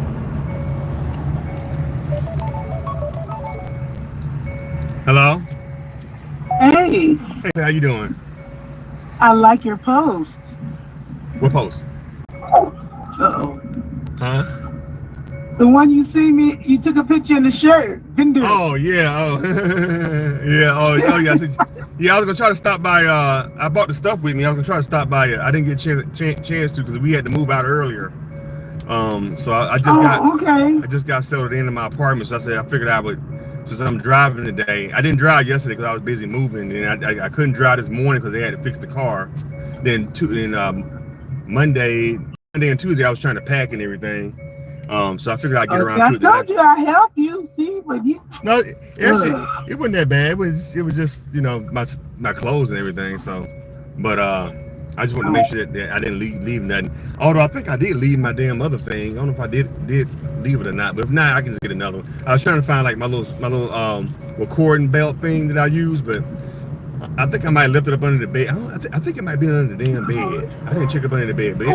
Speaker 2: Hello?
Speaker 11: Hey,
Speaker 2: Hey, how you doing?
Speaker 11: I like your post.
Speaker 2: What post?
Speaker 11: Uh-oh.
Speaker 2: Huh?
Speaker 11: The one you see me, you took a picture in the shirt. Vendor.
Speaker 2: Oh, yeah. Oh, yeah. Oh, yeah. Yeah, I was going to try to stop by. I bought the stuff with me. I was going to try to stop by it. I didn't get a chance to because we had to move out earlier. So I just got settled into my apartment. So I figured I would, since I'm driving today. I didn't drive yesterday because I was busy moving. And I couldn't drive this morning because they had to fix the car. Then Monday and Tuesday, I was trying to pack and everything. So I figured I'd get around to it.
Speaker 11: I told you I help you. See, but you.
Speaker 2: No, actually, it wasn't that bad. It was just my clothes and everything. So, but I just wanted to make sure that I didn't leave nothing. Although I think I did leave my damn other thing. I don't know if I did leave it or not. But if not, I can just get another one. I was trying to find like my little recording belt thing that I use, but I think I might lift it up under the bed. I think it might be under the damn bed. I didn't check up under the bed, but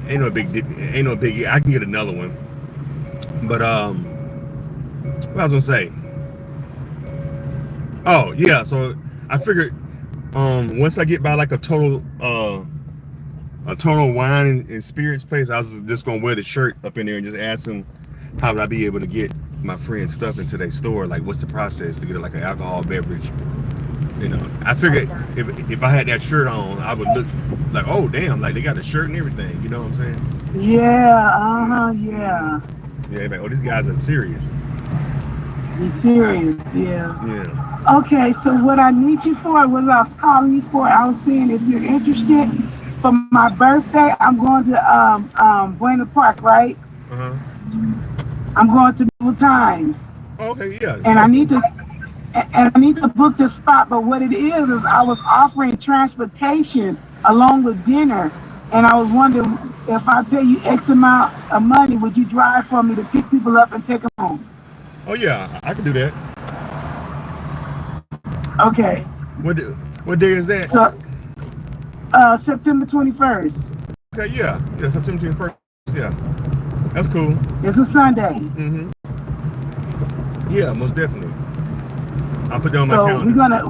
Speaker 2: ain't no big. I can get another one. But what I was gonna say. Oh yeah, so I figured once I get by like a total wine and spirits place, I was just gonna wear the shirt up in there and just ask them how would I be able to get my friend's stuff into their store. Like, what's the process to get like an alcohol beverage? You know, I figured if I had that shirt on, I would look like, oh damn, like they got a shirt and everything. You know what I'm saying?
Speaker 11: Yeah. Yeah.
Speaker 2: Yeah, like, oh, these guys are serious.
Speaker 11: You're serious. Yeah.
Speaker 2: Yeah.
Speaker 11: Okay, so what I need you for, what I was calling you for, I was saying if you're interested, for my birthday, I'm going to Buena Park, right? I'm going to Double Times.
Speaker 2: Okay, yeah.
Speaker 11: And I need to book the spot, but what it is I was offering transportation along with dinner, and I was wondering if I pay you X amount of money, would you drive for me to pick people up and take them home?
Speaker 2: Oh yeah, I can do that.
Speaker 11: Okay.
Speaker 2: What day is that?
Speaker 11: So, September 21st.
Speaker 2: Okay, yeah, September 21st. Yeah, that's cool.
Speaker 11: It's a Sunday.
Speaker 2: Yeah, most definitely. I'll put that on my calendar.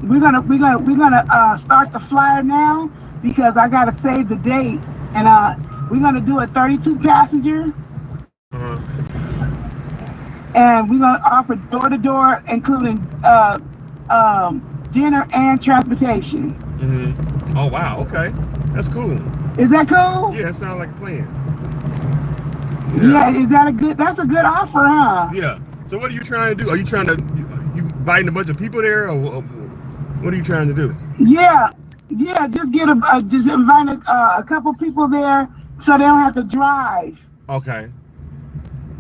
Speaker 11: we're gonna start the flyer now because I gotta save the date, and we're gonna do a 32 passenger, and we're gonna offer door to door, including dinner and transportation.
Speaker 2: Oh wow, okay, that's cool.
Speaker 11: Is that cool?
Speaker 2: Yeah, that sounds like a plan.
Speaker 11: Yeah, is that a good? That's a good offer, huh?
Speaker 2: Yeah. So what are you trying to do? Are you trying to you inviting a bunch of people there, or what are you trying to do?
Speaker 11: Yeah, just get just invite a couple people there so they don't have to drive.
Speaker 2: Okay.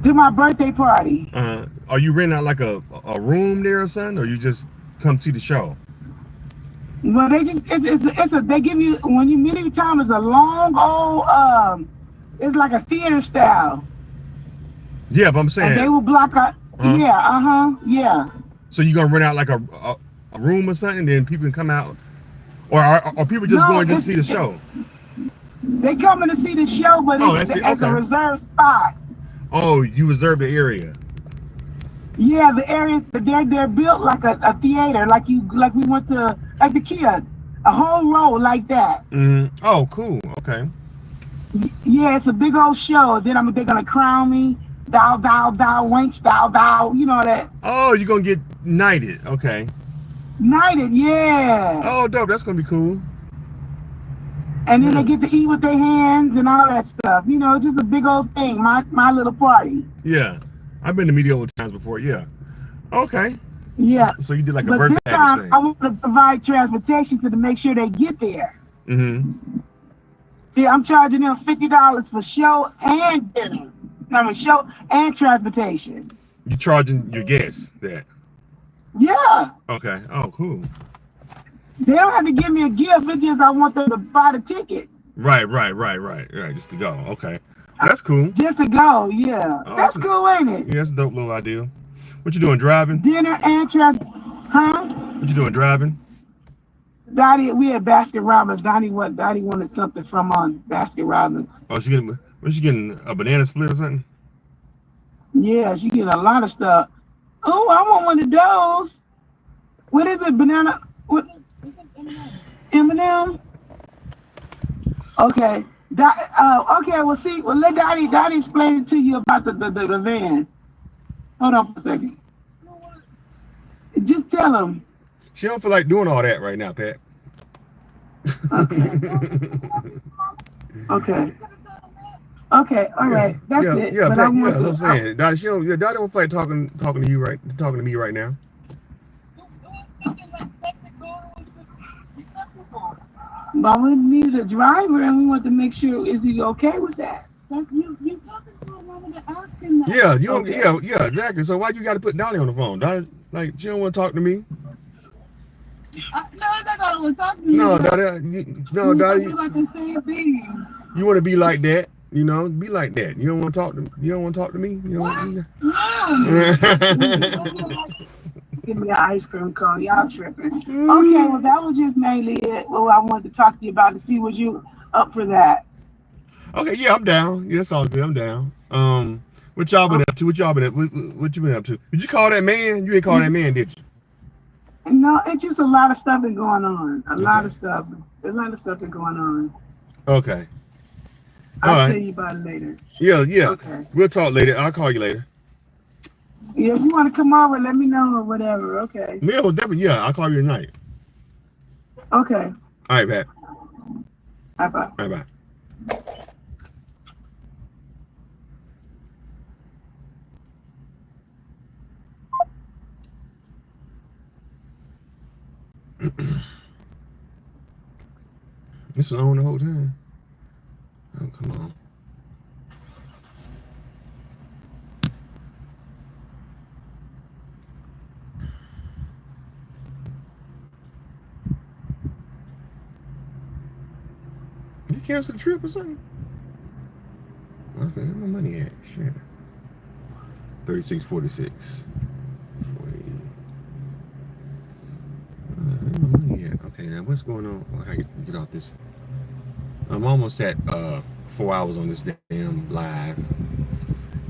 Speaker 11: To my birthday party.
Speaker 2: Are you renting out like a room there or something, or you just come see the show?
Speaker 11: Well, they just they give you when you many times it's a long old it's like a theater style.
Speaker 2: Yeah, but I'm saying
Speaker 11: and they will block out. Yeah.
Speaker 2: So you gonna rent out like a room or something, then people can come out, or are people just going just to see the show?
Speaker 11: They coming to see the show, but it's a reserved spot.
Speaker 2: Oh, you reserve the area.
Speaker 11: Yeah, the area they're built like a theater, like we went to like the Kia, a whole row like that.
Speaker 2: Oh, cool. Okay.
Speaker 11: Yeah, it's a big old show. Then they're gonna crown me, thou, wench, thou, you know that.
Speaker 2: Oh, you're gonna get knighted. Okay.
Speaker 11: Knighted, yeah.
Speaker 2: Oh, dope. That's gonna be cool.
Speaker 11: And then they get to eat with their hands and all that stuff. You know, just a big old thing. My little party.
Speaker 2: Yeah, I've been to medieval times before. Yeah. Okay.
Speaker 11: Yeah.
Speaker 2: So you did like a
Speaker 11: but
Speaker 2: birthday.
Speaker 11: This time I want to provide transportation to make sure they get there. See, I'm charging them $50 for show and dinner. Show and transportation.
Speaker 2: You charging your guests that?
Speaker 11: Yeah.
Speaker 2: Okay. Oh, cool.
Speaker 11: They don't have to give me a gift. It's just I want them to buy the ticket.
Speaker 2: Right. Just to go. Okay. That's cool.
Speaker 11: Just to go, yeah.
Speaker 2: Oh,
Speaker 11: that's cool, ain't it?
Speaker 2: Yeah, that's a dope little idea. What you doing, driving?
Speaker 11: Dinner and transport. Huh?
Speaker 2: What you doing, driving?
Speaker 11: Dottie, we had Baskin Robbins. Dottie wanted something from Baskin Robbins.
Speaker 2: Oh, she getting a banana split or something?
Speaker 11: Yeah, she getting a lot of stuff. Oh, I want one of those. What is it? Banana? What? M&M? Okay. Okay, well, see, let Dottie explain it to you about the van. Hold on for a second. Just tell him.
Speaker 2: She don't feel like doing all that right now, Pat.
Speaker 11: Okay. Okay, all right. That's it.
Speaker 2: Yeah,
Speaker 11: but
Speaker 2: Pat, that's what I'm saying. Dottie, Dottie don't feel like talking to me right now.
Speaker 11: But we needed a driver, and we want to make sure is he okay with that? You talking to a woman to ask him that.
Speaker 2: Yeah, you don't. Yeah, exactly. So why you got to put Dottie on the phone? Dottie, like she don't want to talk to me.
Speaker 11: No, I don't want to talk to you.
Speaker 2: No, Dottie.
Speaker 11: Like the same thing.
Speaker 2: You want to be like that, you know? Be like that. You don't want to talk to. You don't want to talk to me. You don't
Speaker 11: No. Give me an ice cream cone. Y'all tripping. Okay, well, that was just mainly it. Well, I wanted to talk to you about to see was you up for that.
Speaker 2: Okay, yeah, I'm down. Yeah, that's all good. I'm down. What y'all been up to? What you been up to? Did you call that man? You ain't call that man, did you?
Speaker 11: No, it's just a lot of stuff been going on. A lot of stuff. There's a lot of stuff been going on.
Speaker 2: Okay.
Speaker 11: I'll tell you about it later.
Speaker 2: Yeah.
Speaker 11: Okay.
Speaker 2: We'll talk later. I'll call you later.
Speaker 11: Yeah, if you want to come over, let me know or whatever. Okay.
Speaker 2: Yeah, well, definitely. Yeah, I'll call you tonight.
Speaker 11: Okay.
Speaker 2: All right, Pat.
Speaker 11: Bye-bye.
Speaker 2: Bye-bye. This was on the whole time. Oh, come on. Did you cancel the trip or something? Where my money at? Shit. 36.46. 40. Where my money at? Okay, now what's going on? Oh, I gotta get off this. I'm almost at 4 hours on this damn live.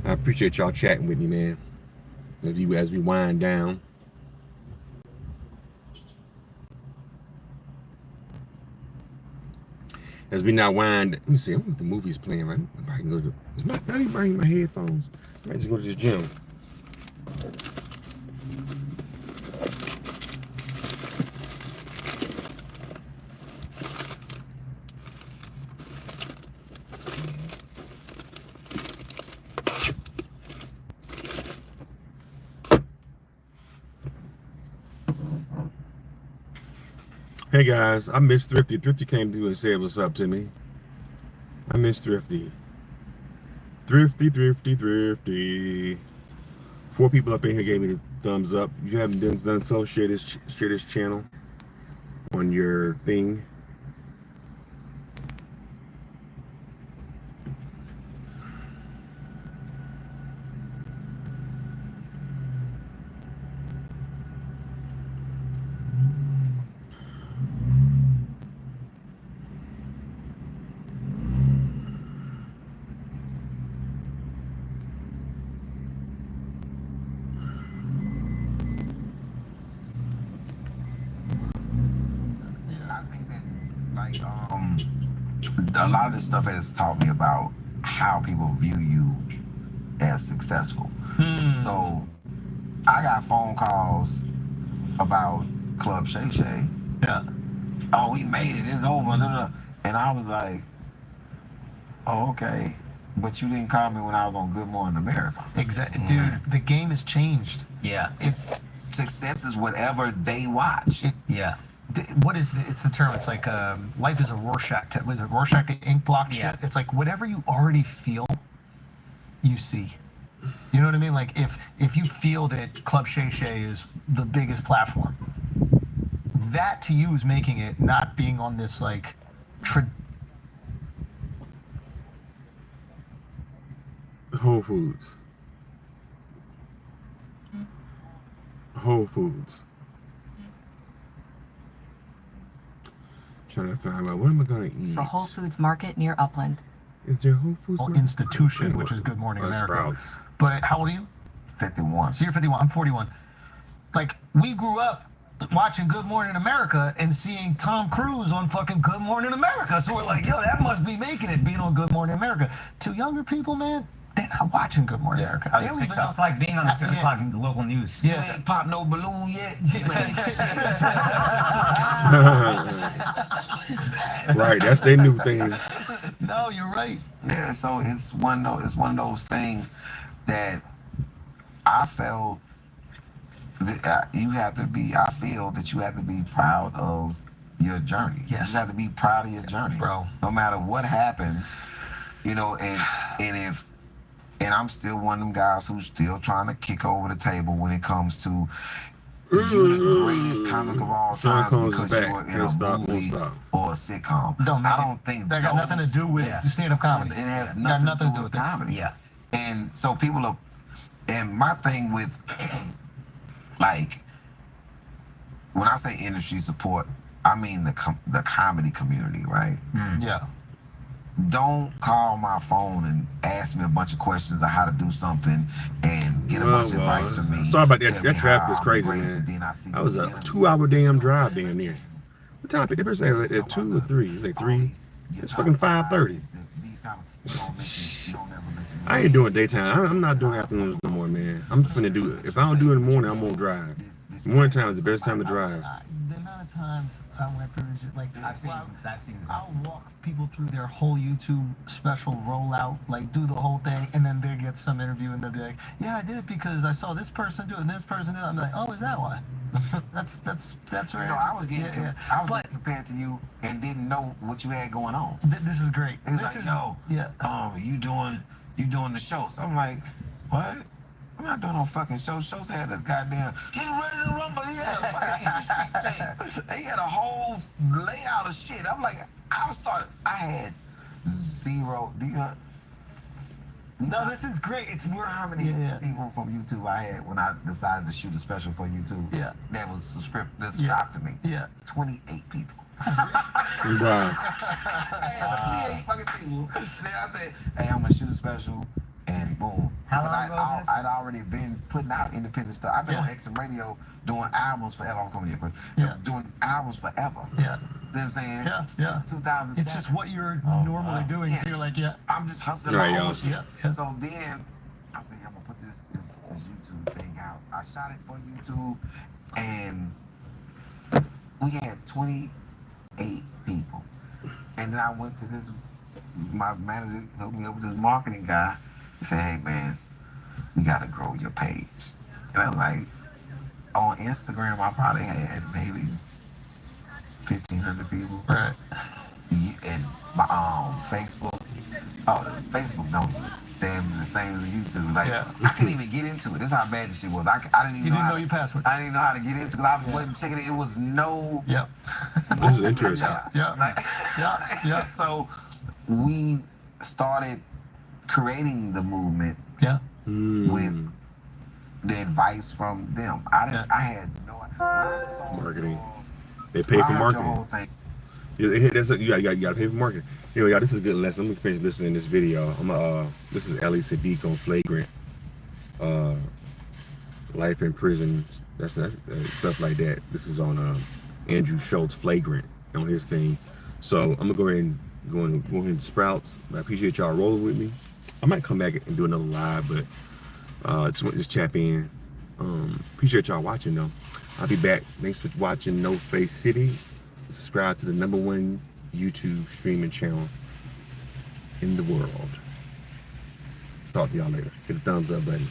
Speaker 2: I appreciate y'all chatting with me, man. As we wind down. As we now wind, let me see. I wonder if the movie's playing. Right? I can go to. I ain't bringing my headphones. I might just go to this gym. Hey guys, I miss Thrifty. Thrifty came through and said what's up to me. I miss Thrifty. Thrifty. 4 people up in here gave me the thumbs up. If you haven't done so, share this channel on your thing.
Speaker 5: A lot of this stuff has taught me about how people view you as successful. So I got phone calls about Club Shay Shay.
Speaker 4: Yeah.
Speaker 5: Oh, we made it. It's over. And I was like, oh, okay. But you didn't call me when I was on Good Morning America.
Speaker 4: Exactly. Dude, the game has changed.
Speaker 6: Yeah.
Speaker 5: It's success is whatever they watch.
Speaker 6: Yeah.
Speaker 4: What is it's the term? It's like life is a Rorschach. Was it Rorschach the ink block shit? It's like whatever you already feel, you see. You know what I mean? Like if you feel that Club Shay Shay is the biggest platform, that to you is making it not being on this like
Speaker 2: Whole Foods. Trying to find out what am I gonna eat?
Speaker 12: For Whole Foods Market near Upland.
Speaker 2: Is there Whole Foods Market?
Speaker 4: Institution, which is Good Morning America.
Speaker 2: Sprouts.
Speaker 4: But how old are you?
Speaker 5: 51.
Speaker 4: So you're 51. I'm 41. Like we grew up watching Good Morning America and seeing Tom Cruise on fucking Good Morning America. So we're like, yo, that must be making it being on Good Morning America. To younger people, man, they're not watching Good Morning America. They don't even know.
Speaker 6: It's like being on the 6 o'clock in the local news.
Speaker 5: You ain't popped no balloon yet.
Speaker 2: Right, that's their new thing.
Speaker 4: No, you're right.
Speaker 5: Yeah, so it's one of those things that I felt that you have to be. I feel that you have to be proud of your journey.
Speaker 4: Yes.
Speaker 5: You have to be proud of your journey,
Speaker 4: bro.
Speaker 5: No matter what happens, you know. And I'm still one of them guys who's still trying to kick over the table when it comes to you the greatest comic of all time because you were in a movie or a sitcom. I don't think
Speaker 4: that got nothing to do with stand-up comedy.
Speaker 5: It has nothing to do with comedy.
Speaker 6: Yeah.
Speaker 5: And so people are, and my thing with, like, when I say industry support, I mean the comedy community, right?
Speaker 4: Yeah.
Speaker 5: Don't call my phone and ask me a bunch of questions on how to do something and get a bunch of advice from me.
Speaker 2: Sorry about that. That traffic is crazy, man. That was a 2-hour damn drive damn near. What time did they say? At 2 or 3? It's like 3. It's fucking 5:30. I ain't doing daytime. I'm not doing afternoons no more, man. I'm finna do it. If I don't do it in the morning, I'm gonna drive. Morning time is the best time to drive.
Speaker 4: The amount of times I went through this shit, like
Speaker 6: I've seen this.
Speaker 4: I'll walk people through their whole YouTube special rollout, like do the whole thing, and then they get some interview and they'll be like, "Yeah, I did it because I saw this person do it and this person do it." I'm like, "Oh, is that why?" that's right.
Speaker 5: You know, I was getting compared to you and didn't know what you had going on.
Speaker 4: This is great.
Speaker 5: It was like, yo, you doing the shows. I'm like, what? I'm not doing no fucking shows. Shows had a goddamn get ready to rumble. He had a fucking industry thing. He had a whole layout of shit. I'm like, I had zero.
Speaker 4: No, this is great. It's more
Speaker 5: how many people from YouTube I had when I decided to shoot a special for YouTube.
Speaker 4: Yeah.
Speaker 5: That was subscribed to me.
Speaker 4: Yeah.
Speaker 5: 28 people.
Speaker 2: Wow.
Speaker 5: I had 28 fucking people. Then I said, hey, I'm gonna shoot a special. And boom.
Speaker 6: How long ago was this?
Speaker 5: I'd already been putting out independent stuff. I've been on XM Radio doing albums forever. I'm coming to your question. Doing albums forever.
Speaker 4: Yeah.
Speaker 5: know what I'm saying?
Speaker 4: Yeah, yeah.
Speaker 5: Since 2007.
Speaker 4: It's just what you're normally doing. So you're like, yeah.
Speaker 5: I'm just hustling
Speaker 2: Right,
Speaker 5: my
Speaker 2: y'all.
Speaker 5: own shit.
Speaker 4: Yeah.
Speaker 5: So then I said, I'm gonna put this YouTube thing out. I shot it for YouTube, and we had 28 people. And then I went to this, my manager hooked me up with this marketing guy. He said, hey man, we gotta grow your page. And I was like, on Instagram, I probably had maybe 1,500 people.
Speaker 4: Right.
Speaker 5: And my Facebook, Facebook don't damn the same as YouTube. Like I couldn't even get into it. That's how bad this shit was. I didn't even know
Speaker 4: your password.
Speaker 5: I didn't even know how to get into it because I wasn't checking it. It was no.
Speaker 4: Yep.
Speaker 2: This is interesting.
Speaker 4: Yeah.
Speaker 5: So we started creating the movement.
Speaker 4: Yeah.
Speaker 2: Mm.
Speaker 5: With the advice from them. I had no idea.
Speaker 2: Marketing. They pay for marketing. Yeah, that's you gotta pay for marketing. Anyway, y'all, this is a good lesson. Let me finish listening to this video. This is Ellie Sadiq on Flagrant. Life in prison. That's stuff like that. This is on Andrew Schultz Flagrant on his thing. So I'm gonna go ahead and Sprouts. I appreciate y'all rolling with me. I might come back and do another live, but just chap in. Appreciate y'all watching though. I'll be back. Thanks for watching No Face City. Subscribe to the #1 YouTube streaming channel in the world. Talk to y'all later. Hit the thumbs up button.